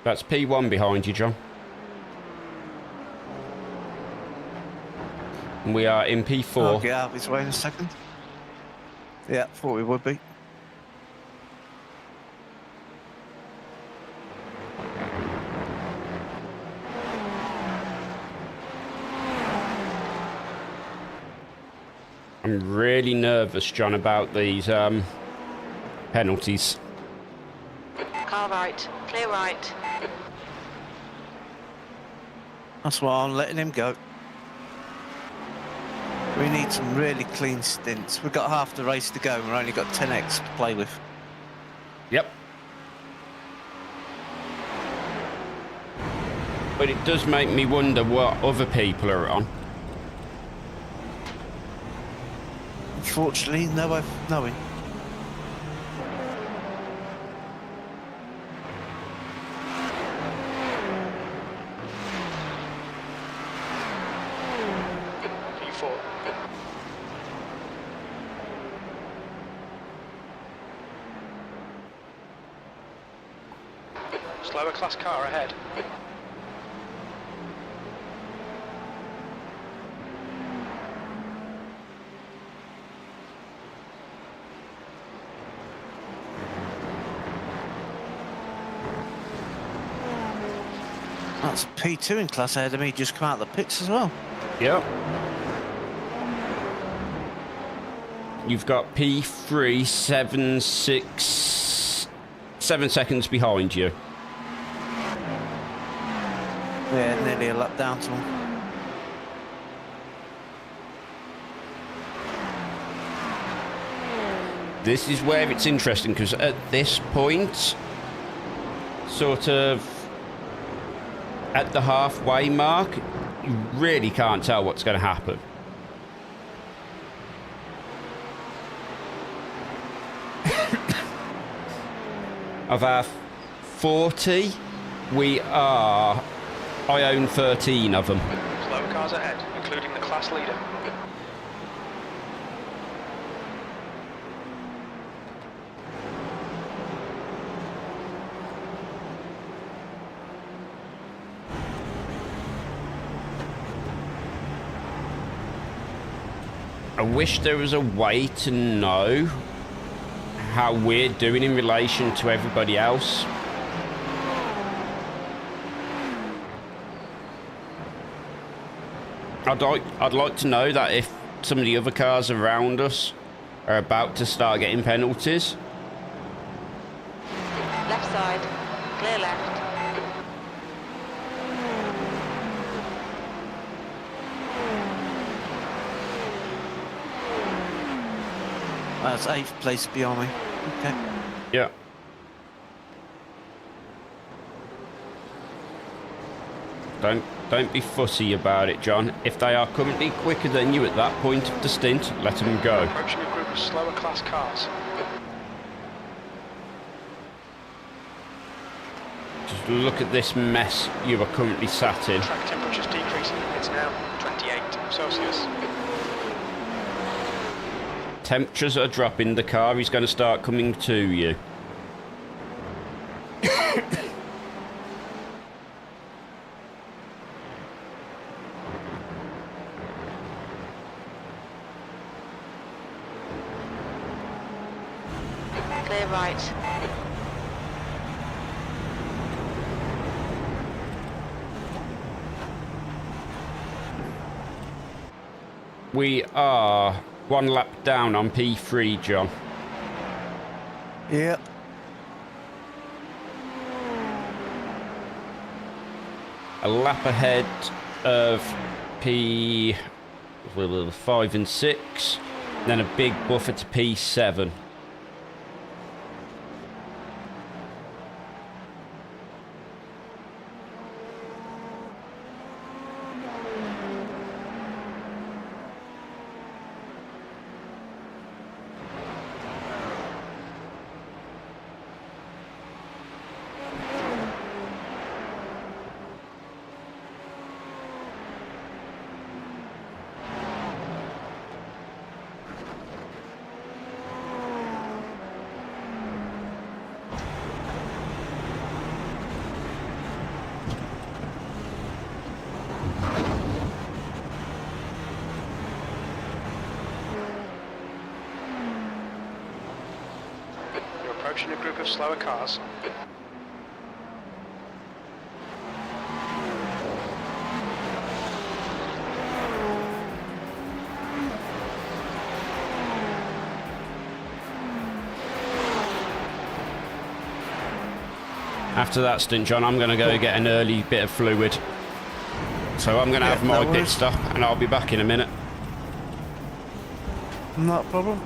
That's P1 behind you, John. And we are in P4. I'll get out of his way in a second. Yeah, thought we would be. I'm really nervous, John, about these penalties. Car right, clear right. That's why I'm letting him go. We need some really clean stints. We've got half the race to go and we've only got 10x to play with. Yep. But it does make me wonder what other people are on. Unfortunately, no way of knowing. P4. Slower class car ahead. That's P2 in class ahead of me, just come out of the pits as well. Yep. You've got P3, 7 seconds behind you. Yeah, nearly a lap down to him. This is where it's interesting, because at this point, sort of at the halfway mark, you really can't tell what's going to happen. Of our 40, I own 13 of them. Slower cars ahead, including the class leader. I wish there was a way to know how we're doing in relation to everybody else. I'd like to know that if some of the other cars around us are about to start getting penalties. Left side, clear left. That's 8th place beyond me. Okay. Yeah. Don't be fussy about it, John. If they are currently quicker than you at that point of the stint, let them go. Approaching a group of slower class cars. Just look at this mess you are currently sat in. Track temperature's decreasing. It's now 28 Celsius. Temperatures are dropping. The car is going to start coming to you. Clear right. We are 1 lap down on P3, John. Yep. A lap ahead of P5 and 6, then a big buffer to P7. Approaching a group of slower cars. After that stint, John, I'm going to go get an early bit of fluid. So I'm going to have my pit stop, and I'll be back in a minute. Not a problem.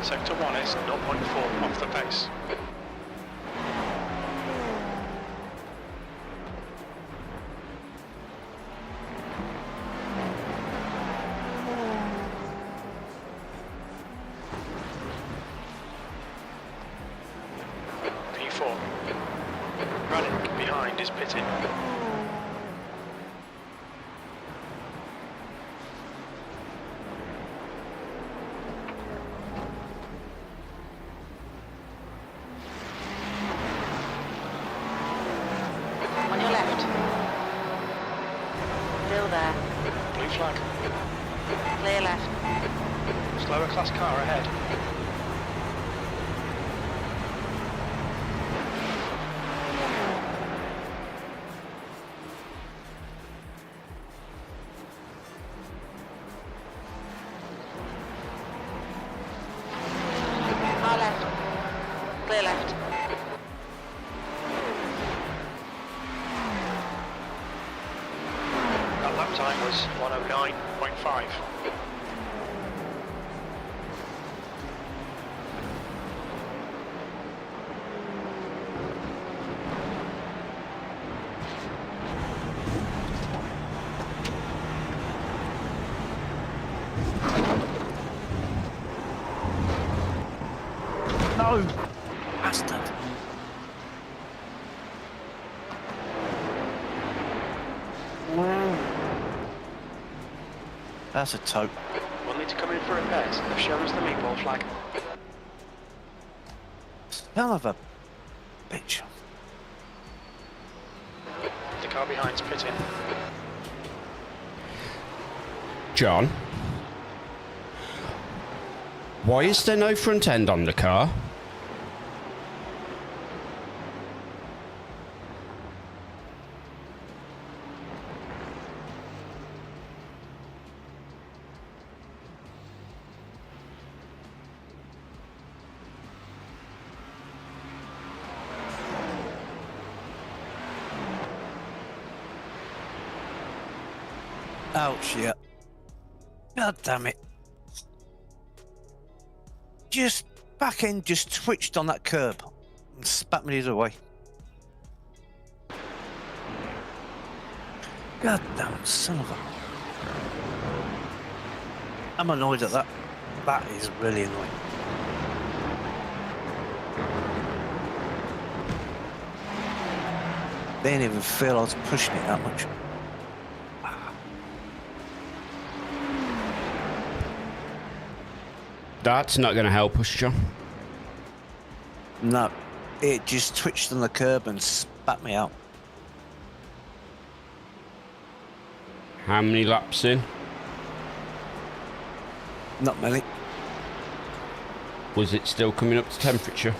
Sector 1 is 0.4 off the pace. P4. Running behind is pitting. On your left. Still there. Blue flag. Clear left. Slower class car ahead. Car left. Clear left. That lap time was 109.5. No! Bastard. That's a tote. We'll need to come in for repairs. They've shown us the meatball flag. Son of a bitch. The car behind's pitting. John, why is there no front end on the car? Ouch, yeah. God damn it. Just back end just twitched on that curb and spat me the other way. God damn son of a. I'm annoyed at that. That is really annoying. They didn't even feel I was pushing it that much. That's not going to help us, John. No, it just twitched on the curb and spat me out. How many laps in? Not many. Was it still coming up to temperature?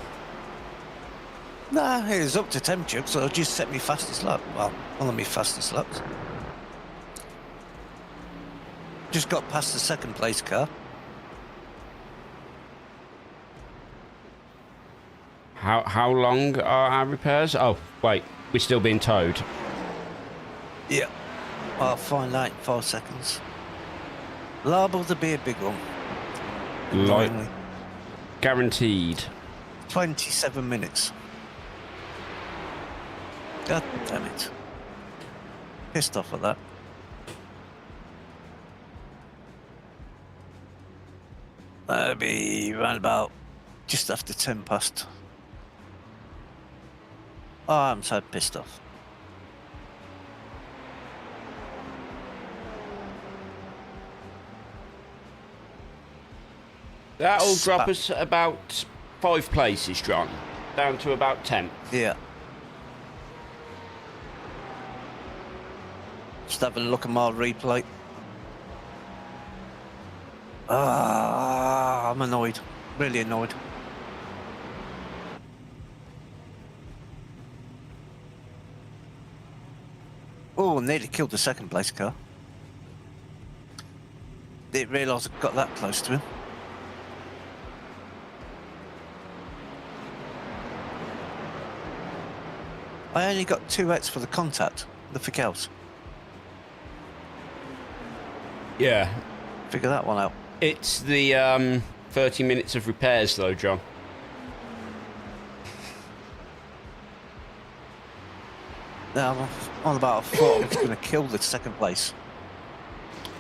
Nah, it was up to temperature, so I just set me fastest lap. Well, one of my fastest laps. Just got past the second place car. How long are our repairs? Oh, wait, we're still being towed. Yeah. I'll find out in 5 seconds. Liable to be a big one. Like, Annoyingly. guaranteed. 27 minutes. God damn it. Pissed off at that. That'll be round about just after 10 past. Oh, I'm so pissed off. That'll drop us about 5 places, John. Down to about 10. Yeah. Just having a look at my replay. Ah, I'm annoyed. Really annoyed. Oh, nearly killed the second place car. Didn't realise I got that close to him. I only got 2x for the contact, nothing else. Yeah. Figure that one out. It's the 30 minutes of repairs, though, John. Now I'm on about, I thought I was going to kill the second place.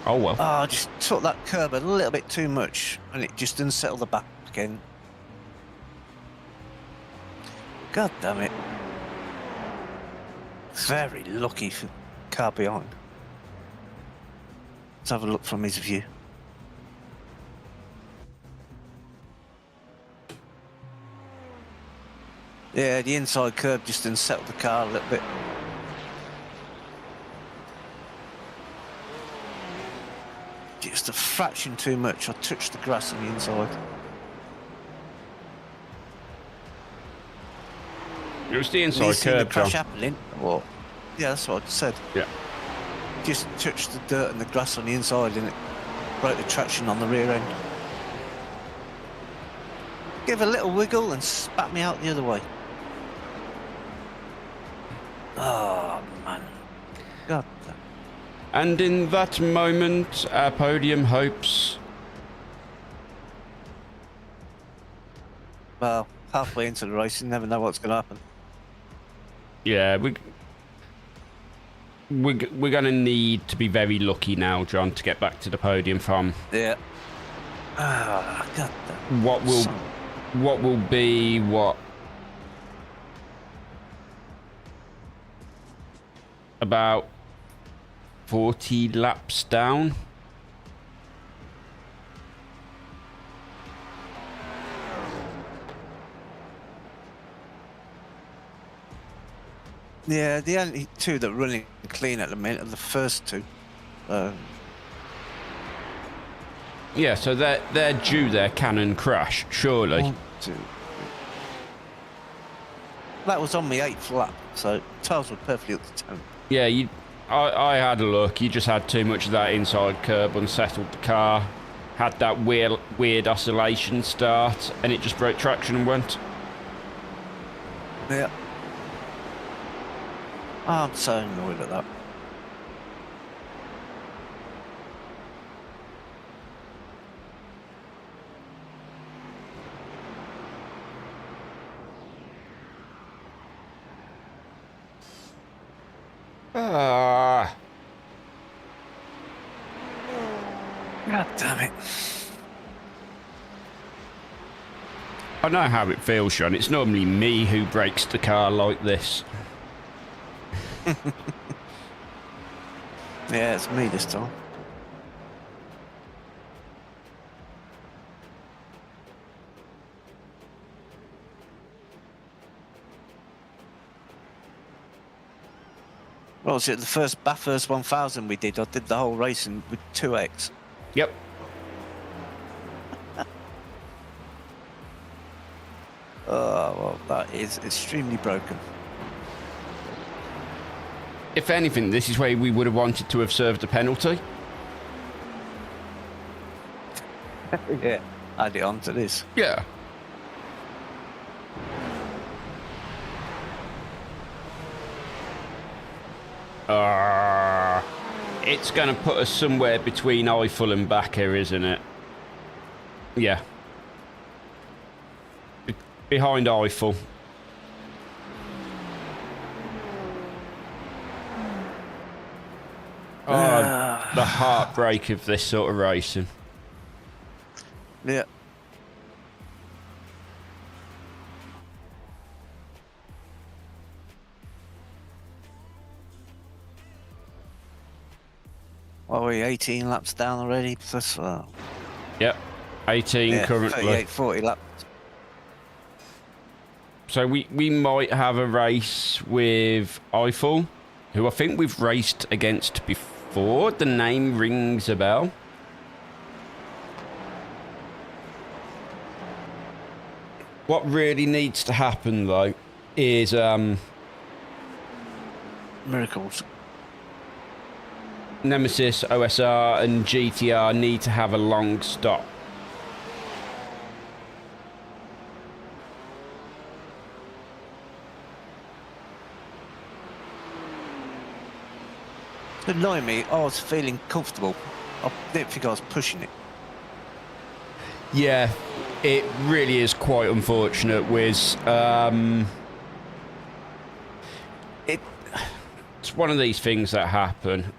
Oh, well. Oh, I just took that curb a little bit too much, and it just didn't settle the back again. God damn it. Very lucky for car behind. Let's have a look from his view. Yeah, the inside curb just didn't settle the car a little bit. Just a fraction too much. I touched the grass on the inside. It was the You inside seen the curb, crash John. happening? What? Yeah, that's what I said. Yeah. Just touched the dirt and the grass on the inside and it broke the traction on the rear end. Give a little wiggle and spat me out the other way. Oh, man. God. And in that moment, our podium hopes... Well, halfway into the race, you never know what's going to happen. Yeah, we're going to need to be very lucky now, John, to get back to the podium from... Yeah. Ah, God. What will be what? About 40 laps down. Yeah, the only two that are running clean at the minute are the first two. Yeah, so they're due their cannon crash, surely. 1, 2, 3. That was on my 8th lap, so tyres were perfectly up to 10. Yeah, I had a look. You just had too much of that inside curb, unsettled the car, had that weird oscillation start, and it just broke traction and went. Yeah. I'm so annoyed at that. Ah. God damn it. I know how it feels, Sean. It's normally me who breaks the car like this. Yeah, it's me this time. What was it? The first Bathurst 1000 we did. I did the whole racing with 2X. Yep. Oh, well, that is extremely broken. If anything, this is where we would have wanted to have served a penalty. Yeah, add it on to this. Yeah. It's going to put us somewhere between Eiffel and Bakker, isn't it? Yeah. Behind Eiffel. Oh, the heartbreak of this sort of racing. Yeah. Well, we're 18 laps down already. Plus, Yep. 18 yeah, currently. 38, 40 laps. So we might have a race with Eiffel, who I think we've raced against before. The name rings a bell. What really needs to happen, though, is... Miracles. Nemesis, OSR and GTR need to have a long stop. It's annoying me. I was feeling comfortable. I didn't think I was pushing it. Yeah, it really is quite unfortunate, Wiz. It's one of these things that happen.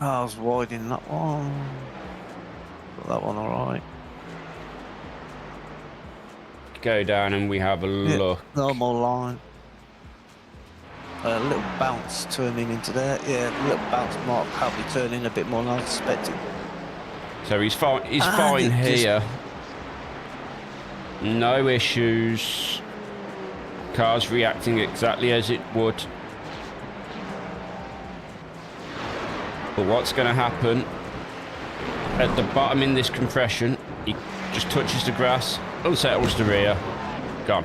I was wide in that one. Got that one all right. Go down and we have a look. Normal line. A little bounce turning into there. Yeah, a little bounce might help me turn in a bit more than I expected. So he's fine. He's fine here. No issues. Car's reacting exactly as it would. But what's going to happen at the bottom in this compression? He just touches the grass, unsettles the rear, gone.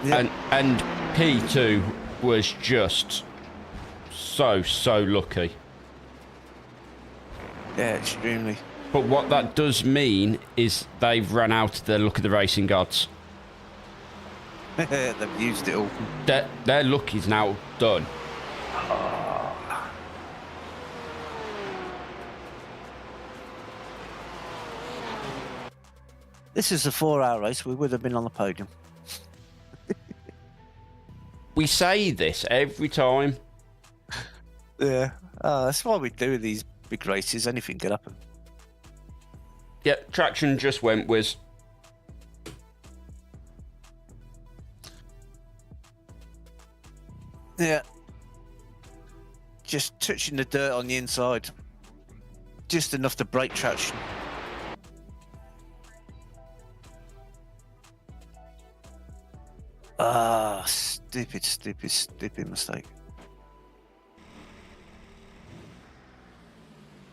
Yep. And P2 was just so lucky. Yeah, extremely. But what that does mean is they've run out of their luck of the racing gods. They've used it all. Their luck is now done. This is a 4-hour race. We would have been on the podium. We say this every time. Yeah. That's why we do these big races. Anything can happen. Yep, traction just went, Wiz. Yeah. Just touching the dirt on the inside. Just enough to break traction. Stupid mistake.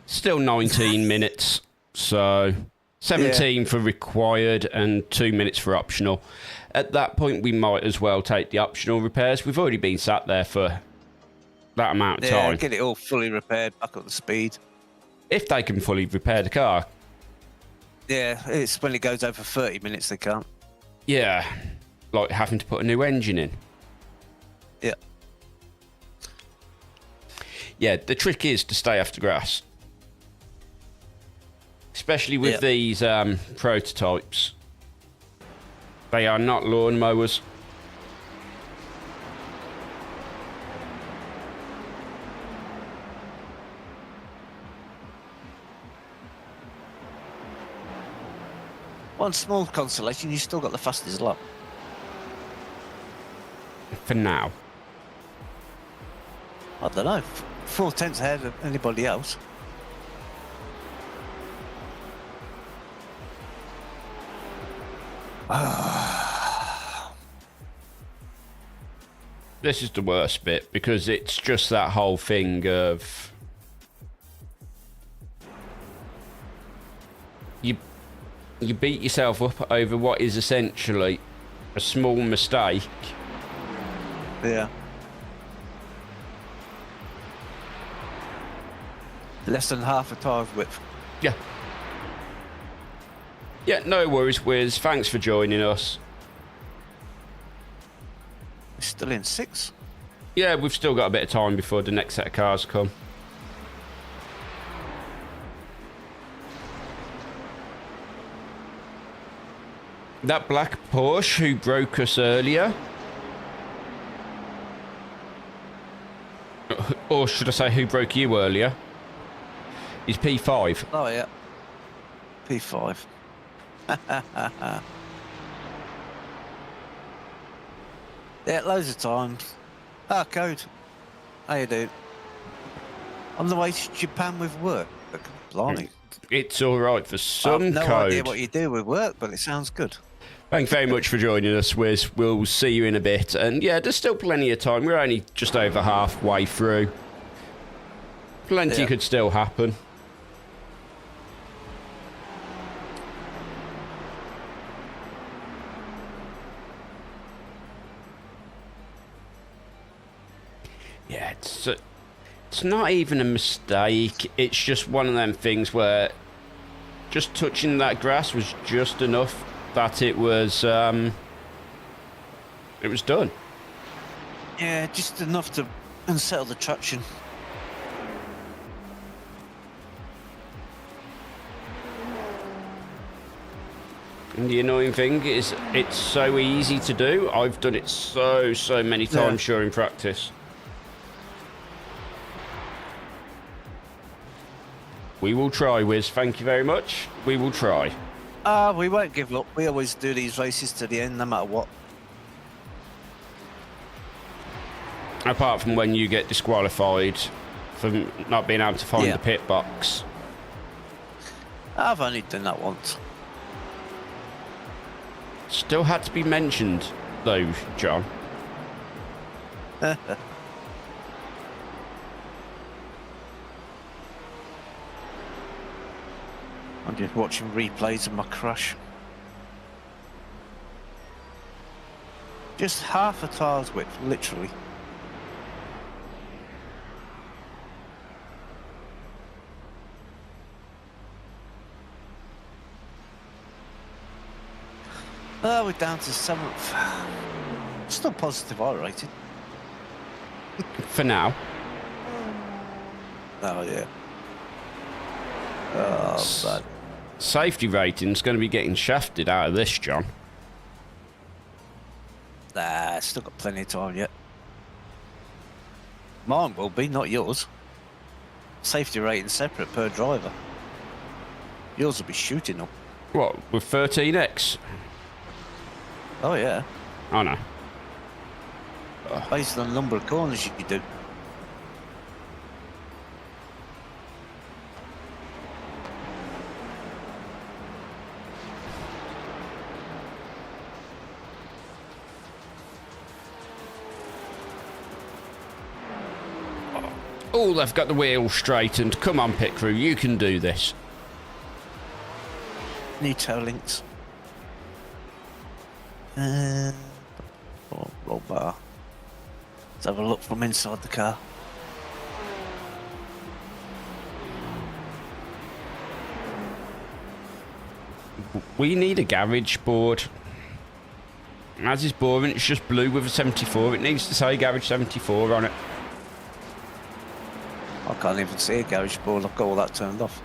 Still 19 minutes, so 17 for required and 2 minutes for optional. At that point, we might as well take the optional repairs. We've already been sat there for that amount of time. Get it all fully repaired, back up the speed. If they can fully repair the car. Yeah, it's when it goes over 30 minutes they can't. Yeah, like having to put a new engine in. Yeah. Yeah, the trick is to stay after grass. Especially with these prototypes. They are not lawnmowers. One small consolation, you still got the fastest lap. For now. I don't know. 4 tenths ahead of anybody else. This is the worst bit because it's just that whole thing of you beat yourself up over what is essentially a small mistake. Yeah. Less than half a tire's width. Yeah. Yeah, no worries, Wiz. Thanks for joining us. We're still in 6. Yeah, we've still got a bit of time before the next set of cars come. That black Porsche who broke us earlier, or should I say who broke you earlier, is P5. Oh, yeah. P5. Yeah, loads of times. Code. How you doing? On the way to Japan with work. Blimey. It's all right for some I've no code. idea what you do with work, but it sounds good. Thanks very much for joining us, Wiz. We'll see you in a bit. And yeah, there's still plenty of time. We're only just over halfway through. Plenty could still happen. Yeah, it's not even a mistake. It's just one of them things where just touching that grass was just enough that it was done. Yeah, just enough to unsettle the traction. And the annoying thing is, it's so easy to do. I've done it so many times during practice. We will try, Wiz. Thank you very much. We will try. We won't give up. We always do these races to the end, no matter what. Apart from when you get disqualified for not being able to find the pit box. I've only done that once. Still had to be mentioned, though, John. I'm just watching replays of my crash. Just half a tire's width, literally. We're down to 7th. Still positive I rated. For now. Oh, yeah. Oh, bad. Safety rating's going to be getting shafted out of this, John. Nah, still got plenty of time yet. Mine will be, not yours. Safety rating separate per driver. Yours will be shooting up. What, with 13x? Oh, yeah. Oh, no. Based on the number of corners you do. Oh, they've got the wheel straightened. Come on, pit crew, you can do this. New tail links. Roll bar. Let's have a look from inside the car. We need a garage board. As is boring, it's just blue with a 74. It needs to say garage 74 on it. I can't even see a garage board. I've got all that turned off.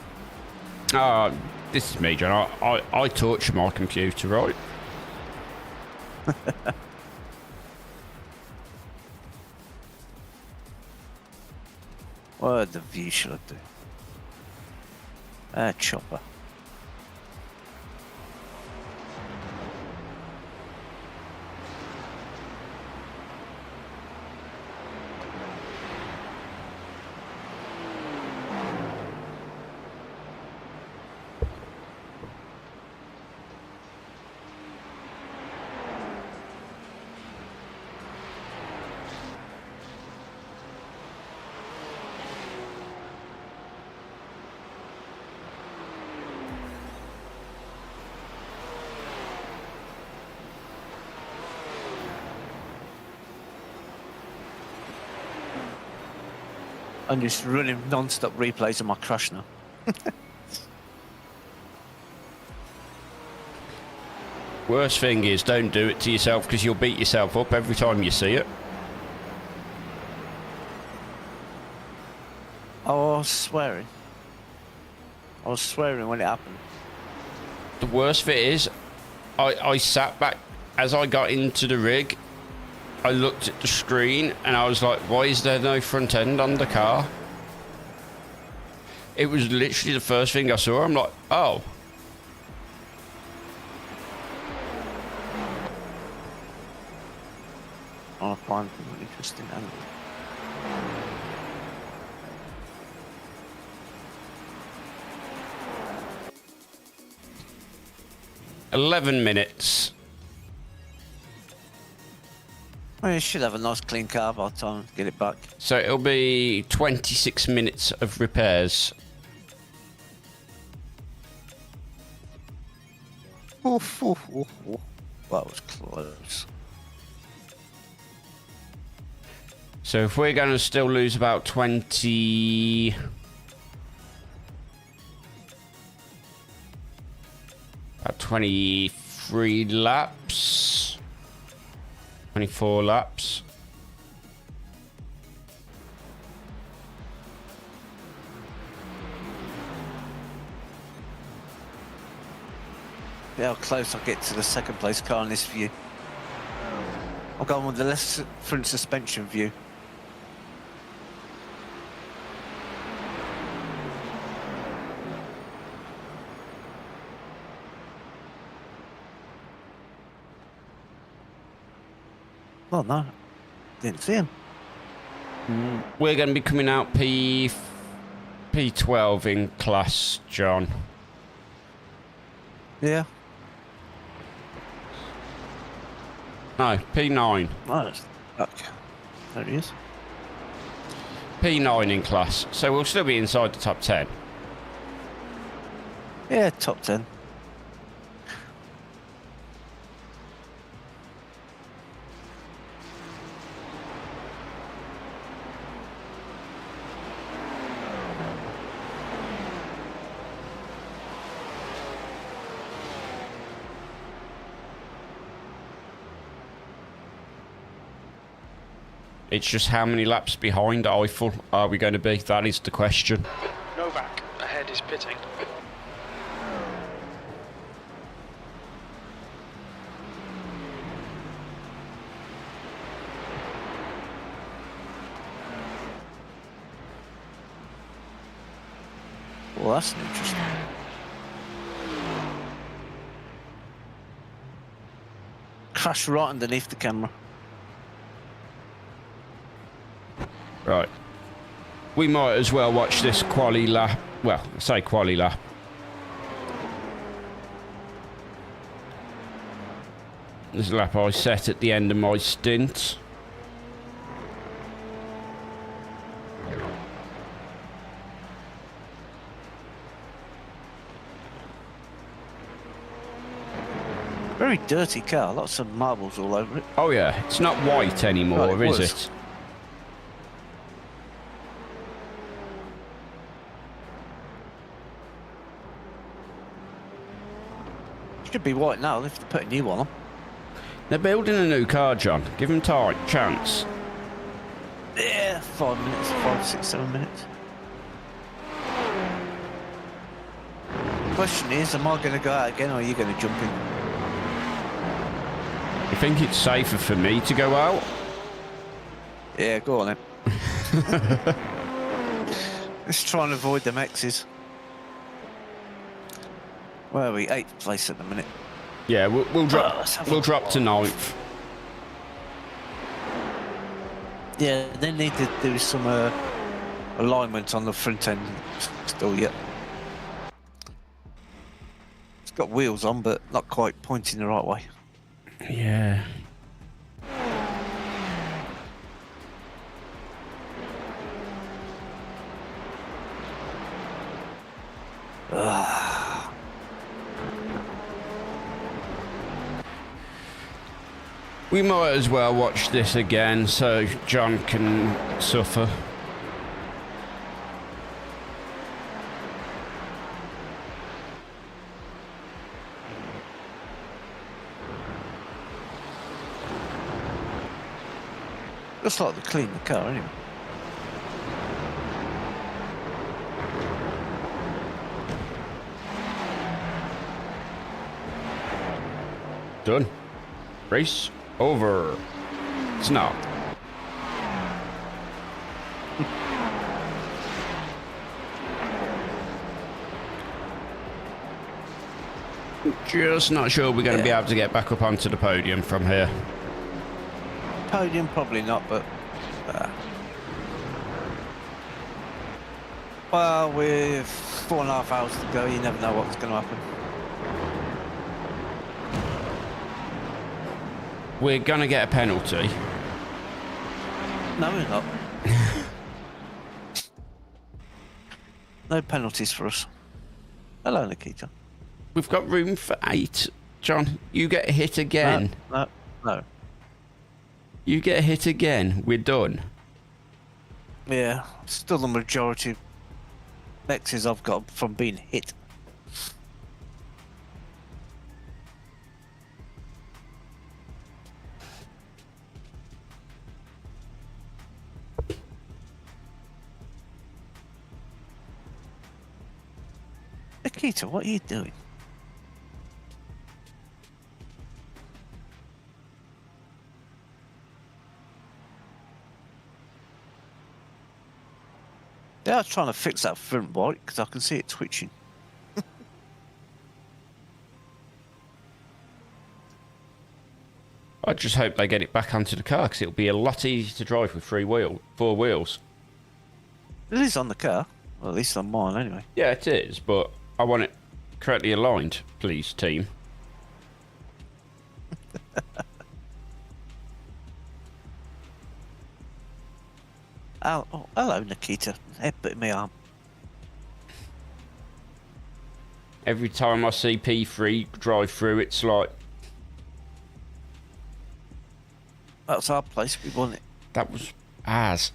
This is me, John. I torture my computer, right? What the view should I do? Chopper. I'm just running non-stop replays of my crash now. Worst thing is, don't do it to yourself because you'll beat yourself up every time you see it. I was swearing. I was swearing when it happened. The worst bit is, I sat back as I got into the rig. I looked at the screen and I was like, why is there no front end on the car? It was literally the first thing I saw. I'm like, oh. I'll find an interesting angle. $11 Well, you should have a nice clean car by the time to get it back. So it'll be 26 minutes of repairs. Oof, oof, oof, oof. That was close. So if we're going to still lose about 23 laps, 24 laps. how close I get to the second place car in this view. I'll go on with the left front suspension view. Well, no, didn't see him. We're going to be coming out P12 in class, John. Yeah. No, P9. Oh, okay. There he is. P9 in class. So we'll still be inside the top 10. Yeah, top 10. It's just how many laps behind Eiffel are we going to be? That is the question. Novak, ahead is pitting. Well, that's interesting. Crash right underneath the camera. Right. We might as well watch this quali lap. Well, I say quali lap. This lap I set at the end of my stint. Very dirty car, lots of marbles all over it. Oh yeah, it's not white anymore, Well, it is was. it? Should be white now if they put a new one on. They're building a new car, John. Give them time, chance. Yeah, 5 minutes, 5, 6, 7 minutes. Question is, am I going to go out again or are you going to jump in? You think it's safer for me to go out? Yeah, go on then. Let's try and avoid them X's. Where are we? 8th place at the minute. Yeah, we'll drop. let's have a We'll look. drop to 9th. Yeah, they need to do some alignment on the front end still yet. It's got wheels on, but not quite pointing the right way. Yeah. We might as well watch this again so John can suffer. Looks like they cleaned the car anyway. Done. Race over. It's not. Just not sure we're going to be able to get back up onto the podium from here. Podium, probably not, but... well, with 4.5 hours to go, you never know what's going to happen. We're going to get a penalty. No, we're not. No penalties for us. Hello, Nikita. We've got room for 8. John, you get hit again. No. You get hit again. We're done. Yeah, still the majority of X's I've got from being hit. Nikita, what are you doing? Yeah, I was trying to fix that front bike because I can see it twitching. I just hope they get it back onto the car because it'll be a lot easier to drive with four wheels. It is on the car. Well, at least on mine, anyway. Yeah, it is, but I want it correctly aligned, please, team. Oh, hello, Nikita. Headbutting my arm. Every time I see P3 drive through, it's like, That's our place. We won it. that was ours.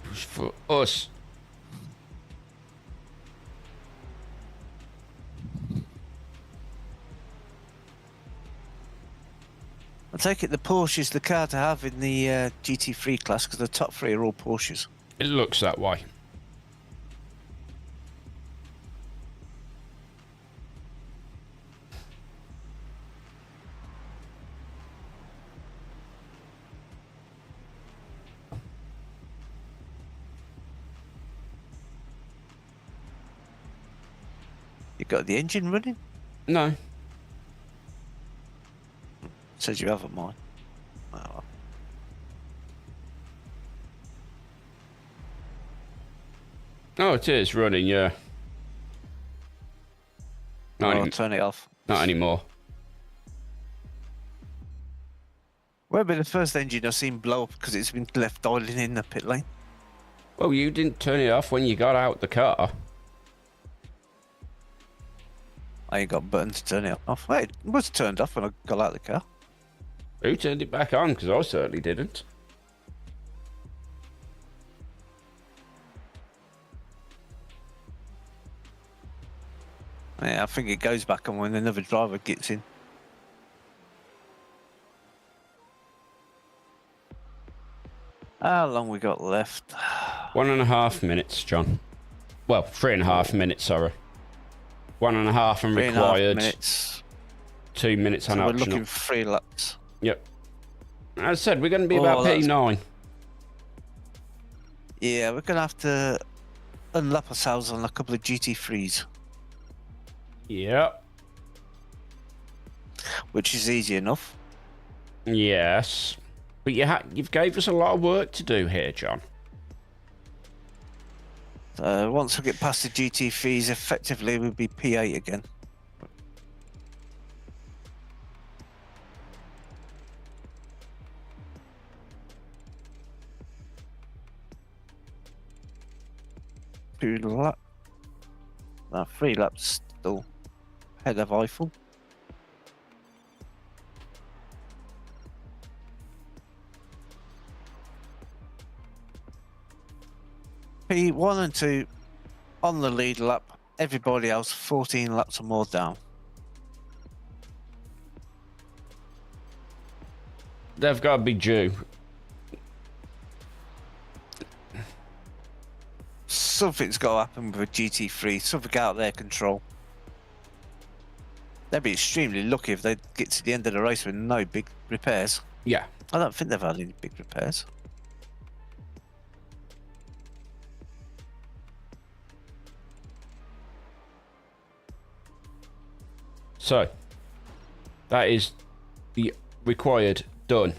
It was for us. I take it the Porsche is the car to have in the GT3 class because the top three are all Porsches. It looks that way. You got the engine running? No. Says you haven't, mine. Oh, well. Oh, it is running, yeah. Not, I'll turn it off. not anymore. Won't be the first engine I've seen blow up because it's been left idling in the pit lane. Well, you didn't turn it off when you got out the car. I ain't got a button to turn it off. Wait, it was turned off when I got out of the car. Who turned it back on? Because I certainly didn't. Yeah, I think it goes back on when another driver gets in. How long we got left? 1.5 minutes, John. Well, 3.5 minutes, sorry. 1.5 and 3.5 required. minutes. 2 minutes on So we're optional. looking for 3 laps. Yep. As I said, we're going to be Oh, about that's- P9. Yeah, we're going to have to unlap ourselves on a couple of GT3s, Yep. which is easy enough. Yes. But you've gave us a lot of work to do here, John. Once we get past the GT3s, effectively we'll be P8 again. Two lap. 3 laps still ahead of Eiffel. P1 and 2 on the lead lap. Everybody else 14 laps or more down. They've got to be due. Something's got to happen with a GT3. Something out of their control. They'd be extremely lucky if they get to the end of the race with no big repairs. Yeah. I don't think they've had any big repairs. So, that is the required done.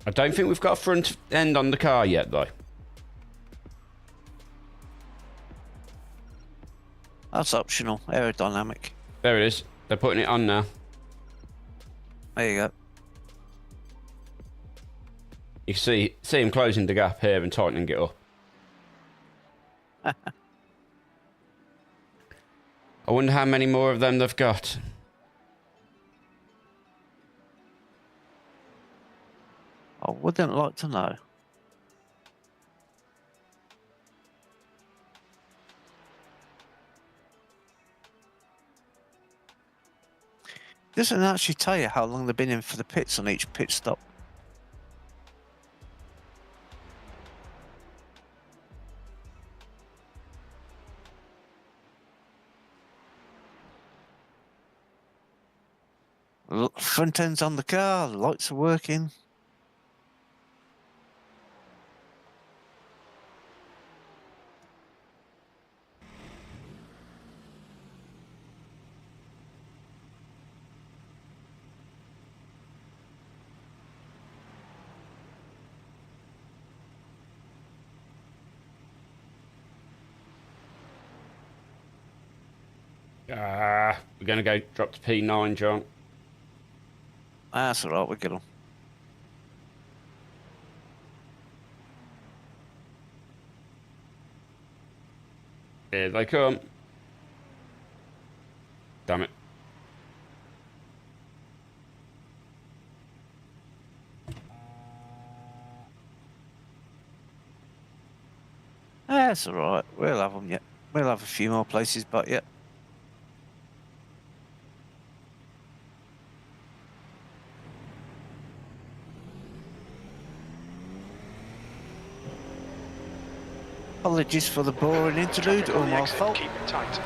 I don't think we've got a front end on the car yet, though. That's optional. Aerodynamic. There it is. They're putting it on now. There you go. You can see him closing the gap here and tightening it up. I wonder how many more of them they've got. I wouldn't like to know. Doesn't actually tell you how long they've been in for the pits on each pit stop. Front end's on the car, lights are working. We're going to go drop to P9, John. That's all right, we'll get on. Here they come. Damn it. That's all right, we'll have them yet. We'll have a few more places, but yeah. Apologies for the boring interlude, all my fault. Keep it tight.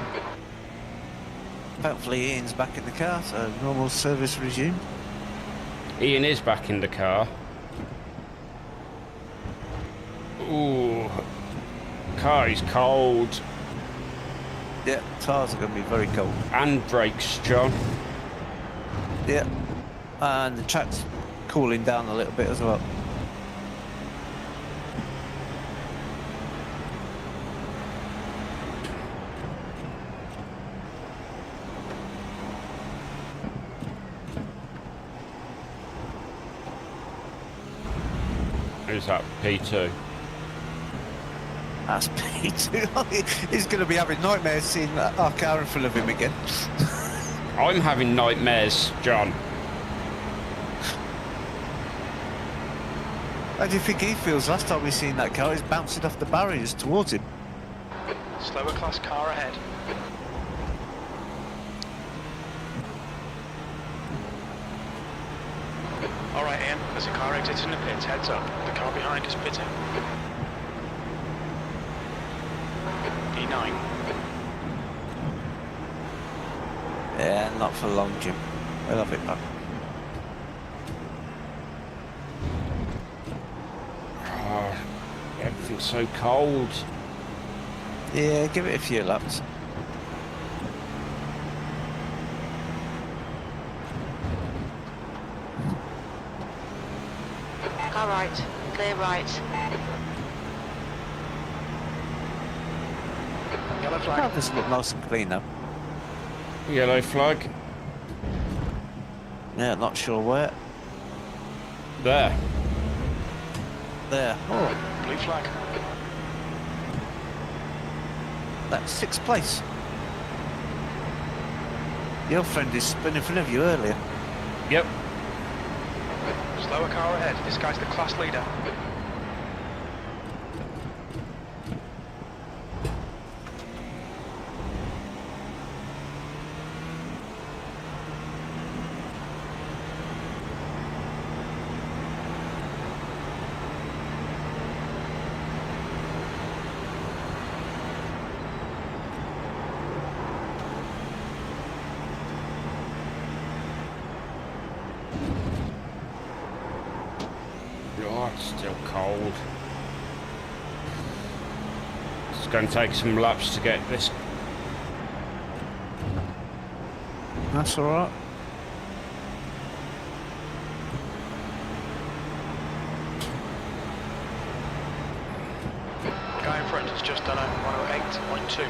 Hopefully Ian's back in the car, so normal service resumed. Ian is back in the car. Ooh. Car is cold. Yeah, tyres are going to be very cold. And brakes, John. Yeah, and the track's cooling down a little bit as well. Who's that? P2. That's P2. He's going to be having nightmares seeing our car in front of him again. I'm having nightmares, John. How do you think he feels? Last time we seen that car, he's bouncing off the barriers towards him. Slower class car ahead. All right, Ian, there's a car exiting the pits. Heads up. The car behind is pitting. P9. Yeah, not for long, Jim. We'll have it back. Oh, everything's so cold. Yeah, give it a few laps. Car right, clear right. Yellow That flag. does look nice and clean though. Yellow flag. Yeah, not sure where. There. There. Oh, Blue flag. that's sixth place. Your friend is spinning in front of you earlier. Yep. Slower car ahead. This guy's the class leader. Oh, it's still cold. It's going to take some laps to get this. That's all right. Guy in front has just done a 108.2.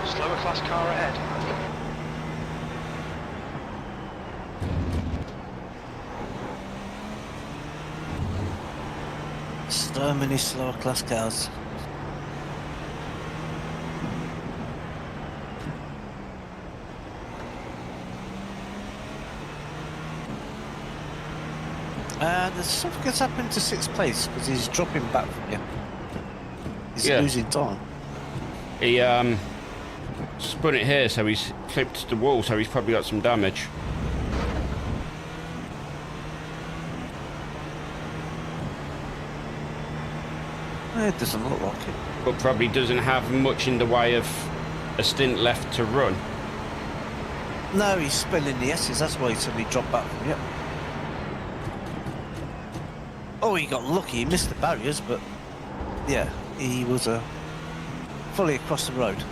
Slower class car ahead. So many slower class cars. There's something that's happened to sixth place because he's dropping back from you. He's Yeah. losing time. He spun it here, so he's flipped the wall, so he's probably got some damage. It doesn't look like it. but probably doesn't have much in the way of a stint left to run. No, he's spilling the S's. That's why he suddenly dropped back from you. Oh, he got lucky. He missed the barriers, but yeah, he was fully across the road.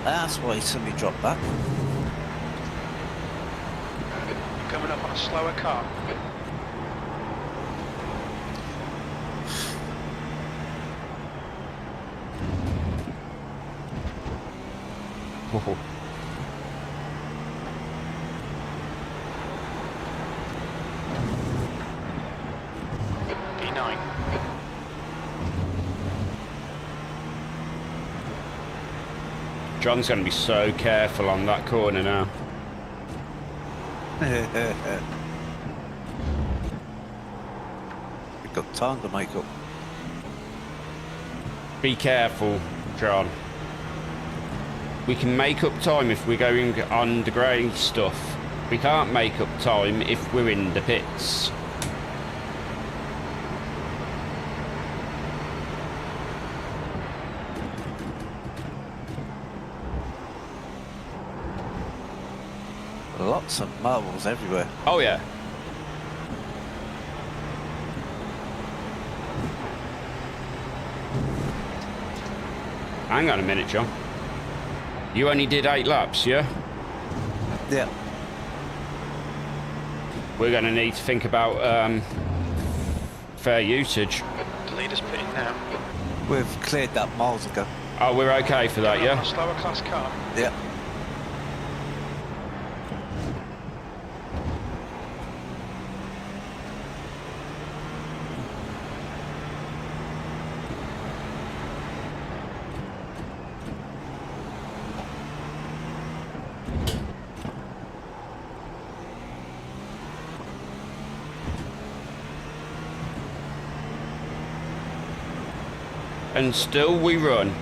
That's why he suddenly dropped back. Coming up on a slower car. Oh. P9. John's going to be so careful on that corner now. We've got time to make up. Be careful, John. We can make up time if we're going on the grey stuff. We can't make up time if we're in the pits. Lots of marbles everywhere. Oh yeah. Hang on a minute, John. You only did 8 laps, yeah? Yeah. We're going to need to think about fair usage. The leader's pitting now. We've cleared that miles ago. Oh, we're okay for that, Coming up on yeah? a slower class car. Yeah. And still we run.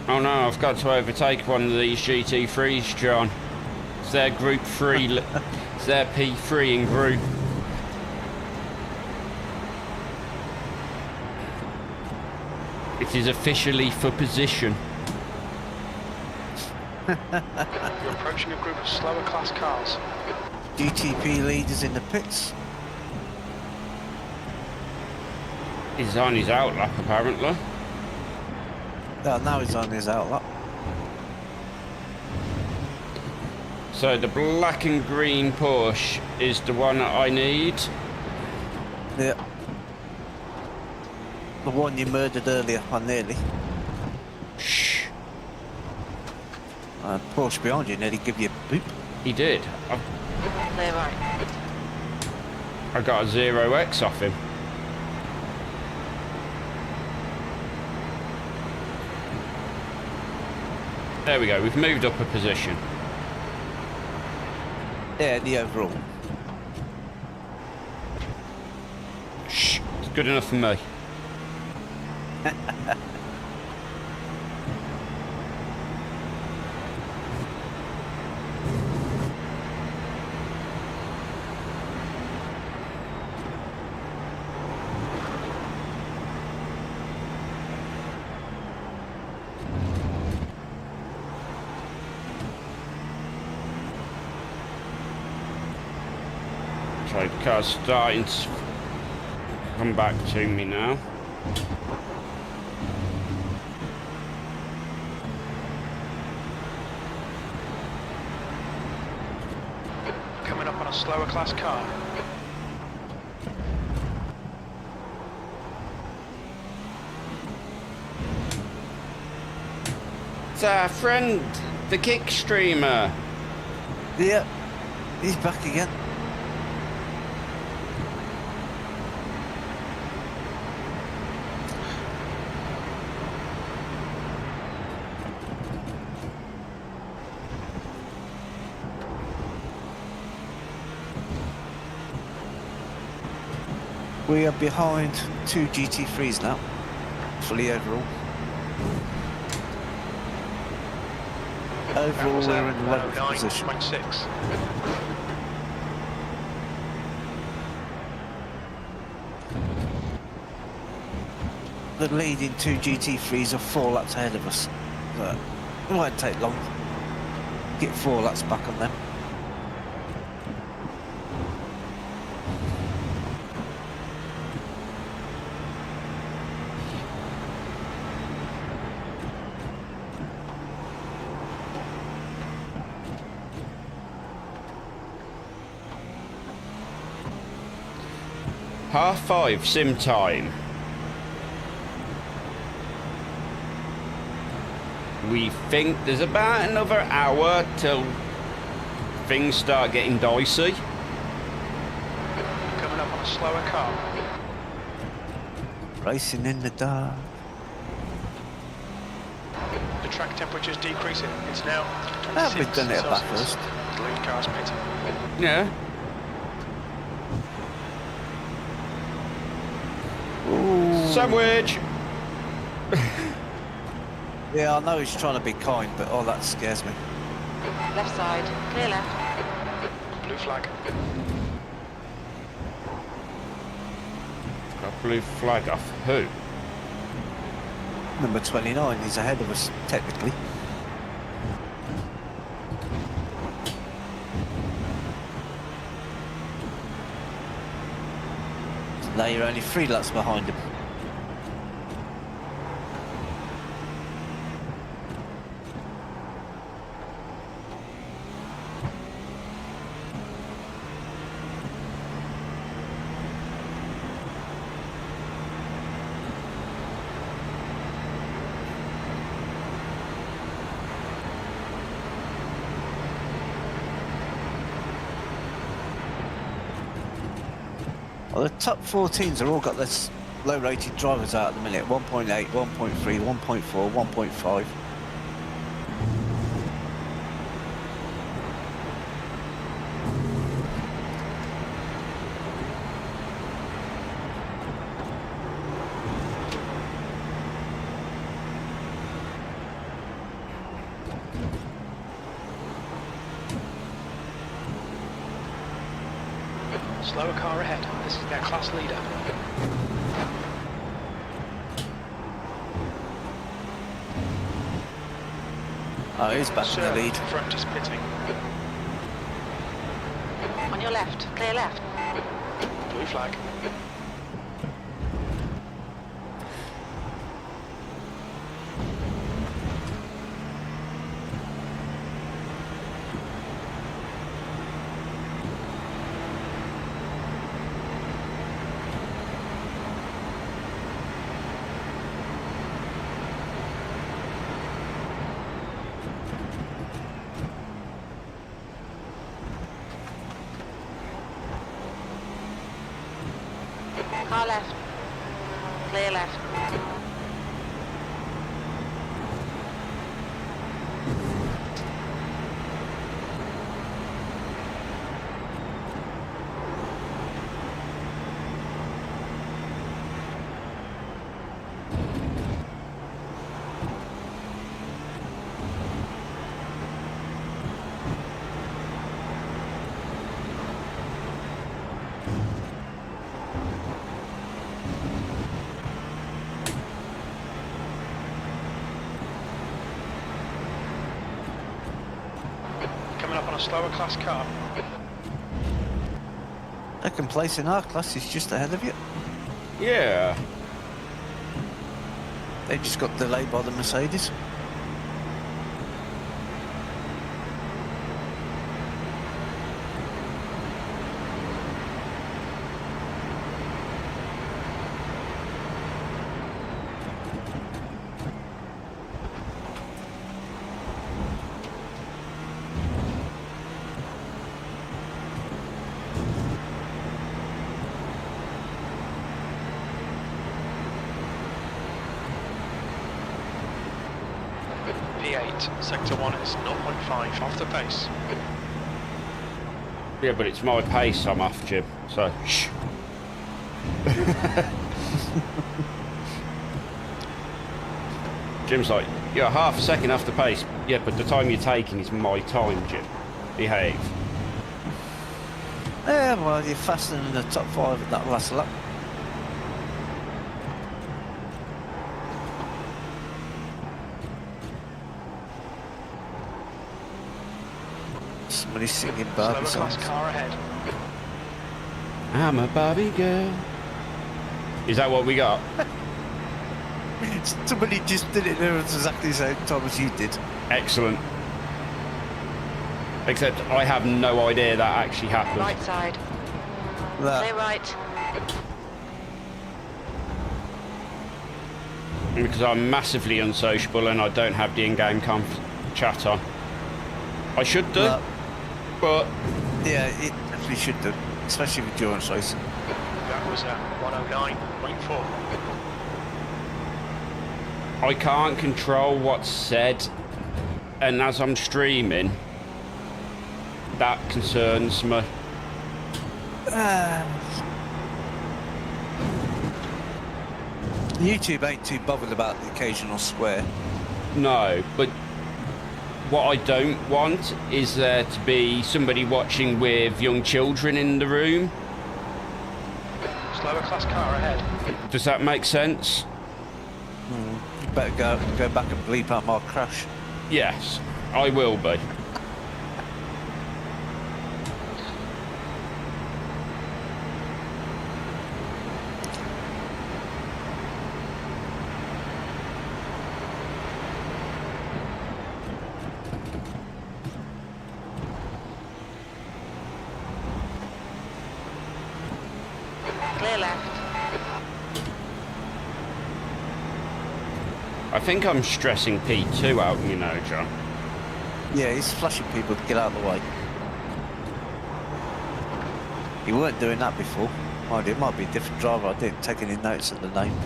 Oh no, I've got to overtake one of these GT3s, John. It's their Group 3, it's their P3 in group. It is officially for position. You're approaching a group of slower class cars. GTP leaders in the pits. He's on his outlap, apparently. Oh, now he's on his outlap. So the black and green Porsche is the one that I need. Yeah. The one you murdered earlier on nearly. Shh. Porsche behind you nearly give you a boop. He did. Clear right. I got a 0x off him. There we go, we've moved up a position. Yeah, the overall. Shh, it's good enough for me. So the car's starting to come back to me now. Coming up on a slower class car. It's our friend, the kick streamer. Yeah, he's back again. We are behind 2 GT3s now, fully overall. Overall, we're in 11th position. 109.6. The leading 2 GT3s are 4 laps ahead of us. So it won't take long. Get 4 laps back on them. Half 5 sim time. We think there's about another hour till things start getting dicey. Coming up on a slower car. Racing in the dark. The track temperature's decreasing. It's now Have 26 we done it at Celsius. Bathurst? The lead car's pitting. Yeah. Ooh. Sandwich! Yeah, I know he's trying to be kind, but oh, that scares me. Left side, clear left. Blue flag. Got blue flag off who? Number 29, he's ahead of us, technically. Now you're only 3 laps behind him. Well, the top 14s have all got this low-rated drivers out at the minute. 1.8, 1.3, 1.4, 1.5. Slower car ahead. This is their class leader. Oh, he's back in the Sir, lead. front is pitting. On your left, clear left. Blue flag. Car left, clear left. Coming up on a slower class car. Second place in our class is just ahead of you. Yeah. They just got delayed by the Mercedes. P8, sector 1 is 0.5 off the pace. Yeah, but it's my pace I'm off, Jim. So, shh. Jim's like, you're half a second off the pace. Yeah, but the time you're taking is my time, Jim. Behave. Yeah, well, you're faster than the top 5 at that last lap. Somebody's singing Barbie Slower songs. class car ahead. I'm a Barbie girl. Is that what we got? Somebody just did it there at exactly the same time as you did. Excellent. Except I have no idea that actually happened. Right side. That. Clear right. Because I'm massively unsociable and I don't have the in-game chat on. I should do, That. but Yeah, it definitely should do, especially with endurance racing. That was 109.4. I can't control what's said, and as I'm streaming, that concerns me. YouTube ain't too bothered about the occasional swear. No, but what I don't want is there to be somebody watching with young children in the room. Slower class car ahead. Does that make sense? You better go back and bleep out my crash. Yes, I will be. Clear left. I think I'm stressing P2 out, you know, John. Yeah, he's flashing people to get out of the way. He weren't doing that before. Mind you, it might be a different driver. I didn't take any notes of the name.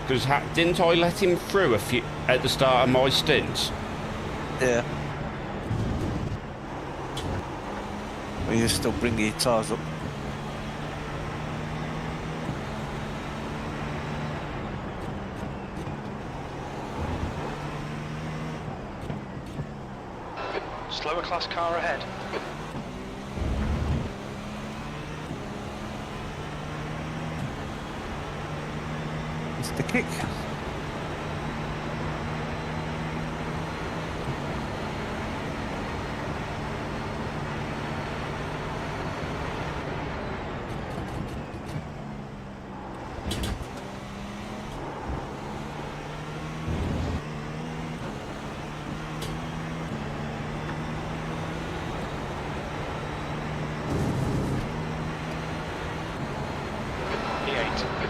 Because didn't I let him through a few at the start of my stint? Yeah. Well, you're still bringing your tyres up. Slower class car ahead. It's the kick. P8.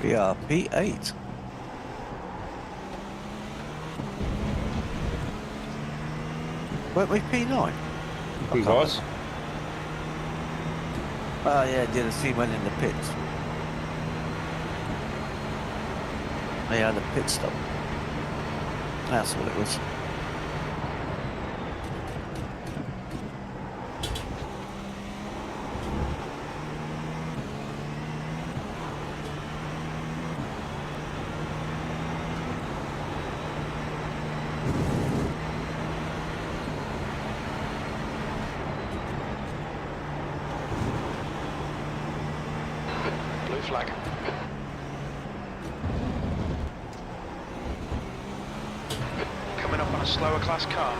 We are P8. Weren't we P9? He was. Oh yeah, the other team went in the pits. They had a pit stop. That's what it was. Blue flag. Coming up on a slower class car.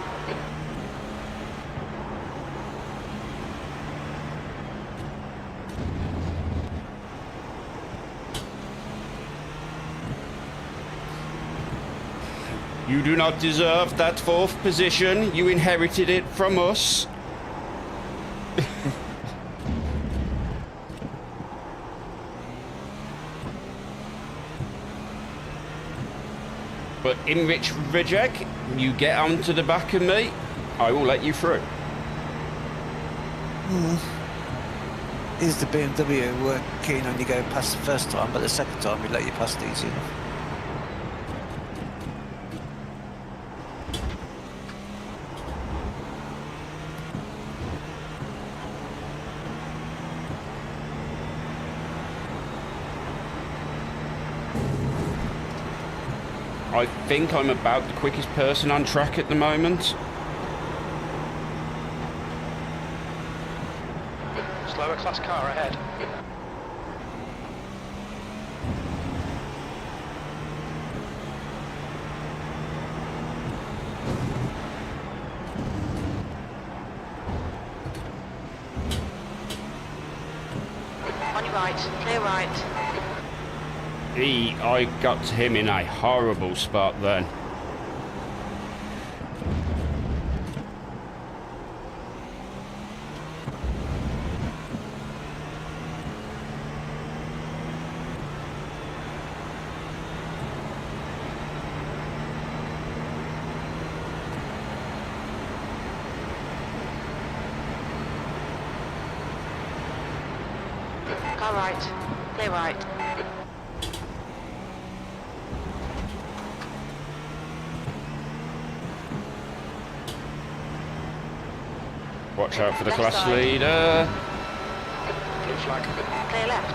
You do not deserve that fourth position. You inherited it from us. in Rich Rijek, you get onto the back of me, I will let you through. Is the BMW were keen on you going past the first time, but the second time we let you past easy enough. I think I'm about the quickest person on track at the moment. Slower class car ahead. On your right, clear right. I got to him in a horrible spot then. Car right, clear right. Watch out for the Left class side. leader. Blue flag. Clear left.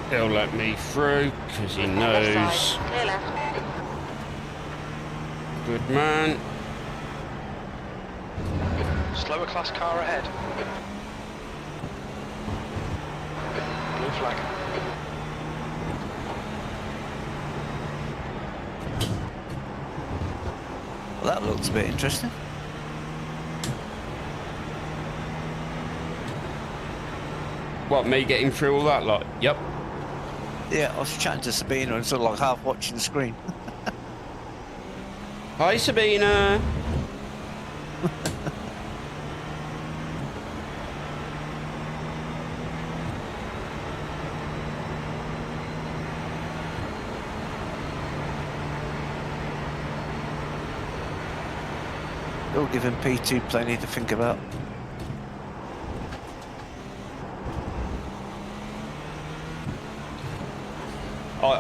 He'll let me through because he Left knows. side, clear left. Good man. Slower class car ahead. Blue flag. Well, that looks a bit interesting. What, me getting through all that lot? Yep. Yeah, I was chatting to Sabina and sort of like half watching the screen. Hi, Sabina. It'll give him P2 plenty to think about.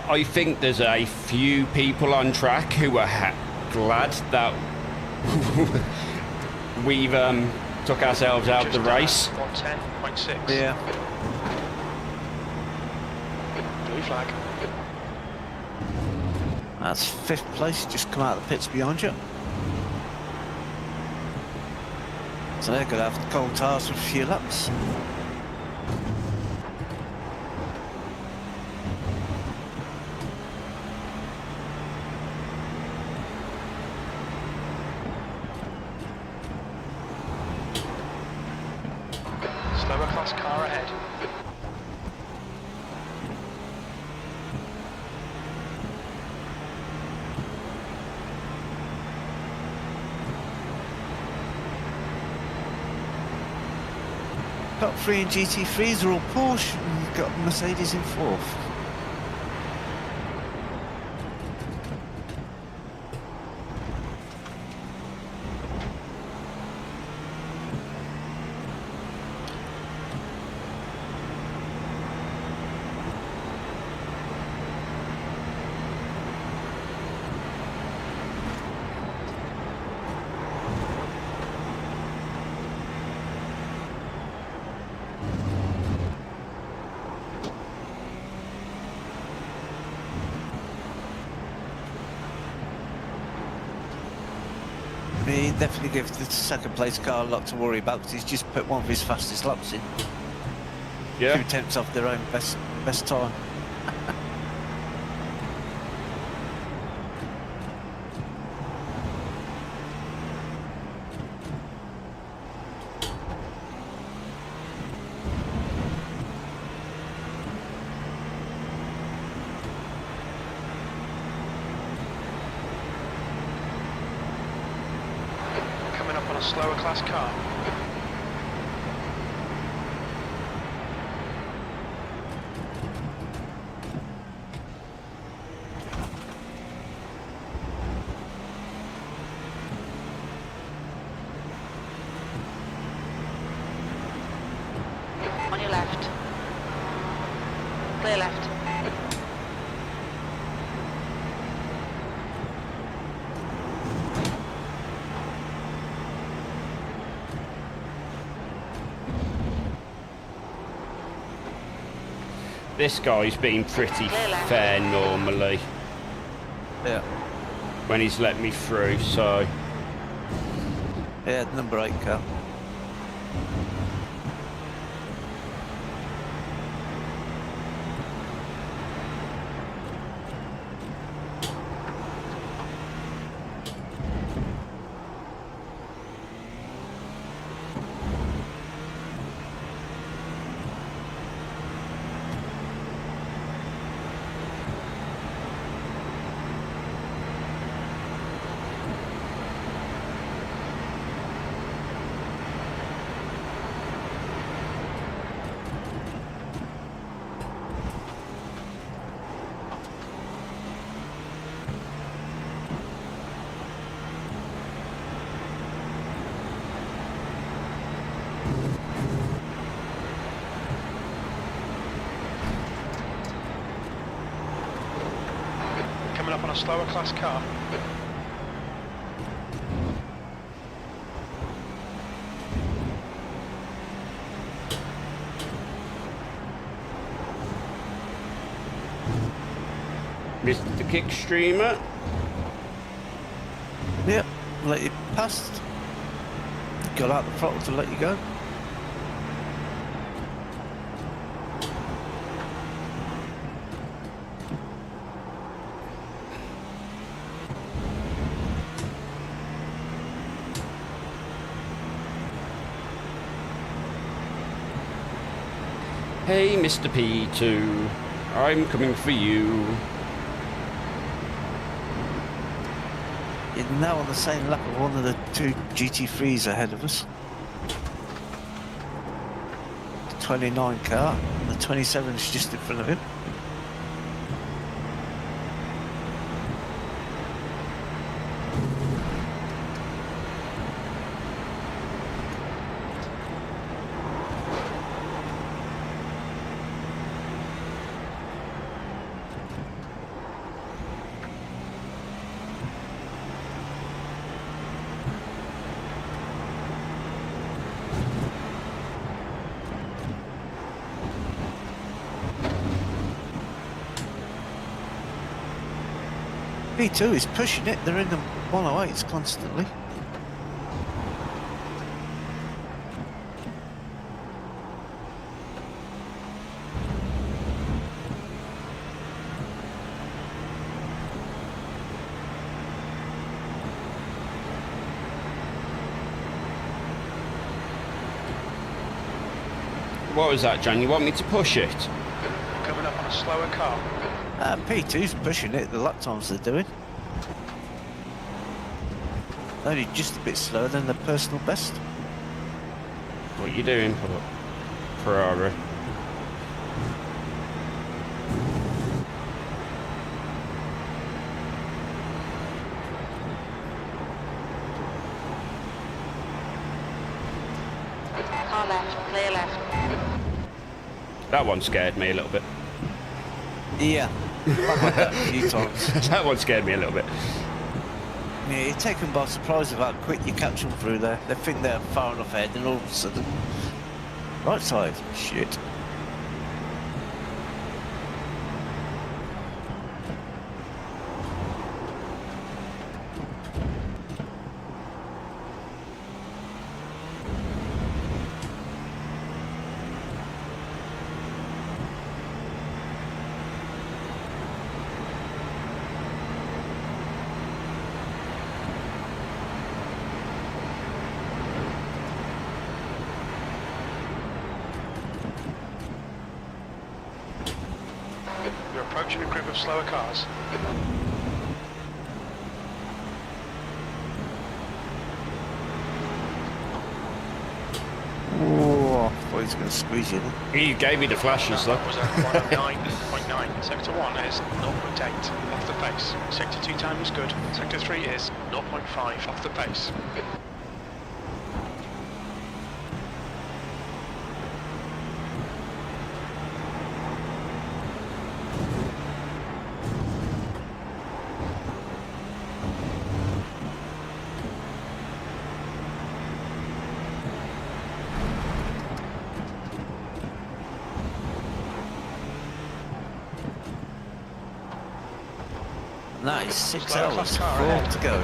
I think there's a few people on track who are glad that we've took ourselves out of the race. 110.6. Yeah. Blue flag. That's 5th place, just come out of the pits behind you. So they're going to have cold tires for a few laps. Slower class car ahead. Top 3 and GT3s are all Porsche, and you've got Mercedes in 4th. He definitely gives the second place car a lot to worry about because he's just put one of his fastest laps in. Yeah. 2 tenths off their own best time. Coming up on a slower class car. This guy's been pretty Clear left. fair normally Yeah. when he's let me through, so... Yeah, number 8 car. Coming up on a slower class car. Mr. Kickstreamer. Yep, let you past. Got out the throttle to let you go. Hey, Mr. P2. I'm coming for you. You're now on the same lap of one of the 2 GT3s ahead of us. The 29 car, and the 27 is just in front of him. B2 is pushing it, they're in the 108s constantly. What was that, Jan? You want me to push it? Coming up on a slower car. P2's pushing it, the lap times they're doing. Only just a bit slower than the personal best. What are you doing, Ferrari? Car left, clear left. That one scared me a little bit. Yeah, I've had that a few times. That one scared me a little bit. Yeah, you're taken by surprise of how quick you catch them through there. They think they're far enough ahead, and all of a sudden, right side, shit. You're approaching a group of slower cars. Oh, I thought he was going to squeeze you. He gave me the flashes, though. That was at 109.9. Sector 1 is 0.8 off the pace. Sector 2 time is good. Sector 3 is 0.5 off the pace. And that is 6 Slower hours, class car 4 ahead. to go.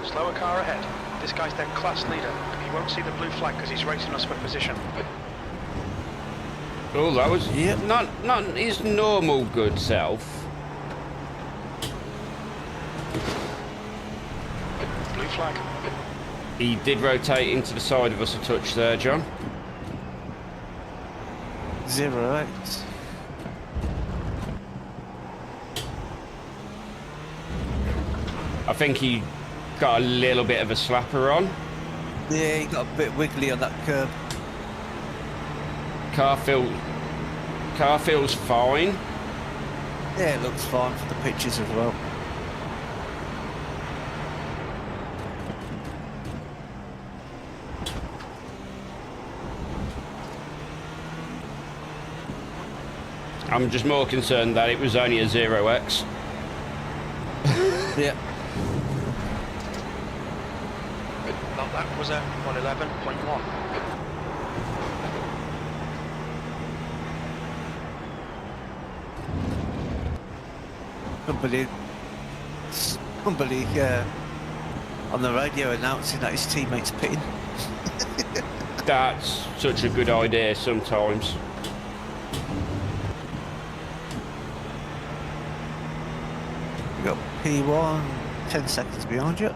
Slower car ahead. This guy's then class leader. He won't see the blue flag because he's racing us for position. Oh, that was Yep. not his normal good self. Blue flag. He did rotate into the side of us a touch there, John. 08. I think he got a little bit of a slapper on. Yeah, he got a bit wiggly on that curb. Car feels fine. Yeah, it looks fine for the pictures as well. I'm just more concerned that it was only a 0x. Yeah. No, that was a 111.1. Somebody on the radio announcing that his teammate's pitting. That's such a good idea sometimes. You got P1, 10 seconds behind you.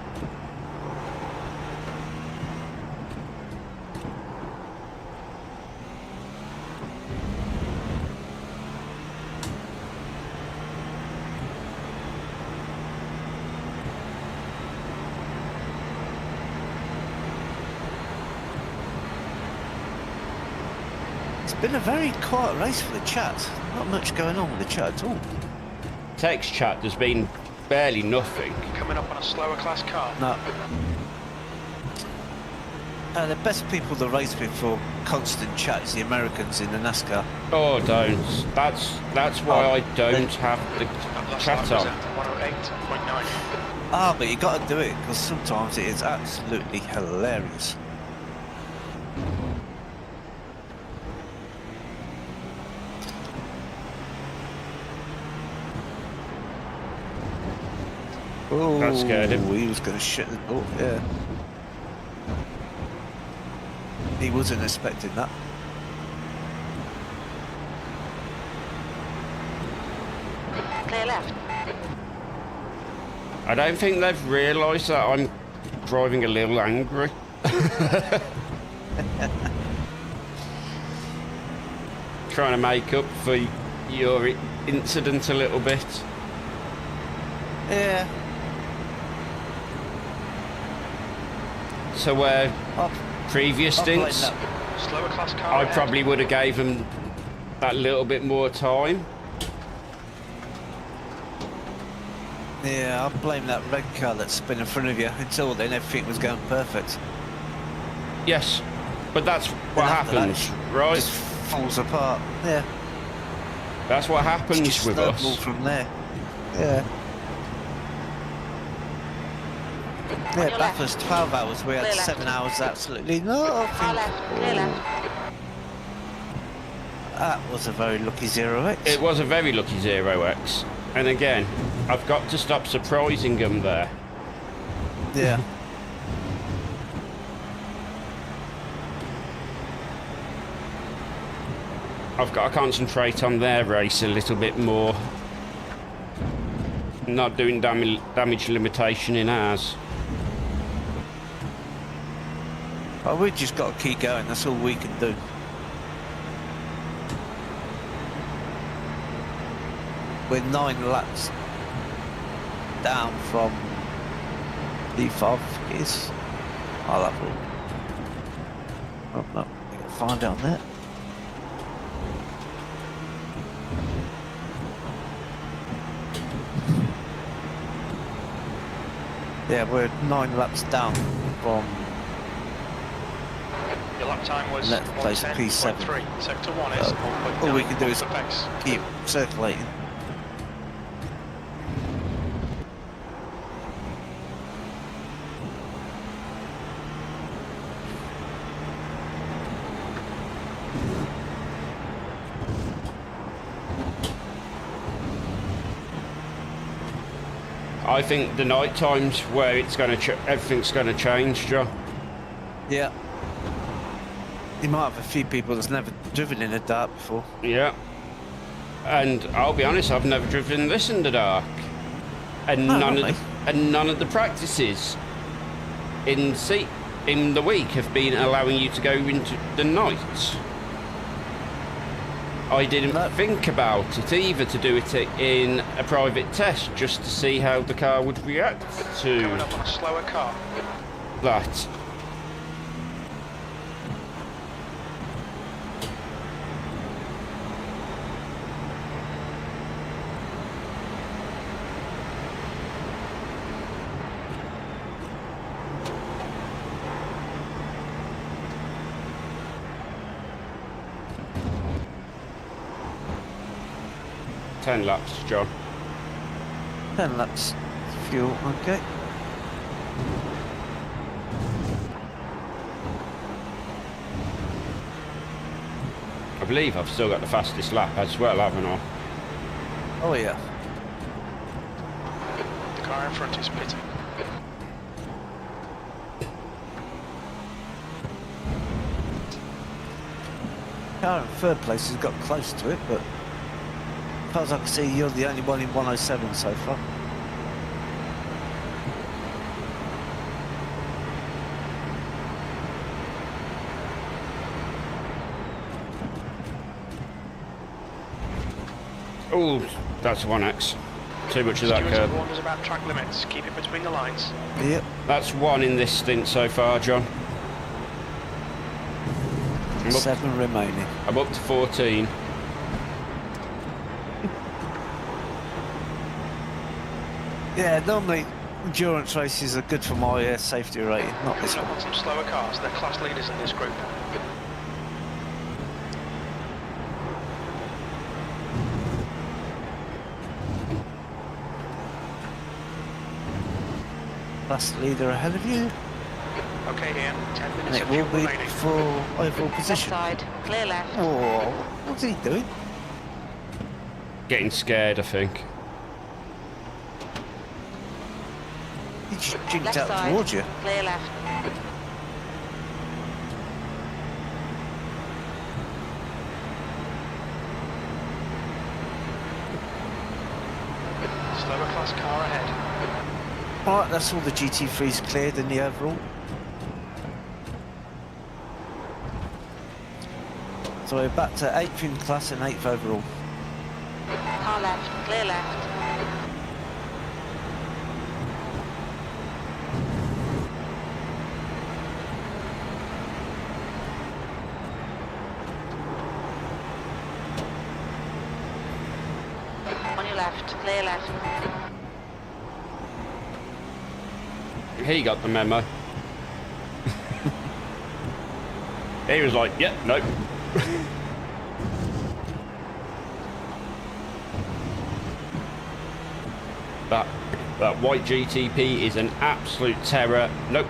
It's been a very quiet race for the chat. Not much going on with the chat at all. Text chat, there's been barely nothing. Coming up on a slower class car. No. The best people to race with for constant chat is the Americans in the NASCAR. Oh, don't. That's why I don't have the And last chat lap was on. a 108.9. Ah, but you got to do it because sometimes it is absolutely hilarious. Oh, That scared him. He was going to shit the door. Yeah. He wasn't expecting that. Clear left. I don't think they've realised that I'm driving a little angry. Trying to make up for your incident a little bit. Yeah. So I'll previous blame stints, that. Slower class car I ahead. probably would have gave them that little bit more time. Yeah, I'll blame that red car that's spin in front of you. Until then, everything was going perfect. Yes, but that's what And after that, happens, it right? just falls apart. Yeah. That's what It's happens just with snowball us. from there. Yeah. On Yeah, your Bathurst, left. 12 hours. We had Clear left. 7 hours absolutely Car nothing. left. Clear left. That was a very lucky 0x. It was a very lucky 0x. And again, I've got to stop surprising them there. Yeah. I've got to concentrate on their race a little bit more. Not doing damage limitation in ours. Well, we just got to keep going. That's all we can do. We're 9 laps down from D5 is. I'll have a look. Oh no, we can find out there. Yeah, we're 9 laps down from Your lap time was Let's place P7. 110.3. Sector 1 is 1.9 all we can do off is the pace. keep circulating. I think the night times where it's going to everything's going to change, John. Yeah. You might have a few people that's never driven in the dark before. Yeah. And I'll be honest, I've never driven this in the dark, and Oh, none really? of the practices in the week have been allowing you to go into the night. I didn't No. think about it either to do it in a private test just to see how the car would react Coming to up on a slower car. that. Ten laps, John. 10 laps fuel, okay. I believe I've still got the fastest lap as well, haven't I? Oh yeah. The car in front is pitting. Car in third place has got close to it, but as far as I can see, you're the only one in 107 so far. Oh, that's 1x. Too much of that Stewards curb. have warned us about track limits. Keep it between the lines. Yep. That's 1 in this stint so far, John. I'm up, 7 remaining. I'm up to 14. Yeah, normally endurance races are good for my safety rating, not this Coming one. up on some slower cars. They're class leaders in this group. Last leader ahead of you, Okay, Ian. 10 and minutes it of will fuel be remaining. for overall Left position. side, clear left. Oh, what's he doing? Getting scared, I think. He just jinked Left out side, towards you. clear left. Slower class car ahead. Alright, that's all the GT3s cleared in the overall. So we're back to 8th in class and 8th overall. Car left, clear left. On your left, clear left. He got the memo. He was like, yep, nope. That white GTP is an absolute terror. Nope.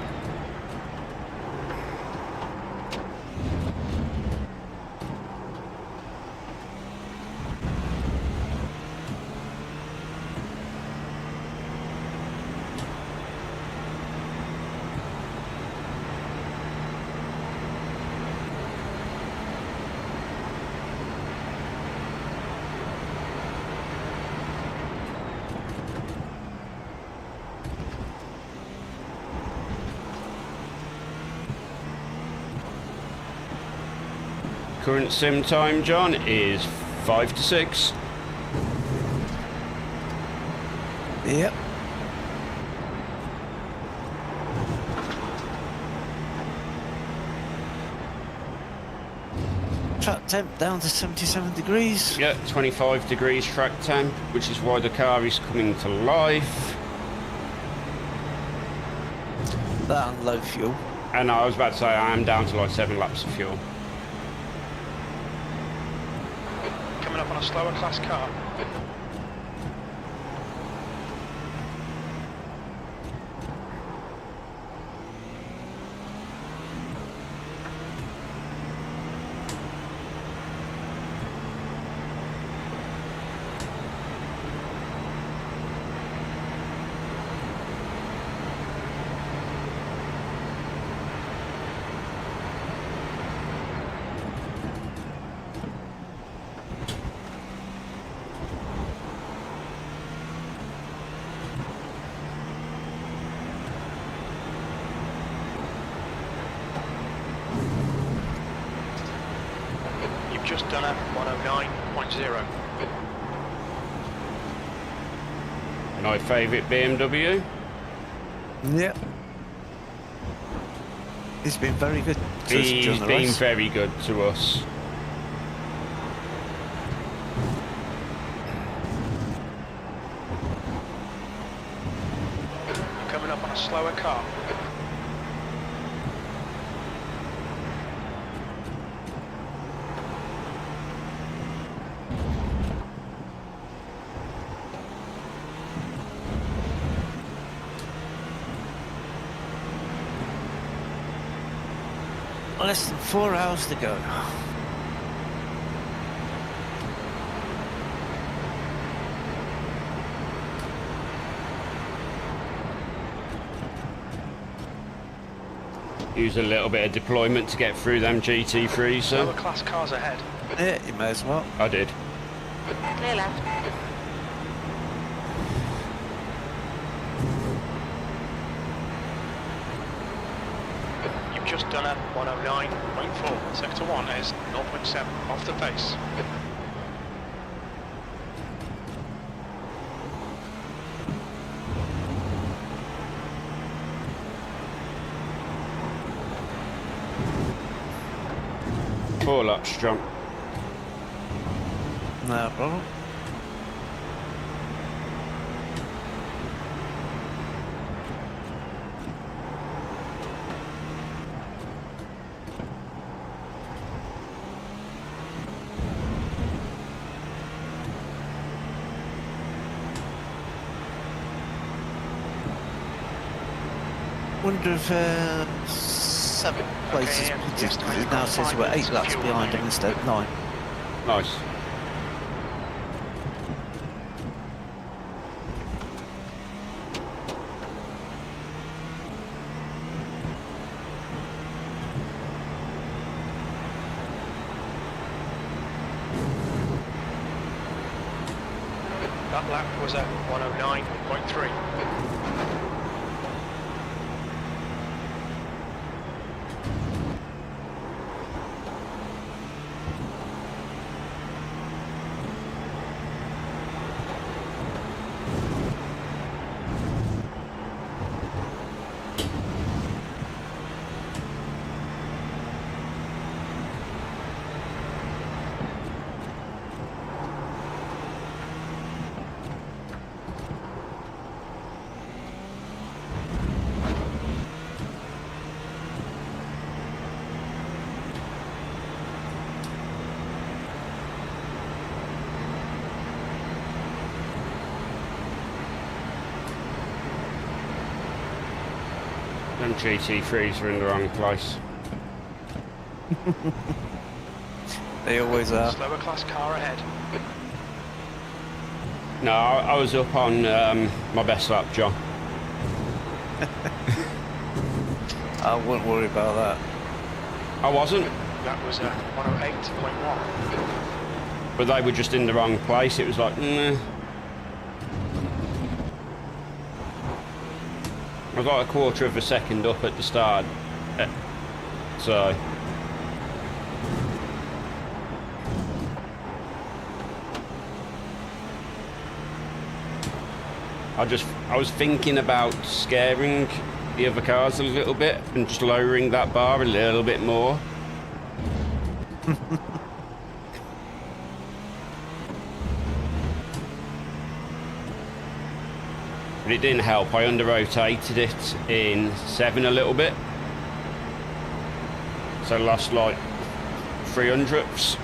Current sim time, John, is 5 to 6. Yep. track temp down to 77 degrees. Yeah, 25 degrees track temp, which is why the car is coming to life. That and low fuel. And I was about to say I am down to like 7 laps of fuel. Coming up on a slower class car. Just done a 109.0. My favourite BMW. Yep. He's been very good to us He's during the been race. very good to us. Coming up on a slower car. Less than 4 hours to go. Use a little bit of deployment to get through them GT3s, Slower so class cars ahead. Yeah, you may as well. I did. Clear left. You've just done a 109.4. Sector 1 is 0.7 off the pace. Four laps, John. No problem. Wonder if 7 places, yeah, because yes, it now says we're 8 laps fuel behind him remaining. instead of 9. Nice. That lap was at 109.3. Them GT3s are in the wrong place. They always are. Slower class car ahead. No, I was up on my best lap, John. I wouldn't worry about that. I wasn't, That was at 108.1. but they were just in the wrong place. It was like, nah. I got a quarter of a second up at the start, so I was thinking about scaring the other cars a little bit and just lowering that bar a little bit more. But it didn't help. I under-rotated it in 7 a little bit. So lost like 300ths.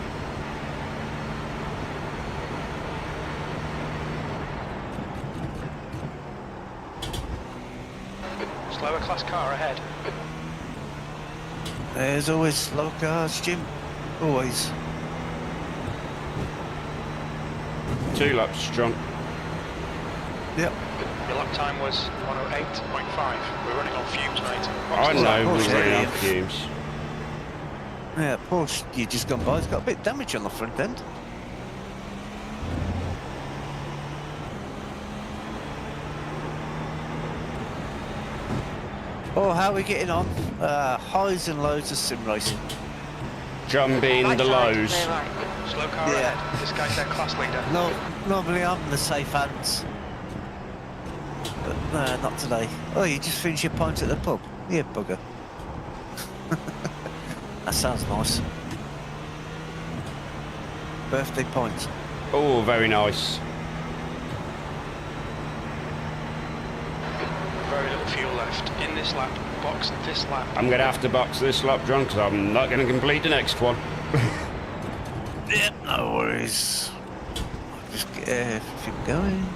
Slower class car ahead. There's always slow cars, Jim. Always. 2 laps strong. Yep. Your lap time was 108.5. We're running on fumes, mate. I know Porsche, we're running yeah. on fumes. Yeah, Porsche, you just gone by. It's got a bit of damage on the front end. Oh, how are we getting on? Highs and lows of sim racing. John being Right the side, lows. clear right. Slow car Yeah. ahead. This guy's their class leader. No, normally I'm in the safe hands. But not today. Oh, you just finished your pint at the pub? Yeah, bugger. That sounds nice. Birthday pint. Oh, very nice. Very little fuel left. In this lap. Box this lap. I'm going to have to box this lap, John, because I'm not going to complete the next one. Yeah, no worries. I'll just get everything going.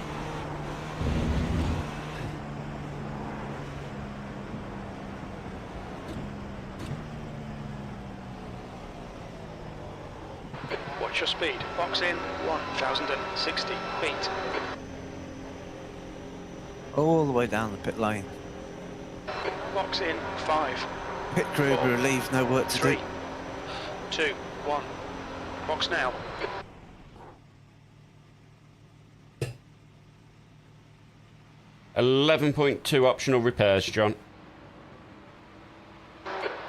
Watch your speed. Box in 1,060 feet. All the way down the pit lane. Box in 5, Pit crew relieved, no work to 3, do. 2, 1. Box now. $11.2 optional repairs, John.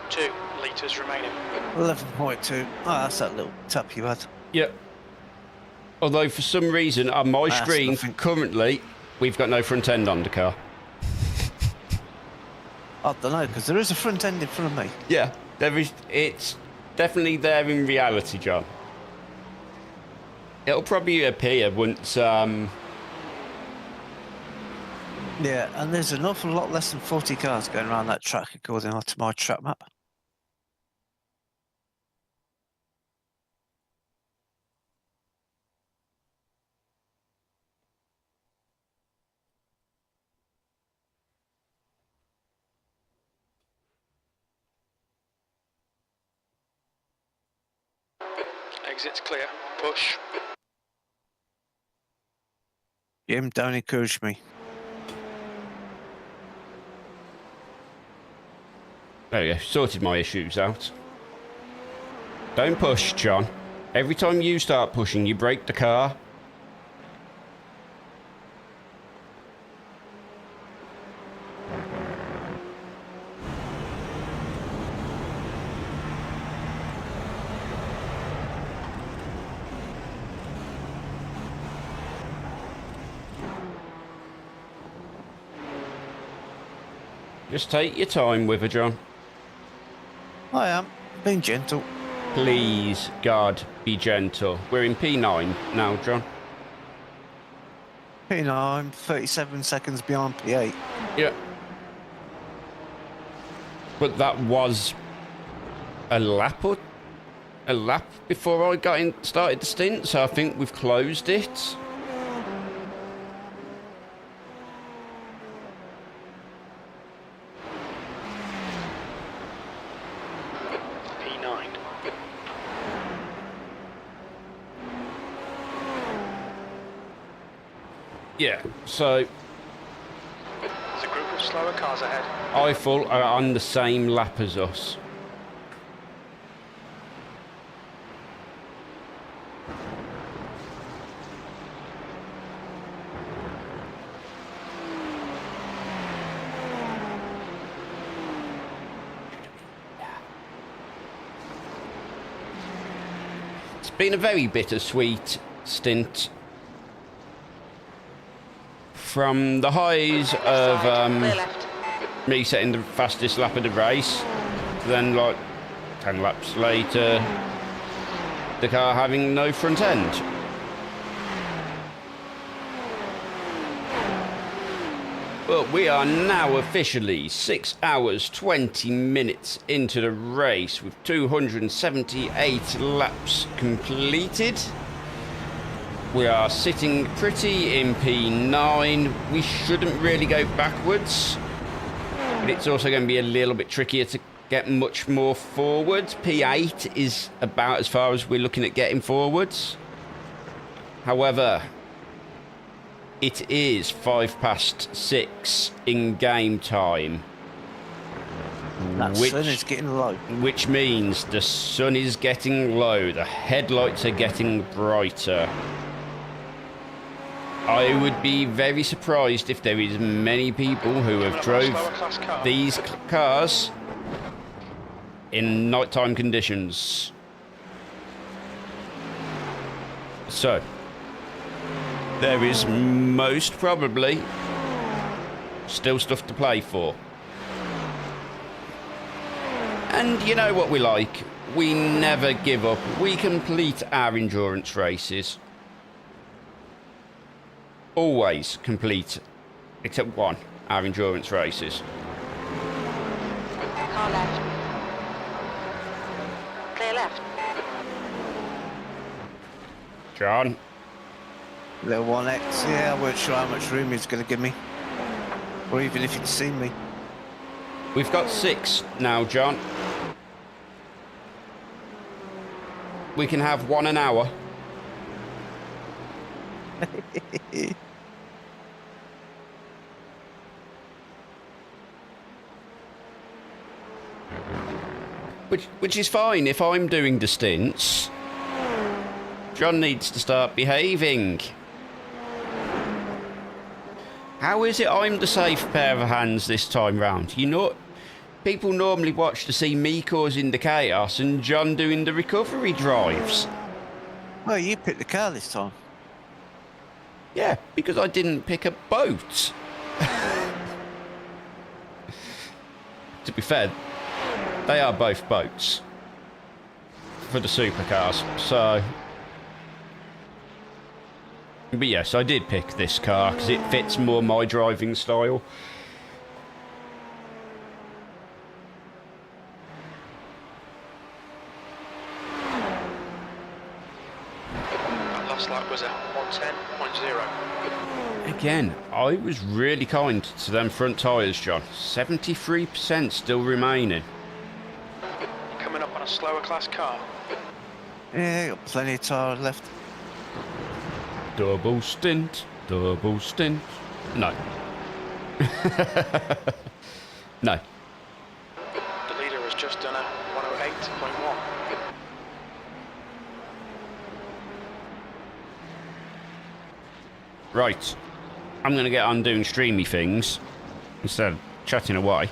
2 litres remaining. 11.2. Oh, that's that little tap you had. Yep. Although for some reason on my That's screen nothing. currently we've got no front end on the car. I don't know, because there is a front end in front of me. Yeah, there is. It's definitely there in reality, John. It'll probably appear once. Yeah, and there's an awful lot less than 40 cars going around that track according to my track map. Exit's clear. Push. Jim, don't encourage me. There we go. Sorted my issues out. Don't push, John. Every time you start pushing, you break the car. Just take your time with her, John. I am. Being gentle. Please, God, be gentle. We're in P9 now, John. P9, 37 seconds behind P8. Yeah. But that was a lap before I started the stint, so I think we've closed it. P9. Yeah, so There's a group of slower cars ahead. Eiffel are on the same lap as us. It's been a very bittersweet stint. From the highs of Clear left. me setting the fastest lap of the race, then like 10 laps later, the car having no front end. But we are now officially 6 hours 20 minutes into the race with 278 laps completed. We are sitting pretty in P9. We shouldn't really go backwards, but it's also going to be a little bit trickier to get much more forwards. P8 is about as far as we're looking at getting forwards. However, it is 6:05 in game time. That sun is getting low. Which means the sun is getting low. The headlights are getting brighter. I would be very surprised if there is many people who have drove these cars in nighttime conditions. So, there is most probably still stuff to play for. And you know what we like? We never give up. We complete our endurance races. Always complete, except one, our endurance races. Car left. Clear left. John? Little 1X, yeah, I weren't sure how much room he's going to give me. Or even if he'd seen me. We've got 6 now, John. We can have 1 an hour. Which is fine if I'm doing the stints. John needs to start behaving. How is it I'm the safe pair of hands this time round? You know, people normally watch to see me causing the chaos and John doing the recovery drives. Well, you picked the car this time. Yeah, because I didn't pick a boat. To be fair, they are both boats for the supercars, so... But yes, I did pick this car because it fits more my driving style. That last lap was at 110.0. Again, I was really kind to them front tyres, John. 73% still remaining. Coming up on a slower class car. Yeah, got plenty of tyre left. Double stint, double stint. No. No. The leader has just done a 108.1. Right. I'm going to get on doing streamy things instead of chatting away.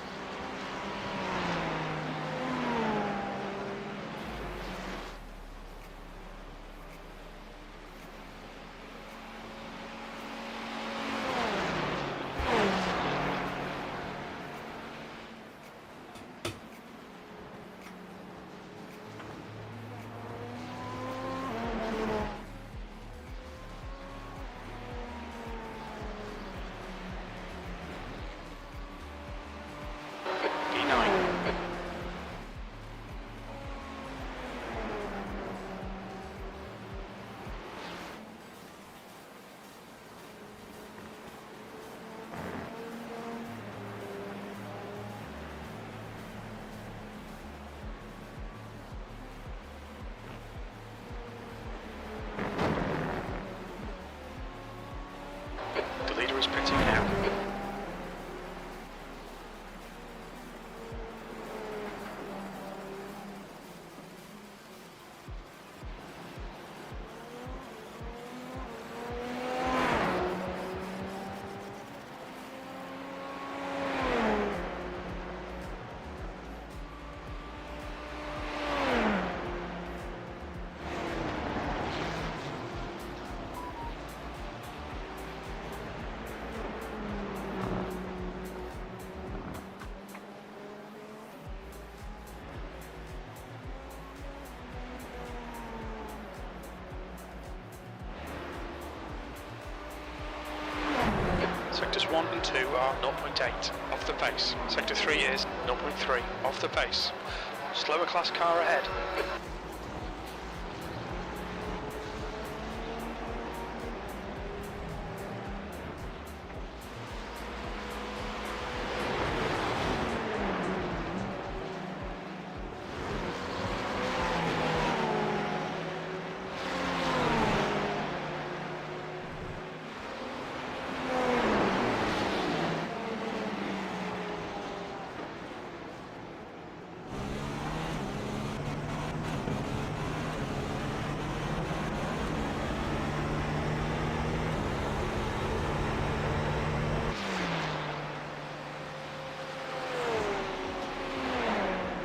1 and 2 are 0.8 off the pace. Sector 3 is 0.3 off the pace. Slower class car ahead.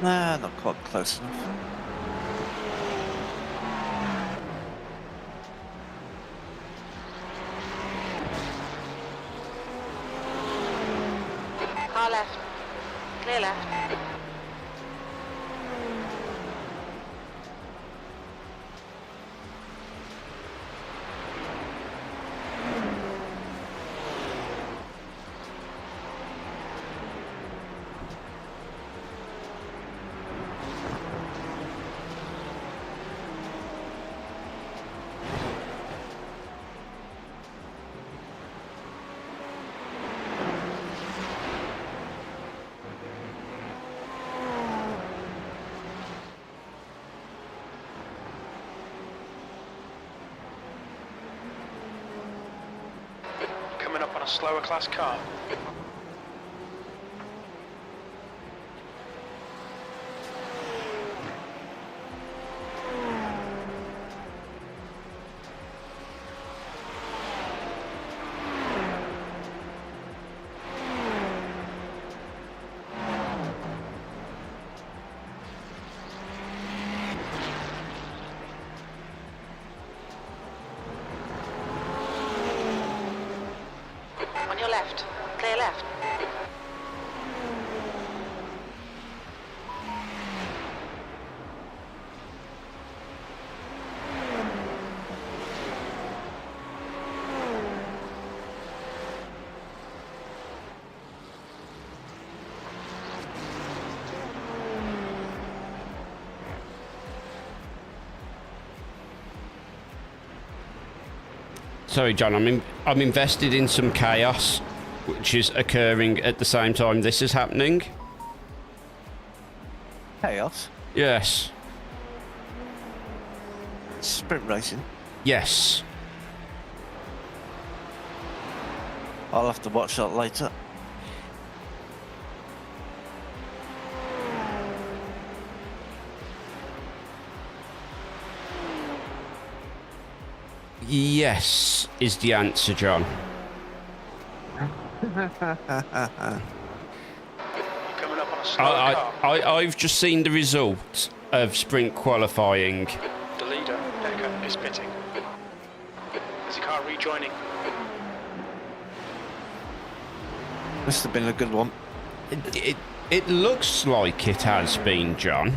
Nah, not quite close enough. Car left. Clear left. Coming up on a slower class car. On your left. Clear left. Sorry, John, I'm invested in some chaos, which is occurring at the same time this is happening. Chaos. Yes. Sprint racing. Yes. I'll have to watch that later. Yes, is the answer, John. Coming up on a slower car. I've just seen the result of sprint qualifying. The leader, Decker, is pitting. Is the car rejoining? Must have been a good one. It looks like it has been, John.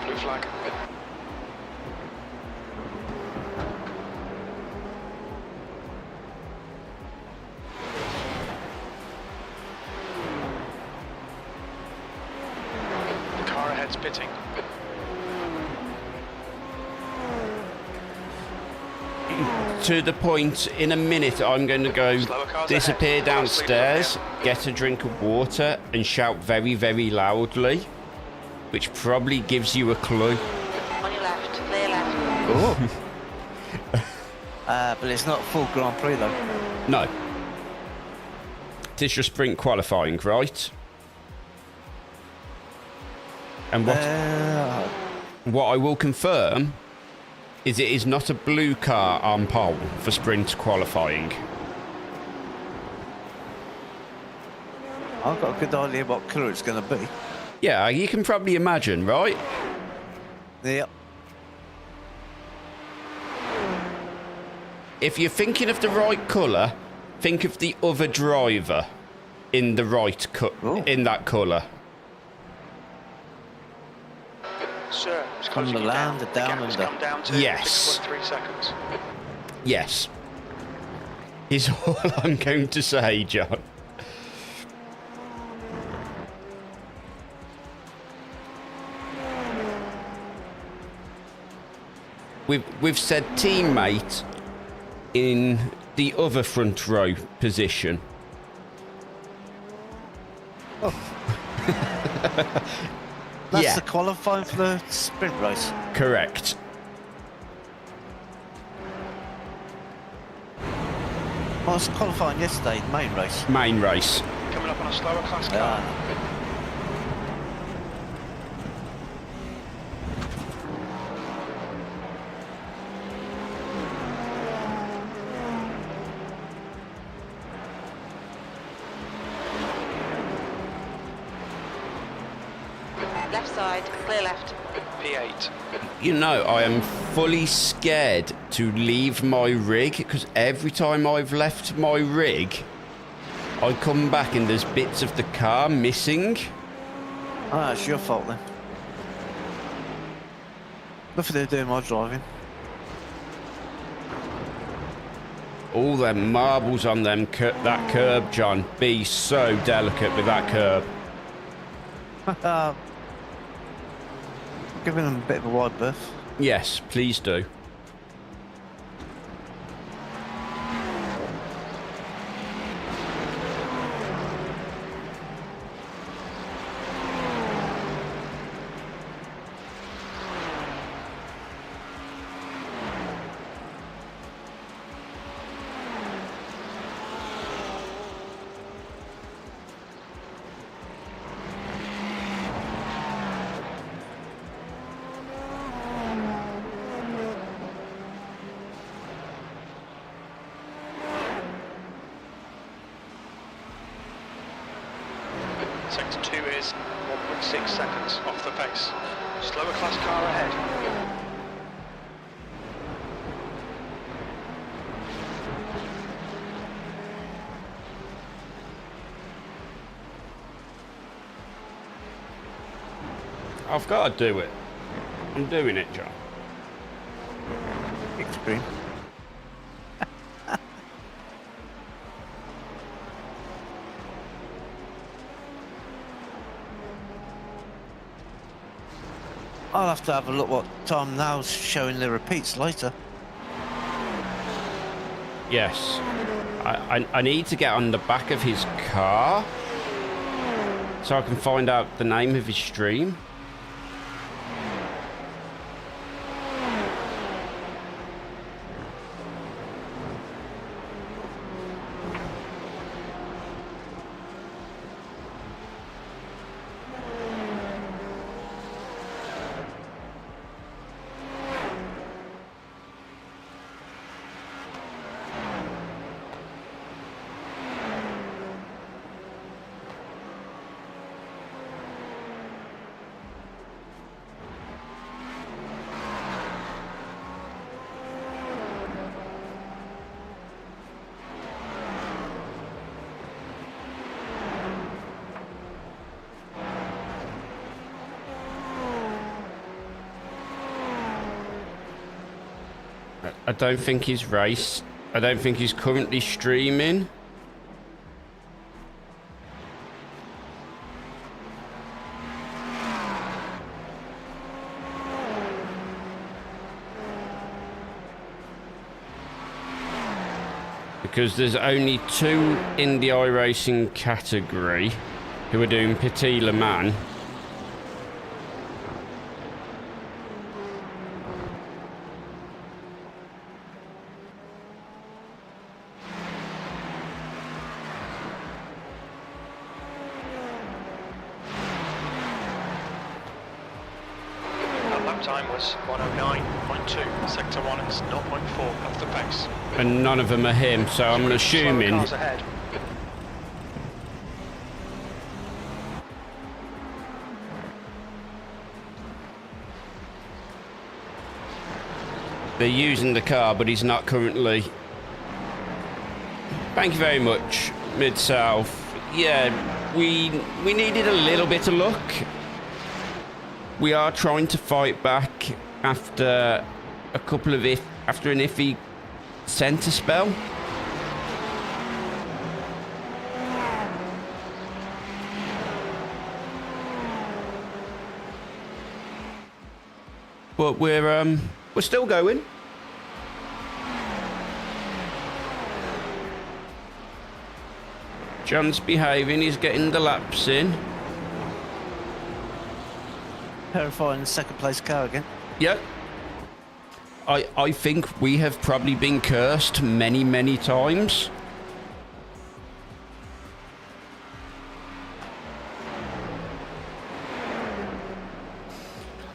Blue flag. The car ahead's pitting. To the point, in a minute, I'm going to go Slower cars disappear ahead. downstairs, get a drink of water, and shout very, very loudly, which probably gives you a clue. On your left. Clear left. Oh. But it's not full Grand Prix though. No. It is your sprint qualifying, right? And what I will confirm is it is not a blue car on pole for sprint qualifying. I've got a good idea what colour it's going to be. Yeah, you can probably imagine, right? Yep. If you're thinking of the right colour, think of the other driver in the right in that colour. Sir, it's From closing the you land down. down The gap has under. come down to Yes. 6.3 seconds. Yes. is all I'm going to say, John. We've said teammate in the other front row position. That's Yeah. the qualifying for the sprint race. Correct. I was qualifying yesterday, the main race. Main race. Coming up on a slower class car. Left side, clear left. P8. You know, I am fully scared to leave my rig because every time I've left my rig, I come back and there's bits of the car missing. Ah, it's your fault then. Nothing to do with my driving. All them marbles on them that curb, John. Be so delicate with that curb. Giving them a bit of a wide berth. Yes, please do. Sector 2 is 1.6 seconds off the pace. Slower class car ahead. I've got to do it. I'm doing it, John. Extreme. I'll have to have a look what time now's showing the repeats later. Yes. I need to get on the back of his car so I can find out the name of his stream. I don't think he's raced. I don't think he's currently streaming. Because there's only two in the iRacing category who are doing Petit Le Mans. Time was 109.2. Sector 1 is 0.4 off the pace. And none of them are him, so I'm assuming... Slower cars ahead. They're using the car, but he's not currently. Thank you very much, Mid-South. Yeah, we needed a little bit of luck. We are trying to fight back after a couple of after an iffy centre spell. but we're still going. John's behaving. He's getting the laps in. Terrifying second place car again. Yep. I think we have probably been cursed many, many times.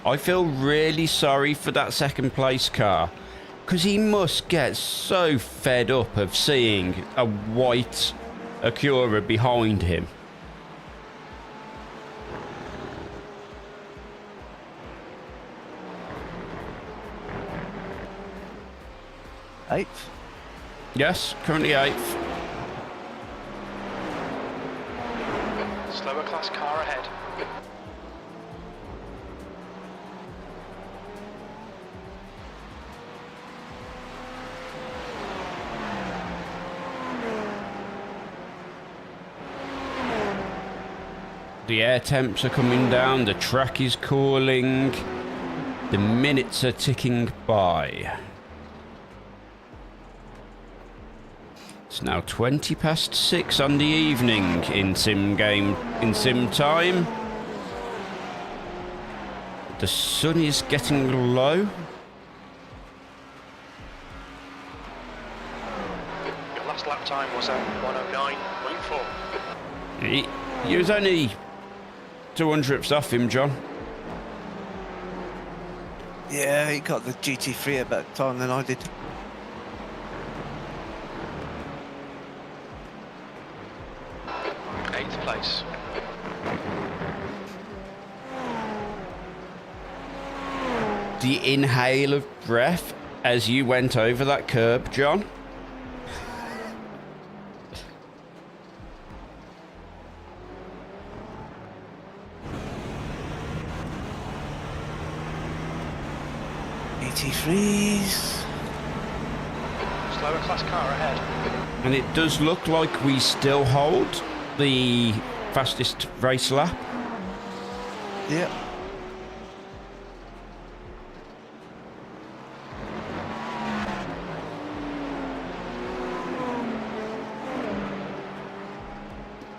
I feel really sorry for that second place car, because he must get so fed up of seeing a white Acura behind him. Eighth. Yes, currently 8th. Slower class car ahead. The air temps are coming down, the track is cooling, the minutes are ticking by. It's now 20 past 6 on the evening in sim time. The sun is getting low. Your last lap time was at 109.4. He was only 200ths off him, John. Yeah, he got the GT3 at better time than I did. Eighth place. The inhale of breath as you went over that curb, John. GT3s. Slower class car ahead. And it does look like we still hold the fastest race lap. Yep.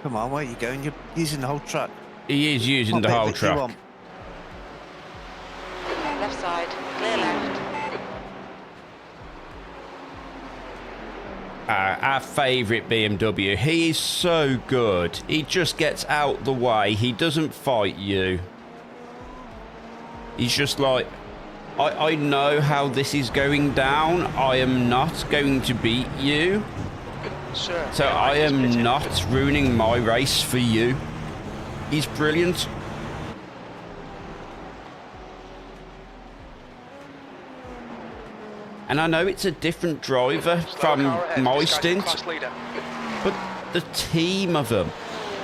Come on, where are you going? You're using the whole track. He is using What the bit whole that you track. want? Left side, clear left. Our favourite BMW. He is so good. He just gets out the way. He doesn't fight you. He's just like, I know how this is going down. I am not going to beat you. Sir, So I am not ruining my race for you. He's brilliant. And I know it's a different driver from my stint, but the team of them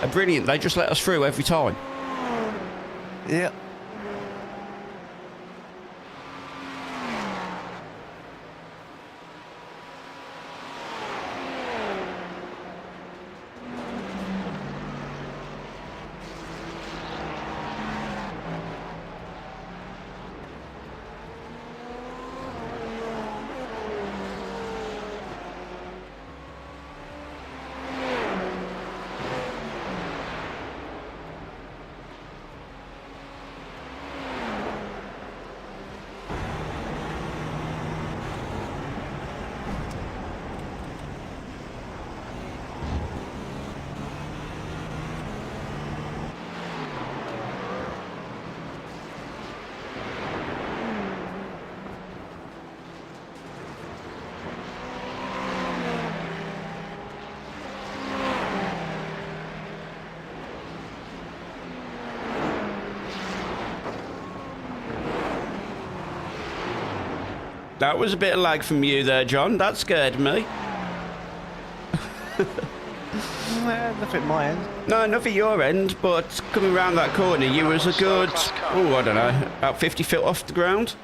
are brilliant. They just let us through every time. Yep. That was a bit of lag from you there, John. That scared me. Nothing at my end. No, not at your end, but coming around that corner, you was a good, oh, I don't know, about 50 feet off the ground.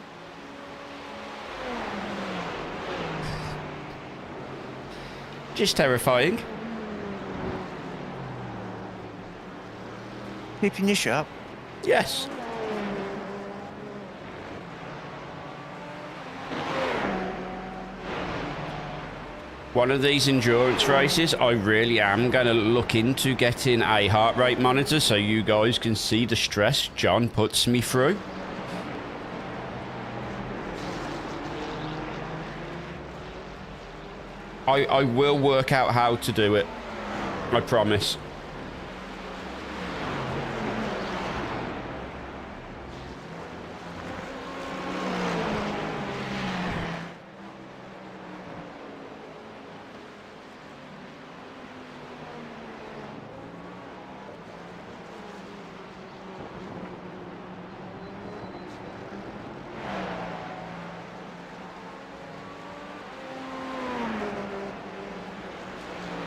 Just terrifying. Keeping you sharp. Yes. one of these endurance races, I really am going to look into getting a heart rate monitor so you guys can see the stress John puts me through. I will work out how to do it. I promise.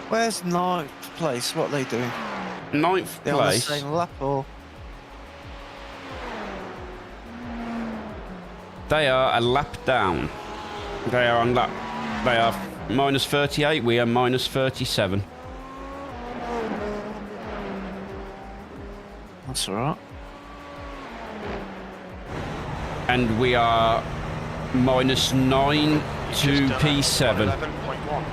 Where's ninth place? What are they doing? Ninth They're on the place. same lap or? They are a lap down. They are on lap. They are minus 38. We are minus 37. That's alright. And we are minus 9 to Just done P7. 11.1.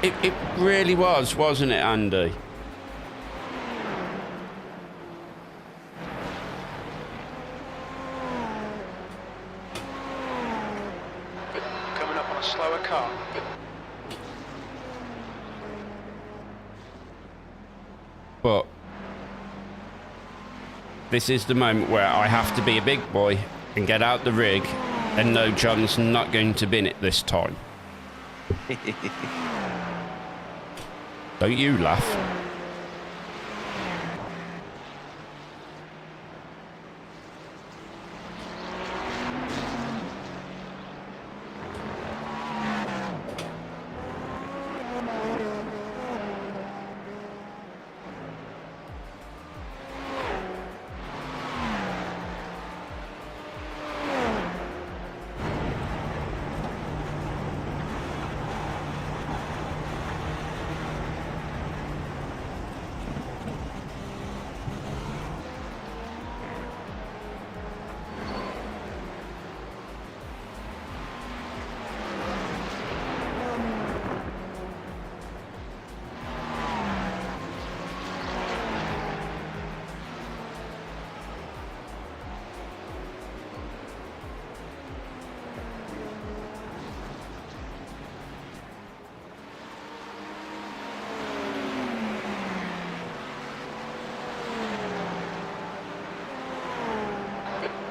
It really was, wasn't it, Andy? Coming up on a slower car. But this is the moment where I have to be a big boy and get out the rig and know John's not going to bin it this time. Don't you laugh.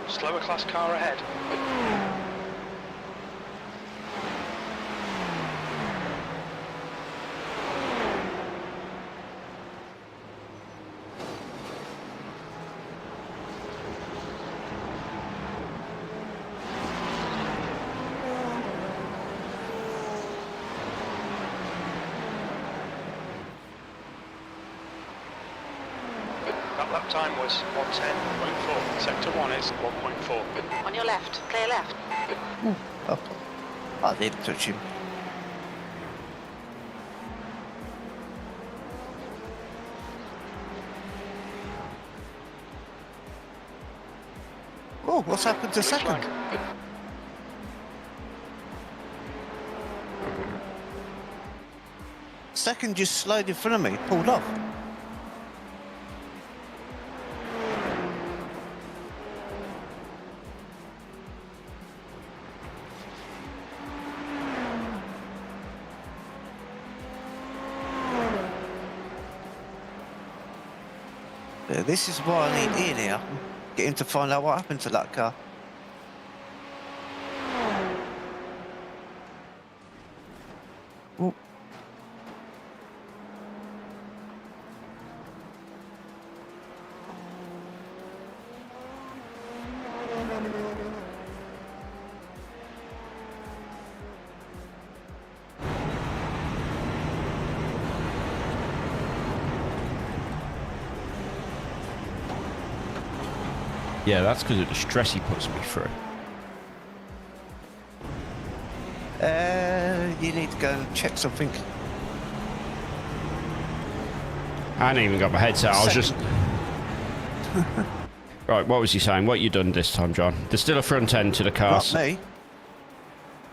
Slower class car ahead. That lap time was 1:10.4. Sector 1 is 1.4. On your left, clear left. Oh, I didn't touch him. Oh, what's happened to second? Second just slowed in front of me, pulled off. Yeah, this is why I need Ian here. Get him to find out what happened to that car. Ooh. Yeah, that's because of the stress he puts me through. You need to go and check something. I hadn't even got my headset. I was just... Right, what was he saying? What you done this time, John? There's still a front end to the car. Not me.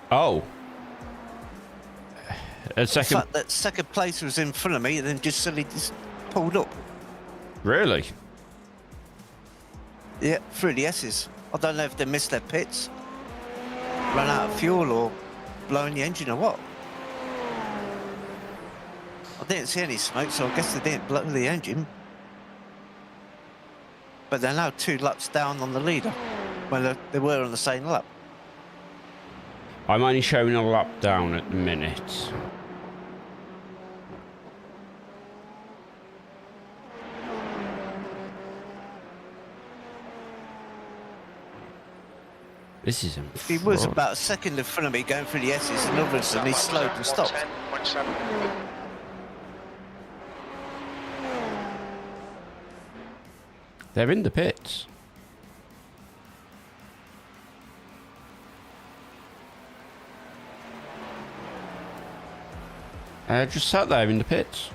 Oh. A In second... fact, that second place was in front of me and then just suddenly just pulled up. Really? Yeah, through the S's. I don't know if they missed their pits, ran out of fuel, or blowing the engine, or what. I didn't see any smoke, so I guess they didn't blow the engine. But they're now 2 laps down on the leader, when they were on the same lap. I'm only showing a lap down at the minute. This is He was about a second in front of me going through the S's, and all of a sudden he slowed and stopped. 110.7. They're in the pits. Just sat there in the pits.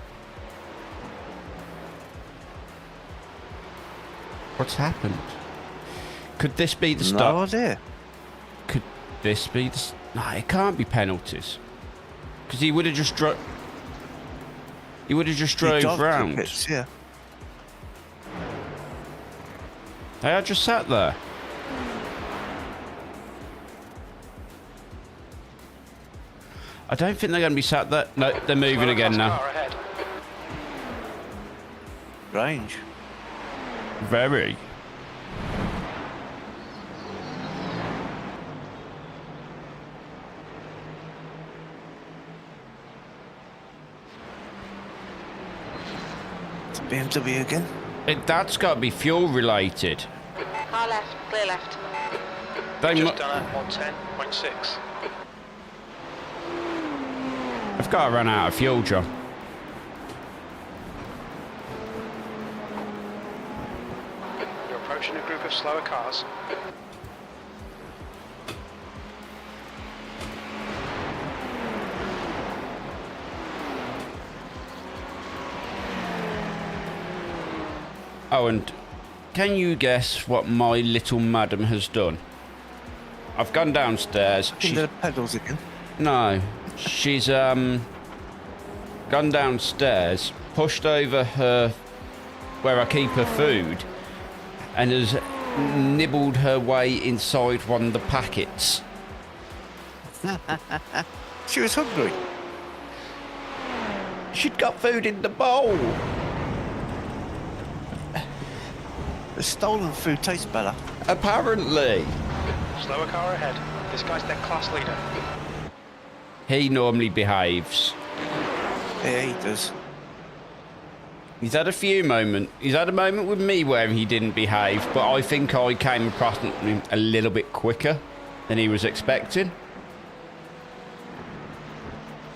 What's happened? Could this be the start? No idea. Could this be the... No, it can't be penalties. Because he would have just drove... He would have just drove round. Pits, yeah. Hey, I just sat there. I don't think they're going to be sat there. No, they're moving again now. Range. Very. It's a BMW again. That's got to be fuel related. Car left, clear left. They Just done at 110.6. I've got to run out of fuel, John. You're approaching a group of slower cars. Oh, and can you guess what my little madam has done? I've gone downstairs. Into the pedals again. No, she's gone downstairs, pushed over her where I keep her food, and has nibbled her way inside one of the packets. She was hungry. She'd got food in the bowl. The stolen food tastes better. Apparently. Slower car ahead. This guy's their class leader. He normally behaves. Yeah, he does. He's had a few moments. He's had a moment with me where he didn't behave, but I think I came across him a little bit quicker than he was expecting.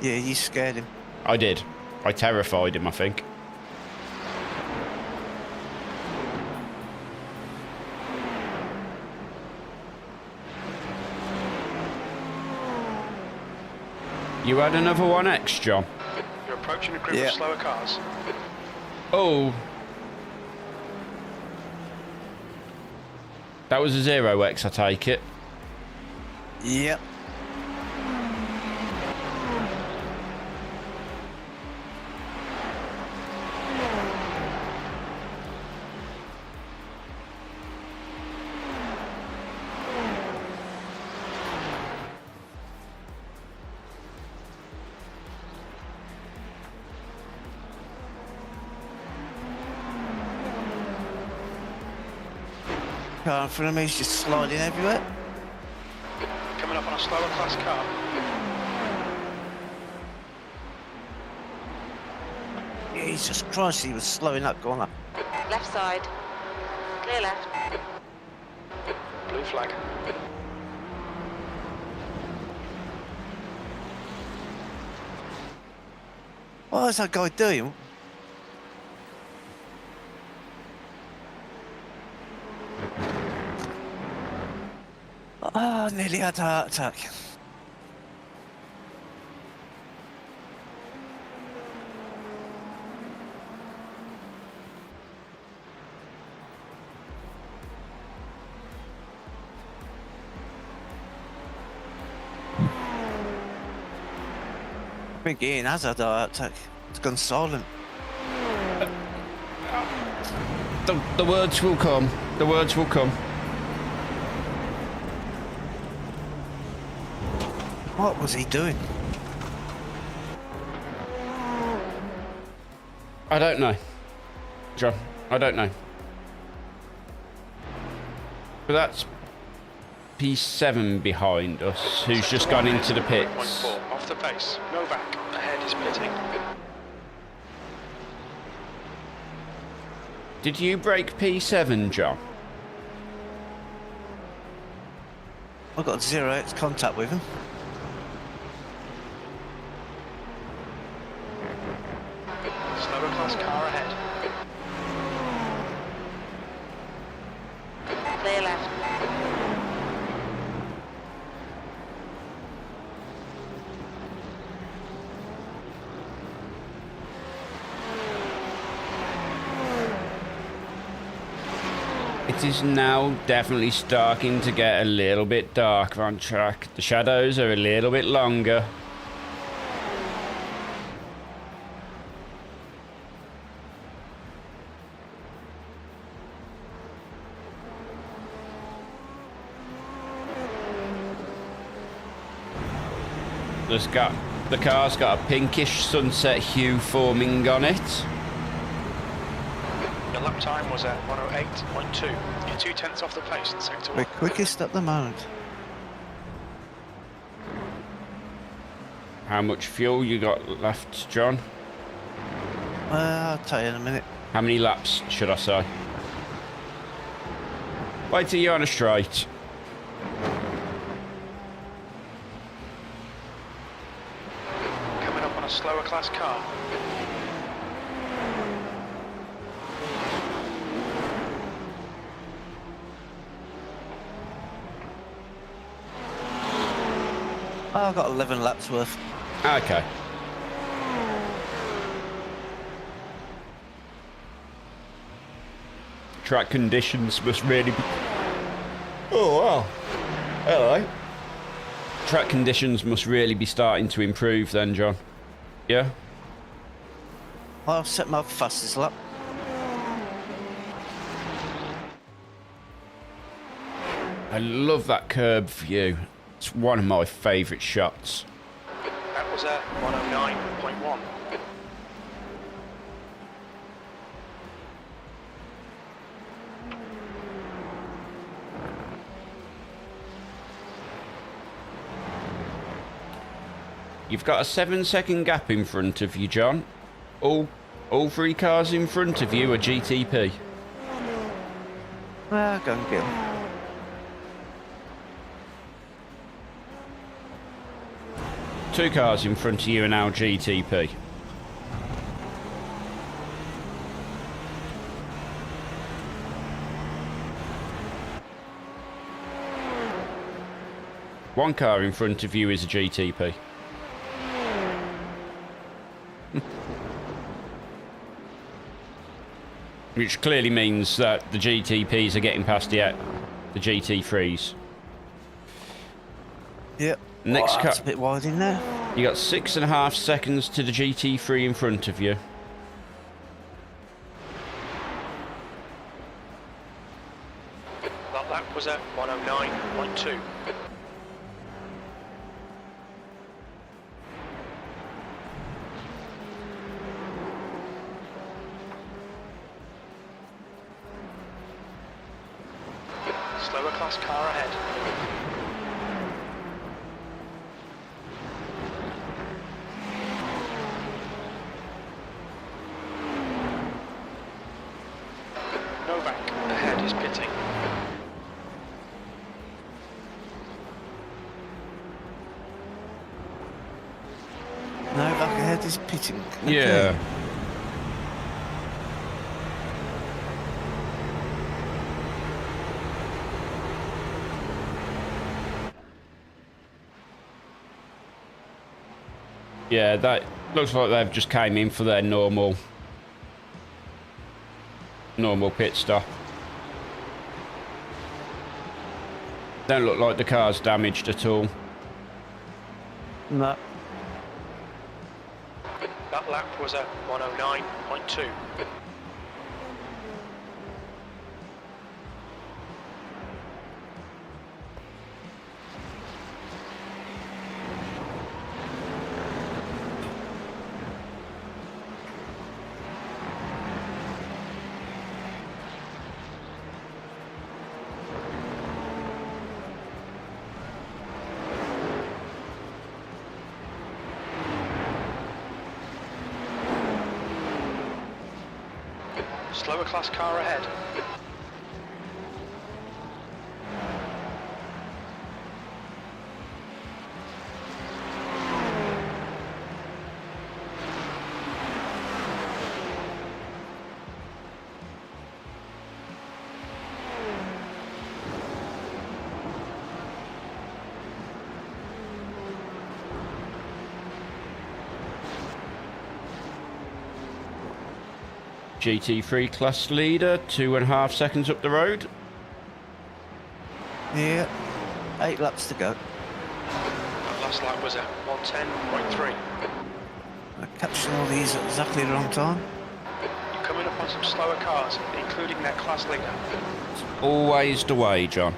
Yeah, you scared him. I did. I terrified him, I think. You had another 1X, John? You're approaching a group Yeah. of slower cars. Oh. That was a 0X, I take it. Yep. Car in front of me is just sliding everywhere. Coming up on a slower class car. Jesus Christ, he was slowing that corner. Left side. Clear left. Blue flag. What is that guy doing? Oh, nearly had a heart attack. think Ian has had our outtake. It's gone silent. The words will come. The words will come. What was he doing? I don't know, John. I don't know. But that's P7 behind us, who's just gone into the pits. 1.4 off the pace. Novak ahead is pitting. Did you break P7, John? I got 0x contact with him. Slower class car ahead. Clear left. It is now definitely starting to get a little bit darker on track. The shadows are a little bit longer. The car's got a pinkish sunset hue forming on it. Your lap time was at 1:08.2. You're 0.2 off the pace in sector We're 1. quickest at the moment. How much fuel you got left, John? I'll tell you in a minute. How many laps, should I say? Wait till you're on a straight. Coming up on a slower class car. I've got 11 laps worth. Okay. Track conditions must really be... Oh, wow. Hello. Track conditions must really be starting to improve then, John. Yeah? I'll set my fastest lap. I love that curb view. It's one of my favourite shots. That was at 1:09.1. You've got a 7-second gap in front of you, John. All three cars in front of you are GTP. Well, go and get him. Two cars in front of you are now GTP. One car in front of you is a GTP. Which clearly means that the GTPs are getting past the GT3s. Yep. Next That's a car. bit wide in there. You got 6.5 seconds to the GT3 in front of you. That lap was at 1:09.2. Slower class car ahead. Novak ahead is pitting. Novak ahead is pitting. Okay. Yeah. Yeah, that looks like they've just came in for their normal pit stop. Don't look like the car's damaged at all. No. That lap was a 109.2. Slower class car ahead. GT3 class leader, 2.5 seconds up the road. Yeah, 8 laps to go. That last lap was a 110.3. I captured all these at exactly the wrong time. You're coming up on some slower cars, including their class leader. Always the way, John.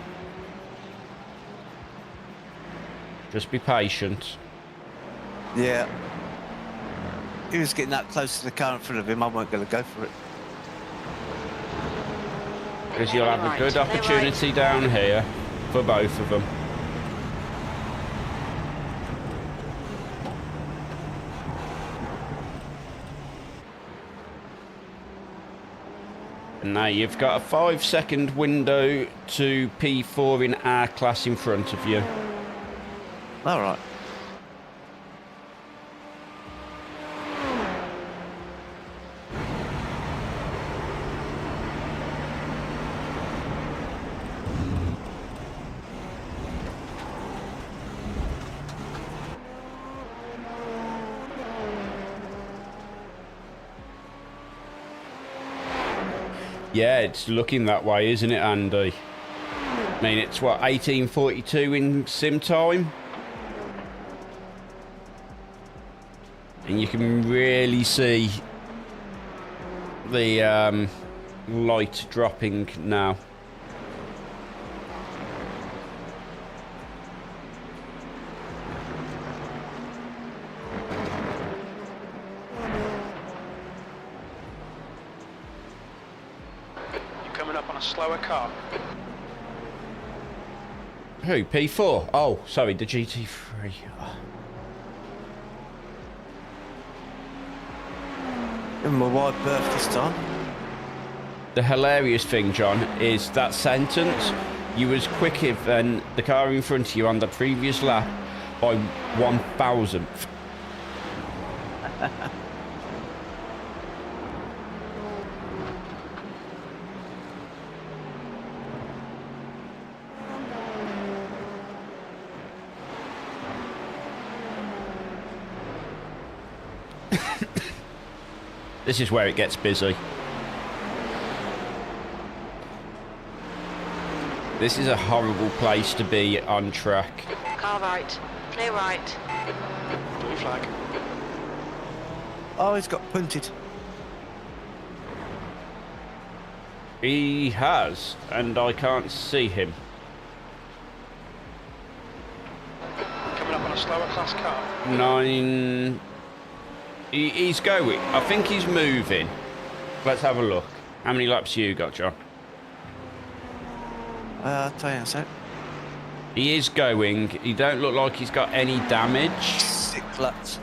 Just be patient. Yeah. He was getting that close to the car in front of him, I weren't going to go for it. Because you'll have a good opportunity down here for both of them. And now you've got a 5-second window to P4 in our class in front of you. All right. Yeah, it's looking that way, isn't it, Andy? I mean, it's what, 18:42 in sim time? And you can really see the light dropping now. A slower car. Who? P4? Oh, sorry, the GT3. Oh. Give him a wide berth this time. The hilarious thing, John, is that sentence, you was quicker than the car in front of you on the previous lap by 1,000th. This is where it gets busy. This is a horrible place to be on track. Car right. Clear right. Blue flag. Oh, he's got punted. He has, and I can't see him. Coming up on a slower class car. 9... He's going. I think he's moving. Let's have a look. How many laps you got, John? I'll tell you in a sec. He is going. He don't look like he's got any damage. 6 laps.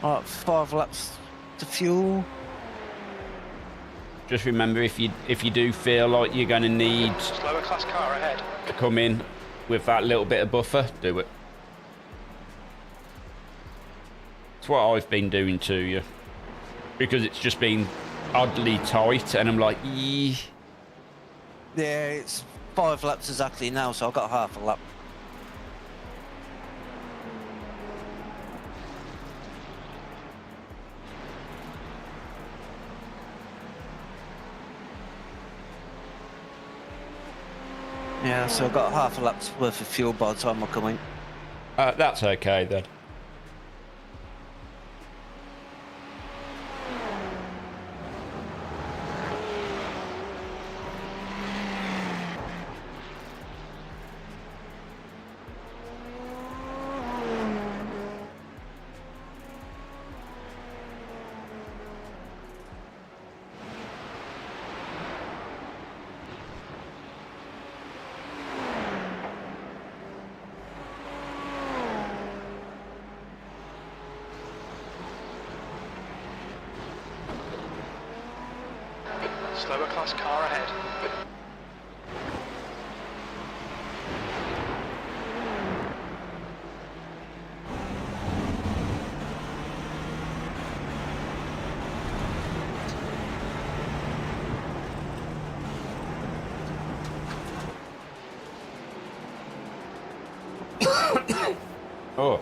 Alright, 5 laps to fuel. Just remember, if you do feel like you're going to need Slower class car ahead. to come in with that little bit of buffer, do it. what I've been doing to you. Because it's just been oddly tight, and I'm like, eee. Yeah, it's 5 laps exactly now, so I've got half a lap. Yeah, so I've got half a lap's worth of fuel by the time I come in. That's okay then. Slower class car ahead. Oh.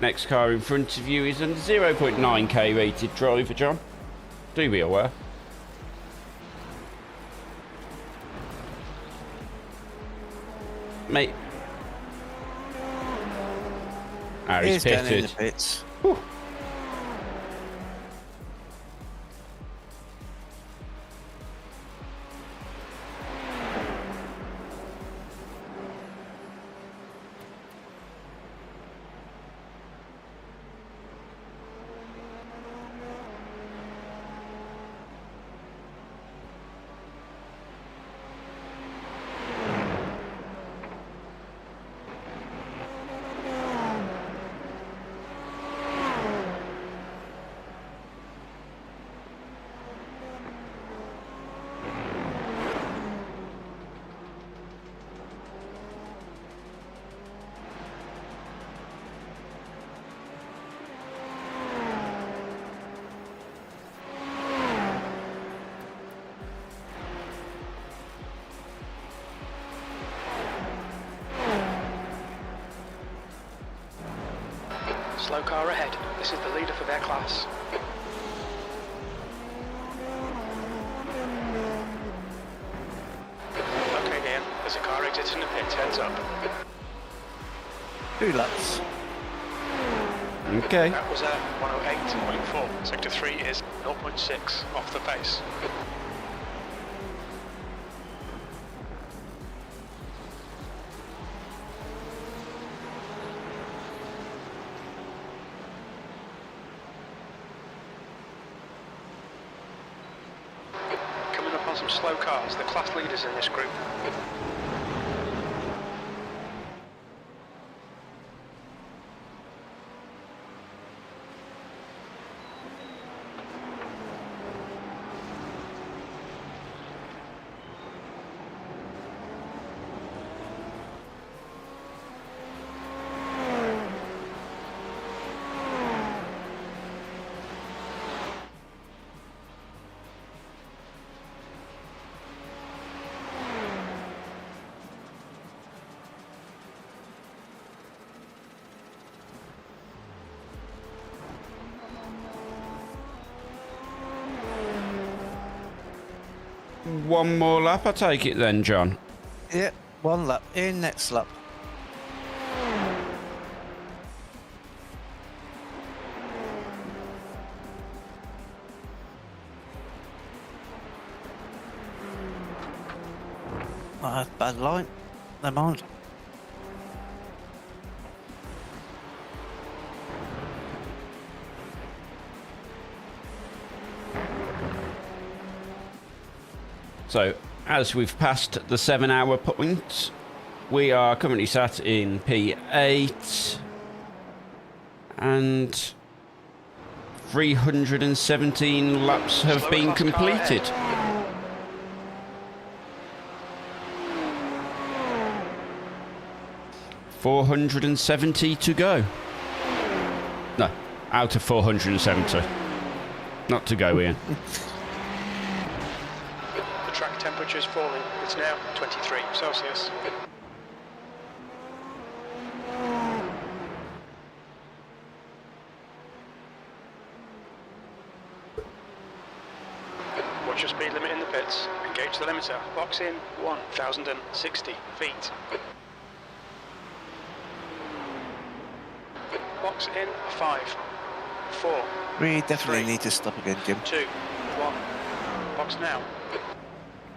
Next car in front of you is a 0.9k rated driver, John. Do be aware. Mate. Ah, he's Going in pitted. the pits. Whew. Slow car ahead. This is the leader for their class. Okay, Ian. There's a car exiting the pit. Heads up. 2 laps. Okay. That was a 108.4. Sector 3 is 0.6 off the pace. Coming up on some slow cars, the class leaders in this group. One more lap, I take it then, John. Yeah, 1 lap. In next lap. Oh, that's a bad line. Never mind. So, as we've passed the 7-hour point, we are currently sat in P8. And 317 laps have Slowest been last car completed. ahead. 470 to go. No, out of 470. Not to go, Ian. The track temperature is falling. It's now 23 Celsius. Watch your speed limit in the pits. Engage the limiter. Box in 1,060 feet. Box in 5, 4, We definitely 3, need to stop again, Jim. 2, 1. Box now.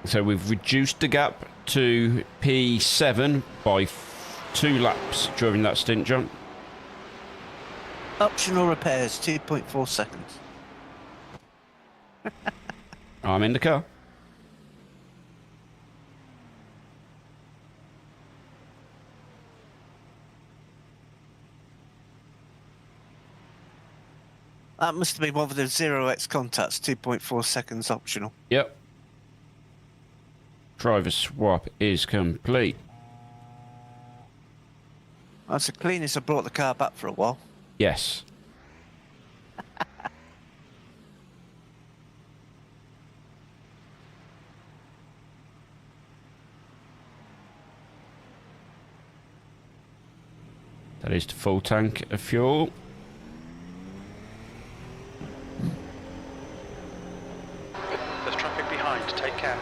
So we've reduced the gap to P7 by 2 laps during that stint, John. Optional repairs, 2.4 seconds. I'm in the car. That must have been one of the 0x contacts, 2.4 seconds optional. Yep. Driver swap is complete. That's the cleanest I brought the car back for a while. Yes. That is the full tank of fuel. There's traffic behind. Take care.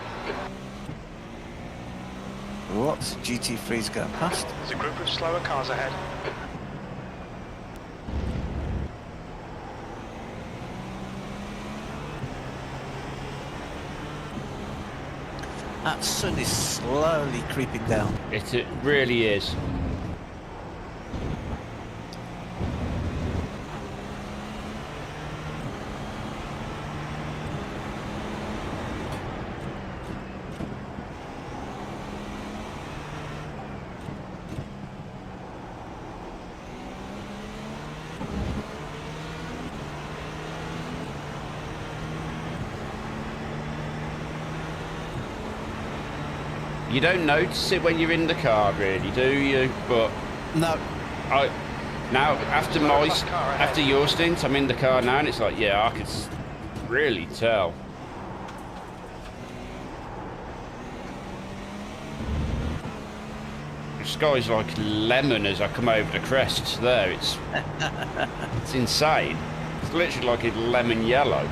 What's GT3's going past? There's a group of slower cars ahead. That sun is slowly creeping down. It really is. You don't notice it when you're in the car, really, do you? But No, now after Slower fast car ahead. after your stint, I'm in the car now, and it's like, yeah, I could really tell. The sky's like lemon as I come over the crest there. It's insane. It's literally like it's lemon yellow.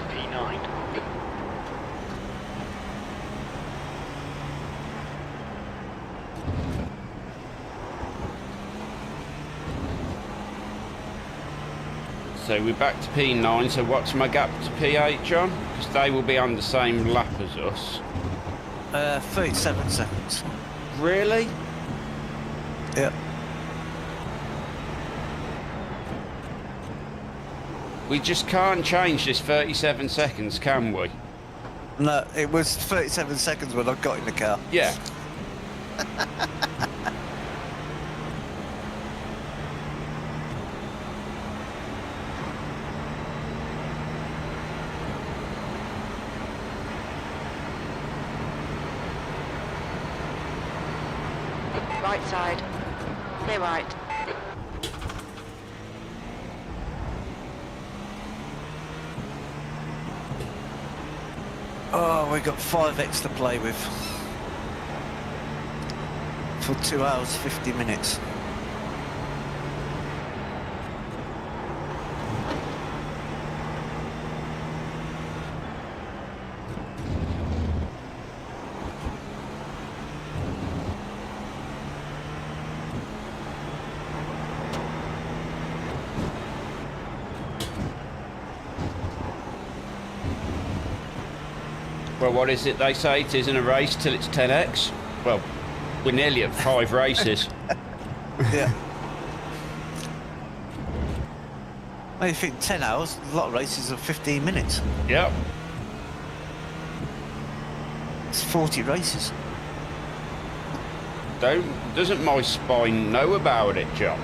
P9. So we're back to P9, so what's my gap to P8, John? Because they will be on the same lap as us. 37 seconds. Really? Yep. We just can't change this 37 seconds, can we? No, it was 37 seconds when I got in the car. Yeah. Right side. Clear right. Oh, we got 5x to play with. For 2 hours, 50 minutes. Well, what is it they say? It isn't a race till it's 10x. Well, we're nearly at 5 races. Yeah. Well, you think 10 hours, a lot of races are 15 minutes. Yep. It's 40 races. Doesn't my spine know about it, John?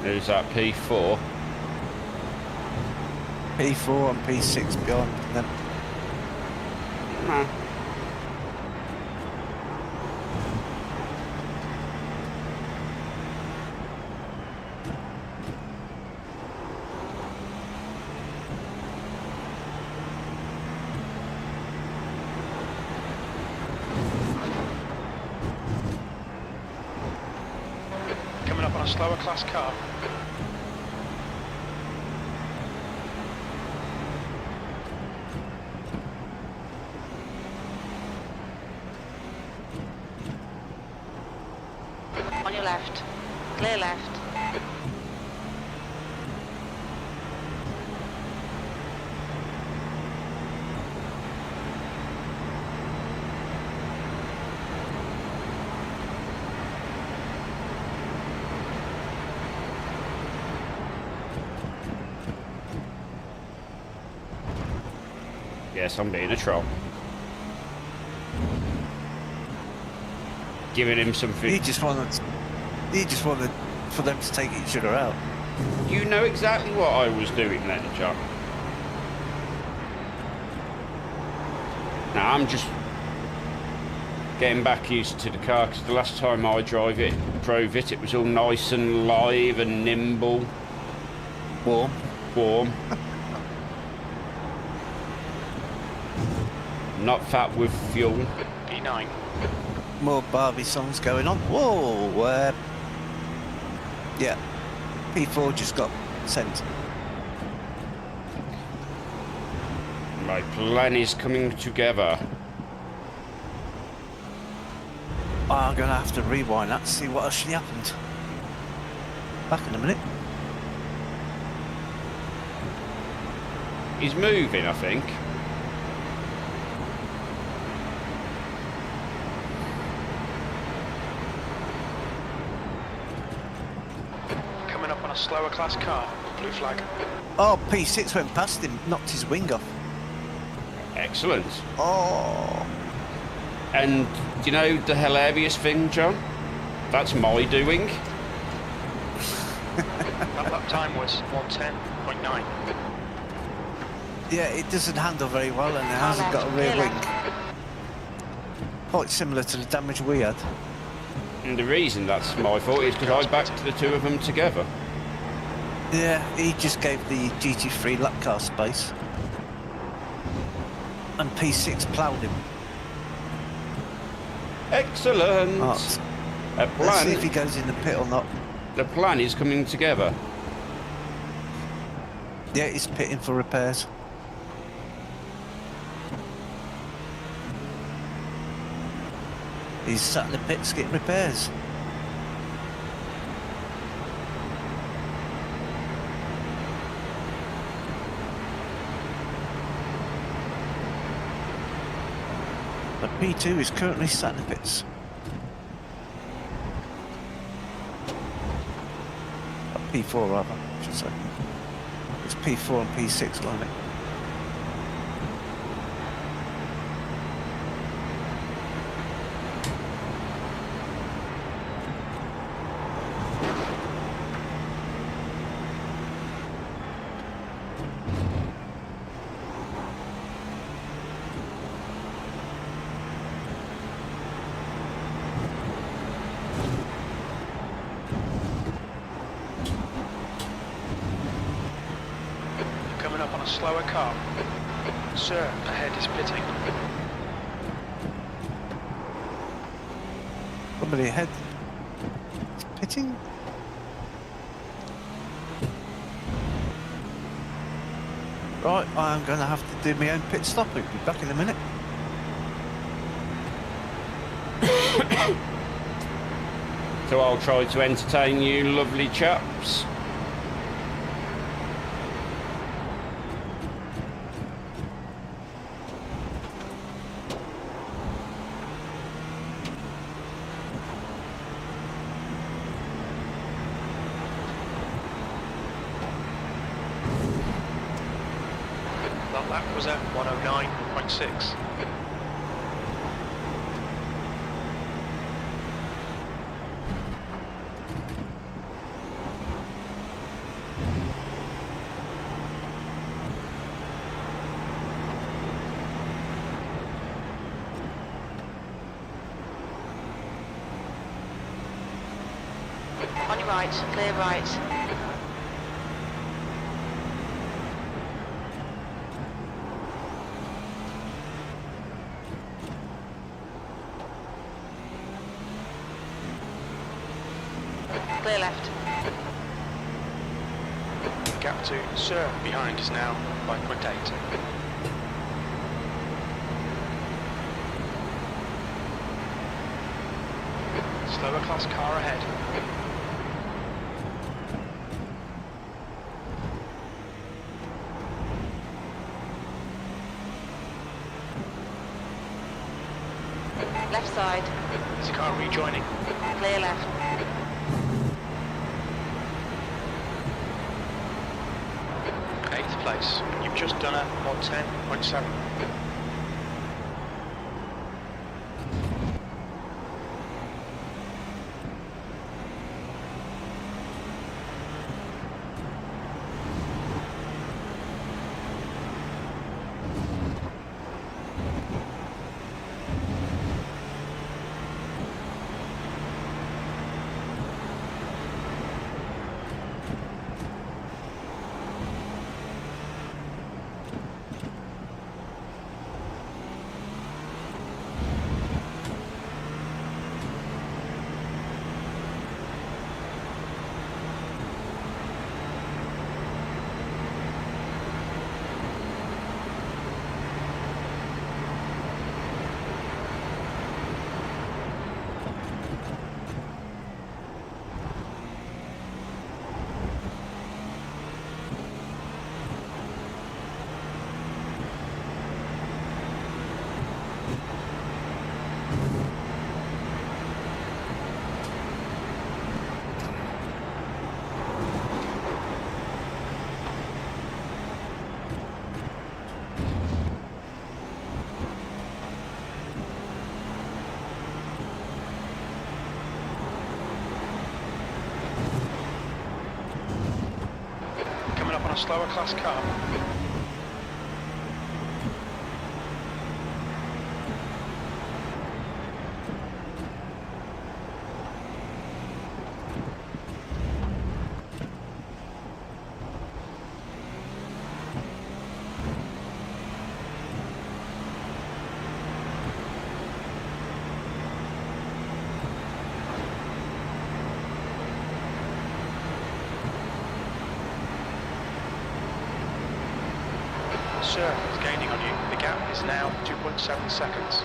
Who's that, P4? P4 and P6 behind them. Nah. Coming up on a slower class car. On your left. Clear left. Yes, I'm being a troll. Giving him something. He just wanted for them to take each other out. You know exactly what I was doing then, John. Now I'm just getting back used to the car because the last time I drove it, it was all nice and live and nimble, Warm. warm. Not fat with fuel. P9. More Barbie songs going on. Whoa, yeah. P4 just got sent. My plan is coming together. I'm gonna have to rewind that to see what actually happened. Back in a minute. He's moving, I think. Coming up on a slower class car. Blue flag. Oh, P6 went past him, knocked his wing off. Excellent. Oh, And do you know the hilarious thing, John? That's my doing. That lap time was 110.9. yeah, it doesn't handle very well and it hasn't got a rear wing. Quite similar to the damage we had. And the reason that's my fault is because I backed the two of them together. Yeah, he just gave the GT3 lap car space. And P6 ploughed him. Excellent. Oh, A let's see if he plan. goes in the pit or not. The plan is coming together. Yeah, he's pitting for repairs. He's sat in the pits getting repairs. The P2 is currently sat in the pits. P4 rather, I should say. It's P4 and P6, wasn't it? Coming up on a slower car. Sir, ahead is pitting. Somebody ahead. It's pitting. Right, I'm going to have to do my own pit stop. I'll be back in a minute. So I'll try to entertain you lovely chaps. lap was at 109.6. On your right, clear right. Clear left. Gap to Sir behind is now 5.8. Slower class car ahead. Left side. Is the car rejoining? Clear left. Eighth place. You've just done a 110.7. A slower class car. Sir is gaining on you. The gap is now 2.7 seconds.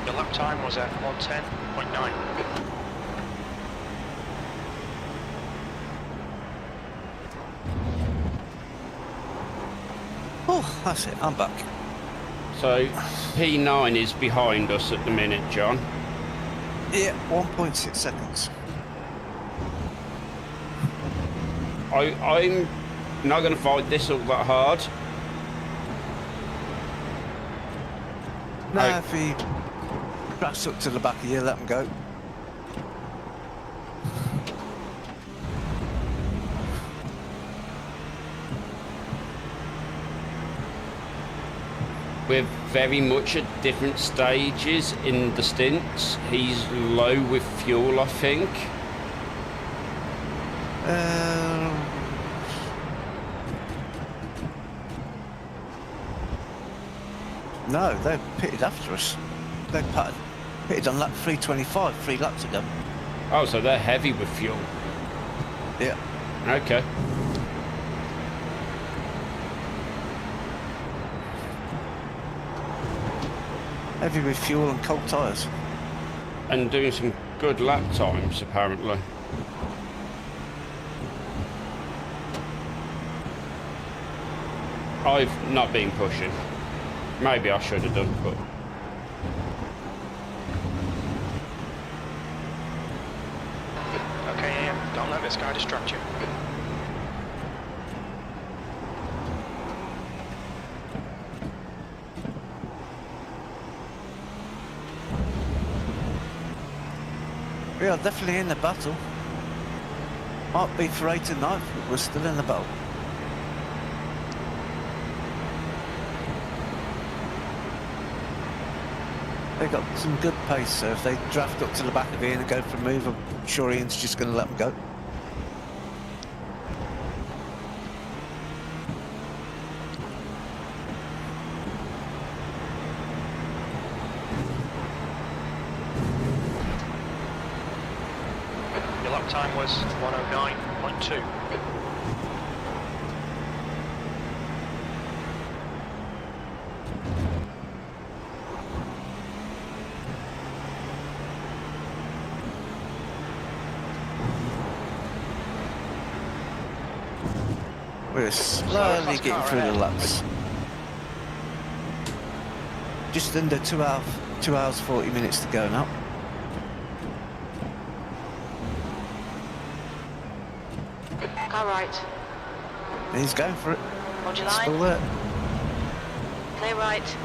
Your lap time was at 110.9. Oh, that's it. I'm back. So P9 is behind us at the minute, John. Yeah, 1.6 seconds. I'm not going to fight this all that hard. No, if he cracks up to the back of you, let him go. We're very much at different stages in the stints. He's low with fuel, I think. No, they pitted after us. They pitted on lap 325, 3 laps ago. Oh, so they're heavy with fuel. Yeah. Okay. Heavy with fuel and cold tyres. And doing some good lap times, apparently. I've not been pushing. Maybe I should have done, but... Okay, Ian, don't let this guy distract you. We are definitely in the battle. Might be for 8 and 9, but we're still in the battle. They got some good pace, so if they draft up to the back of Ian and go for a move, I'm sure Ian's just going to let them go. Your lap time was 109.2. We're slowly getting through the laps. Just under 2 hours 40 minutes to go now. Car right. He's going for it. Hold your Still line. there. Clear right.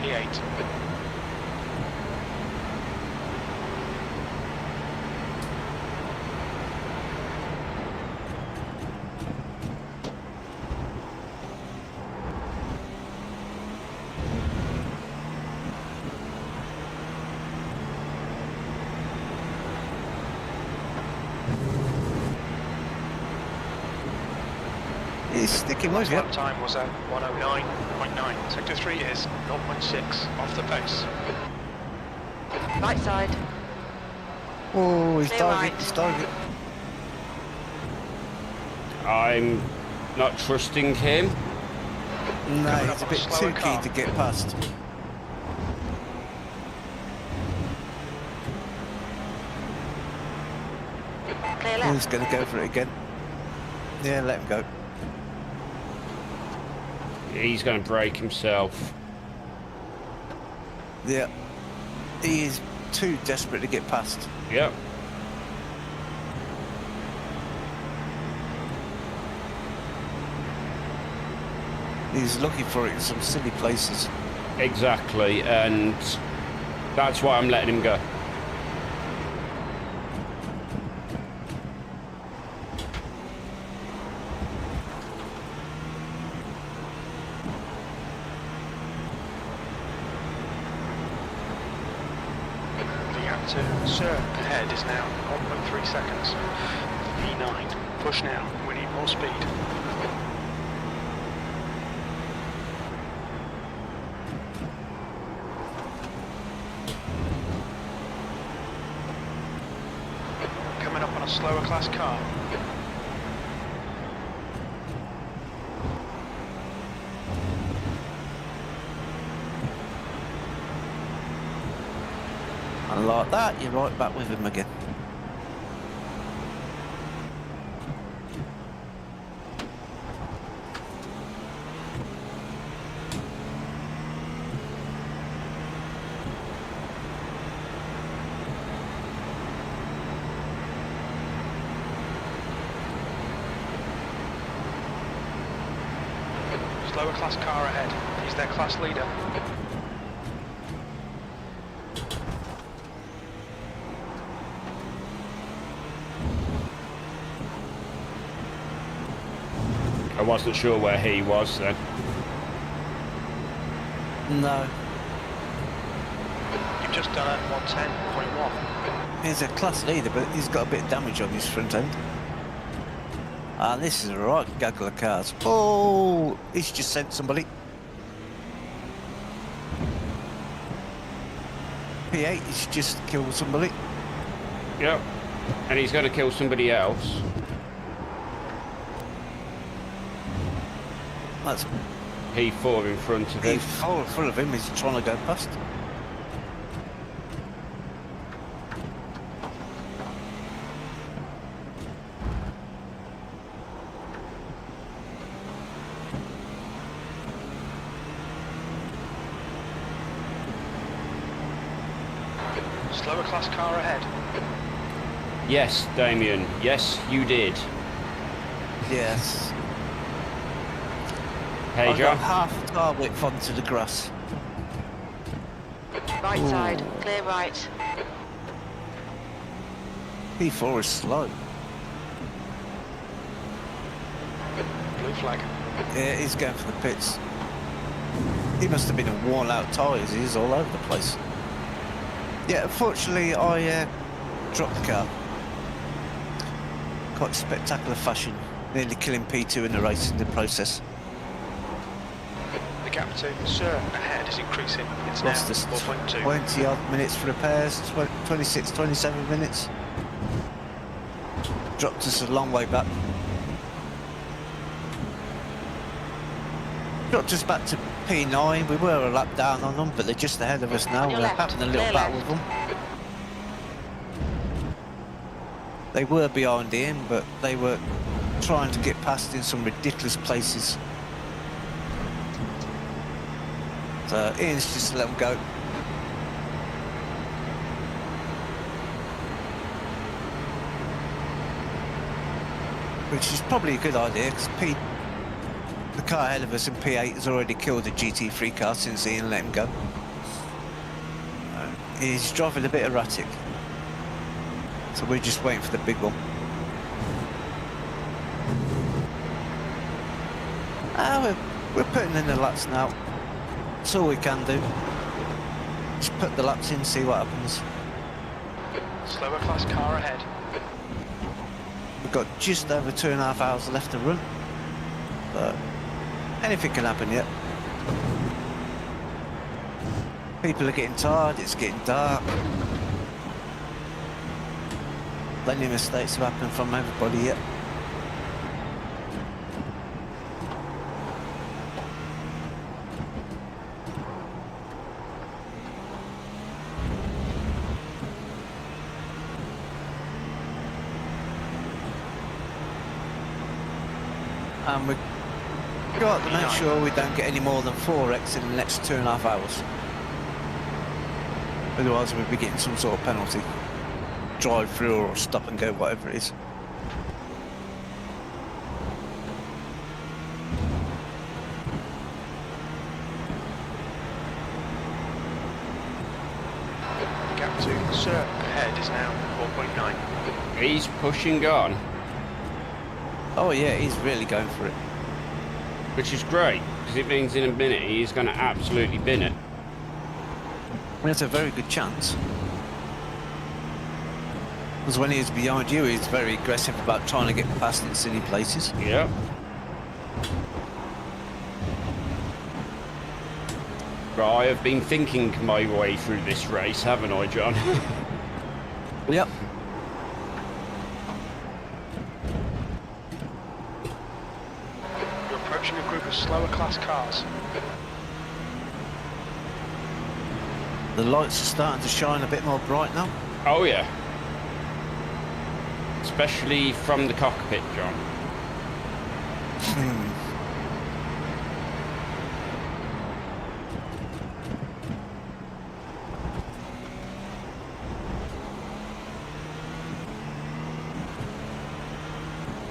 P8. He's sticking with you. Lap time was at 109.9. Sector 3 is 0.6 off the pace. Right side. Oh, he's Clear diving, right. he's diving. I'm not trusting him. No, Coming he's up a on a bit slower too car. keen to get past. Clear He's left. going to go for it again. Yeah, let him go. He's going to break himself. Yeah. He is too desperate to get past. Yep. He's looking for it in some silly places. Exactly, and that's why I'm letting him go. The gap to Sir ahead is now 1.3 seconds. V9. Push now. We need more speed. Coming up on a slower class car. And like that, you're right back with him again. Slower class car ahead. He's their class leader. I wasn't sure where he was then. No, You've just done at 110.1. he's a class leader, but he's got a bit of damage on his front end. And this is a right gaggle of cars. Oh, he's just sent somebody. P8, he's just killed somebody. Yep. And he's going to kill somebody else. That's P4 in front of him. P4 in front of him. He's trying to go past. Slower class car ahead. Yes, Damien. Yes, you did. Yes. Hey, I got John. half a tire width onto the grass. Right side, clear right. P4 is slow. Blue flag. Yeah, he's going for the pits. He must have been a worn out tyres, he's all over the place. Yeah, unfortunately I dropped the car. Quite spectacular fashion. Nearly killing P2 in the race in the process. The gap to Sir ahead is increasing. It's now Lost us 4.2. 20 odd minutes for repairs, 26, 27 minutes. Dropped us a long way back. Dropped us back to P9. We were a lap down on them, but they're just ahead of us now. On your We're left, having a little clear battle left. with them. They were behind him, but they were trying to get past in some ridiculous places. So Ian's just let them go. Which is probably a good idea, because the car ahead of us in P8 has already killed a GT3 car since Ian let him go. He's driving a bit erratic. So we're just waiting for the big one. We're putting in the laps now. That's all we can do. Just put the laps in, see what happens. Slower class car ahead. We've got just over 2.5 hours left to run. But anything can happen yet. People are getting tired, it's getting dark. Plenty of mistakes have happened from everybody yet. And we've got to make sure we don't get any more than 4x in the next 2.5 hours. Otherwise we'll be getting some sort of penalty. Drive through or stop and go, whatever it is. The gap to Sir ahead is now 4.9. He's pushing on, Oh yeah, he's really going for it. which is great, because it means in a minute he's going to absolutely bin it. That's a very good chance. Because when he's behind you, he's very aggressive about trying to get past in silly places. Yep. Right, I have been thinking my way through this race, haven't I, John? Yep. You're approaching a group of slower class cars. The lights are starting to shine a bit more bright now. Oh, yeah. Especially from the cockpit, John.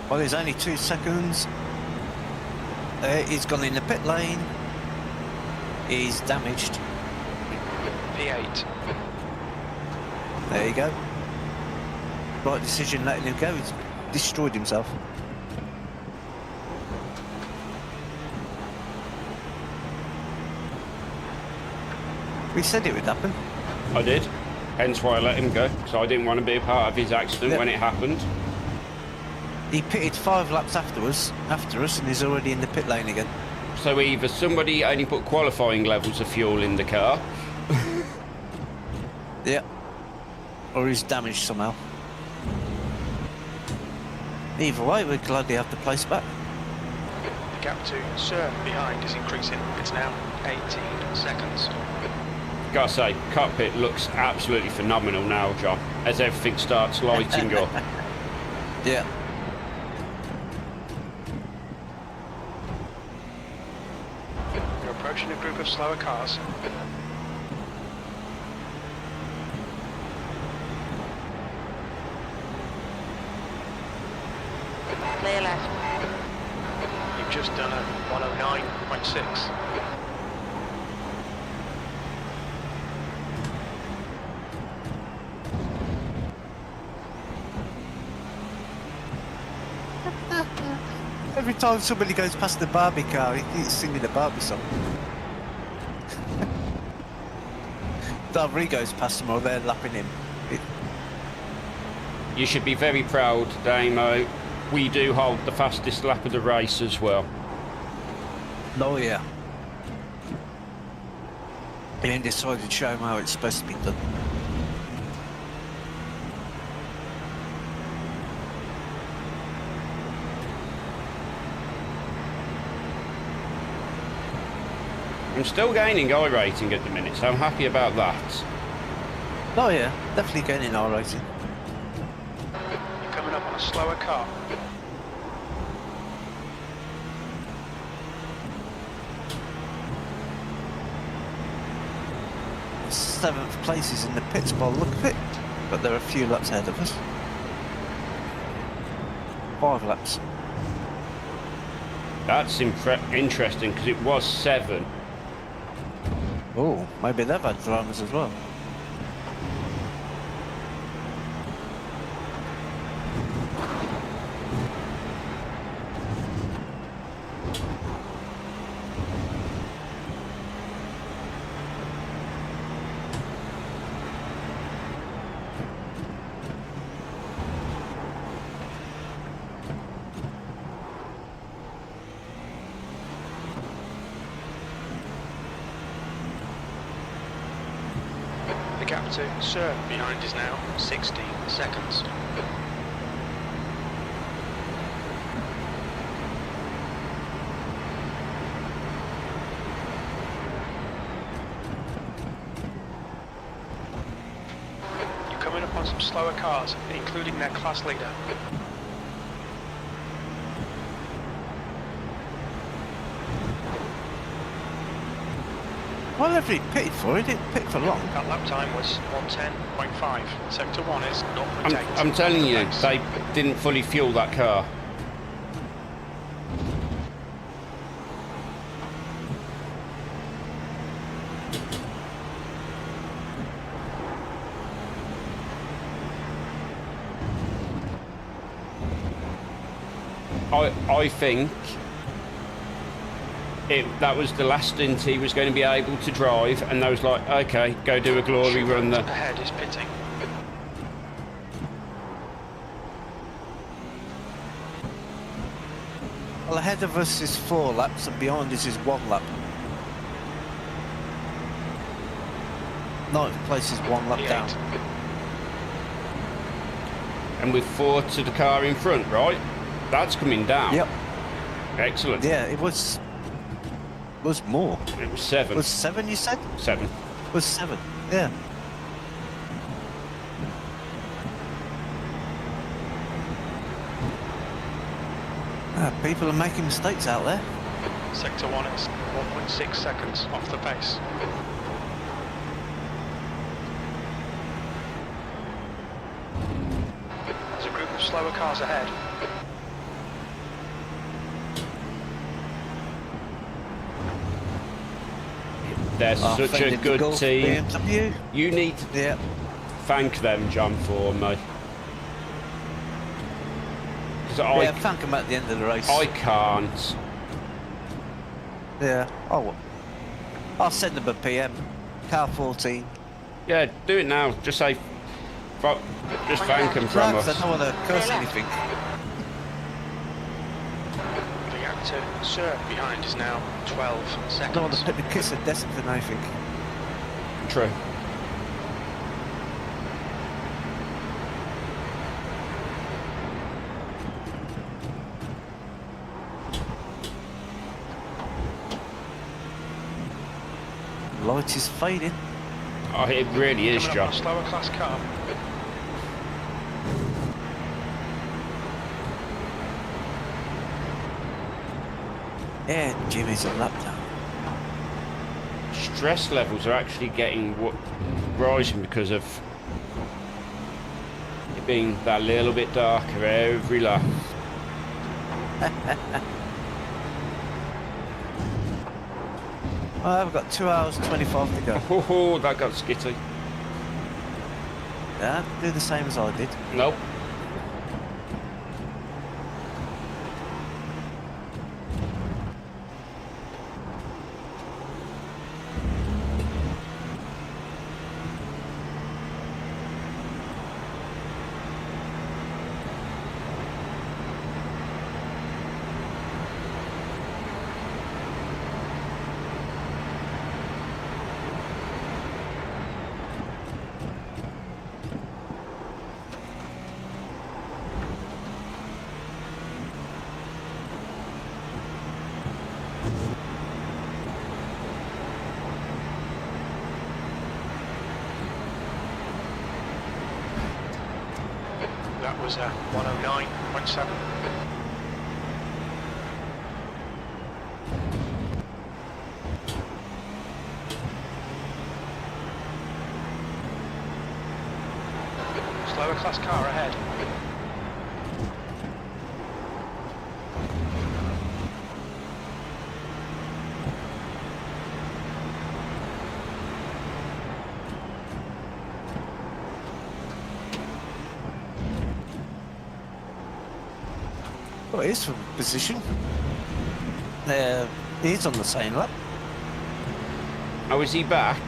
Well, there's only 2 seconds. He's gone in the pit lane. He's damaged. P8. There you go. Right decision letting him go. He's destroyed himself. We said it would happen. I did. Hence why I let him go, because I didn't want to be a part of his accident Yep. when it happened. He pitted 5 laps after us, and he's already in the pit lane again. So either somebody only put qualifying levels of fuel in the car, Yeah. Or he's damaged somehow. Either way, we're glad they have the place back. The gap to Sir behind is increasing. It's now 18 seconds. gotta say, cockpit looks absolutely phenomenal now, John, as everything starts lighting up. Yeah. You're approaching a group of slower cars. just done a 109.6. Every time somebody goes past the Barbie car, he's singing the Barbie song. Darby goes past them or they're lapping him. You should be very proud, Damo. We do hold the fastest lap of the race as well. Oh yeah. Ian decided to show him how it's supposed to be done. I'm still gaining I rating at the minute, so I'm happy about that. Oh yeah, definitely getting R rating. You're coming up on a slower car. Seventh place is in the pits by the look of it, but there are a few laps ahead of us. 5 laps. That's interesting because it was 7. Oh, maybe they've had dramas as well. The gap to Sir behind is now 16 seconds. You're coming up on some slower cars, including their class leader. Well, if he pitted for it, didn't pit for long. That lap time was 110.5. Sector 1 is 0.8. I'm telling you, they didn't fully fuel that car. I think that was the last stint he was going to be able to drive, and they was like, okay, go do a glory run then. Ahead is pitting. Well, ahead of us is 4 laps and behind us is 1 lap. 9th place is 1 lap down. And with 4 to the car in front, right? That's coming down. Yep. Excellent. Yeah, it was more. It was 7. Was 7 you said? 7. Was 7, yeah. People are making mistakes out there. Sector 1 is 1.6 seconds off the pace. There's a group of slower cars ahead. They're such a good team. BMW. You need to thank them, John, for me. Yeah, thank them at the end of the race. I can't. Yeah, I'll send them a PM. Car 14. Yeah, do it now. Just say, just thank them from us. I don't want to curse anything. The gap to Sir behind is now 12 seconds. I don't want to put the kiss of death into anything. True. Light is fading. Oh, it really is, Coming up on John. a slower class car. Yeah, Jimmy's a lap down. Stress levels are actually rising because of it being that little bit darker every lap. I've got 2 hours 25 to go. Oh, that got skitty. Yeah, do the same as I did. Nope. That was 109.7. Slower class car ahead. Well, it is from position. He's on the same lap. Oh, is he back?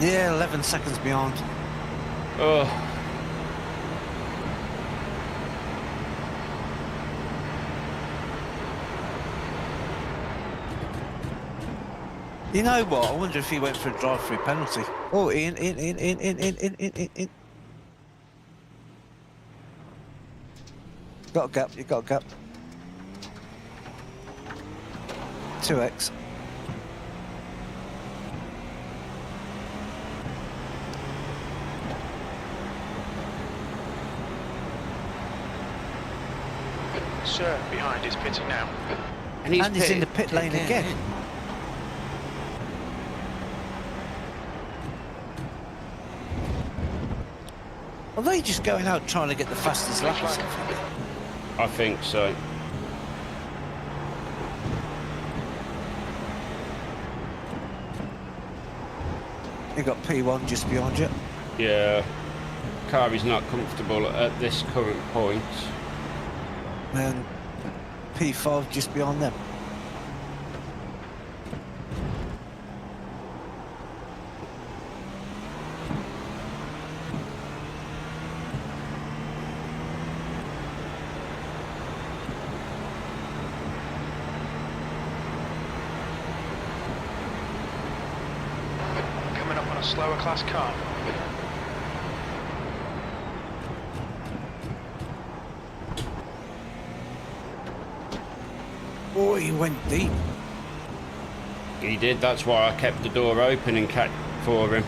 Yeah, 11 seconds behind. Oh. You know what? I wonder if he went for a drive-through penalty. Oh, in. Got a gap, you got a gap. 2x. Sir behind is pitting now. And he's in the pit lane again. Are they just going out trying to get the fastest lap or something? I think so. You got P1 just behind you. Yeah. Car is not comfortable at this current point. And P5 just behind them. Coming up on a slower class car. Oh, he went deep. He did, that's why I kept the door open and kept for him.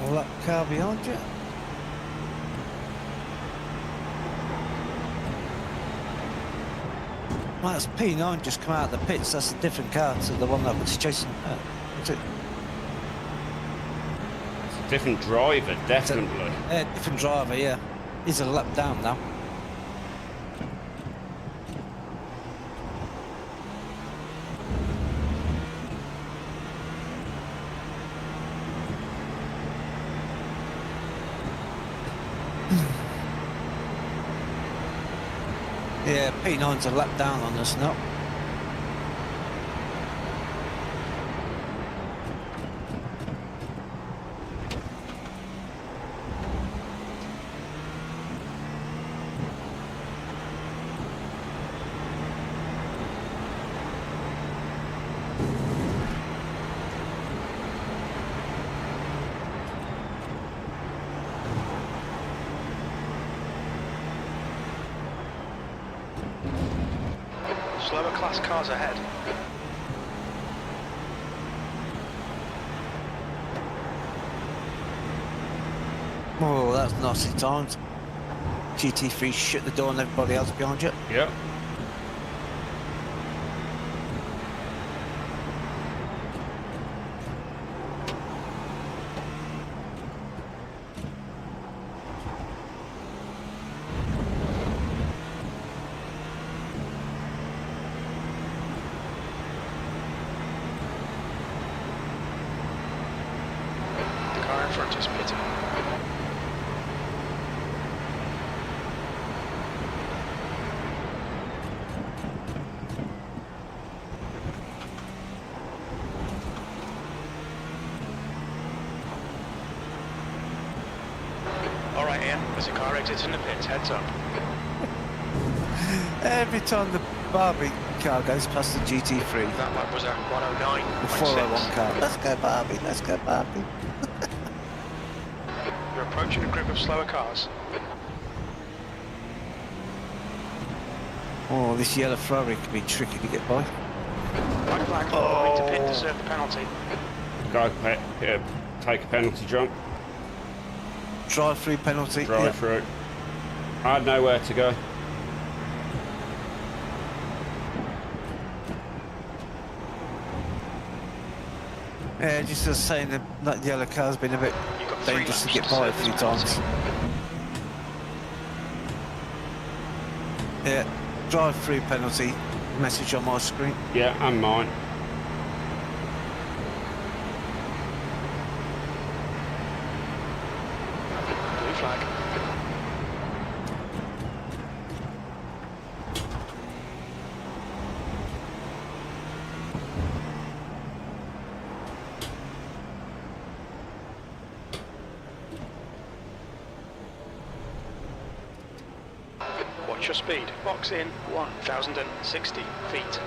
All that car behind you. Well, that's P9 just come out of the pits. That's a different car to the one that was chasing. It's a different driver, definitely. Different driver, yeah. He's a lap down now. Yeah, P9's a lap down on us now. Slower class cars ahead. Oh, that's nasty times. GT3 shut the door on everybody else behind you. Yep. front is Petit. Alright Ian, there's a car exiting the pits, heads up. Every time the Barbie car goes past the GT3, That lap was at the 401 109.6. car. Let's go Barbie, let's go Barbie. You're approaching a group of slower cars. Oh, this yellow Ferrari can be tricky to get by. White flag, going to pit to serve the penalty. Go take a penalty jump. Drive-through penalty. Drive yeah. through. I had nowhere to go. Yeah, just as saying that yellow car's been a bit You've got 3 dangerous to laps get by a serve few this times. penalty. Yeah, drive-through penalty. Message on my screen. Yeah, and mine. Blue flag. Watch your speed. Box in 1,060 feet.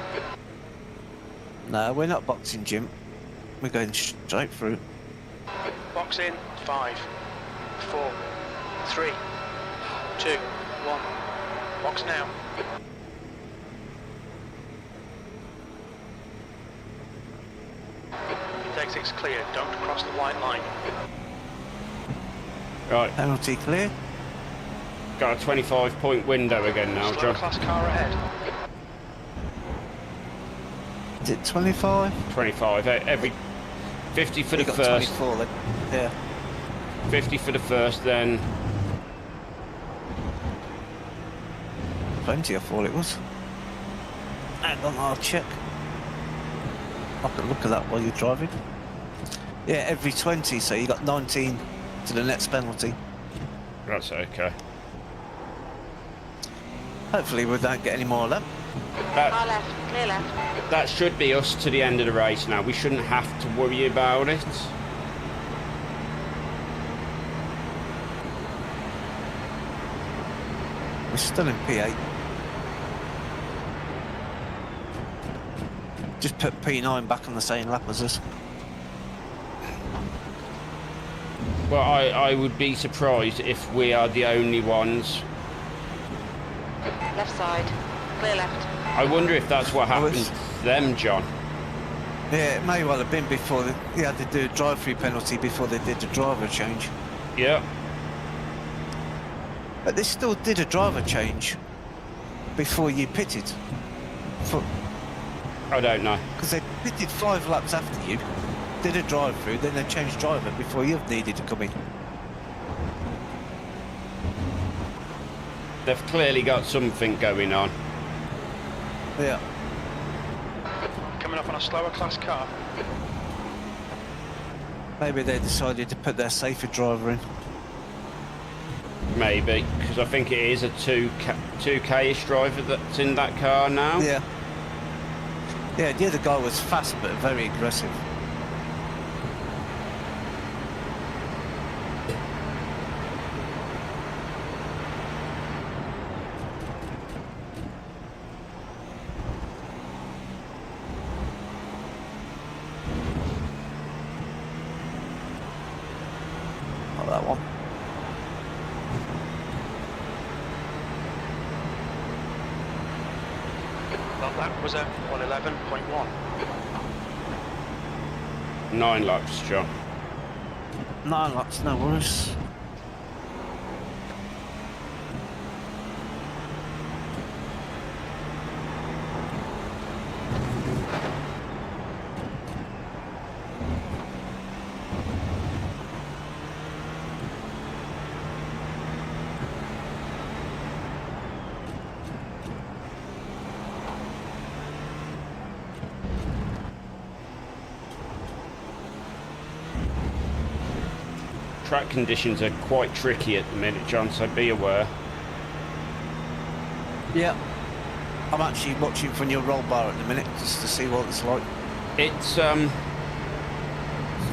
No, we're not boxing, Jim. We're going straight through. Box in 5, 4, 3, 2, 1. Box now. Your exit's clear. Don't cross the white line. Right, Penalty clear. got a 25-point window again now, Slower John. class car ahead. Is it 25? 25. Every 50 for the You got first. 24 then. Yeah. 50 for the first, then 20 I thought it was. Hang on, I'll check. I can look at that while you're driving. Yeah, every 20, so you got 19 to the next penalty. that's okay. Hopefully we don't get any more of them. That Car left, clear left. that should be us to the end of the race now. We shouldn't have to worry about it. We're still in P8. Just put P9 back on the same lap as us. Well, I would be surprised if we are the only ones. Left side, clear left. I wonder if that's what happened to them, John. Yeah, it may well have been before they had to do a drive-through penalty before they did the driver change. Yeah. But they still did a driver change before you pitted. I don't know. Because they pitted 5 laps after you, did a drive-through, then they changed driver before you needed to come in. They've clearly got something going on. Yeah. Coming up on a slower class car. Maybe they decided to put their safer driver in. Maybe, because I think it is a 2K-ish driver that's in that car now. Yeah. Yeah, the other guy was fast but very aggressive. Not that one. That lap was at 111.1. 9 laps, John. 9 laps, no worries. track conditions are quite tricky at the minute, John, so be aware. Yeah. I'm actually watching from your roll bar at the minute just to see what it's like. It's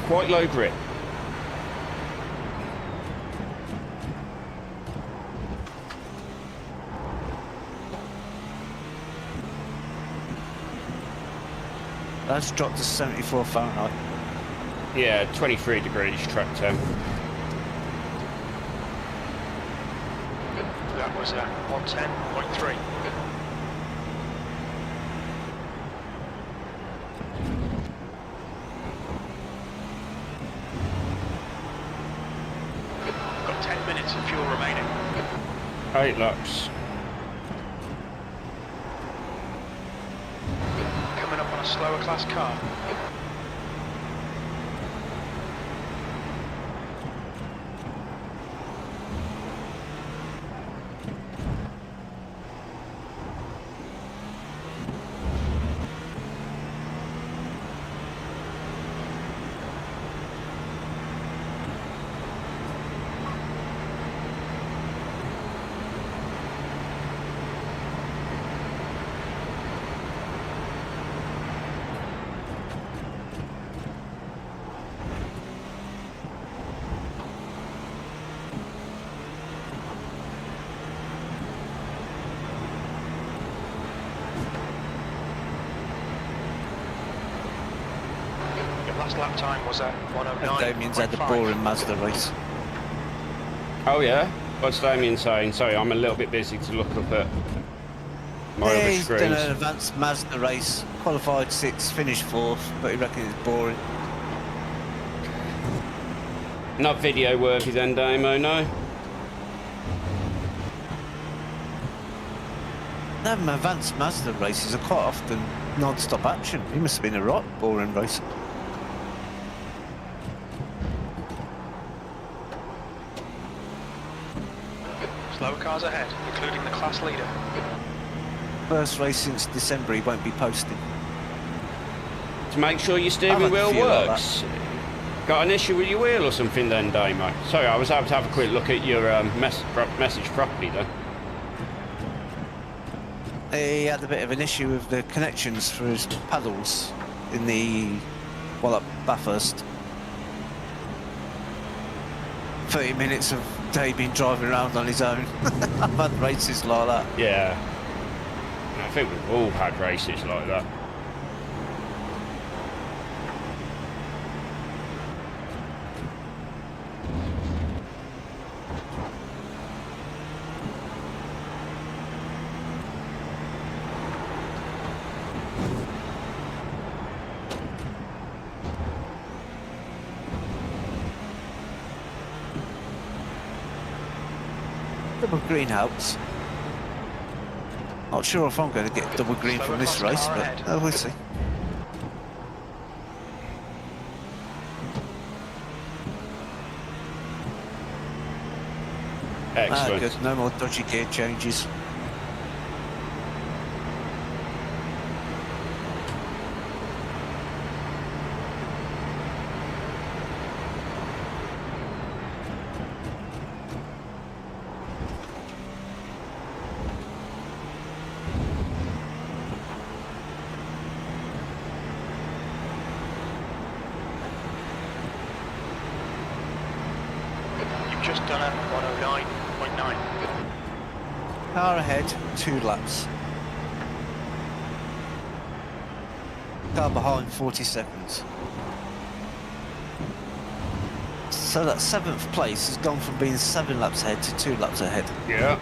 quite low grip. That's dropped to 74 Fahrenheit. Yeah, 23 degrees track temp. That was 110.3. Got 10 minutes of fuel remaining. 8 laps. Coming up on a slower class car. Last lap time was at 109.5. Damien's had a boring Mazda race. Oh yeah? What's Damien saying? Sorry, I'm a little bit busy to look up at my Yeah, other he's done screens. an advanced Mazda race, qualified 6th, finished 4th, but he reckons it's boring. Not video worthy then, Damo, no? Them advanced Mazda races are quite often non-stop action. He must have been a right boring race. Slower cars ahead, including the class leader. First race since December he won't be posting. To make sure your steering I've had a wheel few like works. Got an issue with your wheel or something then, Damo? Sorry, I was able to have a quick look at your message properly then. He had a bit of an issue with the connections for his paddles in the, well, at Bathurst. 30 minutes of day been driving around on his own. I've had races like that. Yeah. I think we've all had races like that. Double green helps. Not sure if I'm going to get double green from this race, but we'll see. Excellent. Good. No more dodgy gear changes. You've just done a 109.9. Car ahead, 2 laps. Car behind, 40 seconds. So that 7th place has gone from being 7 laps ahead to 2 laps ahead. Yeah.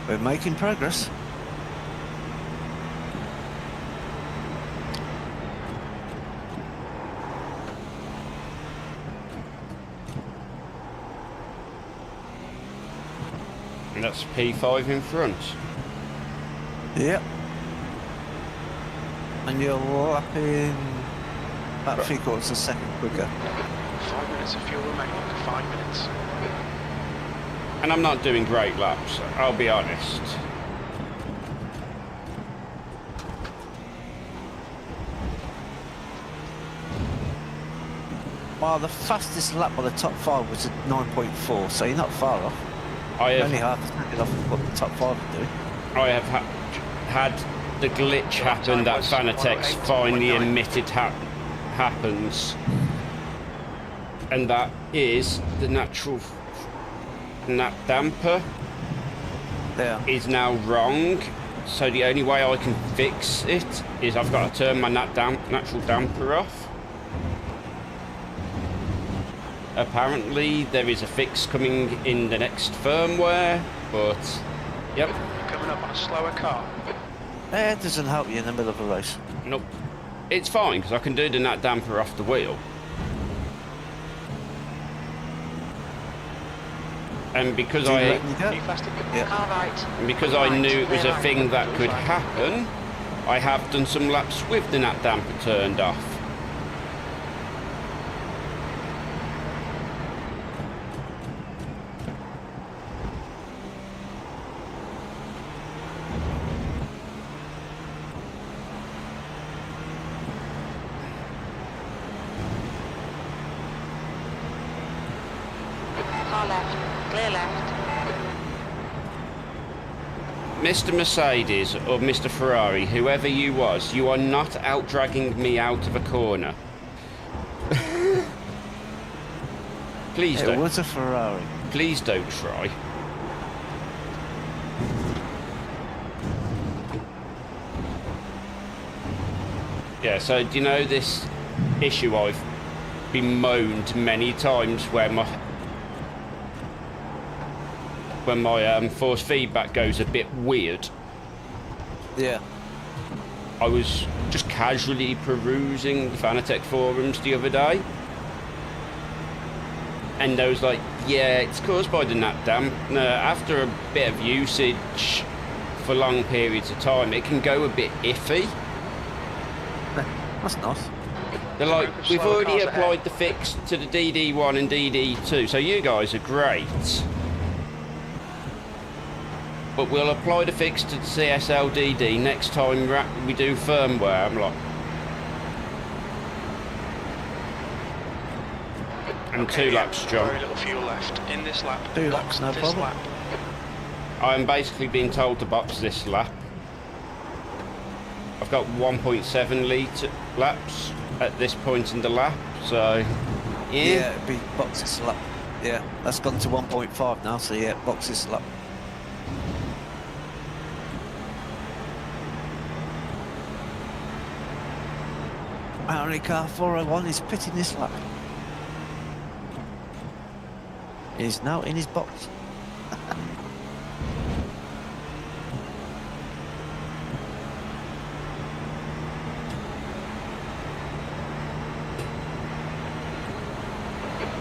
We're making progress. And that's P5 in front. Yep. And you're lapping about 3/4 a second quicker. 5 minutes of fuel remaining. 5 minutes. And I'm not doing great laps, I'll be honest. Well, the fastest lap by the top 5 was at 9.4, so you're not far off. I have Only half a second off what the top 5 would do. I have had the glitch happen that Fanatec's finally admitted happens, and that is the natural nap damper Yeah. is now wrong. So the only way I can fix it is I've got to turn my natural damper off. Apparently there is a fix coming in the next firmware, but yep. You're coming up on a slower car. It doesn't help you in the middle of a race. Nope. It's fine because I can do the nat damper off the wheel. And because Do you I reckon you go? Are you faster? Yeah. Car right. and because I Right, knew it was clear a right. thing that could happen, I have done some laps with the nat damper turned off. Car left. Clear left. Mr. Mercedes or Mr. Ferrari, whoever you was, you are not out dragging me out of a corner. Please It don't. was a Ferrari. Please don't try. Yeah, so do you know this issue I've bemoaned many times where my force feedback goes a bit weird? Yeah. I was just casually perusing the Fanatec forums the other day, and I was like, yeah, it's caused by the nat damp. After a bit of usage for long periods of time, it can go a bit iffy. That's nice. They're like, Group of we've slower already cars ahead. applied the fix to the DD1 and DD2, so you guys are great. But we'll apply the fix to the CSL DD next time we do firmware. I'm like, and Okay, 2 laps, John. Very little fuel left. In this lap. 2 box laps, no this problem. lap. I'm basically being told to box this lap. I've got 1.7 litre laps at this point in the lap, so Yeah, it'd be boxes lap. Yeah, that's gone to 1.5 now, so yeah, boxes lap. Apparently car 401 is pitting this lap. He's now in his box.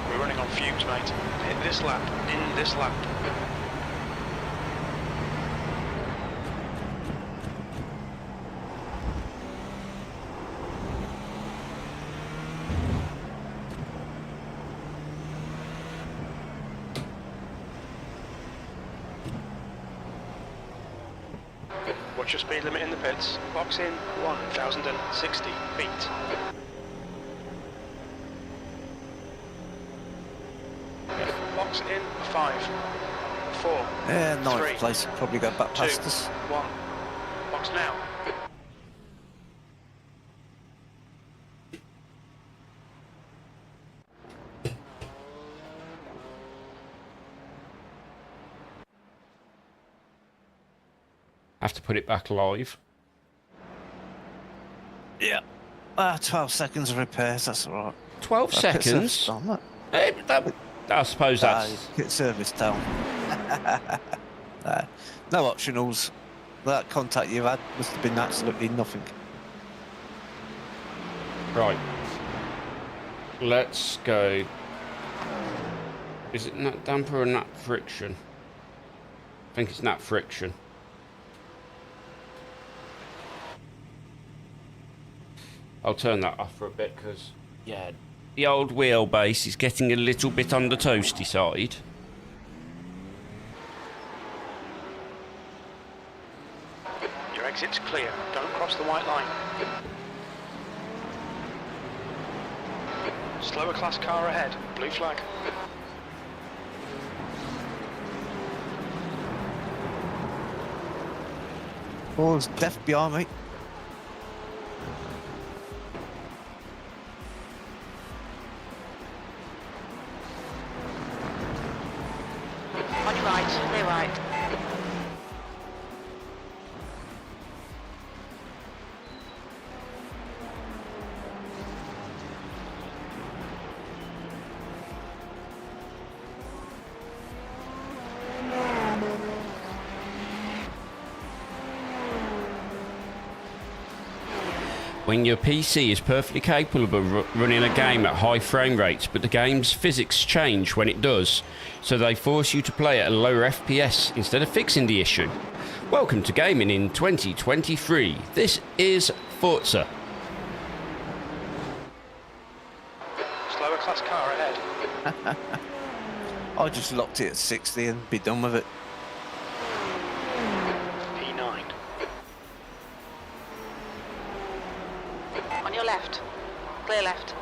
We're running on fumes, mate. Hit this lap. In this lap. Watch your speed limit in the pits. Box in 1,060 feet. Box in 5, 4, Yeah, ninth 3, place. Probably go back 2, past us. 1. Box now. have to put it back live. Yeah. 12 seconds of repairs, that's alright. 12 seconds? I suppose that's... Get service down. No optionals. That contact you had must have been absolutely nothing. Right. Let's go. Is it nat damper or nat friction? I think it's nat friction. I'll turn that off for a bit because, yeah, the old wheelbase is getting a little bit on the toasty side. Your exit's clear. Don't cross the white line. Slower class car ahead. Blue flag. Oh, there's death behind me. On your right, clear right. When your PC is perfectly capable of running a game at high frame rates, but the game's physics change when it does, so they force you to play at a lower FPS instead of fixing the issue. Welcome to gaming in 2023. This is Forza. Slower class car ahead. I just locked it at 60 and be done with it. P9. On your left. Clear left.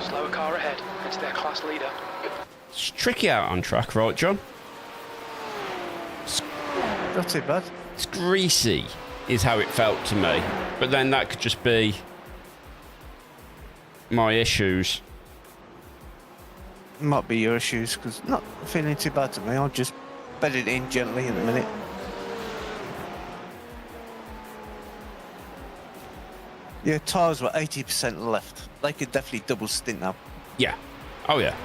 Slower car ahead. It's their class leader. It's tricky out on track, right, John? Not too bad. It's greasy, is how it felt to me. But then that could just be my issues. Might be your issues, because not feeling too bad to me. I'll just bed it in gently in a minute. Yeah, tyres were 80% left. They could definitely double stint now. Yeah. Oh, yeah.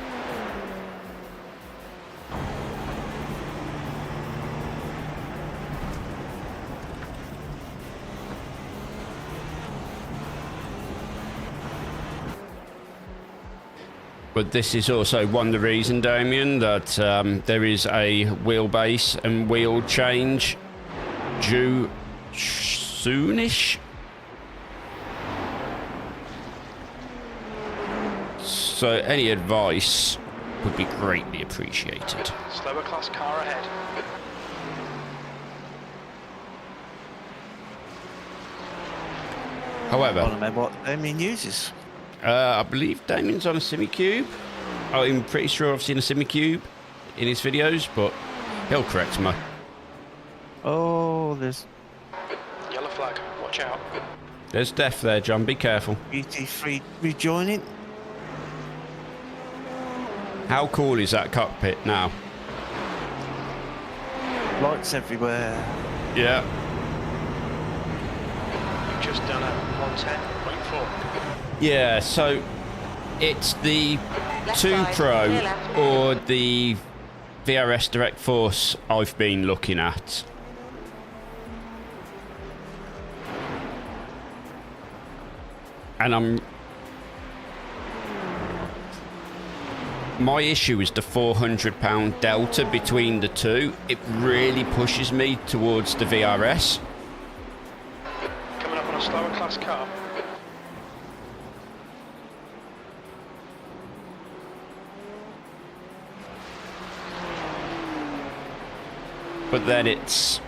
But this is also one of the reasons, Damien, that there is a wheelbase and wheel change due soonish. So any advice would be greatly appreciated. Slower class car ahead. I However, don't remember what Damien uses. I believe Damien's on a semi-cube. I'm pretty sure I've seen a semi-cube in his videos, but he'll correct me. Oh, there's Yellow flag. Watch out. There's death there, John. Be careful. GT3 rejoining. How cool is that cockpit now? Lights everywhere. Yeah. You've just done a 110.4. Yeah, so it's the Left 2 side, Pro clear left. or the VRS Direct Force I've been looking at. And my issue is the £400 delta between the two. It really pushes me towards the VRS. Coming up on a slower class car. But then it's...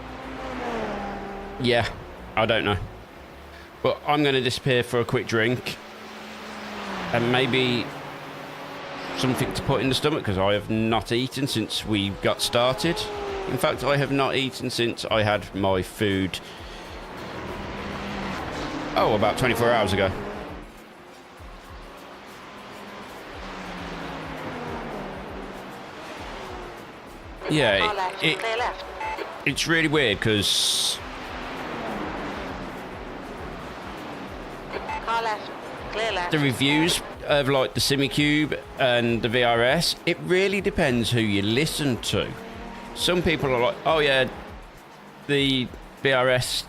yeah, I don't know. But I'm going to disappear for a quick drink. And maybe something to put in the stomach, because I have not eaten since we got started. In fact, I have not eaten since I had my food... oh, about 24 hours ago. Yeah, Car left, clear left. it's really weird because Car left, clear left. the reviews of like the Simicube and the VRS, it really depends who you listen to. Some people are like, oh yeah, the VRS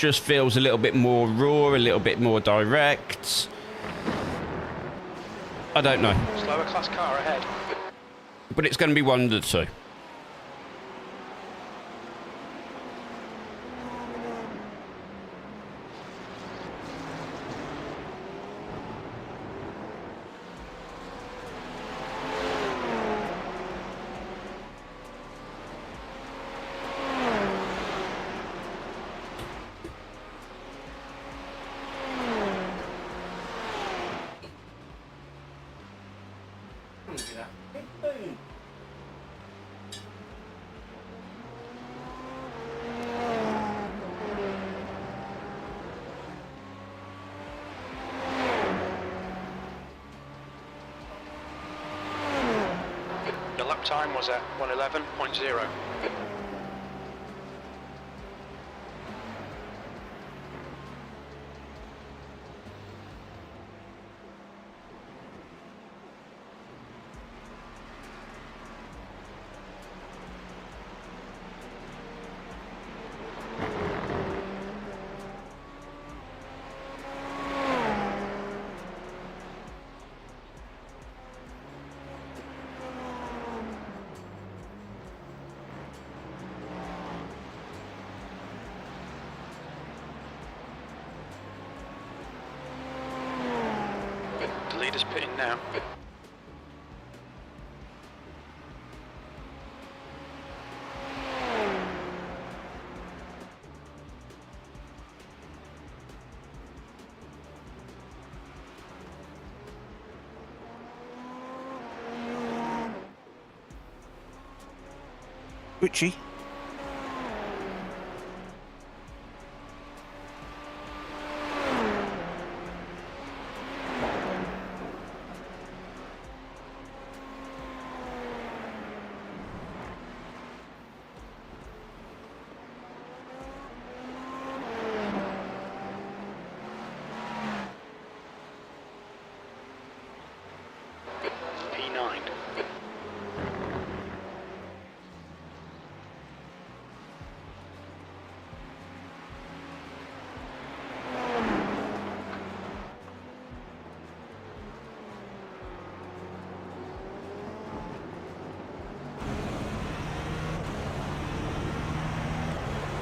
just feels a little bit more raw, a little bit more direct. I don't know. Slower class car ahead. But it's going to be one of the two. The lap time was at 1:11.0. The leader's pitting now. Richie. P9.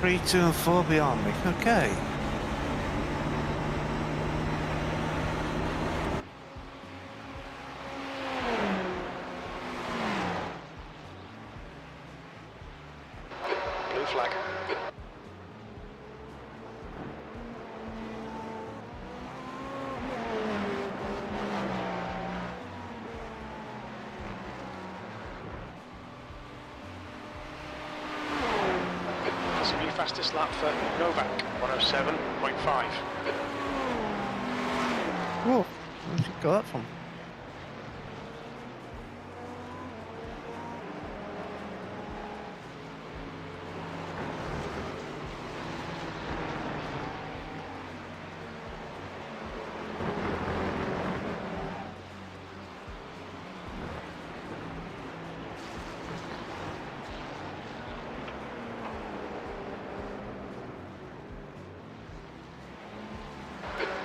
Three, 2 and 4 behind me. Okay. Blue flag. That's a new fastest lap for Novak, 1:07.5. Whoa. Where did you got that from?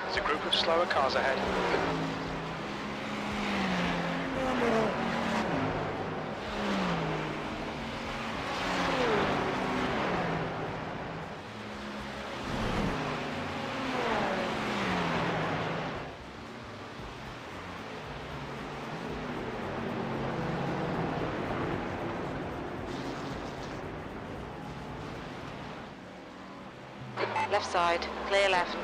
There's a group of slower cars ahead. Left side, clear left.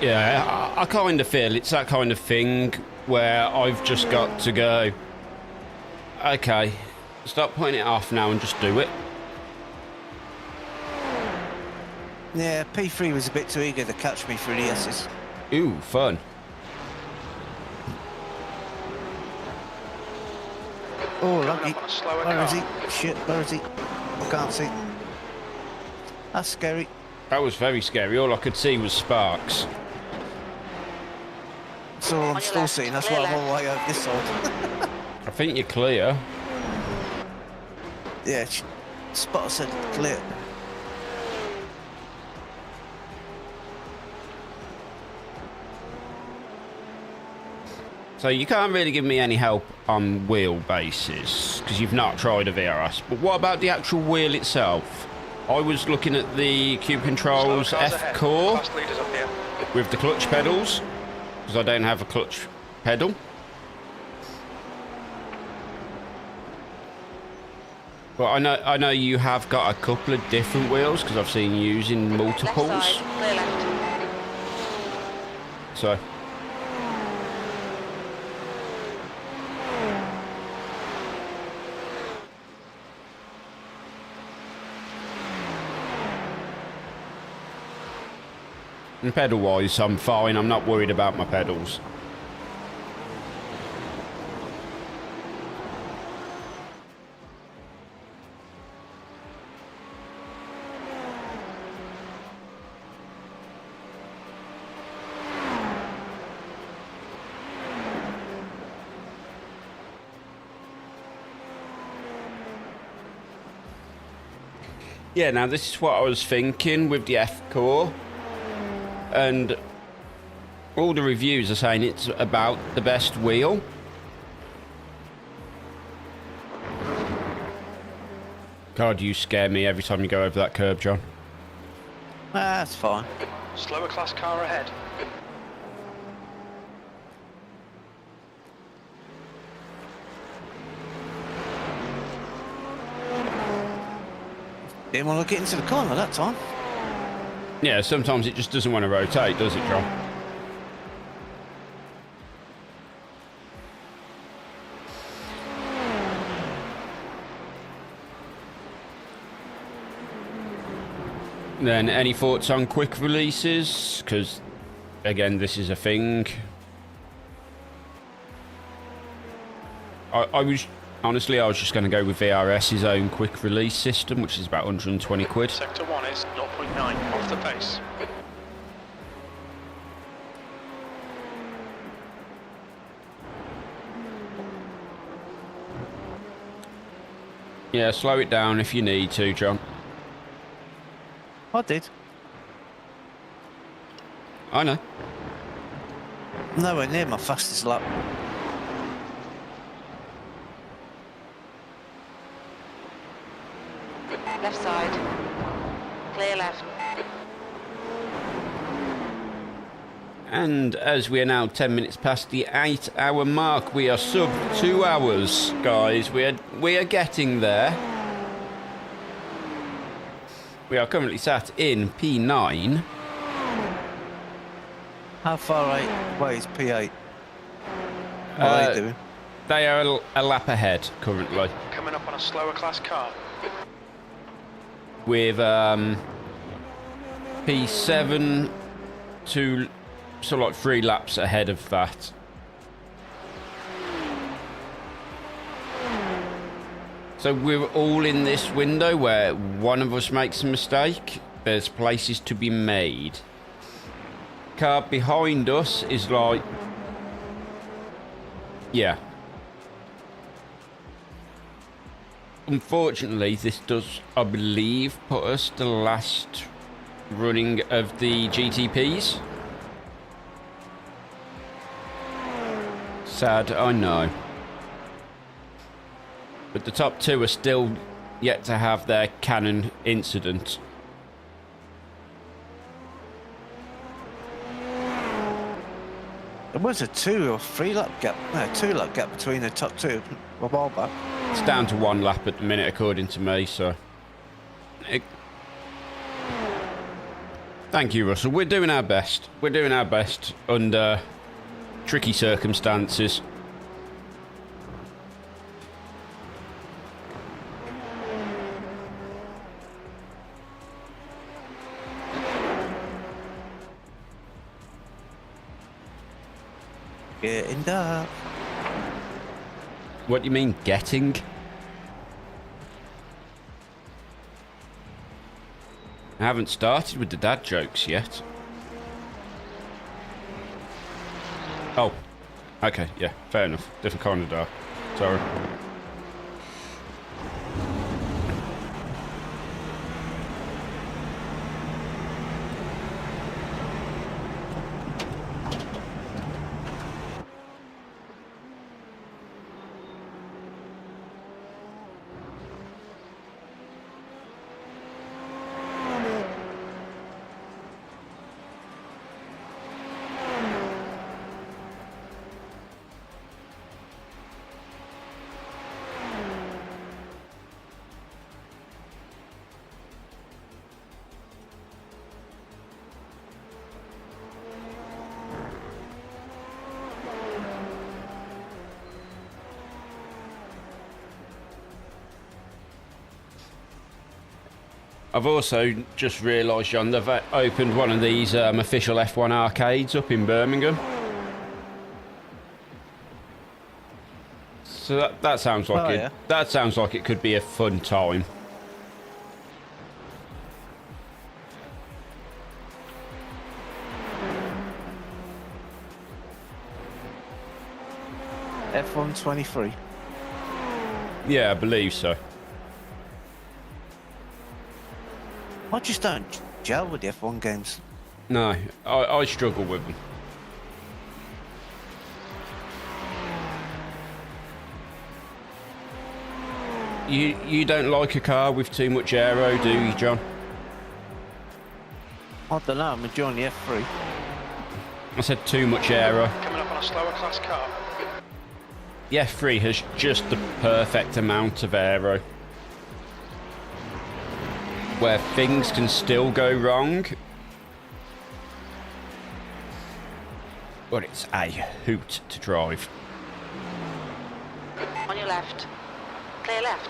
Yeah, I kind of feel it's that kind of thing where I've just got to go, okay, stop putting it off now and just do it. Yeah, P3 was a bit too eager to catch me for the S's. Ooh, fun. Oh, lucky. up on a slower Where is car. he? Shit, where is he? I can't see. That's scary. That was very scary. All I could see was sparks. That's all I'm your still left, seeing. That's clear why I'm all the left. way over this side. I think you're clear. Yeah, spotter said clear. So you can't really give me any help on wheel basis because you've not tried a VRS. But what about the actual wheel itself? I was looking at the Cube Controls Slower cars F ahead. Core Fast leaders up here. with the clutch pedals because I don't have a clutch pedal. But I know you have got a couple of different wheels because I've seen you using Left multiples. side, clear left. So and pedal wise I'm fine, I'm not worried about my pedals. Yeah, now this is what I was thinking with the F-Core. And all the reviews are saying it's about the best wheel. God, you scare me every time you go over that curb, John. That's fine. Slower class car ahead. Didn't want to get into the corner that time. Yeah, sometimes it just doesn't want to rotate, does it, John? Then, any thoughts on quick releases? Because, again, this is a thing. I was... Honestly, I was just going to go with VRS's own quick release system, which is about 120 quid. Sector 1 is 0.9 off the pace. Yeah, slow it down if you need to, John. I did. I know. Nowhere near my fastest lap. Left side. Clear left. And as we are now 10 minutes past the 8-hour mark, we are sub 2 hours, guys. We are getting there. We are currently sat in P9. How far away is P8? What are they doing? They are a lap ahead currently, Coming up on a slower class car. with P7 to sort of like 3 laps ahead of that. So we're all in this window where one of us makes a mistake. There's places to be made. Car behind us is like, yeah. Unfortunately, this does, I believe, put us the last running of the GTPs. Sad, I know. But the top 2 are still yet to have their canon incident. There was a 2 or 3 lap gap. No, 2 lap gap between the top 2 a while back. It's down to 1 lap at the minute, according to me, so... Thank you, Russell. We're doing our best. We're doing our best under tricky circumstances. Getting dark. What do you mean, getting? I haven't started with the dad jokes yet. Oh. Okay, yeah, fair enough. Different kind of dark. Sorry. I've also just realised, John, they've opened one of these official F1 arcades up in Birmingham. So that sounds like that sounds like it could be a fun time. F1 23. Yeah, I believe so. I just don't gel with the F1 games. No, I struggle with them. You don't like a car with too much aero, do you, John? I don't know, I'm enjoying the F3. I said too much aero. Coming up on a slower class car. The F3 has just the perfect amount of aero, where things can still go wrong, but it's a hoot to drive. On your left. Clear left.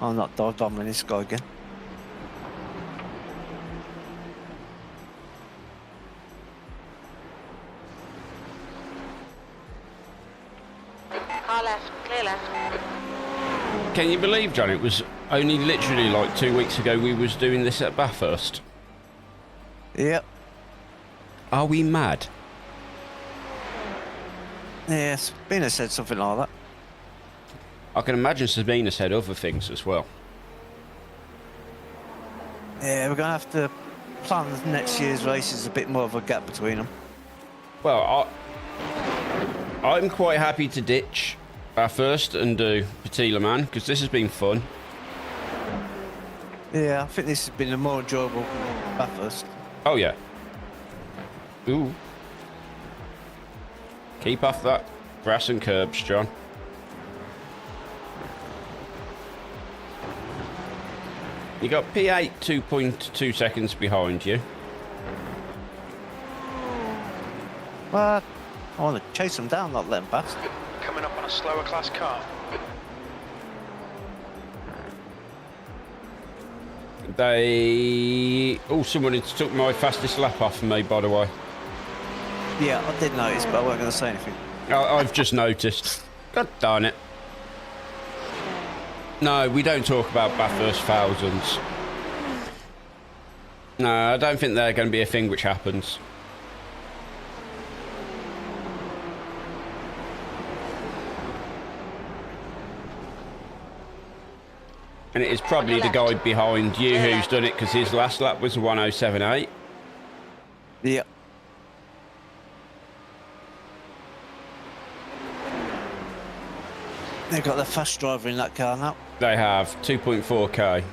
I'm not dive bombing this guy again. Car left. Clear left. Can you believe, John, it was only literally like 2 weeks ago we was doing this at Bathurst? Yep. Are we mad? Yes, Bina said something like that. I can imagine Sabina said other things as well. Yeah, we're going to have to plan next year's races a bit more of a gap between them. Well, I'm quite happy to ditch Bathurst and do Petit Le Mans, because this has been fun. Yeah, I think this has been a more enjoyable Bathurst. Oh, yeah. Ooh. Keep off that grass and curbs, John. You got P8 2.2 seconds behind you. Well, I want to chase them down, not let them pass. Coming up on a slower class car. Oh, someone took my fastest lap off me, by the way. Yeah, I did notice, but I wasn't going to say anything. I've just noticed. God darn it. No, we don't talk about Bathurst thousands. No, I don't think they're going to be a thing which happens. And it is probably the guy behind you who's done it, because his last lap was 1:07.8. Yeah. They've got the fast driver in that car now. They have 2.4k.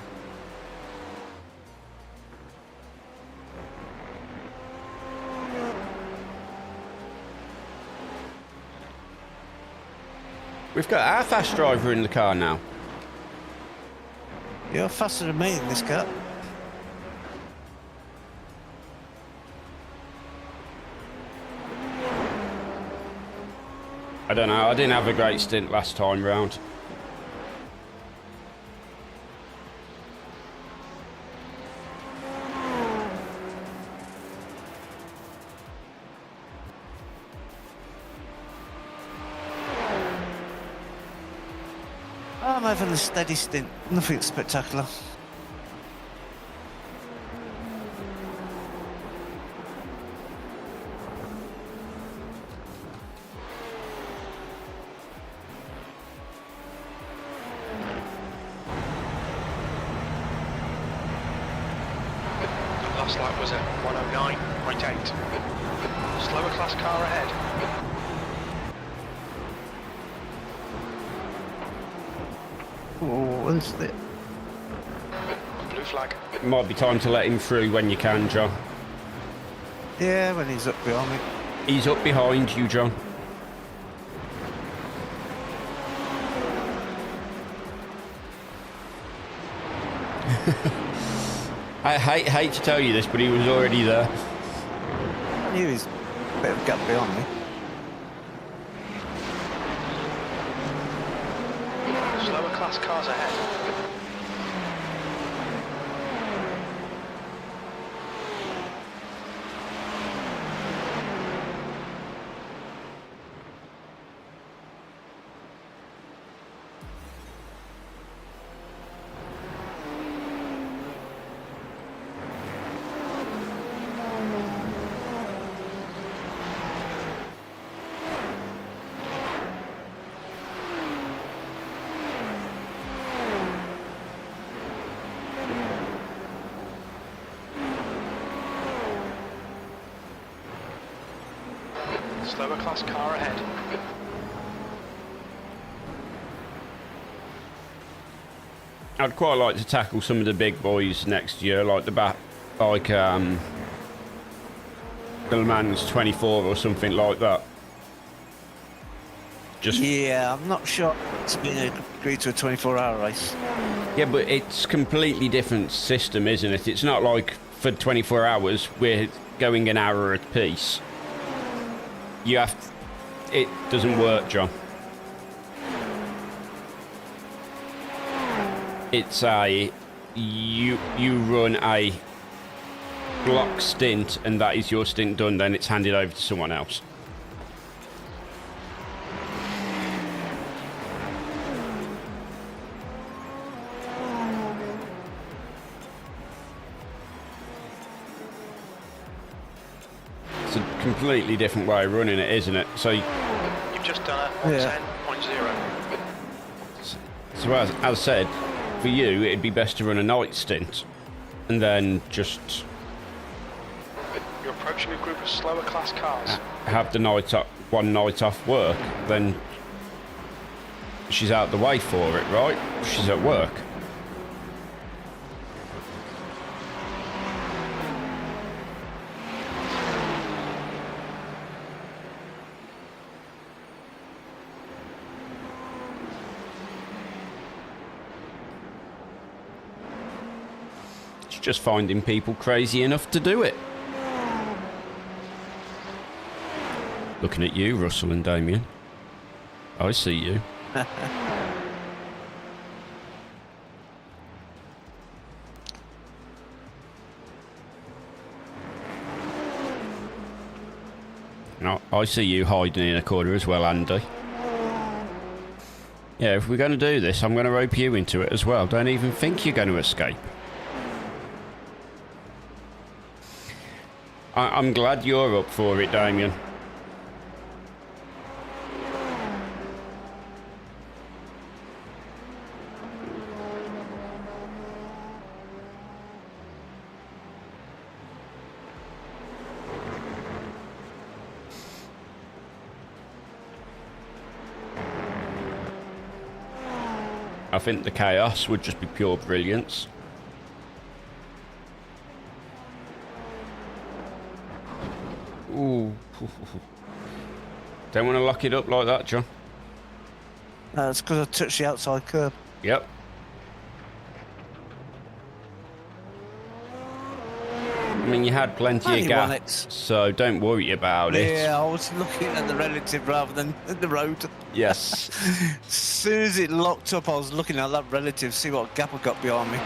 We've got our fast driver in the car now. You're faster than me in this car. I don't know, I didn't have a great stint last time round. I'm having a steady stint, nothing spectacular. The last lap was at 109.8. Slower class car ahead. Oh, what's it? Blue flag. It might be time to let him through when you can, John. Yeah, when he's up behind me. He's up behind you, John. I hate to tell you this, but he was already there. I knew he's a bit of a gap behind me. Slower class cars ahead. Slower class car ahead. I'd quite like to tackle some of the big boys next year, like the Le Mans 24 or something like that. Just Yeah, I'm not sure it's been agreed to a 24-hour race. yeah, but it's completely different system, isn't it? It's not like for 24 hours we're going an hour at piece. You have to, it doesn't work, John. It's a you run a block stint and that is your stint done, then it's handed over to someone else. It's a completely different way of running it, isn't it? So You've just done a 110.0. So as I said, for you, it'd be best to run a night stint and then just You're approaching a group of slower class cars. have the night up, one night off work. Then she's out the way for it, right? She's at work. Just finding people crazy enough to do it. Looking at you, Russell and Damien. I see you. No, I see you hiding in a corner as well, Andy. Yeah, if we're going to do this, I'm going to rope you into it as well. Don't even think you're going to escape. I'm glad you're up for it, Damien. I think the chaos would just be pure brilliance. Ooh. Don't want to lock it up like that, John. It's because I touched the outside curb. Yep. I mean, you had plenty Only of one gap, X. so don't worry about it. Yeah, I was looking at the relative rather than at the road. Yes. As soon as it locked up, I was looking at that relative, see what gap I got behind me.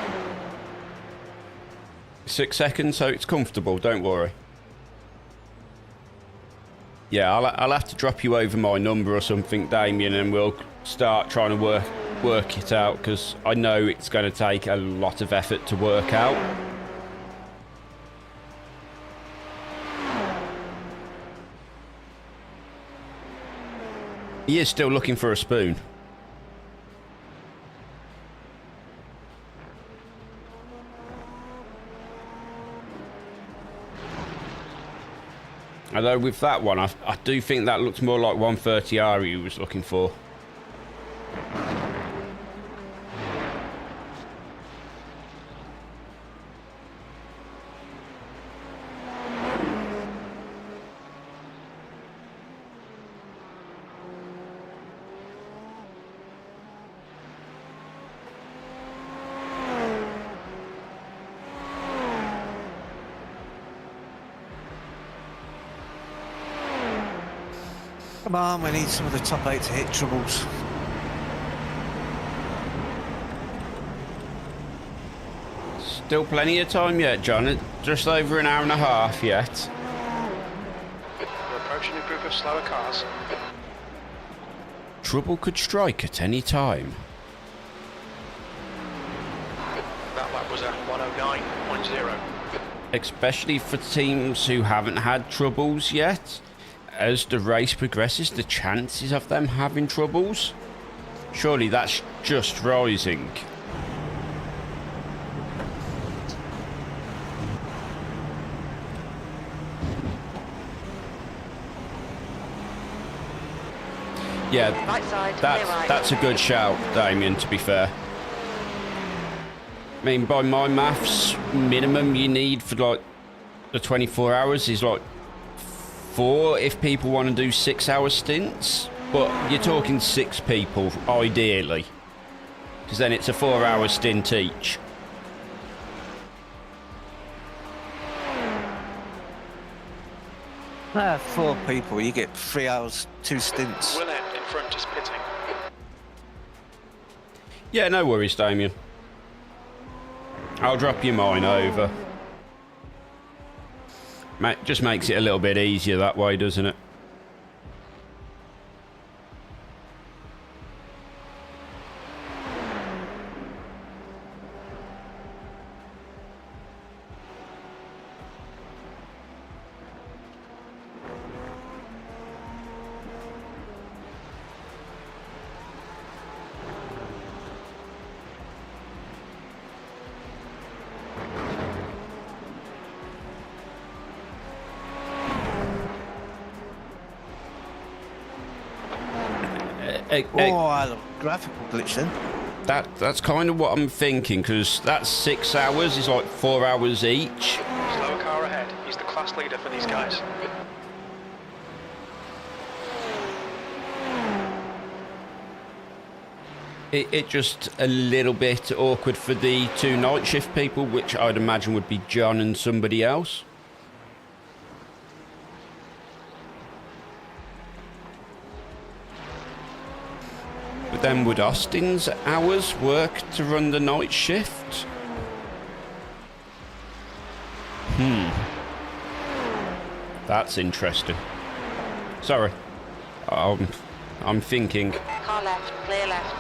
6 seconds, so it's comfortable, don't worry. Yeah, I'll have to drop you over my number or something, Damien, and we'll start trying to work it out, because I know it's going to take a lot of effort to work out. He is still looking for a spoon. Although with that one, I do think that looks more like 130R he was looking for. Come on, we need some of the top 8 to hit troubles. Still plenty of time yet, John. Just over an hour and a half yet. We're approaching a group of slower cars. Trouble could strike at any time. That lap was at 109.0. Especially for teams who haven't had troubles yet. As the race progresses, the chances of them having troubles, surely that's just rising. Yeah, Right side, clear right. that's a good shout, Damien, to be fair. I mean, by my maths, minimum you need for like the 24 hours is like 4 if people want to do 6-hour stints. But you're talking 6 people, ideally. Because then it's a 4-hour stint each. Ah, 4 people, you get 3 hours, 2 stints. Willett in front is pitting. Yeah, no worries, Damien. I'll drop you mine over. Just makes it a little bit easier that way, doesn't it? Oh, I love graphical glitch then. That's kind of what I'm thinking, because that's 6 hours is like 4 hours each. Slower car ahead. He's the class leader for these guys. It just a little bit awkward for the 2 night shift people, which I'd imagine would be John and somebody else. But then would Austin's hours work to run the night shift? That's interesting. Sorry. I'm thinking. Car left, clear left.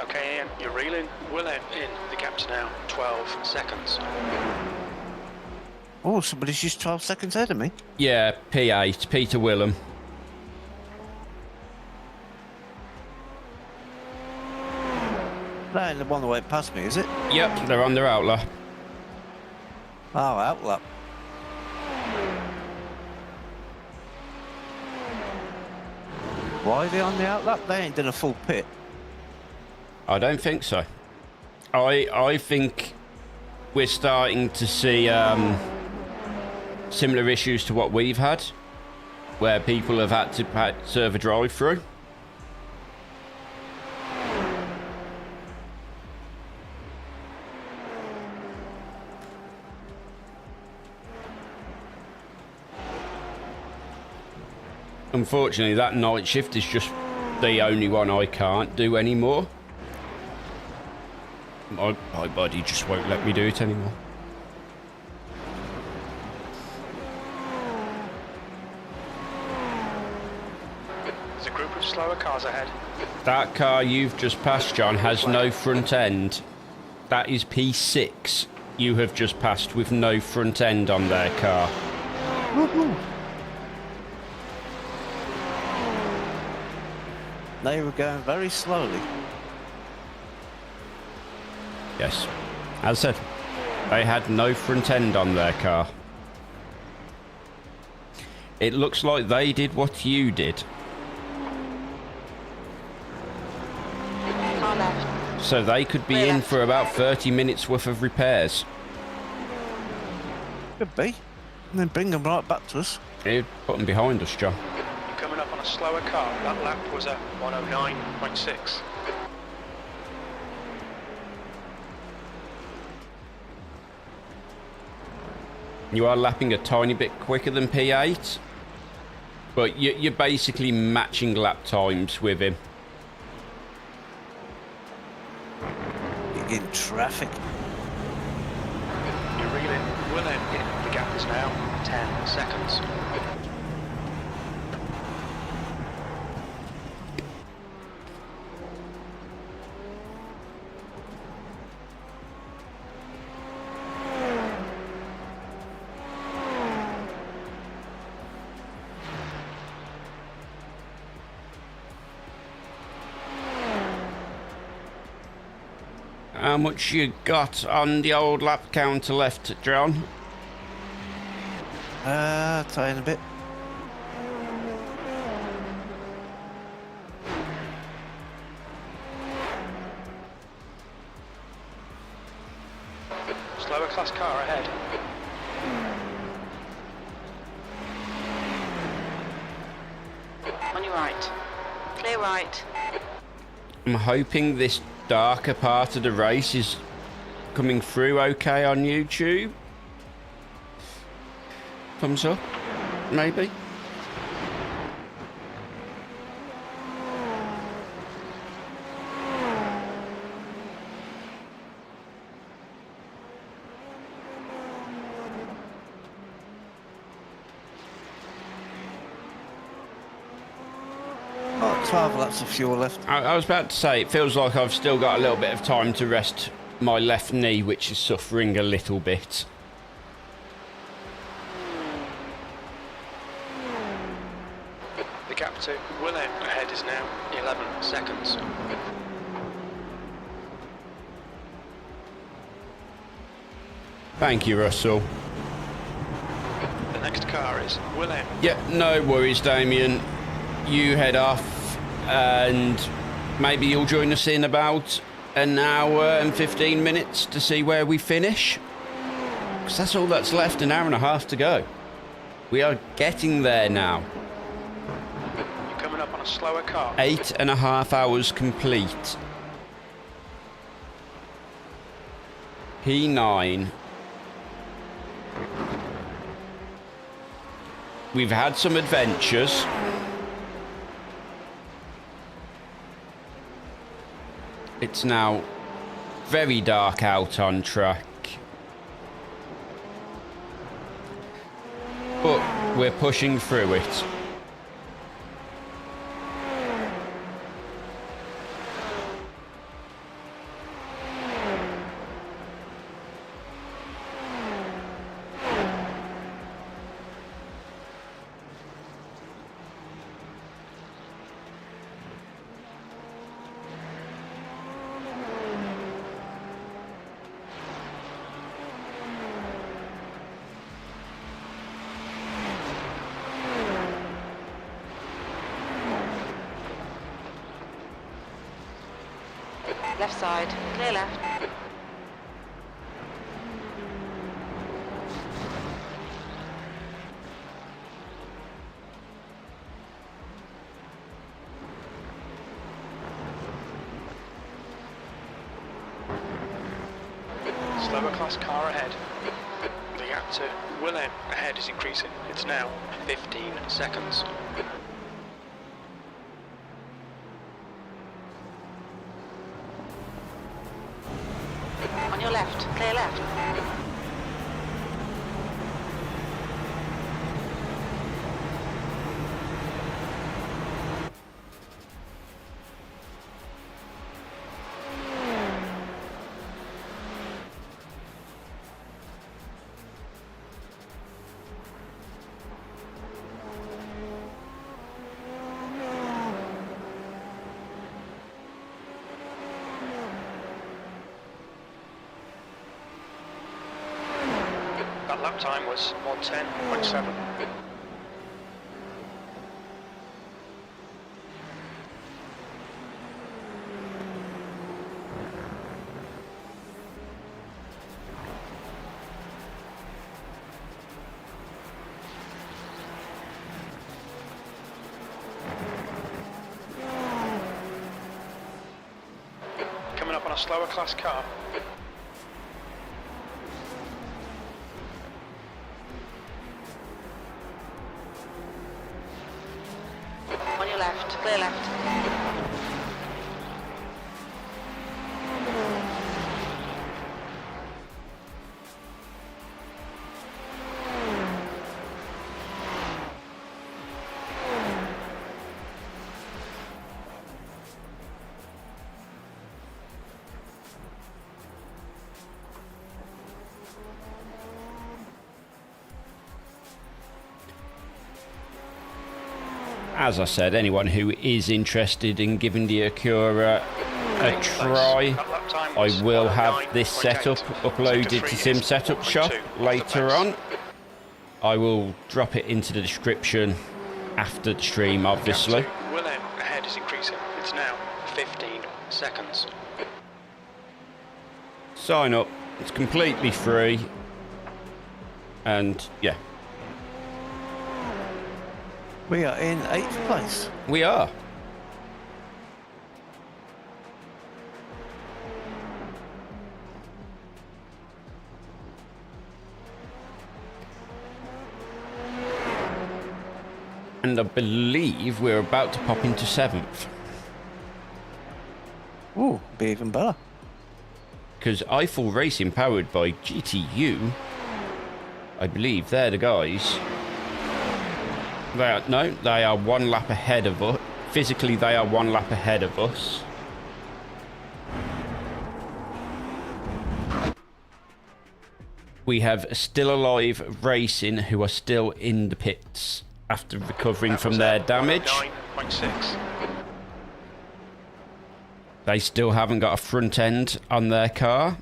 Okay, Ian, you're reeling. Willett in. The gap's now 12 seconds. Oh, somebody's just 12 seconds ahead of me. Yeah, P8, Peter Willem. That ain't the one that went past me, is it? Yep, they're on their outlap. Oh, outlap. Why are they on the outlap? They ain't done a full pit. I don't think so. I think we're starting to see similar issues to what we've had, where people have had to serve a drive-through. Unfortunately, that night shift is just the only one I can't do anymore. My body just won't let me do it anymore. There's a group of slower cars ahead. That car you've just passed, John, has no front end. That is P6 you have just passed with no front end on their car. Woohoo! They were going very slowly. Yes. As I said, they had no front end on their car. It looks like they did what you did. Car left. So they could be in for about 30 minutes worth of repairs. Could be. And then bring them right back to us. It'd put them behind us, John. You're coming up on a slower car. That lap was a 109.6. You are lapping a tiny bit quicker than P8, but you're basically matching lap times with him. You're in traffic. You're reeling well in. The gap is now 10 seconds. How much you got on the old lap counter left, John? I'll tell you in a bit. Slower class car ahead. On your right. Clear right. I'm hoping this darker part of the race is coming through okay on YouTube. Thumbs up, maybe. Oh, 12 laps of fuel left. I was about to say, it feels like I've still got a little bit of time to rest my left knee, which is suffering a little bit. The gap to Willow ahead is now 11 seconds. Thank you, Russell. The next car is Willow. Yeah, no worries, Damien. You head off, and maybe you'll join us in about an hour and 15 minutes to see where we finish. Because that's all that's left, an hour and a half to go. We are getting there now. You're coming up on a slower car. 8.5 hours complete. P9. We've had some adventures. It's now very dark out on track. But we're pushing through it. left side, clear left. Slower class car ahead. The gap to Willem ahead is increasing. It's now 15 seconds. On your left, clear left. That lap time was 110.7. Coming up on a slower class car. On your left, clear left. As I said, anyone who is interested in giving the Acura a try, I will have this setup uploaded to Sim Setup Shop later on. I will drop it into the description after the stream, obviously. Willem ahead is increasing. It's now 15 seconds. Sign up, it's completely free, and yeah, We are in 8th place. we are. And I believe we're about to pop into 7th. Ooh, be even better. Because Eiffel Racing, powered by GTU, I believe they're the guys. They are one lap ahead of us. Physically, they are one lap ahead of us. We have Still Alive Racing, who are still in the pits after recovering from their damage. 9.6. They still haven't got a front end on their car.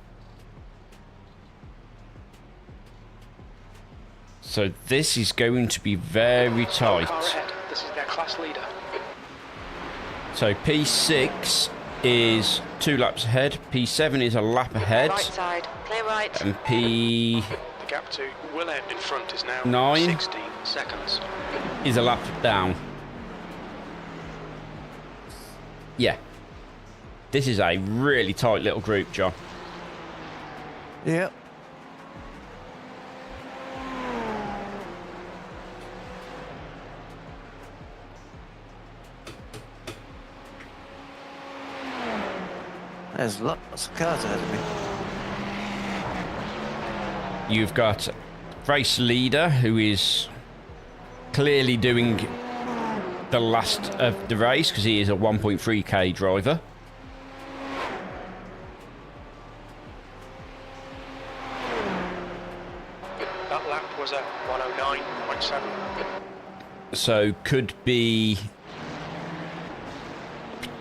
So this is going to be very tight. Car ahead. This is their class leader. So P6 is 2 laps ahead, P7 is a lap ahead, Right side, clear right. and P The gap to Willem in front is now 9 16 seconds. is a lap down. Yeah. This is a really tight little group, John. Yep. There's lots of cars ahead of me. You've got race leader, who is clearly doing the last of the race because he is a 1.3k driver. That lap was a 109.7. So could be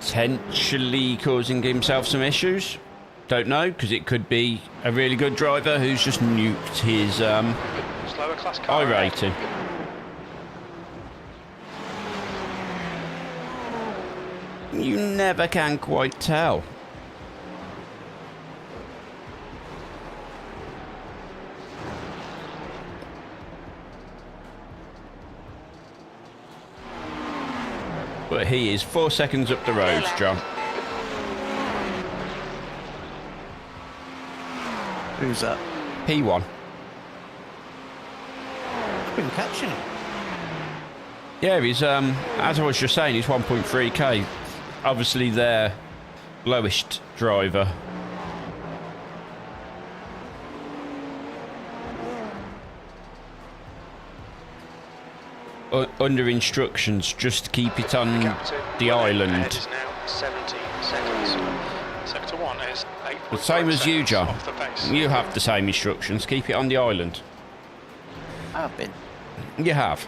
potentially causing himself some issues. Don't know, because it could be a really good driver who's just nuked his Slower class car. I rating. You never can quite tell. But he is 4 seconds up the road, John. Who's that? P1. I've been catching him. Yeah, he's, as I was just saying, he's 1.3k. Obviously their lowest driver. Under instructions, just keep it on the island. Is now 17 seconds. Sector 1 is 8. The same as you, John. Off the pace. You have the same instructions. Keep it on the island. I've been. You have.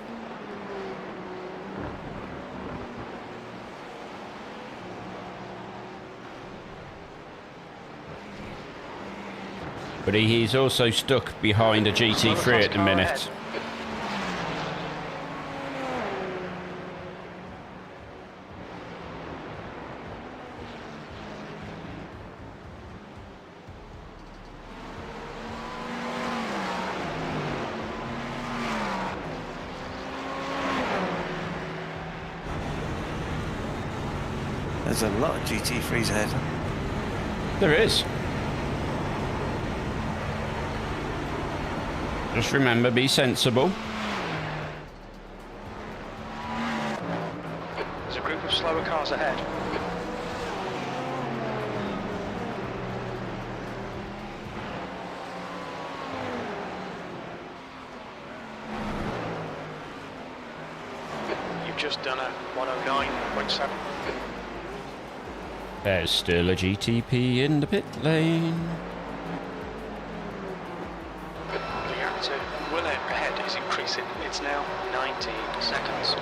But he's also stuck behind a GT3 at the minute. There's a lot of GT3s ahead. There is. Just remember, be sensible. There's a group of slower cars ahead. You've just done a 109.7. There's still a GTP in the pit lane. The gap to Will ahead is increasing. It's now 19 seconds.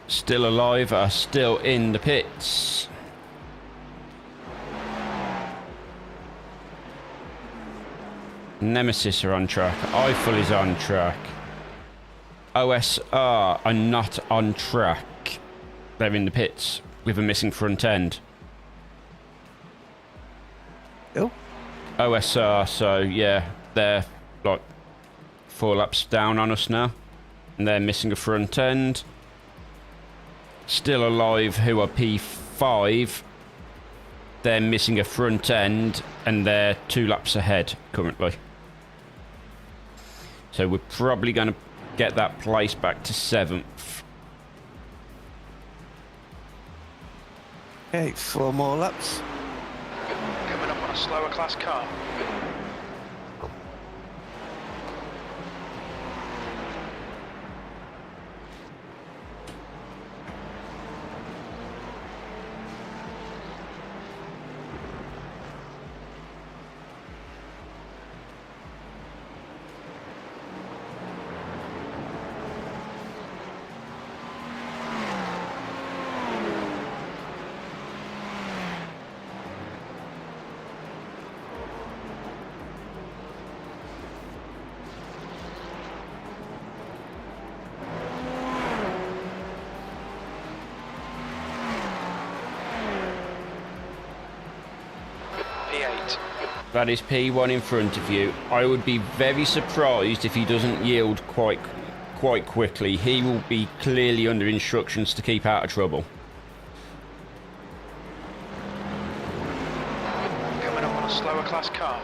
Still alive, are still in the pits. Nemesis are on track. Eiffel is on track. OSR are not on track. They're in the pits with a missing front end. Oh, OSR, so yeah, they're like 4 laps down on us now. And they're missing a front end. Still alive, who are P5. They're missing a front end and they're 2 laps ahead currently. So we're probably going to get that place back to 7th. okay, 4 more laps. Coming up on a slower class car. P8. That is P1 in front of you. I would be very surprised if he doesn't yield quite quickly. He will be clearly under instructions to keep out of trouble. Coming up on a slower class car.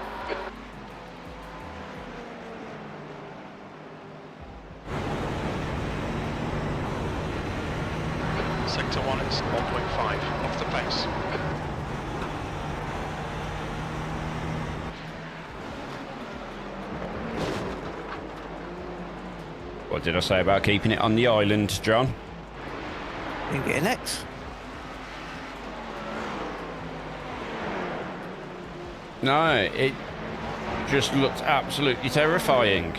Sector 1 is 1.5 off the pace. What did I say about keeping it on the island, John? You can get an X. No, it just looked absolutely terrifying.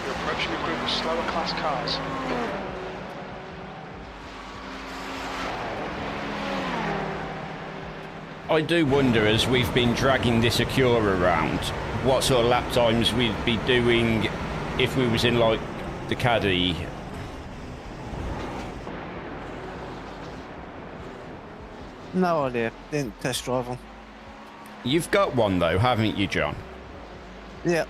You're approaching a group of slower class cars. I do wonder, as we've been dragging this Acura around, what sort of lap times we'd be doing if we was in like the Caddy. No idea. Didn't test drive them. You've got one though, haven't you, John? Yeah.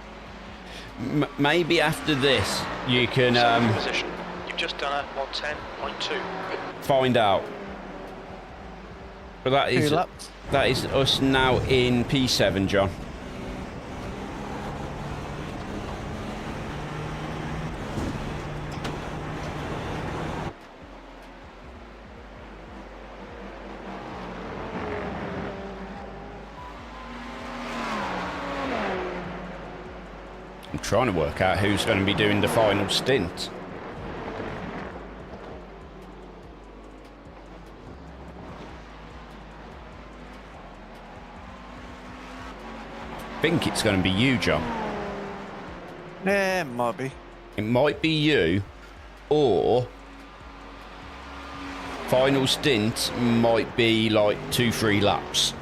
Maybe after this you can position. You've just done a 110.2. find out. But that 2 is laps. us now in P7, John. I'm trying to work out who's going to be doing the final stint. I think it's going to be you, John. Yeah, it might be. It might be you, or final stint might be like 2-3 laps.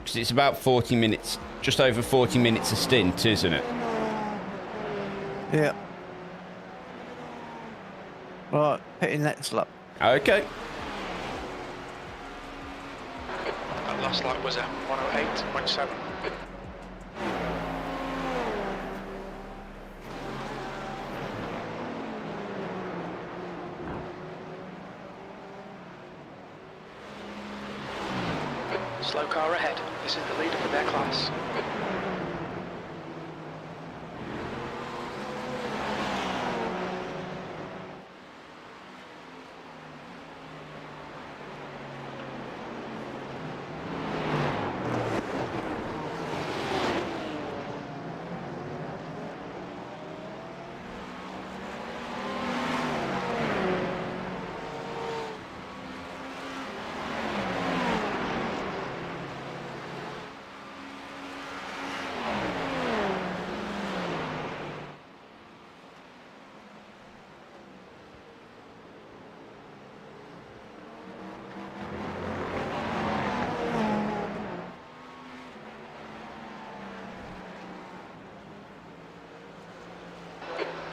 Because it's about 40 minutes, just over 40 minutes a stint, isn't it? Yeah. Right, hitting next lap. Okay. That last lap was a 108.7. Slow car ahead. This is the leader for their class.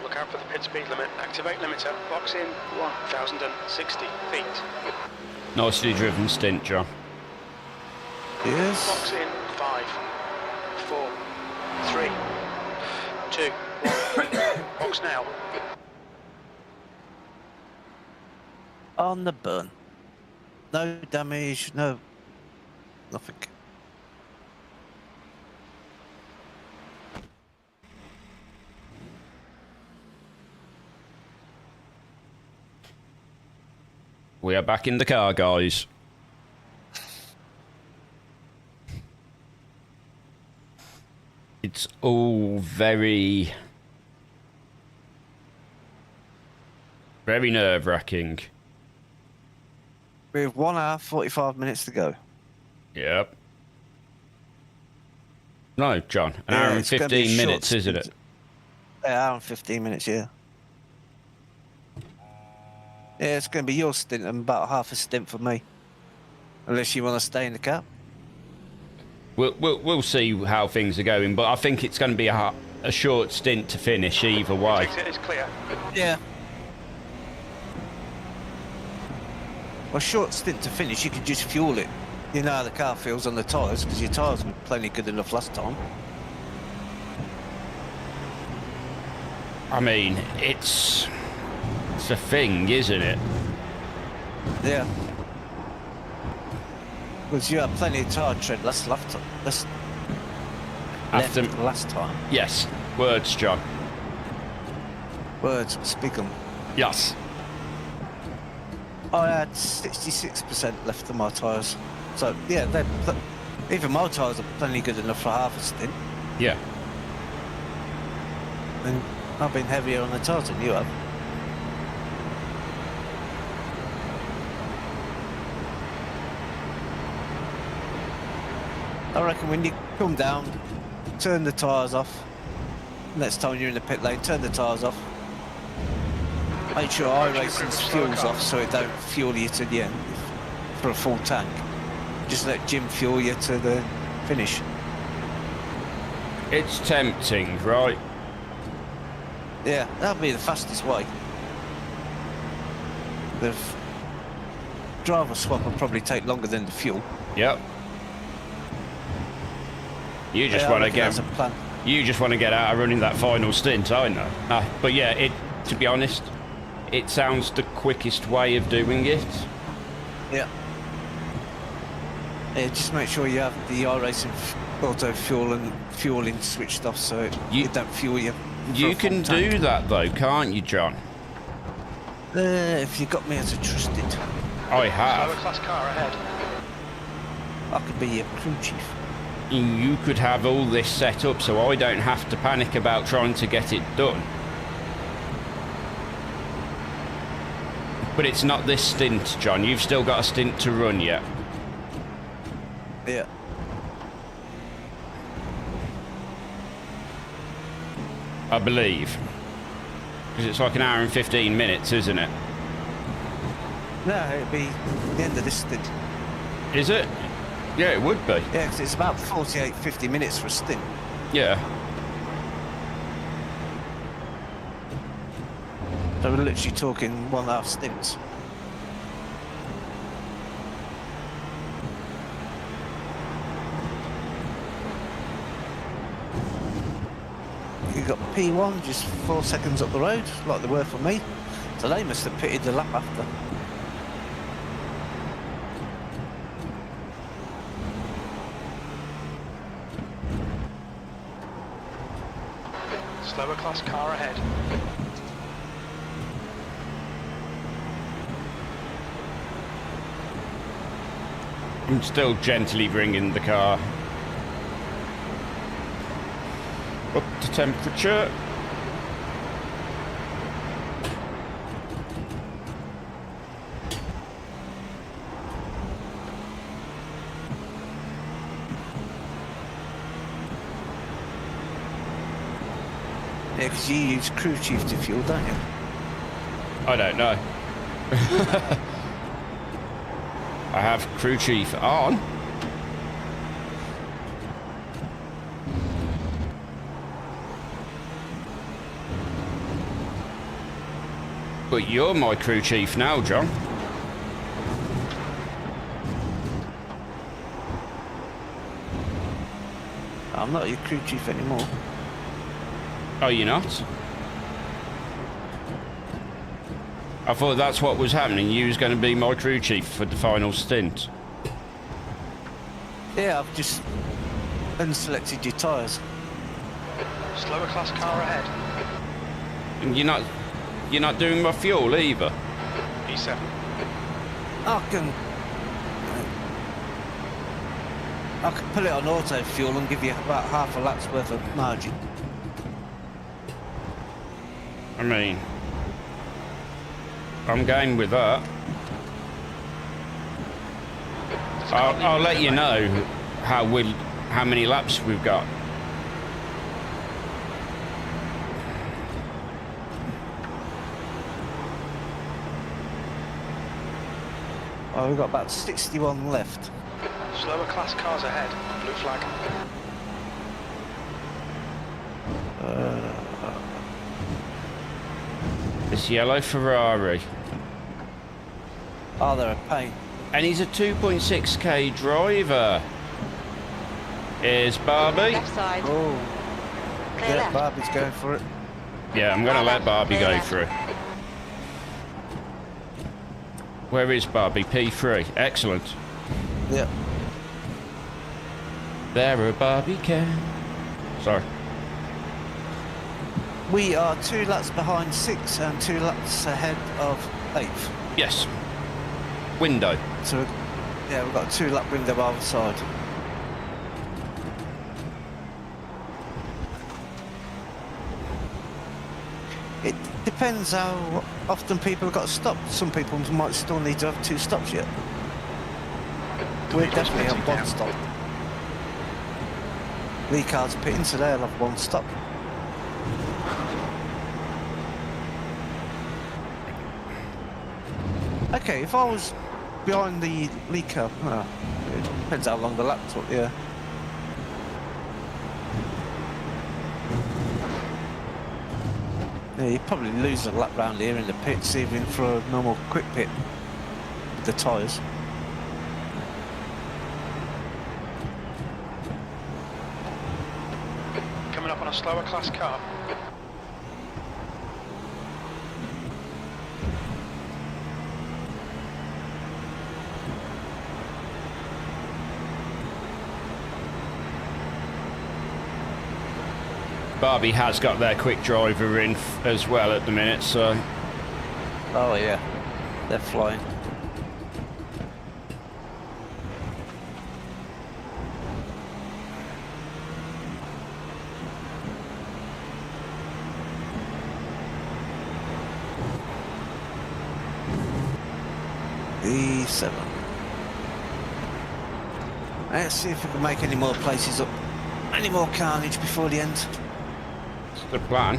Look out for the pit speed limit. Activate limiter. Box in 1,060 feet. Nicely driven stint, John. Yes. Box in 5, 4, 3, 2, 1. Box now. On the burn. No damage, no... nothing. We are back in the car, guys. It's all very nerve-wracking. We have 1 hour, 45 minutes to go. Yep. No, John, an Yeah, hour and it's gonna be a 15 short minutes, isn't it? stint. Yeah, hour and 15 minutes, yeah. Yeah, it's going to be your stint and about half a stint for me. Unless you want to stay in the car. We'll see how things are going, but I think it's going to be a short stint to finish either way. Exit is clear. Yeah. Well, short stint to finish, you can just fuel it. You know how the car feels on the tyres, because your tyres were plenty good enough last time. I mean, it's a thing, isn't it? Yeah. Because you had plenty of tyre tread last time. After last time. yes, words, John. Words, speak them. Yes. I had 66% left of my tyres. So, yeah, even my tyres are plenty good enough for half a stint. Yeah. And I've been heavier on the tyres than you have. I reckon when you come down, turn the tyres off. Next time you're in the pit lane, turn the tyres off. Make sure iRacing's fuel's off so it don't fuel you to the end for a full tank. Just let Jim fuel you to the finish. It's tempting, right? Yeah, that'll be the fastest way. driver swap will probably take longer than the fuel. Yep. You just Yeah, I want to reckon get. that's a plan. You just want to get out of running that final stint, I know. But yeah, to be honest, it sounds the quickest way of doing it. Yeah. Yeah, just make sure you have the iRacing auto fuel and fueling switched off so it don't fuel you. You can do that though, can't you, John? If you got me as a trusted, I Slower have. class car ahead. I could be your crew chief. You could have all this set up so I don't have to panic about trying to get it done. But it's not this stint, John. You've still got a stint to run yet. Yeah. I believe. Because it's like an hour and 15 minutes, isn't it? No, it'd be the end of this stint. Is it? Yeah, it would be. Yeah, 'cause it's about 48, 50 minutes for a stint. Yeah. So we're literally talking 1.5 stints. You got P1 just 4 seconds up the road, like they were for me. So they must have pitted the lap after. Slower class car ahead. I'm still gently bringing the car up to temperature. Yeah, because you use crew chief to fuel, don't you? I don't know. I have crew chief on. But you're my crew chief now, John. I'm not your crew chief anymore. Are you not? I thought that's what was happening. You was going to be my crew chief for the final stint. Yeah, I've just unselected your tyres. Slower class car ahead. And you're not doing my fuel either. E7. I can put it on auto fuel and give you about half a lap's worth of margin. I mean, I'm game with that. I'll let you know how many laps we've got. Well, we've got about 61 left. Slower class cars ahead. Blue flag. This yellow Ferrari. Oh, they're a pain. And he's a 2.6k driver. Here's Barbie. Left side. Oh, Clear yeah, left. Barbie's going for it. Yeah, I'm going to let Barbie Clear go left. through. Where is Barbie? P3. Excellent. Yeah. There a Barbie can. Sorry. We are 2 laps behind 6 and 2 laps ahead of 8th. Yes. Window. So, yeah, we've got a 2 lap window either side. It depends how often people have got to stop. Some people might still need to have 2 stops yet. We're definitely on 1 stop. Lee cars are pitting, so they'll have 1 stop. Okay, if I was behind the Lee car, it depends how long the lap took, yeah. Yeah, you'd probably lose a lap round here in the pits, even for a normal quick pit. the tyres. Coming up on a slower class car. Barbie has got their quick driver in as well at the minute, so Oh yeah, they're flying. E7. Let's see if we can make any more places up, any more carnage before the end. it's the plan.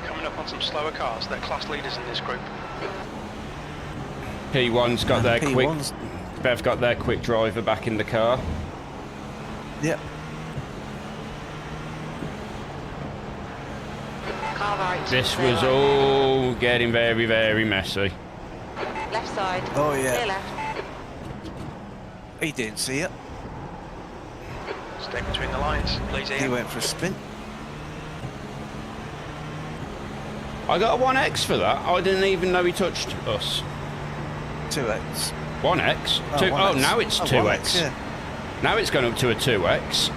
Coming up on some slower cars. They're class leaders in this group. P1's got their quick. P1's Bev got their quick driver back in the car. Yep. Car right. This clear was right. all getting very, very messy. Left side. Oh, yeah. Clear left. He didn't see it. Stay between the lines, please, He Ian. went for a spin. I got a 1X for that. I didn't even know he touched us. 2X. 1X? Oh, Two, 1X. oh, now it's Oh, 2X. 1X, yeah. Now it's gone up to a 2X.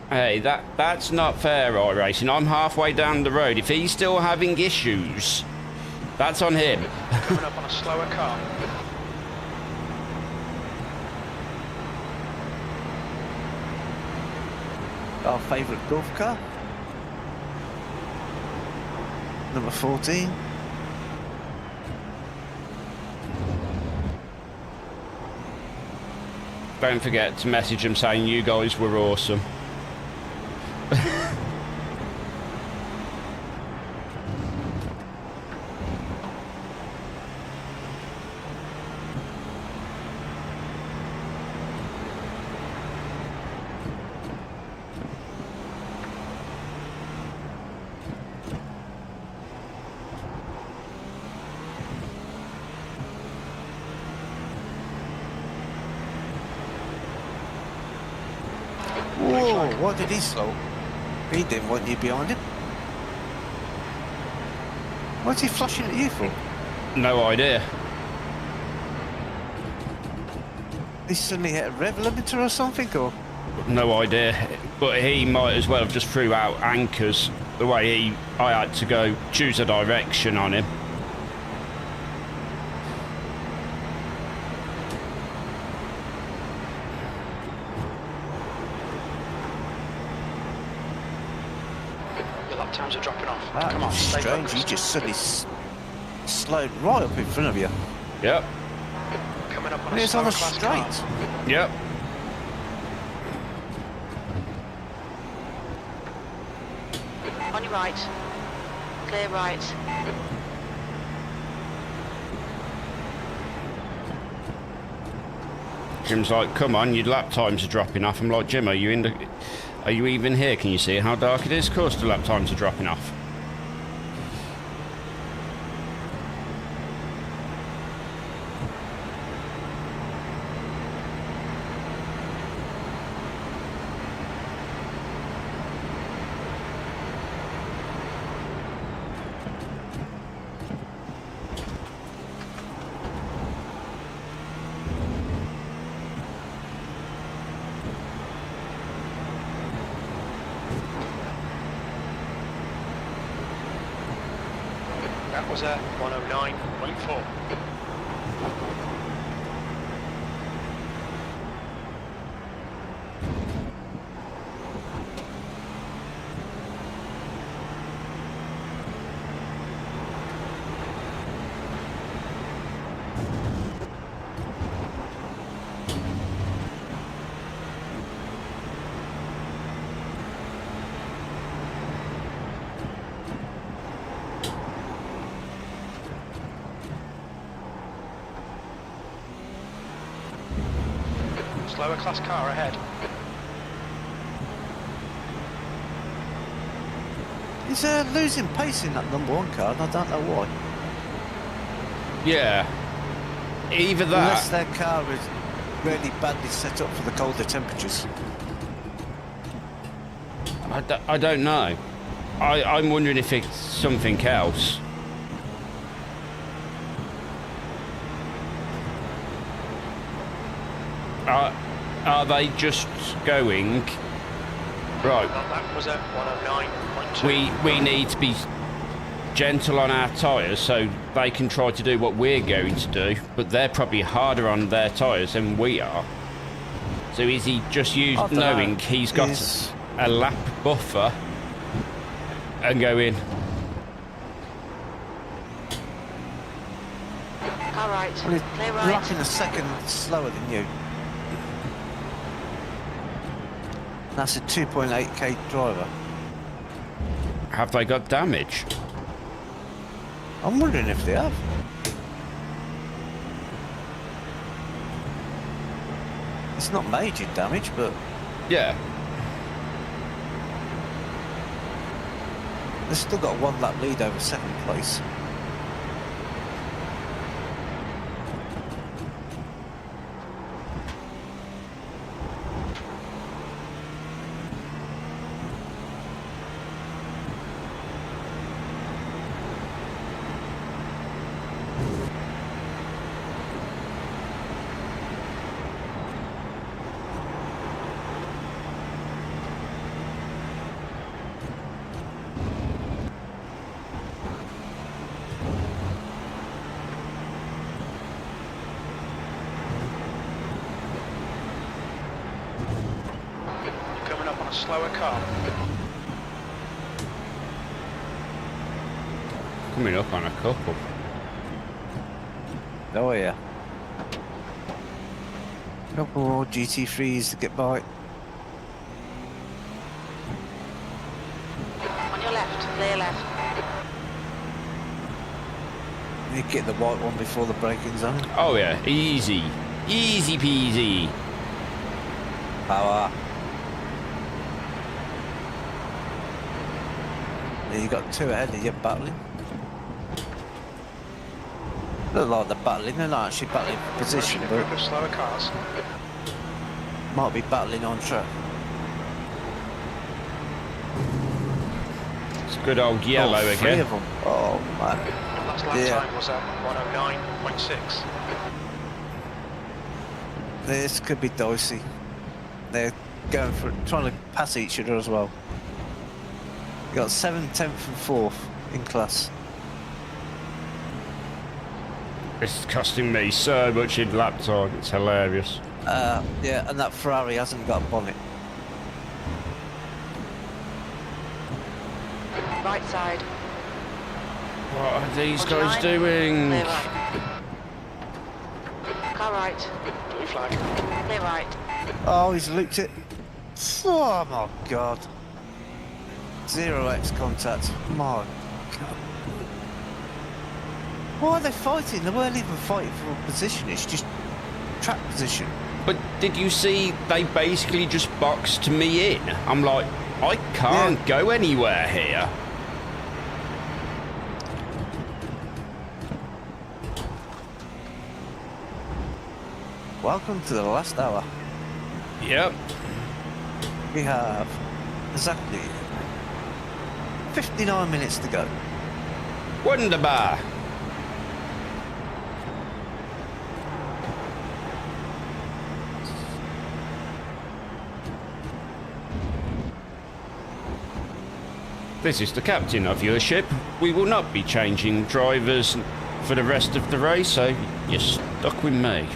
Hey, that's not fair, iRacing. I'm halfway down the road. If he's still having issues, that's on him. Coming up on a slower car. Our favourite golf car. Number 14. Don't forget to message them saying you guys were awesome. Whoa, what did he slow? He didn't want you behind him. What's he flashing at you for? No idea. He suddenly hit a rev limiter or something, or? No idea. But he might as well have just threw out anchors the way I had to go choose a direction on him. Your lap times are dropping off. That Come on, was stay strange. He focused. just suddenly slowed right up in front of you. Yep. Coming up on And a it's on slower a class straight. car. Yep. On your right. Clear right. Jim's like, come on, your lap times are dropping off. I'm like, Jim, are you even here? Can you see how dark it is? Of course the lap times are dropping off. That was a 109.4. Slower class car ahead. He's losing pace in that number 1 car, and I don't know why. Yeah. Either Unless that. their car is really badly set up for the colder temperatures. I don't know. I'm wondering if it's something else. Are they just going right? That was at 109.2. We need to be gentle on our tyres so they can try to do what we're going to do, but they're probably harder on their tyres than we are. So is he just knowing he's got a lap buffer and going? All right. Well, he's Clear right. lapping a second slower than you. That's a 2.8k driver. Have they got damage? I'm wondering if they have. It's not major damage, but Yeah. they've still got a 1 lap lead over second place. Coming up on a slower car. Coming up on a couple. Oh yeah. Couple more GT3s to get by. On your left. Clear left. You get the white one before the braking zone. Oh yeah, easy. Easy peasy. Power. Yeah, you got 2 ahead of you battling. Look like they're battling, they're not actually battling for position, Approaching a but group of slower cars. might be battling on track. It's good old yellow oh, 3 again. of them. Oh man. Your last lap Yeah. time was at 109.6. This could be dicey. They're going for trying to pass each other as well. You got 7th, 10th, and 4th in class. It's costing me so much in lap time. It's hilarious. Yeah, and that Ferrari hasn't got a bonnet. Right side. What are these Hold your guys line. doing? Clear right. Car right. Blue flag. Clear right. Oh, he's looped it. Oh my god. 0x contact. My god. Why are they fighting? They weren't even fighting for a position, it's just track position. But did you see they basically just boxed me in? I'm like, I can't go anywhere here. Welcome to the last hour. Yep. We have exactly 59 minutes to go. Wunderbar. This is the captain of your ship. We will not be changing drivers for the rest of the race, so you're stuck with me.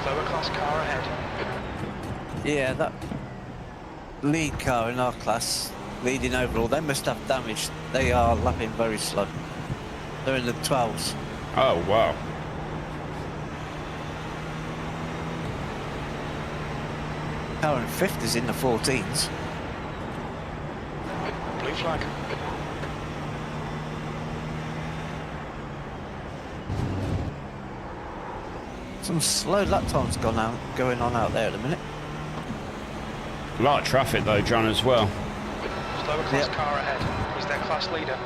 Slower class car ahead. Yeah, that lead car in our class, leading overall, they must have damage. They are lapping very slow. They're in the 12s. Oh, wow. Car in 5th is in the 14s. Blue flag. Some slow lap times going on out there at the minute. A lot of traffic though, John, as well. Slower class Yep. car ahead. He's their class leader.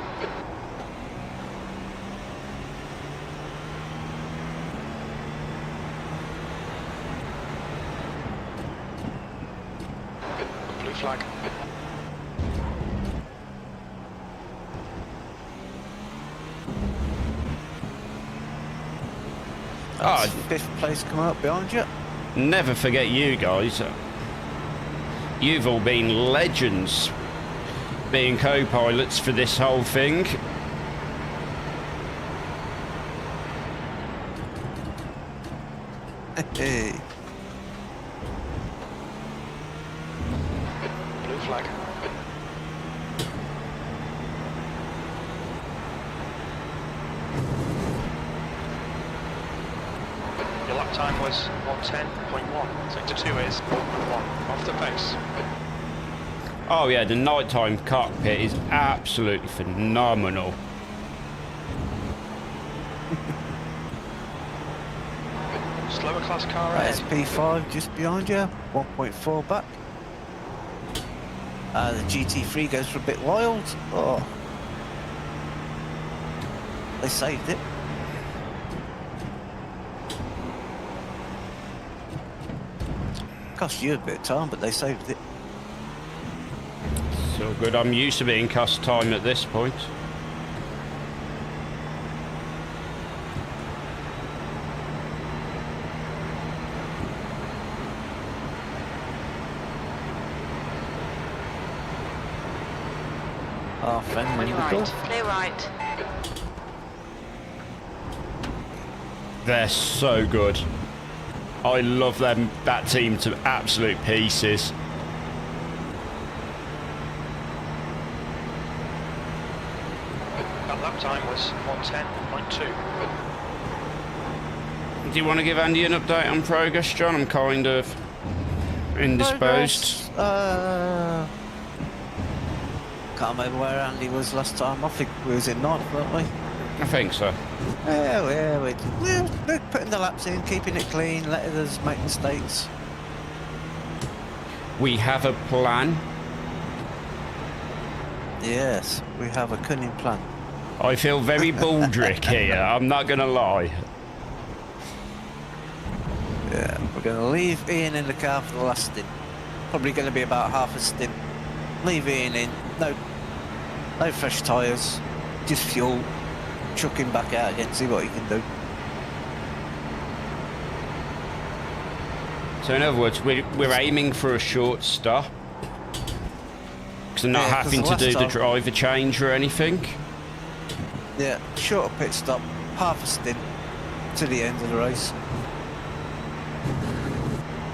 Blue flag. That's Oh. 5th place coming up behind you. Never forget you guys. You've all been legends being co-pilots for this whole thing. Hey. Blue flag. Your lap time was 1:10.1. Sector 2 is 1.1 off the pace. Oh yeah, the nighttime cockpit is absolutely phenomenal. Slower class car ahead. SP5 just behind you, 1.4 back. The GT3 goes for a bit wild. Oh. They saved it. Cost you a bit of time, but they saved it. So good, I'm used to being cuss time at this point. Our friend in the Clear middle. right. Clear right. They're so good. I love them, that team to absolute pieces. That lap time was 1:10.2. Do you want to give Andy an update on progress, John? I'm kind of indisposed. Can't remember where Andy was last time. I think we was in 9th, weren't we? I think so. Yeah, we're putting the laps in, keeping it clean, letting us make mistakes. We have a plan. Yes, we have a cunning plan. I feel very baldrick here, I'm not going to lie. Yeah, we're going to leave Ian in the car for the last stint. Probably going to be about half a stint. Leave Ian in, no fresh tyres, just fuel, chuck him back out again, see what he can do. So in other words, we're aiming for a short stop. Because I'm not Yeah, 'cause having the to do last the time- driver change or anything. Yeah, shorter pit stop, half a stint to the end of the race.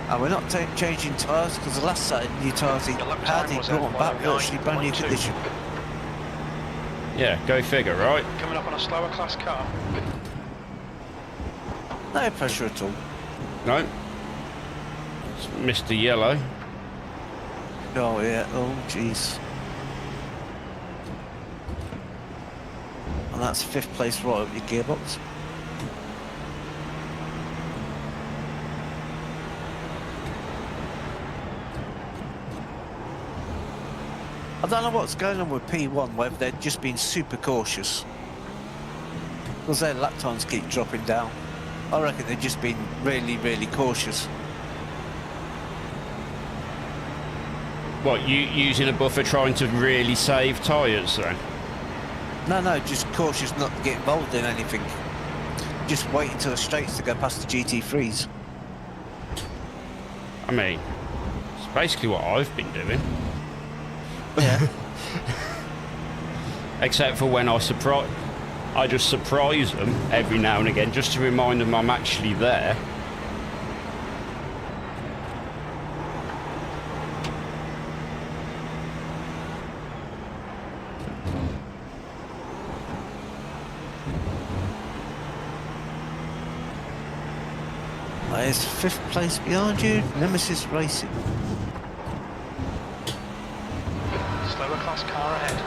And we're not changing tyres because the last set of new tyres he The lap had, time he was brought at them back virtually brand new 109.2. condition. Yeah, go figure, right? Coming up on a slower class car. No pressure at all. No. It's Mr. Yellow. Oh yeah, oh jeez. And that's 5th place right up your gearbox. I don't know what's going on with P1, whether they're just being super cautious. Because their lap times keep dropping down. I reckon they've just been really, really cautious. What, you using a buffer trying to really save tyres then? No, just cautious not to get involved in anything. Just waiting till the straights to go past the GT3s. I mean, it's basically what I've been doing. Yeah. Except for when I just surprise them every now and again just to remind them I'm actually there. There's 5th place behind you, Nemesis Racing. Slower class car ahead.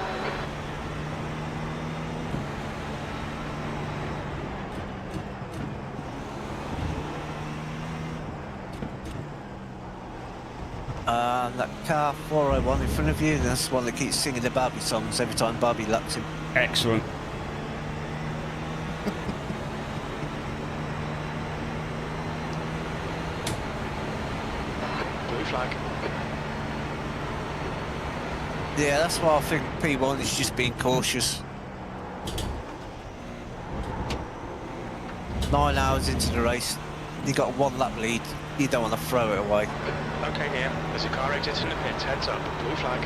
That car 401 in front of you, that's the one that keeps singing the Barbie songs every time Barbie laps him. Excellent. Blue flag. Yeah, that's why I think P1 is just being cautious. 9 hours into the race, you got a 1 lap lead, you don't want to throw it away. Okay, here. There's a car exiting the pits. Heads up. Blue flag.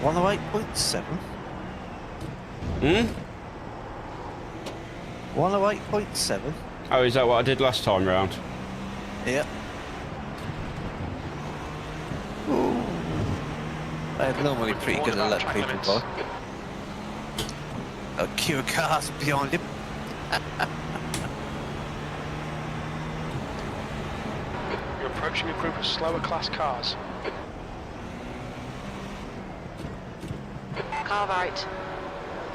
108.7. 108.7. Oh, is that what I did last time round? Yeah. Ooh. They're normally pretty good at letting people by. Acura cars behind him. You're approaching a group of slower class cars. Car right.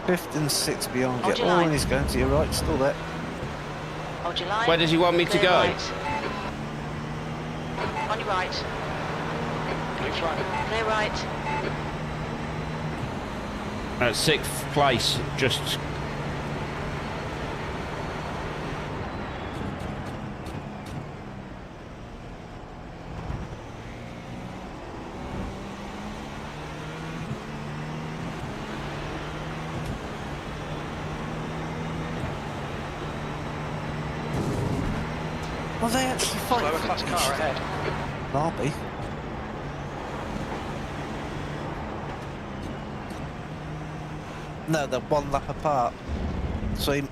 5th and 6th behind Hold you. your Oh, line. and he's going to your right, still there. Hold your line. Where does he want me to Clear go? Right. On your right. Blue flag. Clear right. At 6th place, just... Well, they actually fight Slower for class each car ahead. Barbie. No, they're 1 lap apart. So I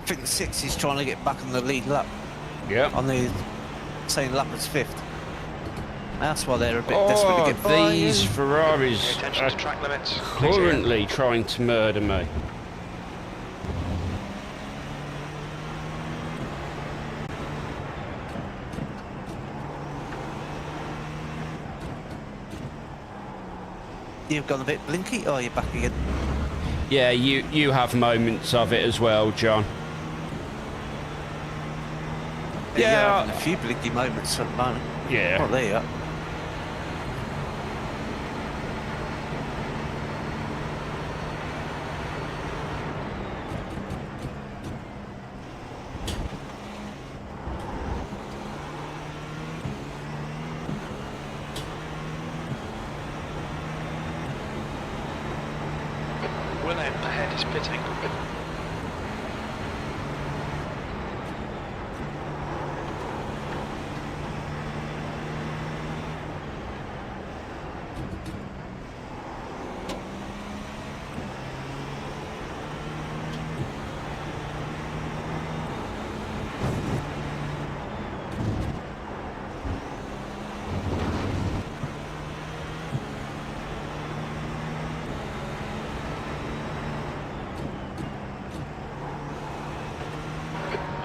think 6 is trying to get back on the lead lap. Yeah. On the same lap as 5th. That's why they're a bit desperate to Oh, get by these you. Ferraris Pay attention are to track limits. Please, here. currently trying to murder me. You've gone a bit blinky. Oh, you're back again. Yeah, you have moments of it as well, John. You're Yeah. having a few blinky moments at the moment. Yeah. Oh, there you are. William ahead is pitting.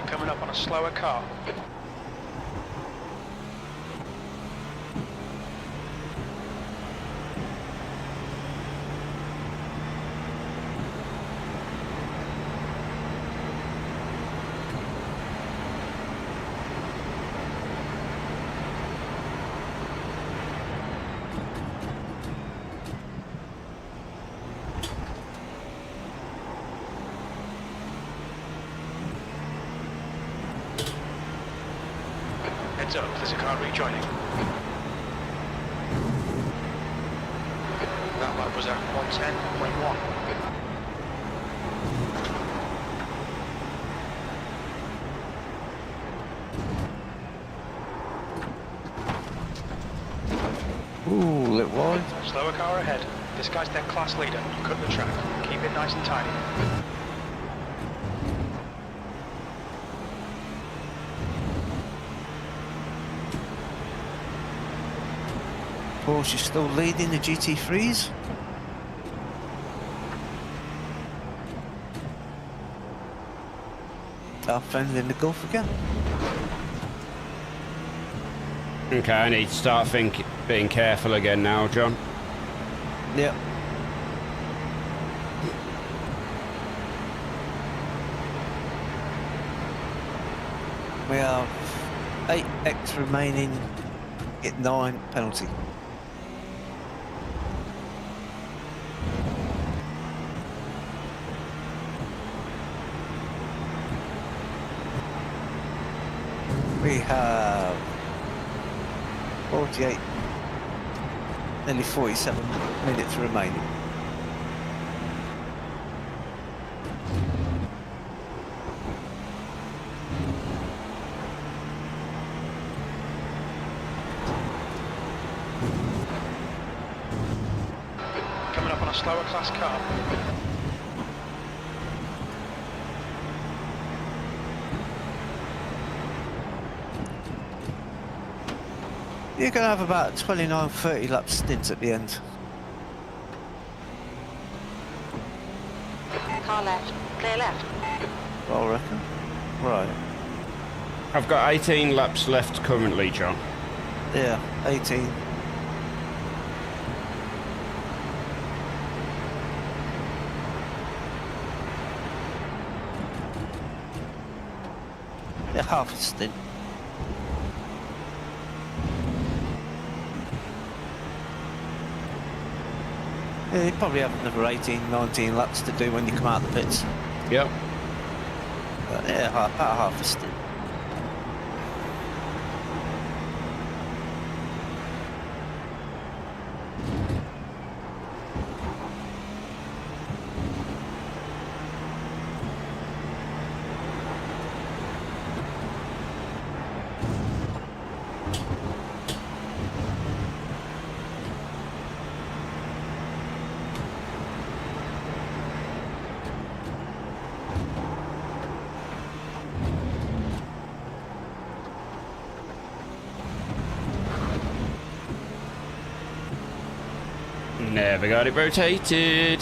Coming up on a slower car. Heads up, there's a car rejoining. That lap was at 110.1. Ooh, little wide. Slower car ahead. This guy's their class leader. You cut the track. Keep it nice and tidy. Porsche is still leading the GT3s. Our friend in the Gulf again. Okay, I need to start being careful again now, John. Yep. We have 8x remaining, get 9 penalty. We have 48, nearly 47 minutes remaining. Coming up on a slower class car. You're going to have about 29-30 lap stints at the end. Car left. Clear left. I reckon. Right. I've got 18 laps left currently, John. Yeah, 18. Yeah, half a stint. Yeah, you probably have another 18, 19 laps to do when you come out of the pits. Yep. But yeah, about half a stint. Never got it rotated.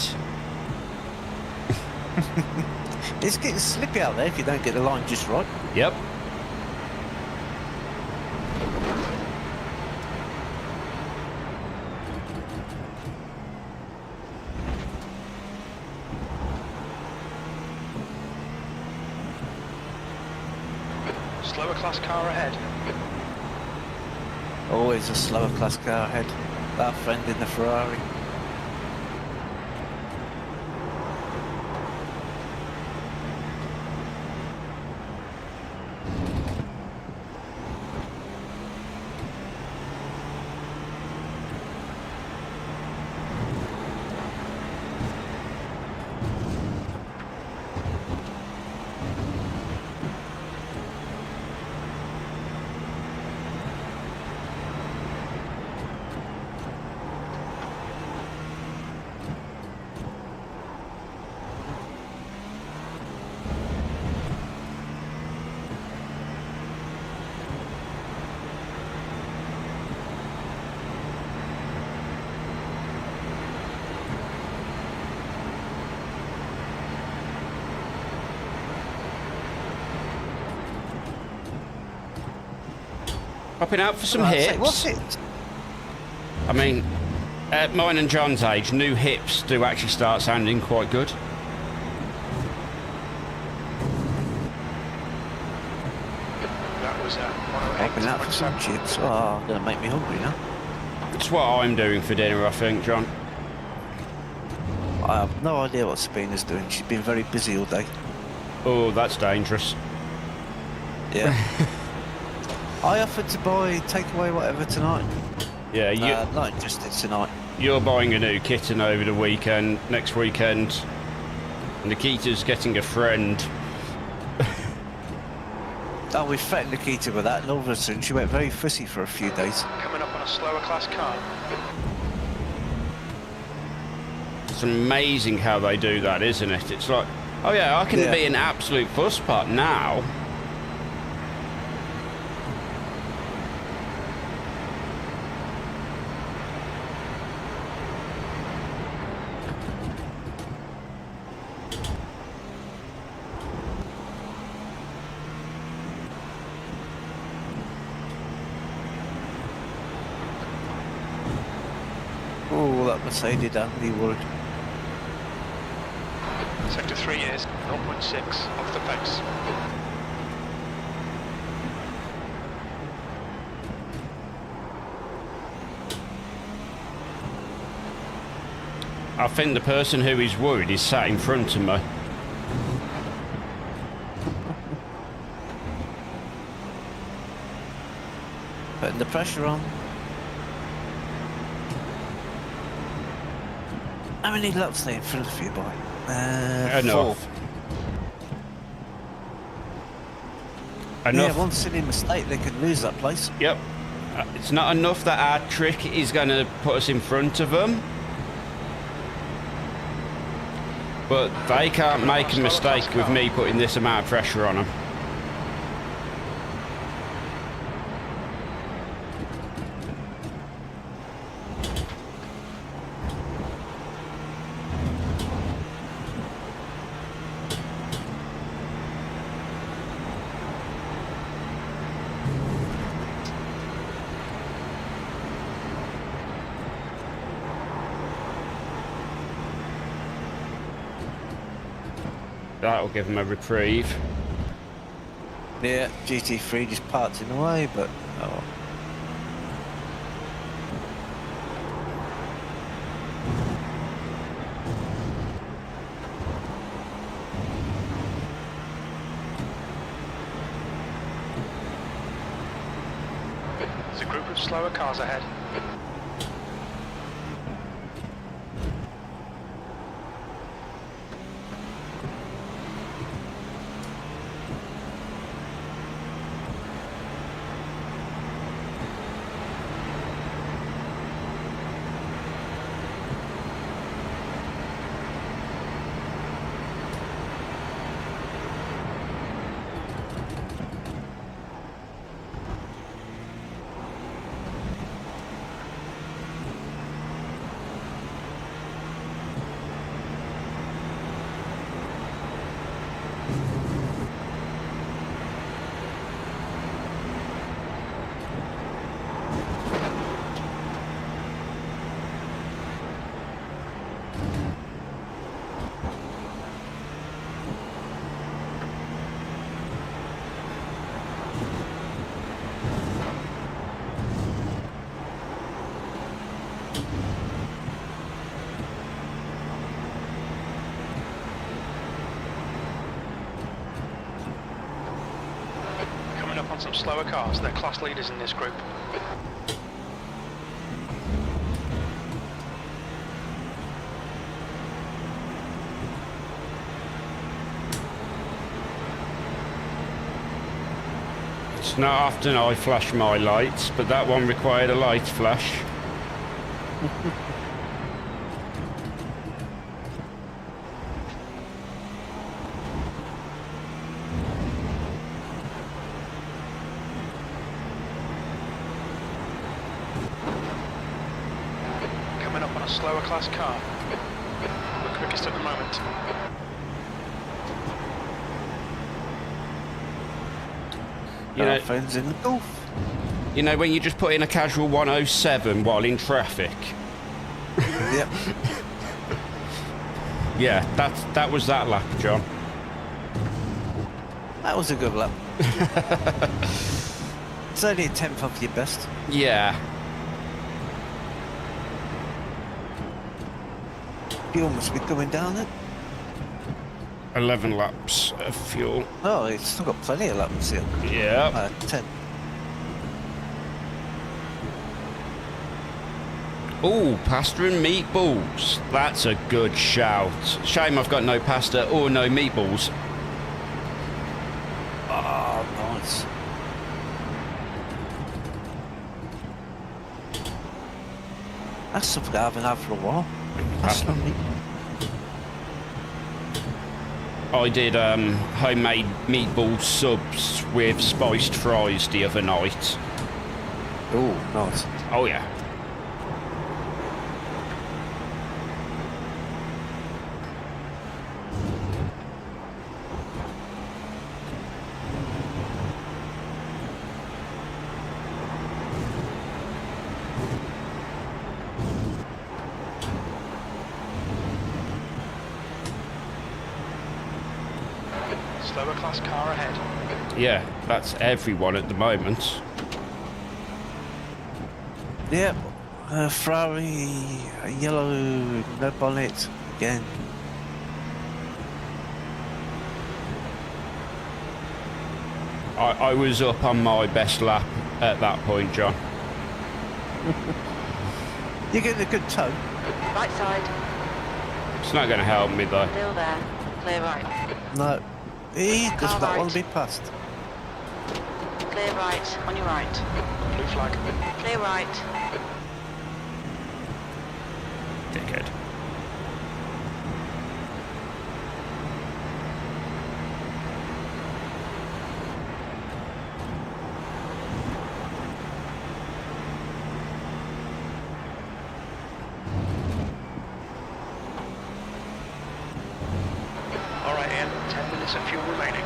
It's getting slippy out there if you don't get the line just right. Yep. Slower class car ahead. Always a slower class car ahead. Our friend in the Ferrari. Popping out for some Right, hips. say, what's it? I mean, at mine and John's age, new hips do actually start sounding quite good. That was Popping out for some 108.7. chips. Oh, gonna make me hungry now. It's what I'm doing for dinner, I think, John. I have no idea what Sabina's doing. She's been very busy all day. Oh, that's dangerous. Yeah. I offered to buy takeaway whatever tonight. Yeah, Not interested tonight. you're buying a new kitten over the weekend, next weekend. Nikita's getting a friend. Oh, we threatened Nikita with that, and all of a sudden she went very fussy for a few days. Coming up on a slower class car. It's amazing how they do that, isn't it? It's like, oh yeah, I can Yeah. be an absolute fusspot now. Oh, that Mercedes had me worried. Sector 3 is 0.6 off the pace. I think the person who is worried is sat in front of me. Putting the pressure on. How many laps are they in front of you, boy? Enough. 4. Enough. Yeah, one silly mistake, they could lose that place. Yep. It's not enough that our trick is going to put us in front of them. But they can't make a mistake with me putting this amount of pressure on them. That'll give them a reprieve. Yeah, GT3 just parked in the way, but oh. There's a group of slower cars ahead. Up on some slower cars, they're class leaders in this group. It's not often I flash my lights, but that one required a light flash. Slower class car. The quickest at the moment. You know, friends in the Gulf. You know when you just put in a casual 107 while in traffic? Yep. Yeah, that was that lap, John. That was a good lap. It's only a 10th of your best. Yeah. Fuel must be coming down it. 11 laps of fuel. Oh, it's still got plenty of laps here. Yeah. 10. Oh, pasta and meatballs. That's a good shout. Shame I've got no pasta or no meatballs. Oh, nice. That's something I haven't had for a while. That's lovely. I did homemade meatball subs with spiced fries the other night. Oh, nice. Oh yeah. Slower class car ahead. Yeah, that's everyone at the moment. Yep. Ferrari, yellow, no bonnet again. I was up on my best lap at that point, John. You're getting a good toe. Right side. It's not going to help me though. Still there. Clear right. No, he does Car not right. want to be passed. Clear right. On your right. Blue flag. Clear right. Dickhead. Alright Ian, 10 minutes of fuel remaining.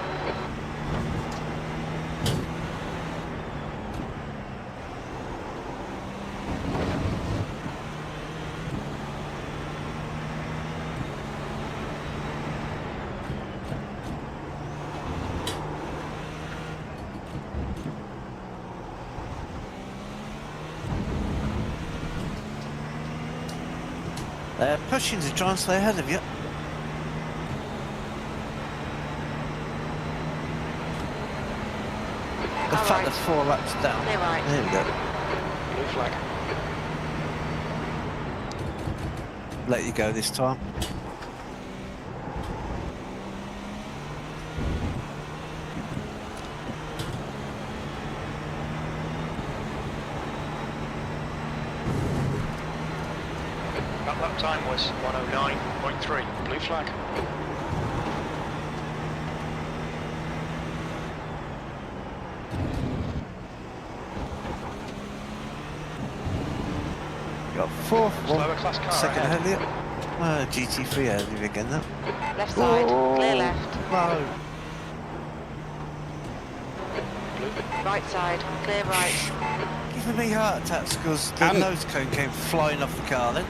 They're pushing to try and stay ahead of you. The Car fact right. they're 4 laps down. Clear right. There we go. Blue flag. Let you go this time. That lap time was 109.3. Blue flag. Got 4th Slower one. class car Second ahead. ahead of you. GT3 ahead of you again now. Left side. Oh, Clear left. No. Right side. Clear right. Giving me heart attacks because the Um, nose cone came flying off the car then.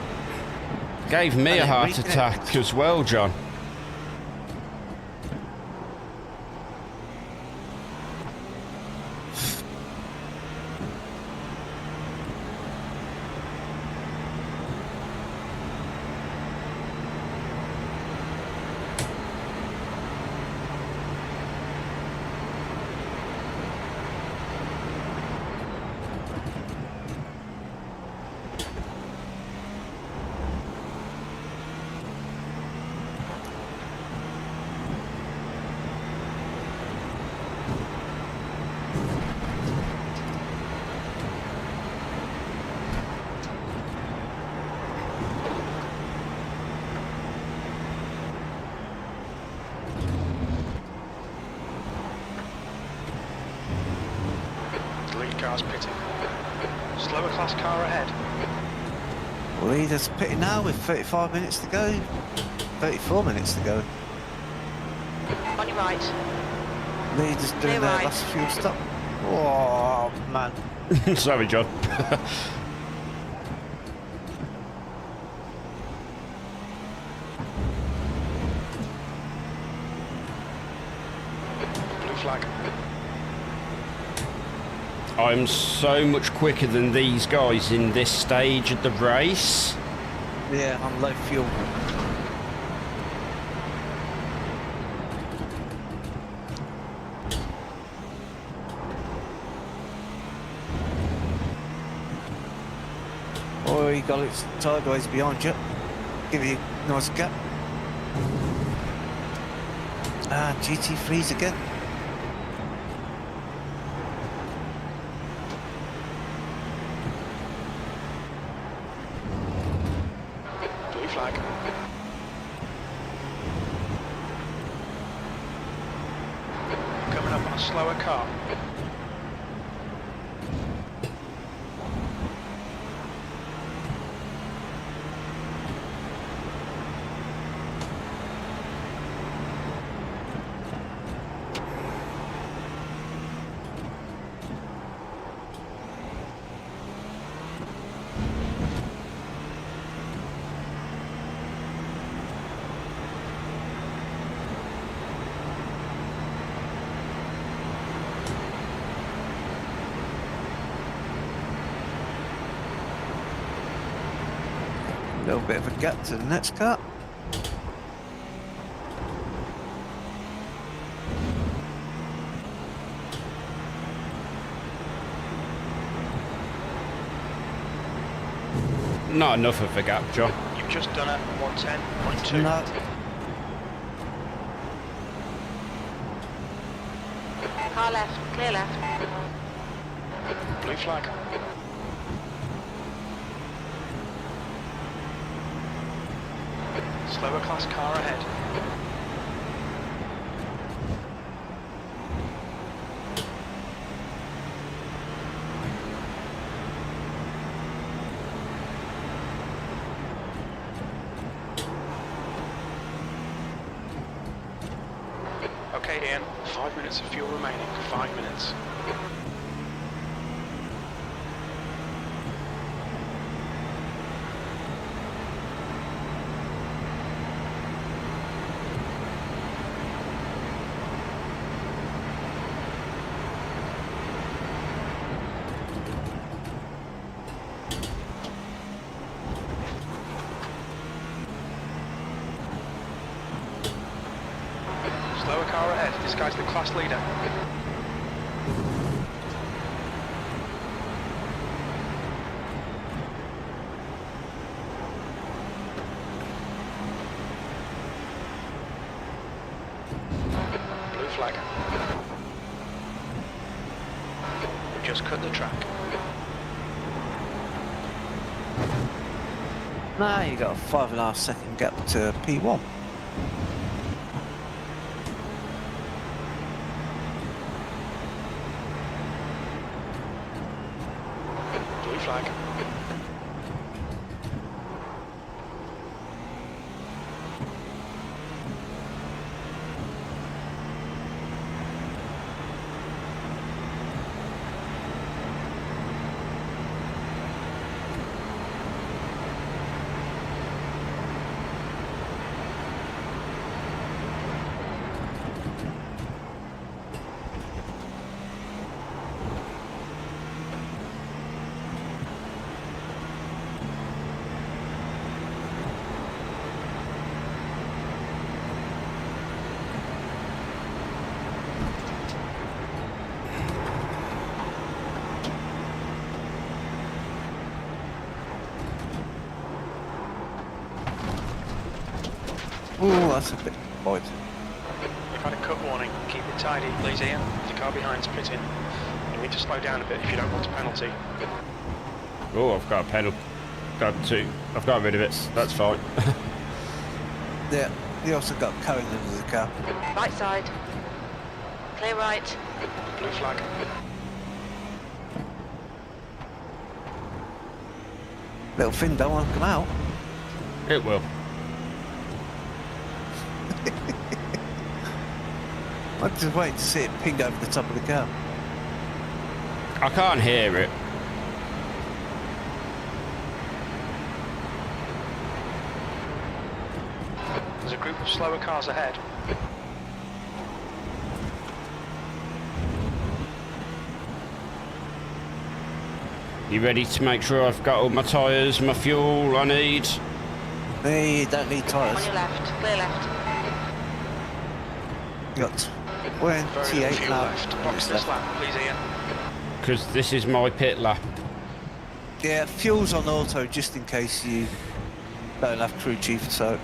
Gave me And a then heart reconnect. attack as well, John. The lead car's pitting. Slower class car ahead. Leader's pitting now with 35 minutes to go. 34 minutes to go. On your right. Leader's doing Clear their right. last fuel stop. Oh, man. Sorry, John. Blue flag. I'm so much quicker than these guys in this stage of the race. Yeah, on low fuel. Oh, you got it sideways behind you. Give you a nice gap. Ah, GT3s again. Blue flag. Coming up on a slower car. A little bit of a gap to the next car. Not enough of a gap, John. You've just done a 110.2. No. Car left, clear left. Blue flag. Slower class car ahead. Okay, Ian, 5 minutes of fuel remaining. 5 minutes. Slower car ahead. This guy's the class leader. Blue flag. We just cut the track. Now you got a 5.5 second gap to P1. Blue flag. Oh, that's a bit odd. You've had a cut warning. Keep it tidy, please, Ian. The car behind's pitting. You need to slow down a bit if you don't want a penalty. Oh, I've got a pedal. I've got rid of it. That's fine. Yeah, you also got carrying under the car. Right side. Clear right. Blue flag. Little fin don't want to come out. It will. I'm just waiting to see it ping over the top of the car. I can't hear it. There's a group of slower cars ahead. You ready to make sure I've got all my tyres, my fuel I need? Hey, you don't need On tyres. your left, clear left. You got Very 28 little fuel now. left. Box this lap, please, Ian. Because this is my pit lap. Yeah, fuel's on auto just in case you don't have crew chief, so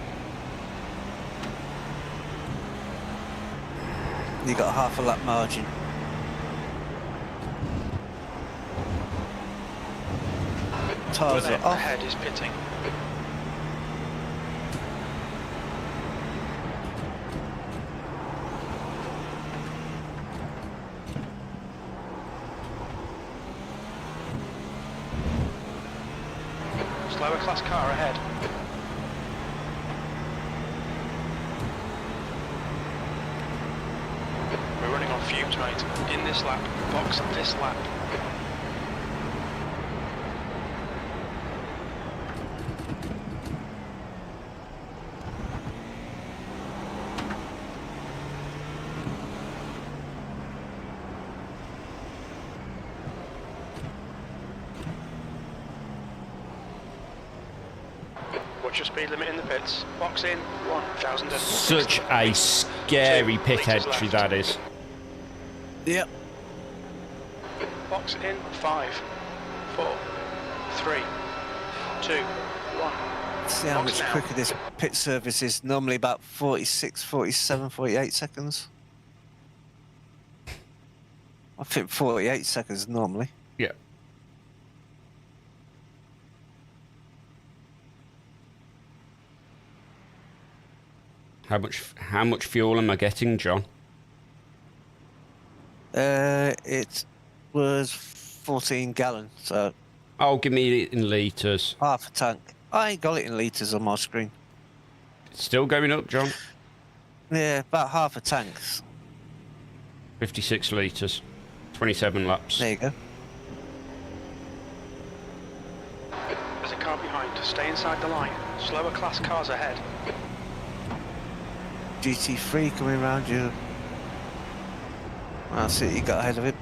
you got half a lap margin. Tyres are Burnett off. ahead is pitting. Slower class car ahead. We're running on fumes, mate. In this lap, box this lap. What's your speed limit in the pits? Box in 1,000. Such a scary pit entry that is. Yep. Box in 5, 4, 3, 2, 1. See how Box much now. quicker this pit service is. Normally about 46, 47, 48 seconds. I think 48 seconds normally. Yeah. How much fuel am I getting, John? It was 14 gallon, so Oh, give me it in litres. half a tank. I ain't got it in litres on my screen. It's still going up, John. Yeah, about half a tank. 56 litres. 27 laps. There you go. There's a car behind. Stay inside the line. Slower class cars ahead. GT3 coming around you. I'll see what you got ahead of it.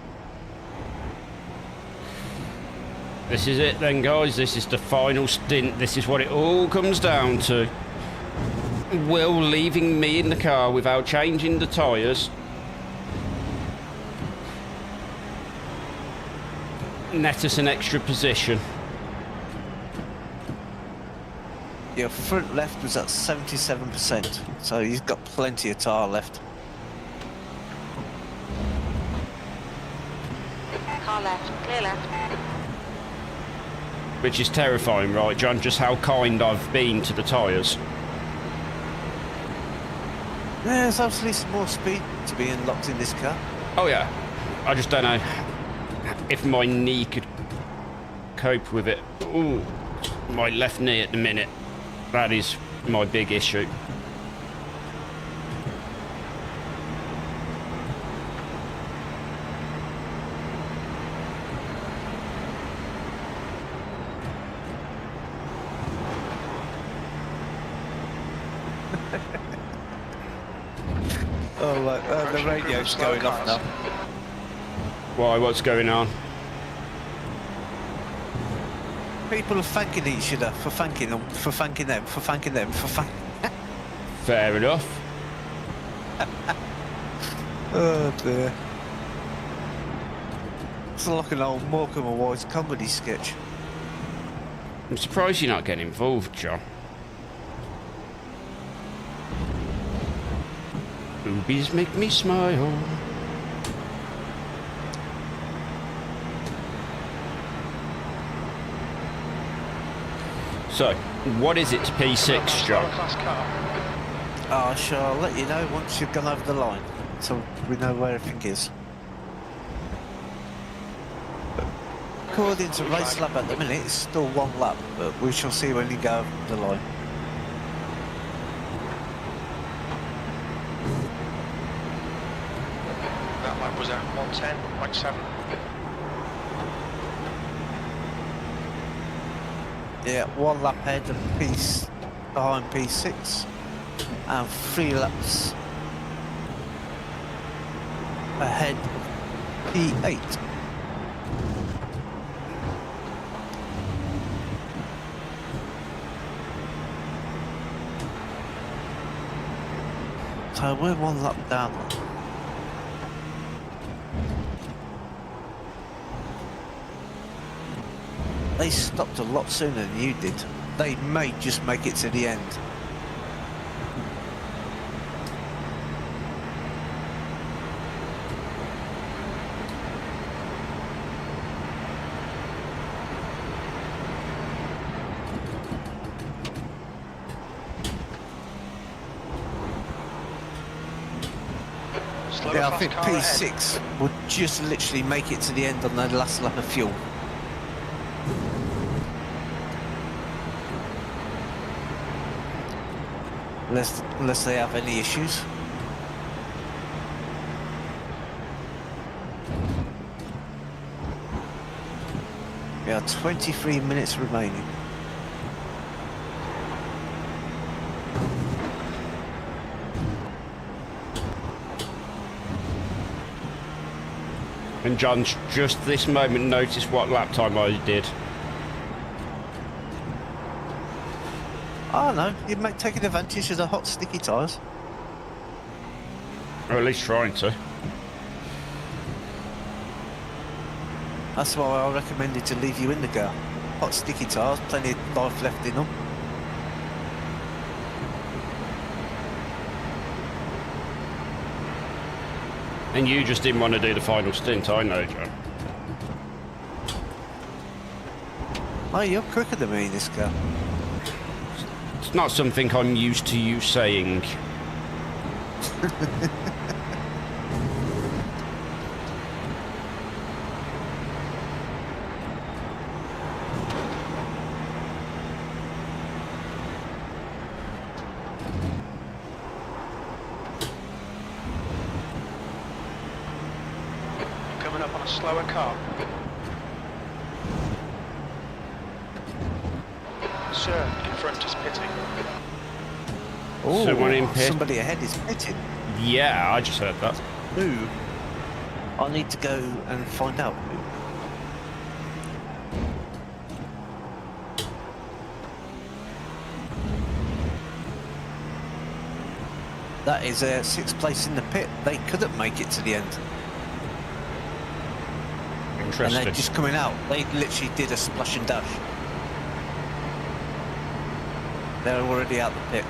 This is it then, guys. This is the final stint. This is what it all comes down to. Will leaving me in the car without changing the tyres net us an extra position. Your front left was at 77%, so you've got plenty of tyre left. Car left, clear left. Which is terrifying, right, John? Just how kind I've been to the tyres. There's absolutely some more speed to be unlocked in this car. Oh, yeah. I just don't know if my knee could cope with it. Ooh, my left knee at the minute. That is my big issue. Oh, look, the radio's going off now. Why, what's going on? People are thanking each other for thanking them, for thanking them, for thanking them, for thanking... Fair enough. Oh dear. It's like an old Morecambe and Wise comedy sketch. I'm surprised you're not getting involved, John. Boobies make me smile. So, what is it to P6, Slower John? class car. I shall let you know once you've gone over the line, so we know where everything is. According to race lap at the minute, it's still one lap, but we shall see when you go over the line. That lap was at 110.7. Yeah, one lap ahead of behind P6, and 3 laps ahead of P8. So we're one lap down. They stopped a lot sooner than you did. They may just make it to the end. Slower Yeah, I class think car ahead. P6 would just literally make it to the end on their last lap of fuel. Unless they have any issues. We are 23 minutes remaining. And John's just this moment noticed what lap time I did. I don't know. You're taking advantage of the hot, sticky tyres. Or at least trying to. That's why I recommended to leave you in the car. Hot, sticky tyres, plenty of life left in them. And you just didn't want to do the final stint, I know, John. Oh, you're quicker than me in this car. It's not something I'm used to you saying. Coming up on a slower car. Sir, in front is pitting. Oh, Someone in pit. somebody ahead is pitting. Yeah, I just heard that. Who? I need to go and find out who. That is 6th place in the pit. They couldn't make it to the end. And Interesting. they're just coming out. They literally did a splash and dash. They're already out the pit.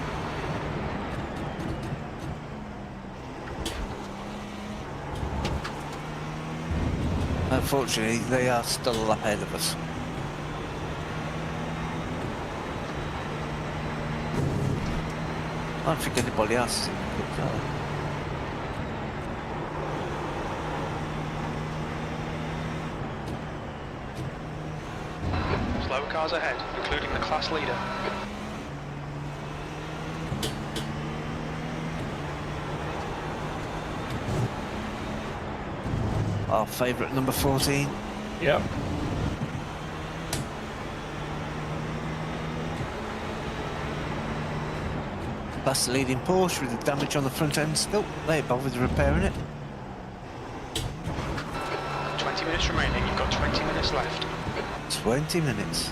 Unfortunately, they are still ahead of us. I don't think anybody else is in the pit car. Slower cars ahead, including the class leader. Our favourite number 14. Yep. That's the leading Porsche with the damage on the front end still. They bothered repairing it. 20 minutes remaining, you've got 20 minutes left. 20 minutes.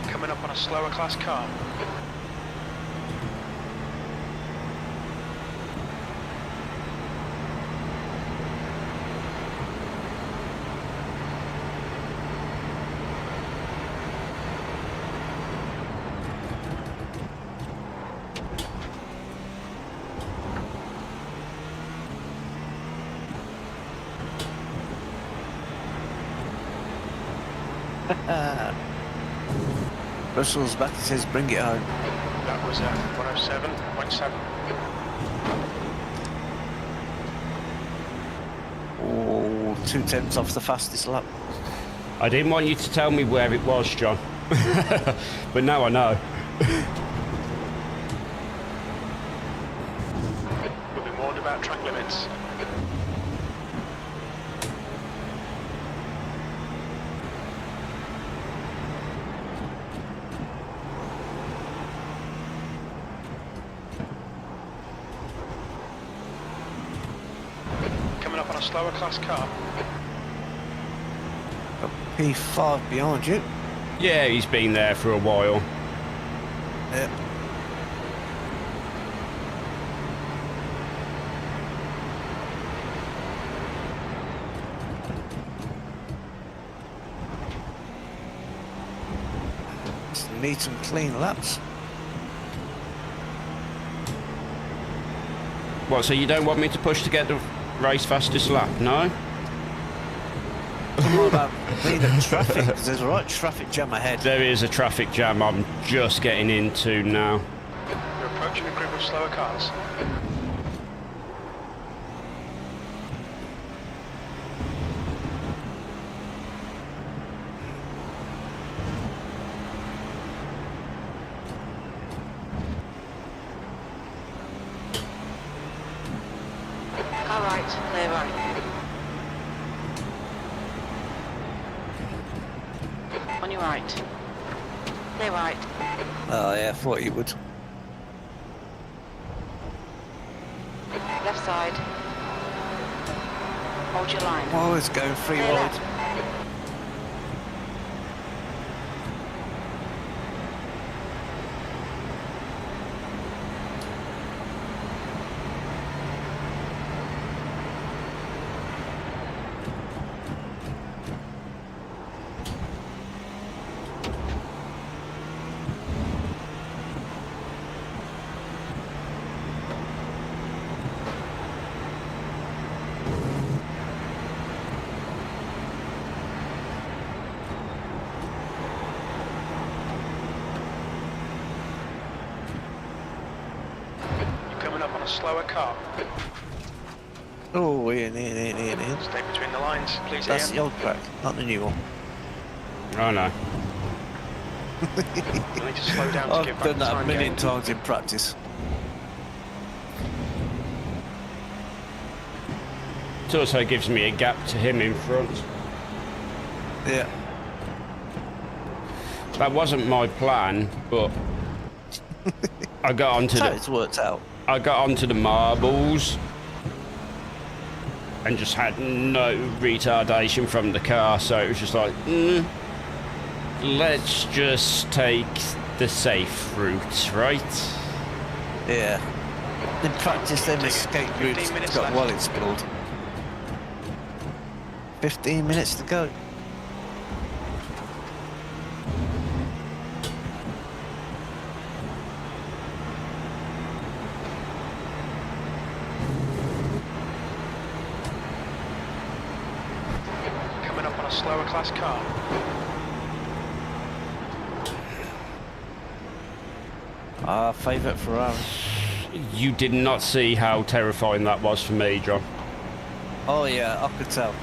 Coming up on a slower class car. Russell's back, he says bring it home. That was 107.7. Oh, 2/10 off the fastest lap. I didn't want you to tell me where it was, John. But now I know. We'll be warned about track limits. Coming up on a slower class car. Got P5 behind you. Yeah, he's been there for a while. Yeah. neat and clean laps. What, so you don't want me to push to get the race fastest lap, no? What about being at traffic? Because there's a right traffic jam ahead. There is a traffic jam I'm just getting into now. You're approaching a group of slower cars. Car right, clear right. On your right. Clear right. Oh yeah, I thought you would. Left side. Hold your line. Oh, it's going free Clear wide. left. You're coming up on a slower car. Oh, in. Stay between the lines, please, That's the Ian. old track, not the new one. Oh no. You need to slow down to give I've back done the that a time million gained. times in practice. It also gives me a gap to him in front. Yeah. That wasn't my plan, but I got onto So the it's worked out. I got onto the marbles and just had no retardation from the car, so it was just like, let's just take the safe route, right? Yeah. In practice, them Take escape 15 routes minutes got left. well installed. 15 minutes to go. Coming up on a slower class car. Our favourite Ferrari. You did not see how terrifying that was for me, John. Oh yeah, I could tell.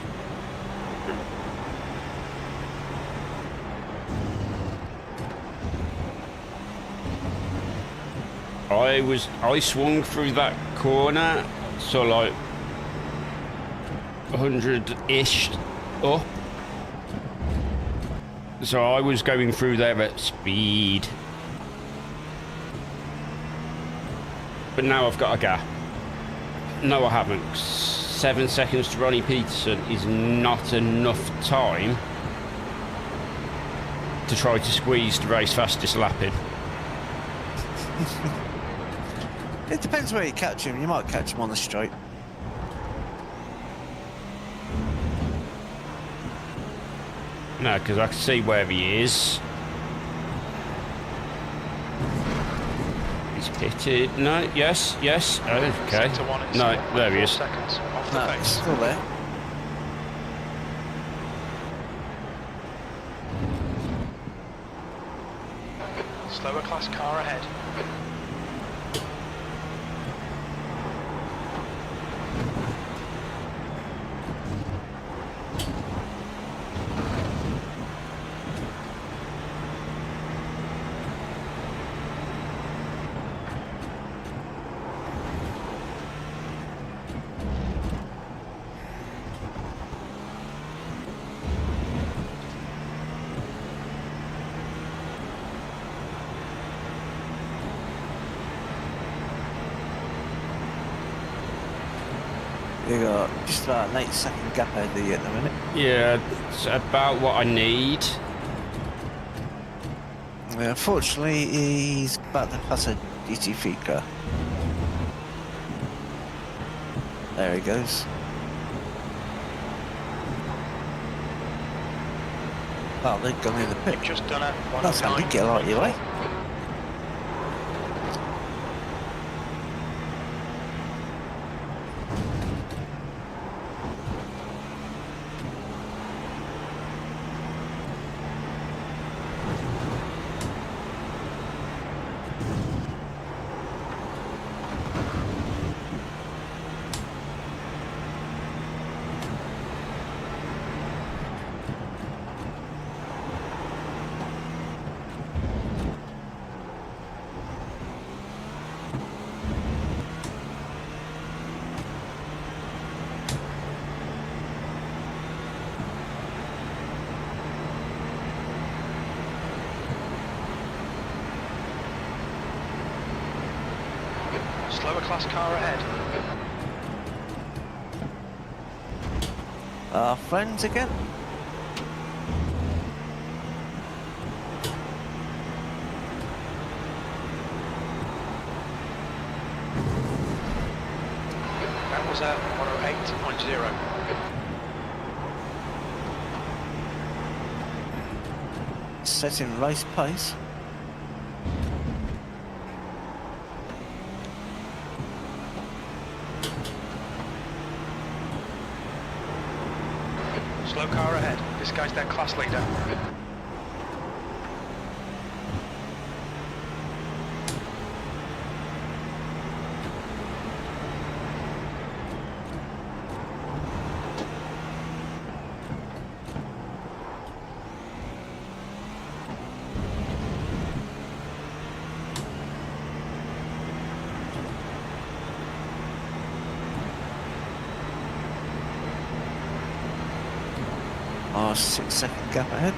I swung through that corner, so like 100-ish up. So I was going through there at speed. But now I've got a gap. No, I haven't. 7 seconds to Ronnie Peterson is not enough time to try to squeeze the race fastest lap in. It depends where you catch him. You might catch him on the straight. No, because I can see where he is. He's pitted. No, yes. Okay. Sector 1 is No, 1.4 there he is. seconds off the No, it's pace. still there. Slower class car ahead. You got just about an 8-second gap ahead of you at the minute. Yeah, it's about what I need. Yeah, unfortunately, he's about to pass a GT3 car. There he goes. Oh, they've gone in the pit. You've just done a That's handy, get out of your way. 109.4. Slower class car ahead. Our friends again. That was a 108.0. Setting race pace. Slow car ahead. This guy's their class leader. Oh, 6-second gap ahead.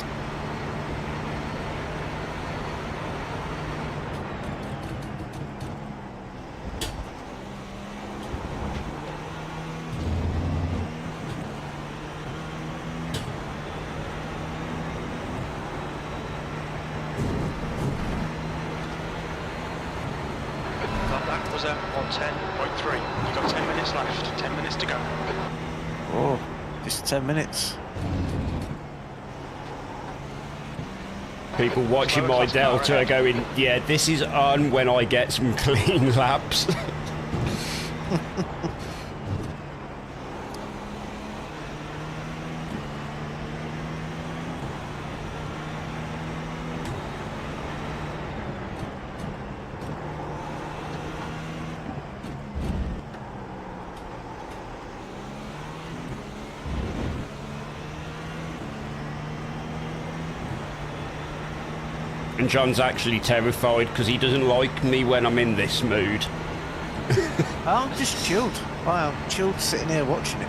That was a 110.3. You've got 10 minutes left. 10 minutes to go. Oh, just 10 minutes. People watching Slower my class car Delta are ahead. going, yeah, this is on when I get some clean laps. And John's actually terrified because he doesn't like me when I'm in this mood. I'm just chilled. I'm chilled sitting here watching it.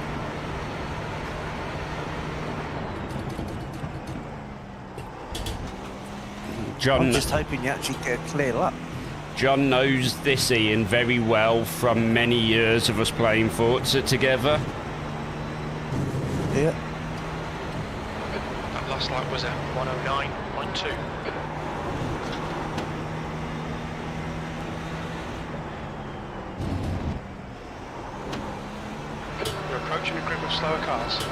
John, I'm just hoping you actually get a clear lap. John knows this Ian very well from many years of us playing Forza together. Yeah. That last lap was a 109.2. You're approaching a group of slower cars.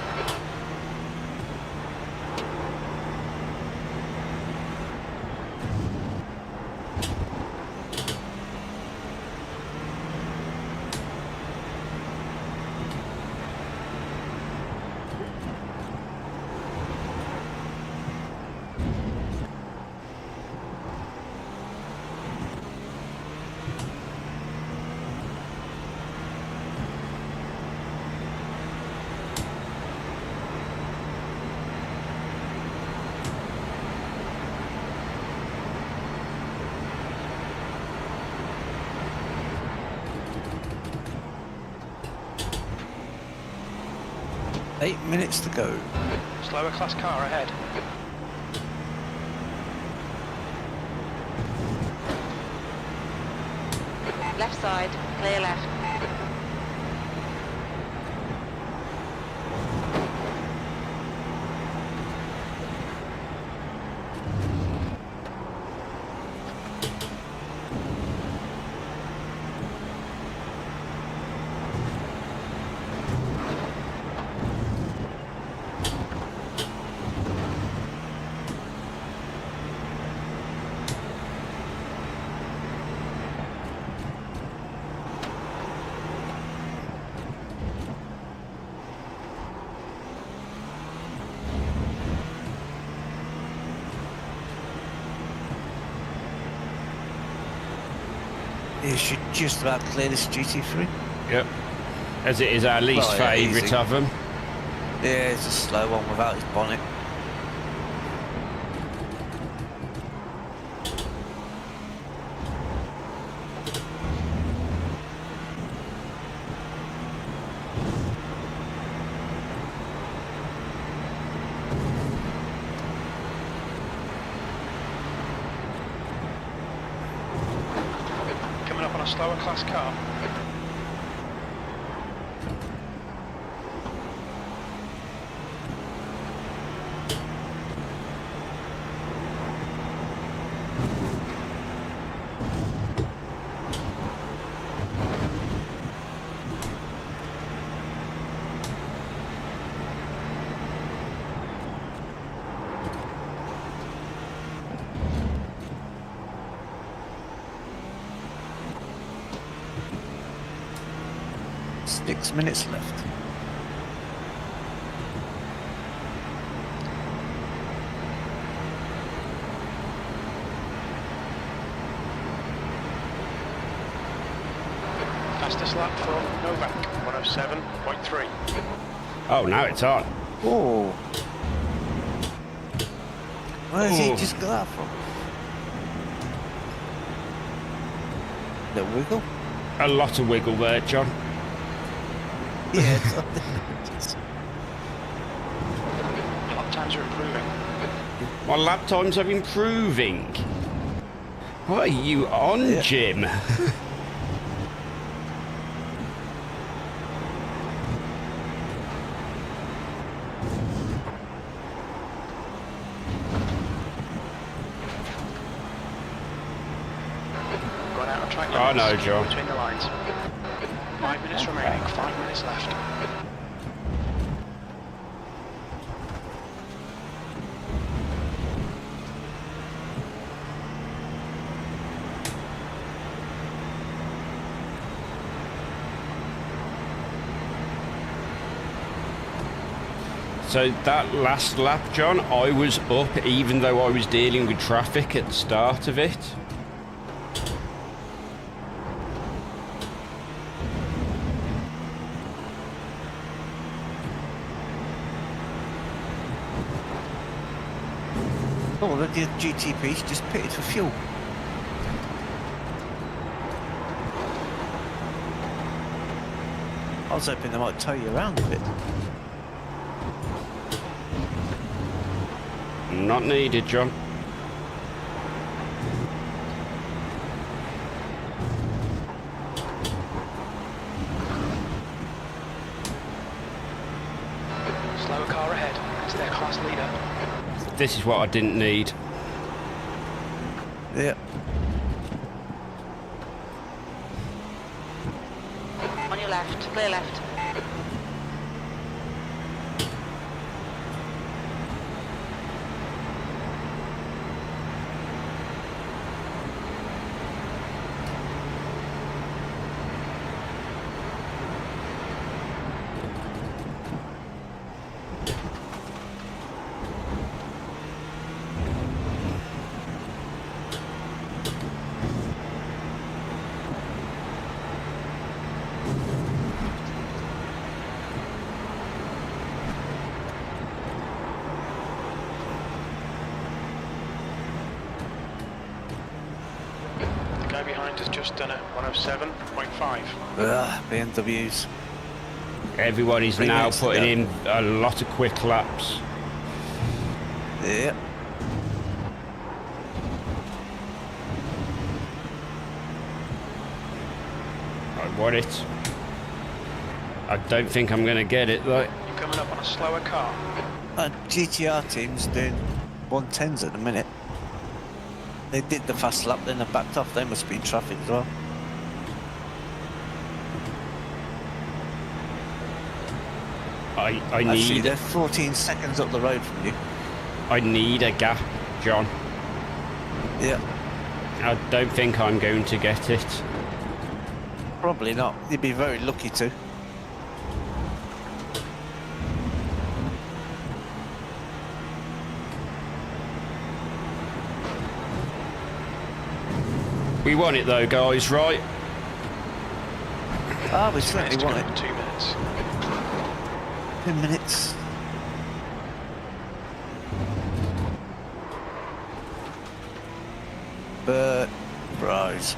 Eight minutes to go. Slower class car ahead. Left side, clear left. You should just about clear this GT3. Yep. As it is our least Well, yeah, favourite easy. of them. Yeah, it's a slow one without his bonnet. Coming up on a slower class car. Six minutes left. Fastest lap for Novak, 107.3. Oh, now it's on. Oh. Where has he Oh. just got that from? Little wiggle? A lot of wiggle there, John. Yeah. Lap times are improving. My lap times are improving. What are you on, Yeah. Jim? Gone out of track. I know, limits. John. Between the lines. 5 minutes remaining, 5 minutes left. So that last lap, John, I was up even though I was dealing with traffic at the start of it. Oh, the GTP's just pitted for fuel. I was hoping they might tow you around a bit. Not needed, John. Slower car ahead. It's their class leader. This is what I didn't need. Yeah. On your left, clear left. The guy behind has just done a 107.5. BMWs. Everyone is 3 now minutes to putting go. in a lot of quick laps. Yeah. I want it. I don't think I'm going to get it, though. You're coming up on a slower car. GTR team's doing 110s at the minute. They did the fast lap, then they backed off. They must be in traffic as well. I Actually, need they're 14 seconds up the road from you. I need a gap, John. Yeah. I don't think I'm going to get it. Probably not. You'd be very lucky to. We want it though, guys, right? Ah, we 2 certainly minutes to want go. it. 2 minutes. 10 minutes. But, right.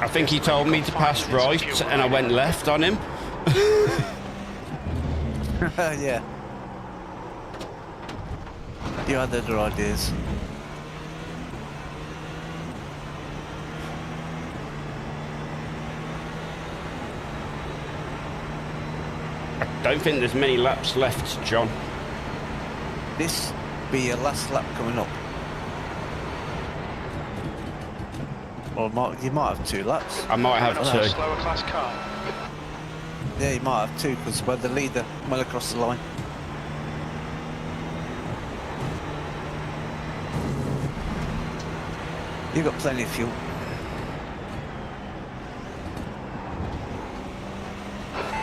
I think he told me to pass right, and I went left on him. Yeah. You had other ideas. I don't think there's many laps left, John. This be your last lap coming up. Or you might have 2 laps. I might have Another 2. slower class car. Yeah, you might have 2 because when the leader went across the line. You've got plenty of fuel.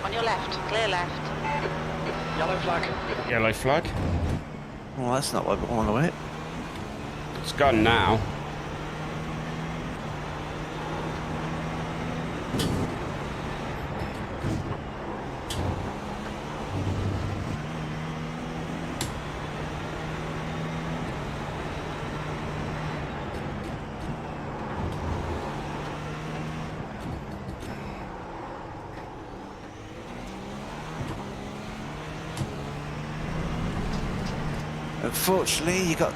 On your left, clear left. Yellow flag. Yellow flag. Well, that's not what we want to hit. It's gone now. Unfortunately, you got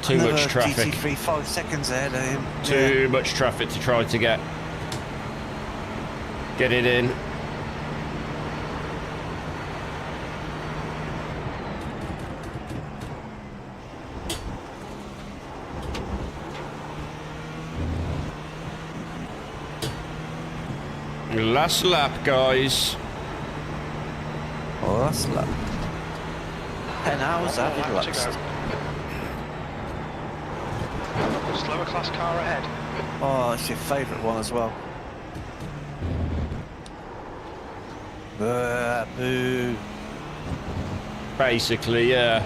Too much another traffic. GT3 5 seconds ahead of him. Too much traffic to try to get it in. Last lap, guys. Oh, that's lap. 10 hours One more added lap to laps. go. Slower class car ahead. Oh, it's your favourite one as well. Boo. Basically, yeah.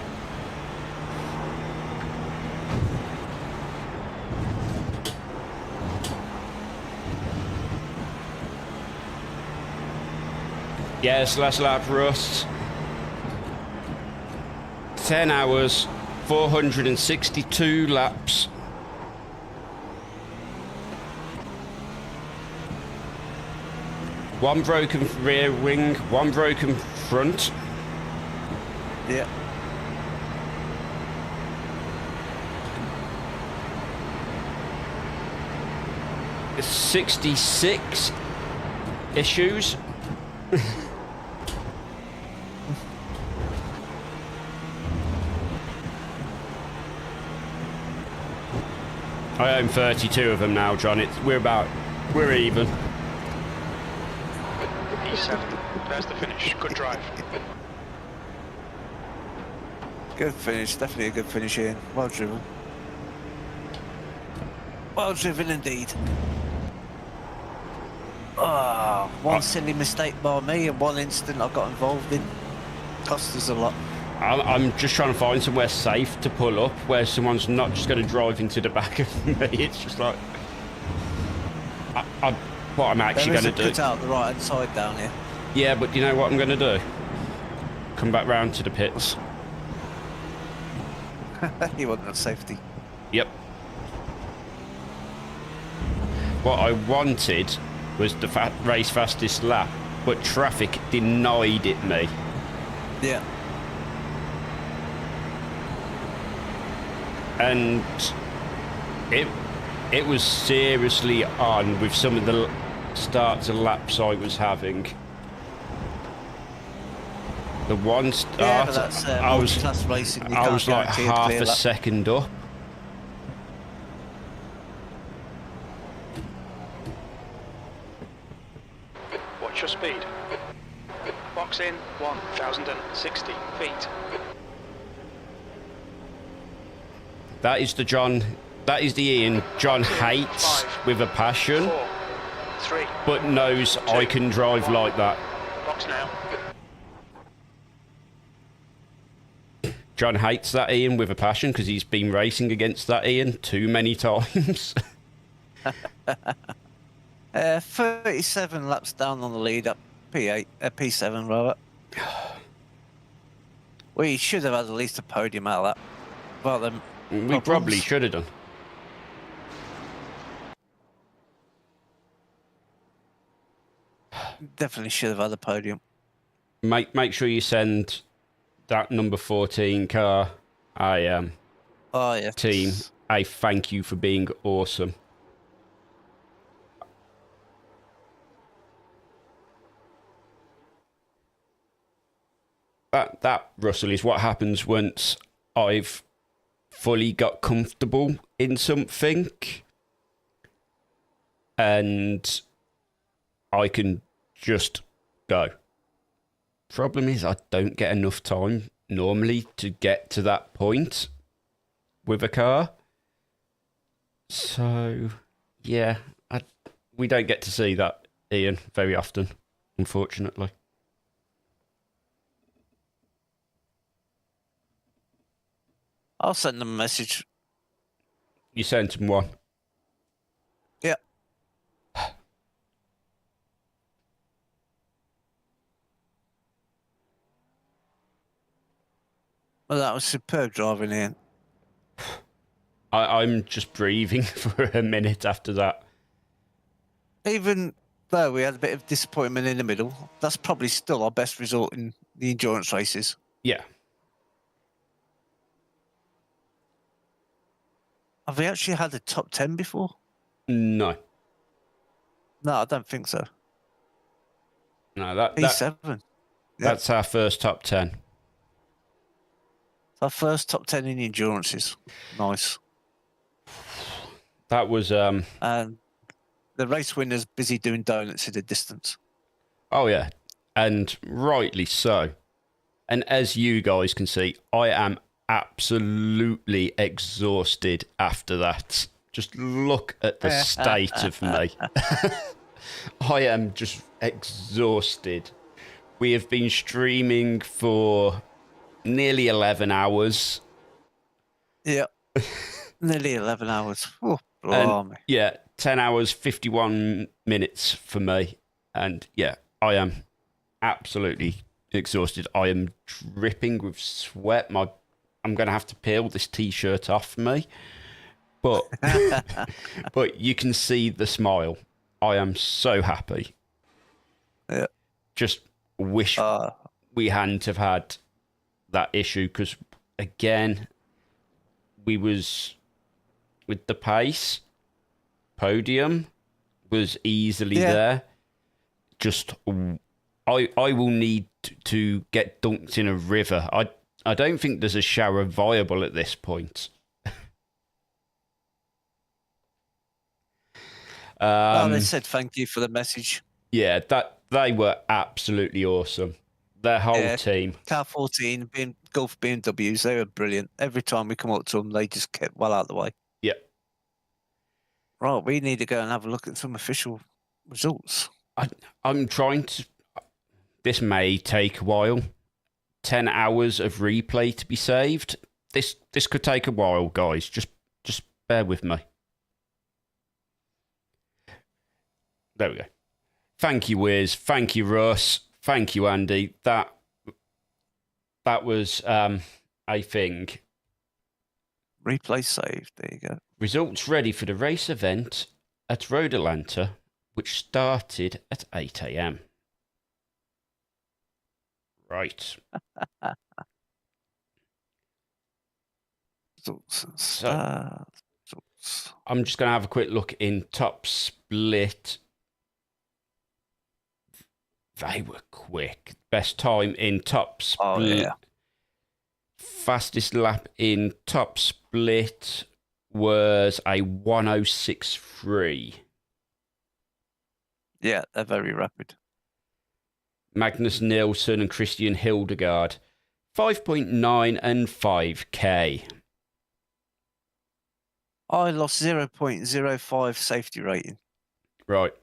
Yes, last lap, Rust. 10 hours, 462 laps. One broken rear wing, one broken front. Yeah. It's 66 issues. I own 32 of them now, John. We're even. E7. There's the finish. Good drive. Good finish. Definitely a good finish here. Well driven. Well driven indeed. Ah, one silly mistake by me and one incident I got involved in. Cost us a lot. I'm just trying to find somewhere safe to pull up where someone's not just going to drive into the back of me. It's just like... what I'm actually going to do. There is a cut out the right hand side down here. Yeah, but you know what I'm going to do? Come back round to the pits. You want that safety. Yep. What I wanted was the race fastest lap, but traffic denied it me. Yeah. And it was seriously on with some of the starts and laps I was having. The one start, Yeah, but that's I was multi-class racing. You I can't was like guarantee a half clear a lap. second up. Watch your speed. Box in 1,060 feet. That is the John. That is the Ian John hates with a passion, 4, 3. but knows I can drive like that. Box 6 now. John hates that Ian with a passion because he's been racing against that Ian too many times. 37 laps down on the lead up P8, P7 rather. We should have had at least a podium out of that. But We probably should have done. Definitely should have had a podium. Make sure you send that number 14 car a Oh yeah, team a thank you for being awesome. That Russell is what happens once I've fully got comfortable in something and I can just go. Problem is I don't get enough time normally to get to that point with a car. So, yeah, we don't get to see that, Ian, very often, unfortunately. I'll send them a message. You sent him one. Yeah. Well, that was superb driving, Ian. I'm just breathing for a minute after that. Even though we had a bit of disappointment in the middle, that's probably still our best result in the endurance races. Yeah. Have we actually had a top 10 before? No. No, I don't think so. No, P7. That's our first top 10. It's our first top 10 in the endurances. Nice. That was And the race winner's busy doing donuts in the distance. oh yeah, and rightly so. And as you guys can see, I am absolutely exhausted after that. Just look at the state of me. I am just exhausted. We have been streaming for nearly 11 hours. Yeah. Nearly 11 hours. Oh, And, blimey. yeah, 10 hours, 51 minutes for me. And yeah, I am absolutely exhausted. I am dripping with sweat. I'm going to have to peel this t-shirt off me. But but you can see the smile. I am so happy. Yeah. Just wish we hadn't have had that issue because, again, we was with the pace, podium was easily there. Just, I will need to get dunked in a river. I don't think there's a shower viable at this point. They said thank you for the message. Yeah, they were absolutely awesome. Their whole team. Car 14, Gulf BMWs, they were brilliant. Every time we come up to them, they just kept well out of the way. Yeah. Right, we need to go and have a look at some official results. I'm trying to... This may take a while. 10 hours of replay to be saved. This could take a while, guys. Just bear with me. There we go. Thank you, Wiz. Thank you, Russ. Thank you, Andy. That was a thing. Replay saved. There you go. Results ready for the race event at Road Atlanta, which started at 8 a.m. Right. Results. I'm just going to have a quick look in top split. They were quick. Best time in top split. Oh, yeah. Fastest lap in top split was a 1:06.3. Yeah, they're very rapid. Magnus Nielsen and Christian Hildegard, 5.9 and 5K. I lost 0.05 safety rating. Right.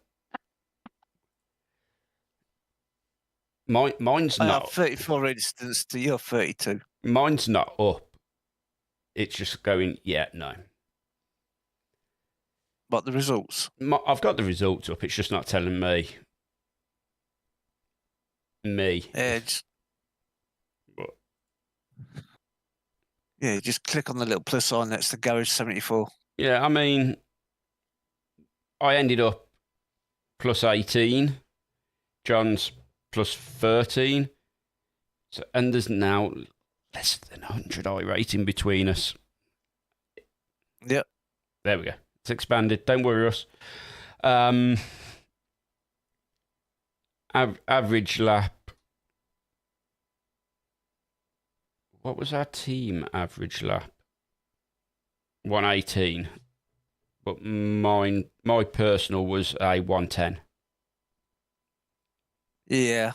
Mine's I have not. 34 instance to your 32. Mine's not up. It's just going. Yeah, no. But the results. I've got the results up. It's just not telling me. Yeah, What? yeah, just click on the little plus sign next to Garage 74. Yeah, I mean, I ended up plus 18. John's plus 13. So, and there's now less than 100 I rating between us. Yep. There we go. It's expanded. Don't worry, Russ. Average lap. What was our team average lap? 118. But my personal was a 110. Yeah.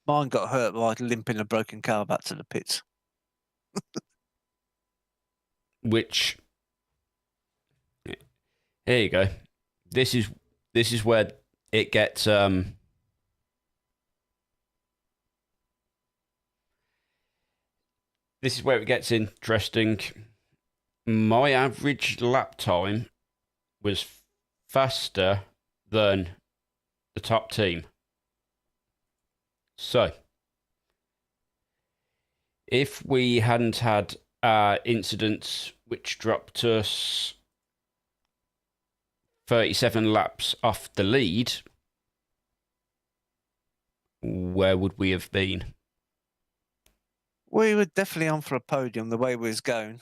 Mine got hurt by limping a broken car back to the pits. Which, here you go. This is where it gets this is where it gets interesting. My average lap time was faster than the top team. So, if we hadn't had incidents which dropped us 37 laps off the lead, where would we have been? We were definitely on for a podium the way we was going.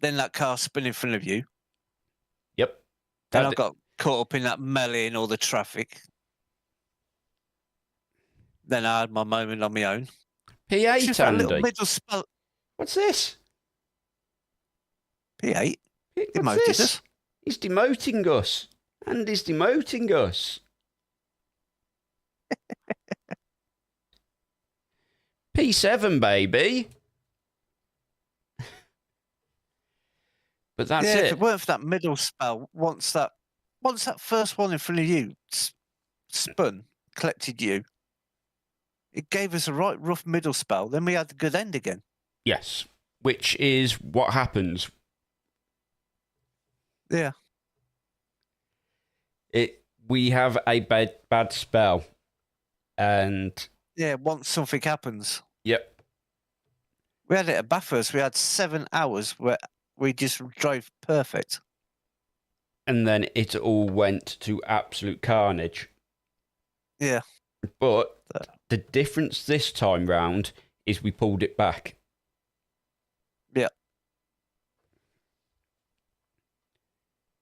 Then that car spun in front of you. Yep. Then I got caught up in that melee and all the traffic. Then I had my moment on my own. P8, Just that little Andy. middle spell. What's this? P8? What's Demoted this? us. He's demoting us. Andy's demoting us. P7, baby. But that's yeah, if it. it weren't for that middle spell, once that first one in front of you spun, collected you, it gave us a right rough middle spell. Then we had the good end again. Yes, which is what happens. Yeah. We have a bad spell, and Yeah, once something happens. yep. We had it at Bathurst. We had 7 hours where we just drove perfect. And then it all went to absolute carnage. Yeah. But the difference this time round is we pulled it back. Yeah.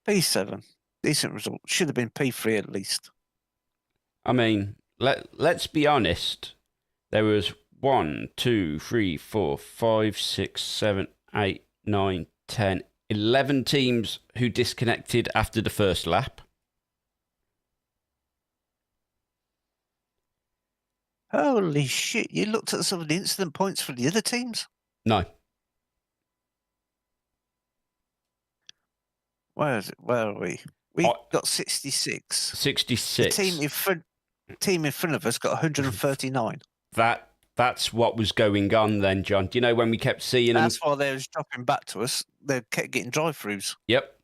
P7. Decent result. Should have been P3 at least. I mean, let's be honest. There was 1, 2, 3, 4, 5, 6, 7, 8, 9, 10, 11 teams who disconnected after the first lap. Holy shit. You looked at some of the incident points for the other teams? No. Where is it? Where are we? We got 66. 66. The team in front of us got 139. That's what was going on then, John. Do you know when we kept seeing them? That's why they was dropping back to us. They kept getting drive-throughs. Yep.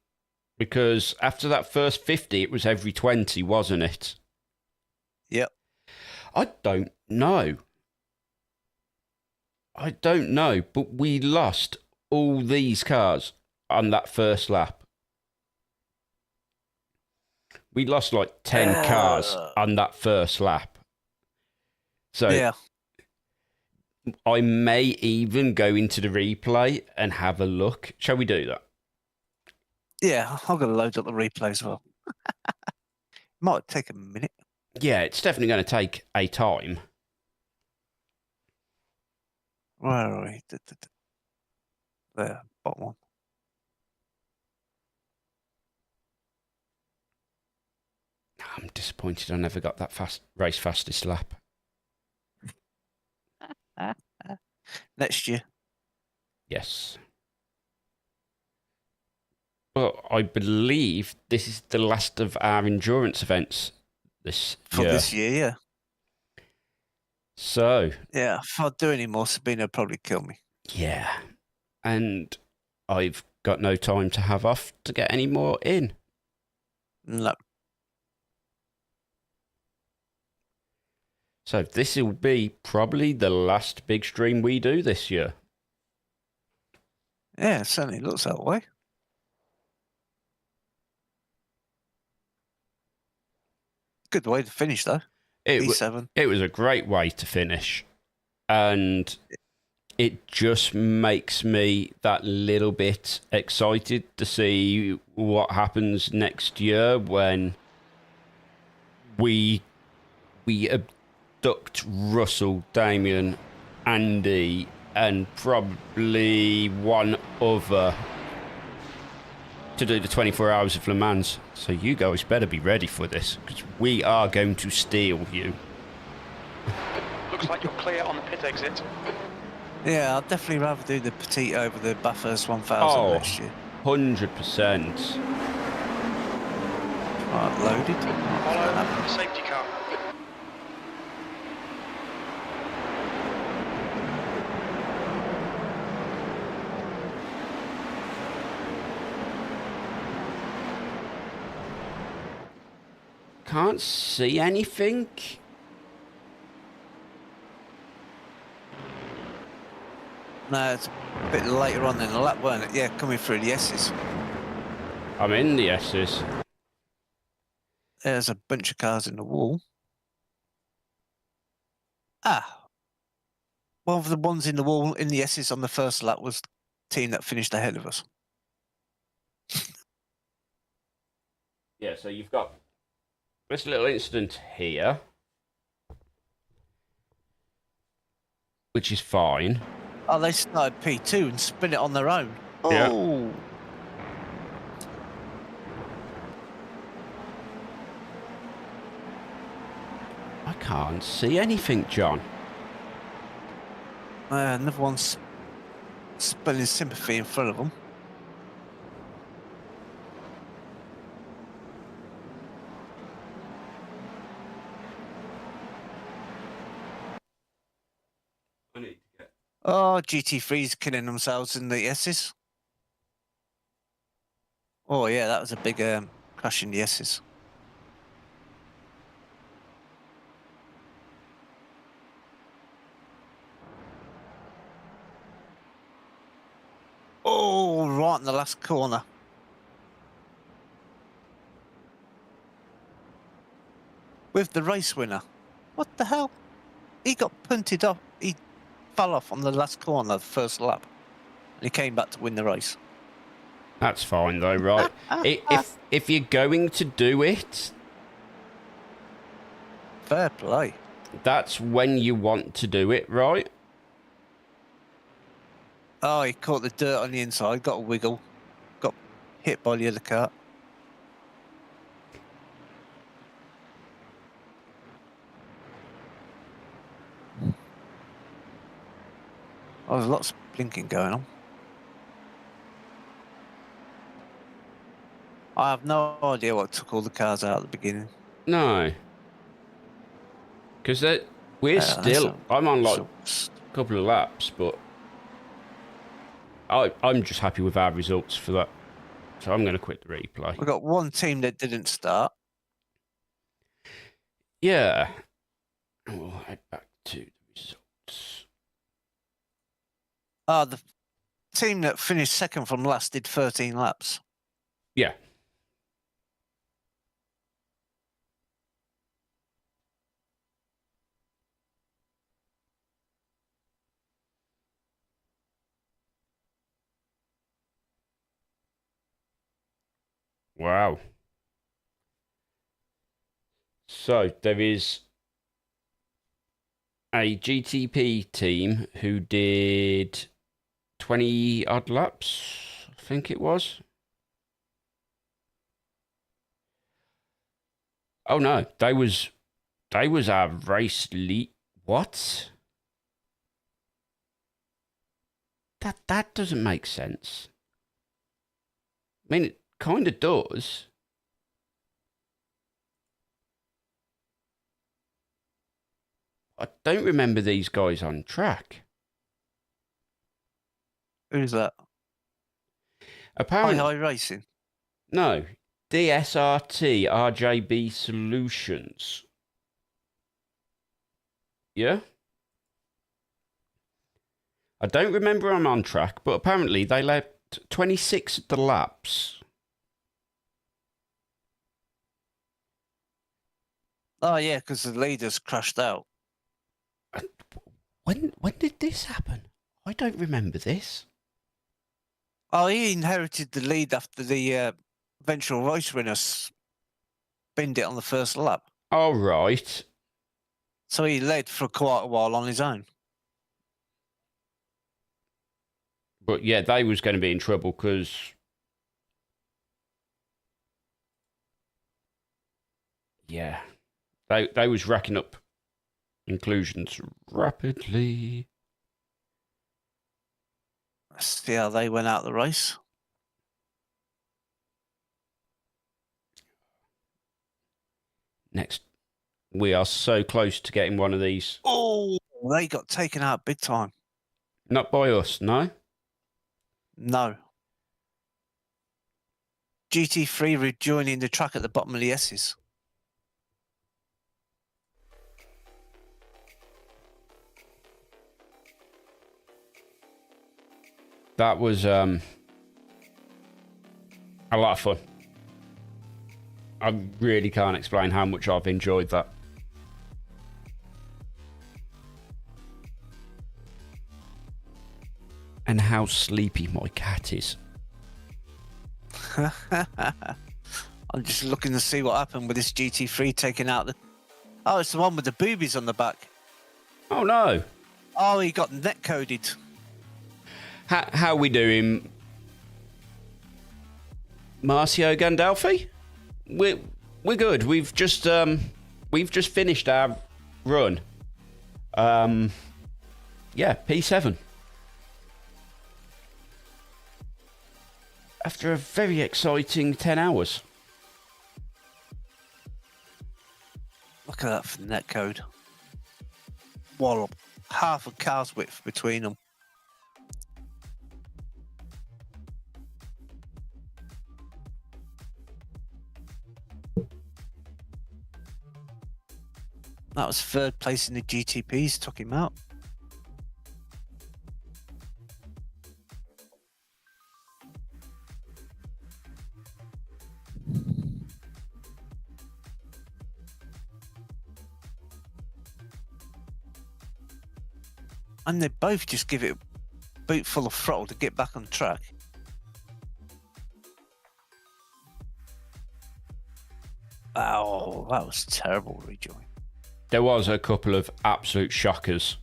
Because after that first 50, it was every 20, wasn't it? Yep. I don't know. But we lost all these cars on that first lap. We lost like 10 cars on that first lap. So yeah. I may even go into the replay and have a look. Shall we do that? Yeah, I'm going to load up the replay as well. Might take a minute. Yeah, it's definitely going to take a time. Where are we? There, bottom one. I'm disappointed I never got that race fastest lap. Next year. Yes. Well, I believe this is the last of our endurance events this For year. this year, yeah. So, Yeah, if I do any more, Sabina will probably kill me. yeah. And I've got no time to have off to get any more in. No. So this will be probably the last big stream we do this year. Yeah, it certainly looks that way. Good way to finish, though. P7. It was a great way to finish. And it just makes me that little bit excited to see what happens next year when we abduct Russell, Damien, Andy, and probably one other to do the 24 hours of Le Mans. So you guys better be ready for this, because we are going to steal you. Looks like you're clear on the pit exit. Yeah, I'd definitely rather do the Petit over the Bathurst 1000 next year. 100%. Right, loaded. Follow safety car. Can't see anything. No, it's a bit later on in the lap, weren't it? Yeah, coming through the S's. I'm in the S's. There's a bunch of cars in the wall. Ah. One of the ones in the wall in the S's on the first lap was the team that finished ahead of us. Yeah, so you've got this little incident here, which is fine. Oh, they started P2 and spin it on their own. Yeah. Oh. I can't see anything, John. Another one's spilling sympathy in front of them. Oh, GT3's killing themselves in the S's. Oh, yeah, that was a big crash in the S's. Oh, right in the last corner. With the race winner. What the hell? He got punted off. He fell off on the last corner, the first lap. And he came back to win the race. That's fine though, right? if you're going to do it, Fair play. that's when you want to do it, right? Oh, he caught the dirt on the inside, got a wiggle, got hit by the other car. Oh, there's lots of blinking going on. I have no idea what took all the cars out at the beginning. No. Because we're still... I'm on like a couple of laps, but... I'm just happy with our results for that. So I'm going to quit the replay. We've got one team that didn't start. Yeah. We'll head back to the results. The team that finished second from last did 13 laps. Yeah. Wow. So there is a GTP team who did 20 odd laps, I think it was. Oh no, they was our race lead. What? That doesn't make sense. I mean, it kind of does. I don't remember these guys on track. Who's that? Apparently, High Racing. no. DSRT RJB Solutions. Yeah? I don't remember I'm on track, but apparently they left 26 at the laps. Oh, yeah, because the leaders crashed out. When did this happen? I don't remember this. Oh, he inherited the lead after the eventual race winner spinned it on the first lap. All right. So he led for quite a while on his own. But yeah, they was going to be in trouble because... Yeah. They was racking up inclusions rapidly. Let's see how they went out the race. Next. We are so close to getting one of these. Oh, they got taken out big time. Not by us, no? No. GT3 rejoining the track at the bottom of the S's. That was a lot of fun. I really can't explain how much I've enjoyed that. And how sleepy my cat is. I'm just looking to see what happened with this GT3 taking out the... Oh, it's the one with the boobies on the back. Oh no. Oh, he got net coded. How we doing, Marcio Gandolfi? We're good. We've just finished our run. Yeah, P7. After a very exciting 10 hours. Look at that for net code. Wallop. Half a car's width between them. That was third place in the GTPs, took him out. And they both just give it a boot full of throttle to get back on track. Oh, that was terrible rejoin. There was a couple of absolute shockers.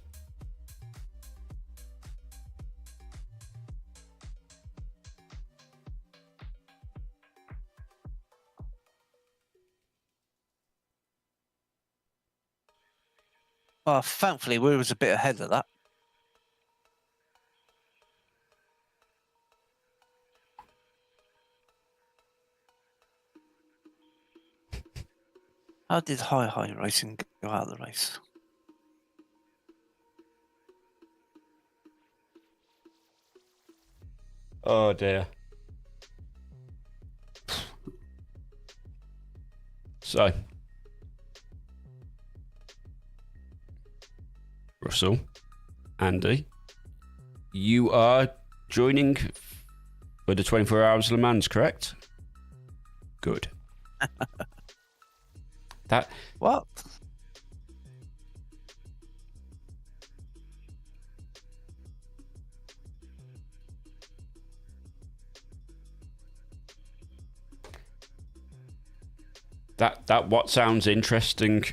Well, thankfully, we was a bit ahead of that. How did High Racing go out of the race? Oh dear. So, Russell, Andy, you are joining for the 24 Hours Le Mans, correct? Good. That What? that what sounds interesting.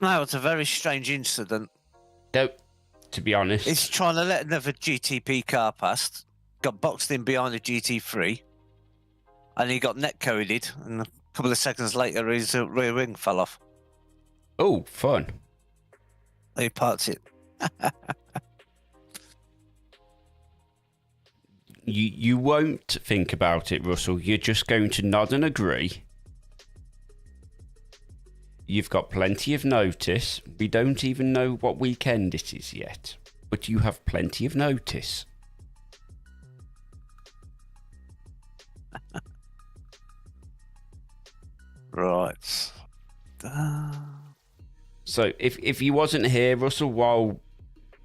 No, it's a very strange incident. No, to be honest. He's trying to let another GTP car past, got boxed in behind the GT3, and he got net coded, and a couple of seconds later his rear wing fell off. Oh, fun. He parked it. You won't think about it, Russell. You're just going to nod and agree. You've got plenty of notice. We don't even know what weekend it is yet, but you have plenty of notice. Right. So if you wasn't here, Russell, while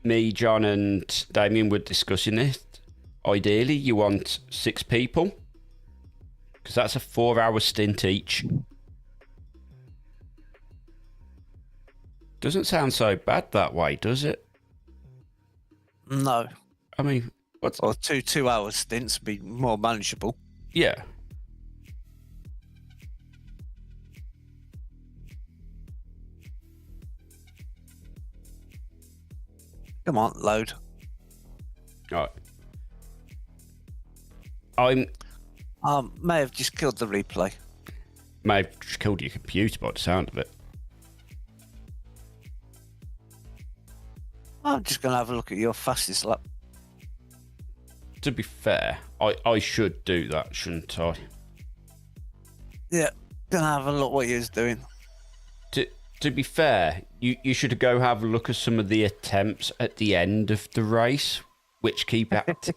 me, John and Damien were discussing it, ideally you want 6 people, because that's a 4-hour stint each. Doesn't sound so bad that way, does it? No. I mean, what's... Or 2 hour stints would be more manageable. Yeah. Come on, load. Right. I may have just killed the replay. may have just killed your computer by the sound of it. I'm just going to have a look at your fastest lap. To be fair, I should do that, shouldn't I? Yeah, going to have a look what you was doing. To be fair, you should go have a look at some of the attempts at the end of the race, which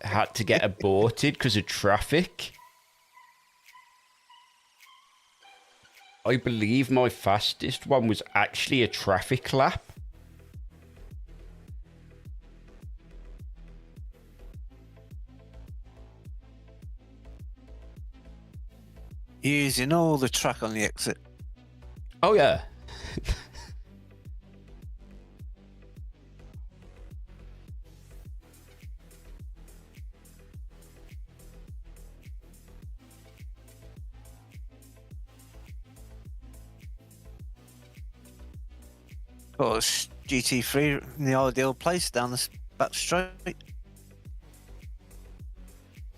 had to get aborted because of traffic. I believe my fastest one was actually a traffic lap. Using all the track on the exit. Oh, yeah. Of course, GT3 in the ideal place down the back straight.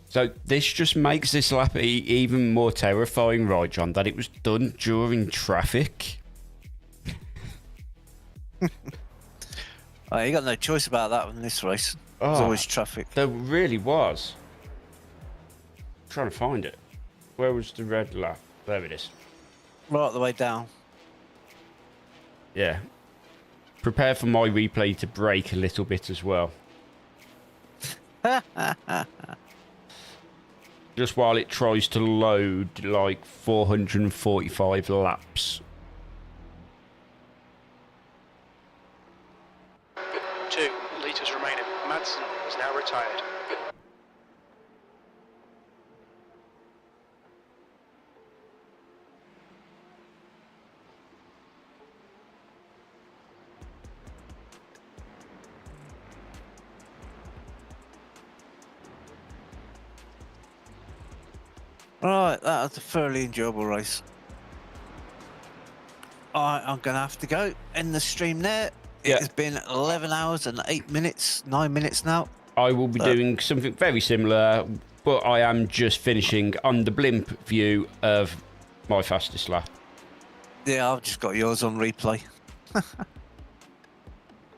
So this just makes this lap even more terrifying, right, John, that it was done during traffic. Oh, you got no choice about that in this race. There's always traffic. There really was. I'm trying to find it. Where was the red lap? There it is. Right the way down. Yeah. Prepare for my replay to break a little bit as well. Just while it tries to load like 445 laps. 2 litres remaining. Madsen is now retired. Right, that was a fairly enjoyable race. Alright, I'm going to have to go. End the stream there. Yeah. It has been 11 hours and 8 minutes, 9 minutes now. I will be doing something very similar, but I am just finishing on the blimp view of my fastest lap. Yeah, I've just got yours on replay.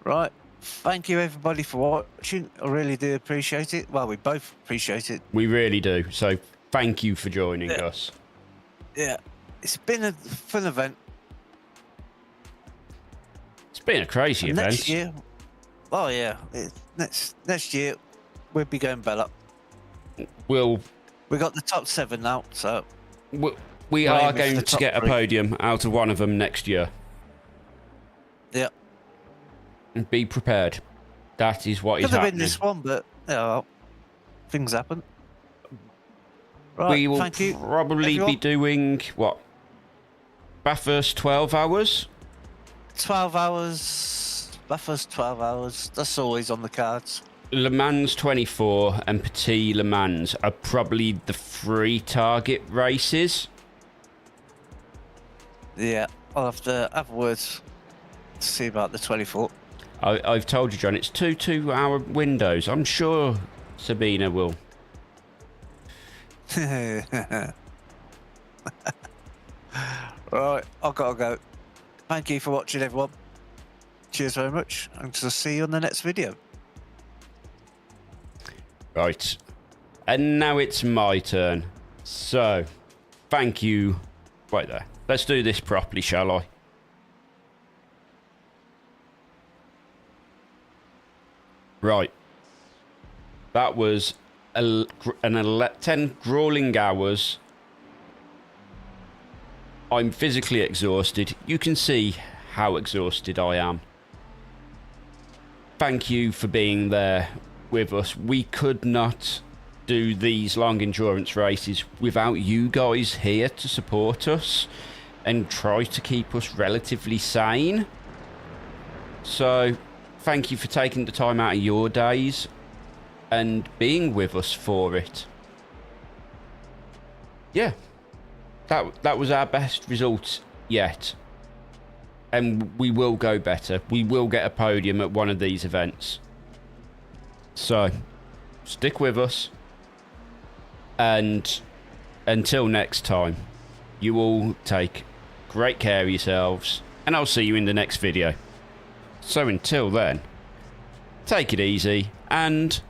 Right, thank you everybody for watching. I really do appreciate it. Well, we both appreciate it. We really do. So thank you for joining us. Yeah, it's been a fun event. It's been a crazy event. Next year, oh yeah, next year we'll be going better. We got the top 7 now, so we are going to get a podium out of one of them next year. Yeah. And be prepared. That is what is Could have happening. been this one, but well, things happen. Right, we will thank you, probably everyone. be doing what? Bathurst 12 hours? 12 hours. Bathurst 12 hours. That's always on the cards. Le Mans 24 and Petit Le Mans are probably the 3 target races. Yeah, I'll have to have words to see about the 24. I've told you, John, it's 2 2-hour windows. I'm sure Sabina will. Right, I've got to go. Thank you for watching, everyone. Cheers very much, and to see you on the next video. Right. And now it's my turn. So, thank you. Wait there. Let's do this properly, shall I? Right. That was 10 grueling hours. I'm physically exhausted. You can see how exhausted I am. Thank you for being there with us. We could not do these long endurance races without you guys here to support us and try to keep us relatively sane. So, thank you for taking the time out of your days and being with us for it. Yeah. That was our best result yet. And we will go better. We will get a podium at one of these events. So, stick with us. And until next time, you all take great care of yourselves. And I'll see you in the next video. So until then, take it easy and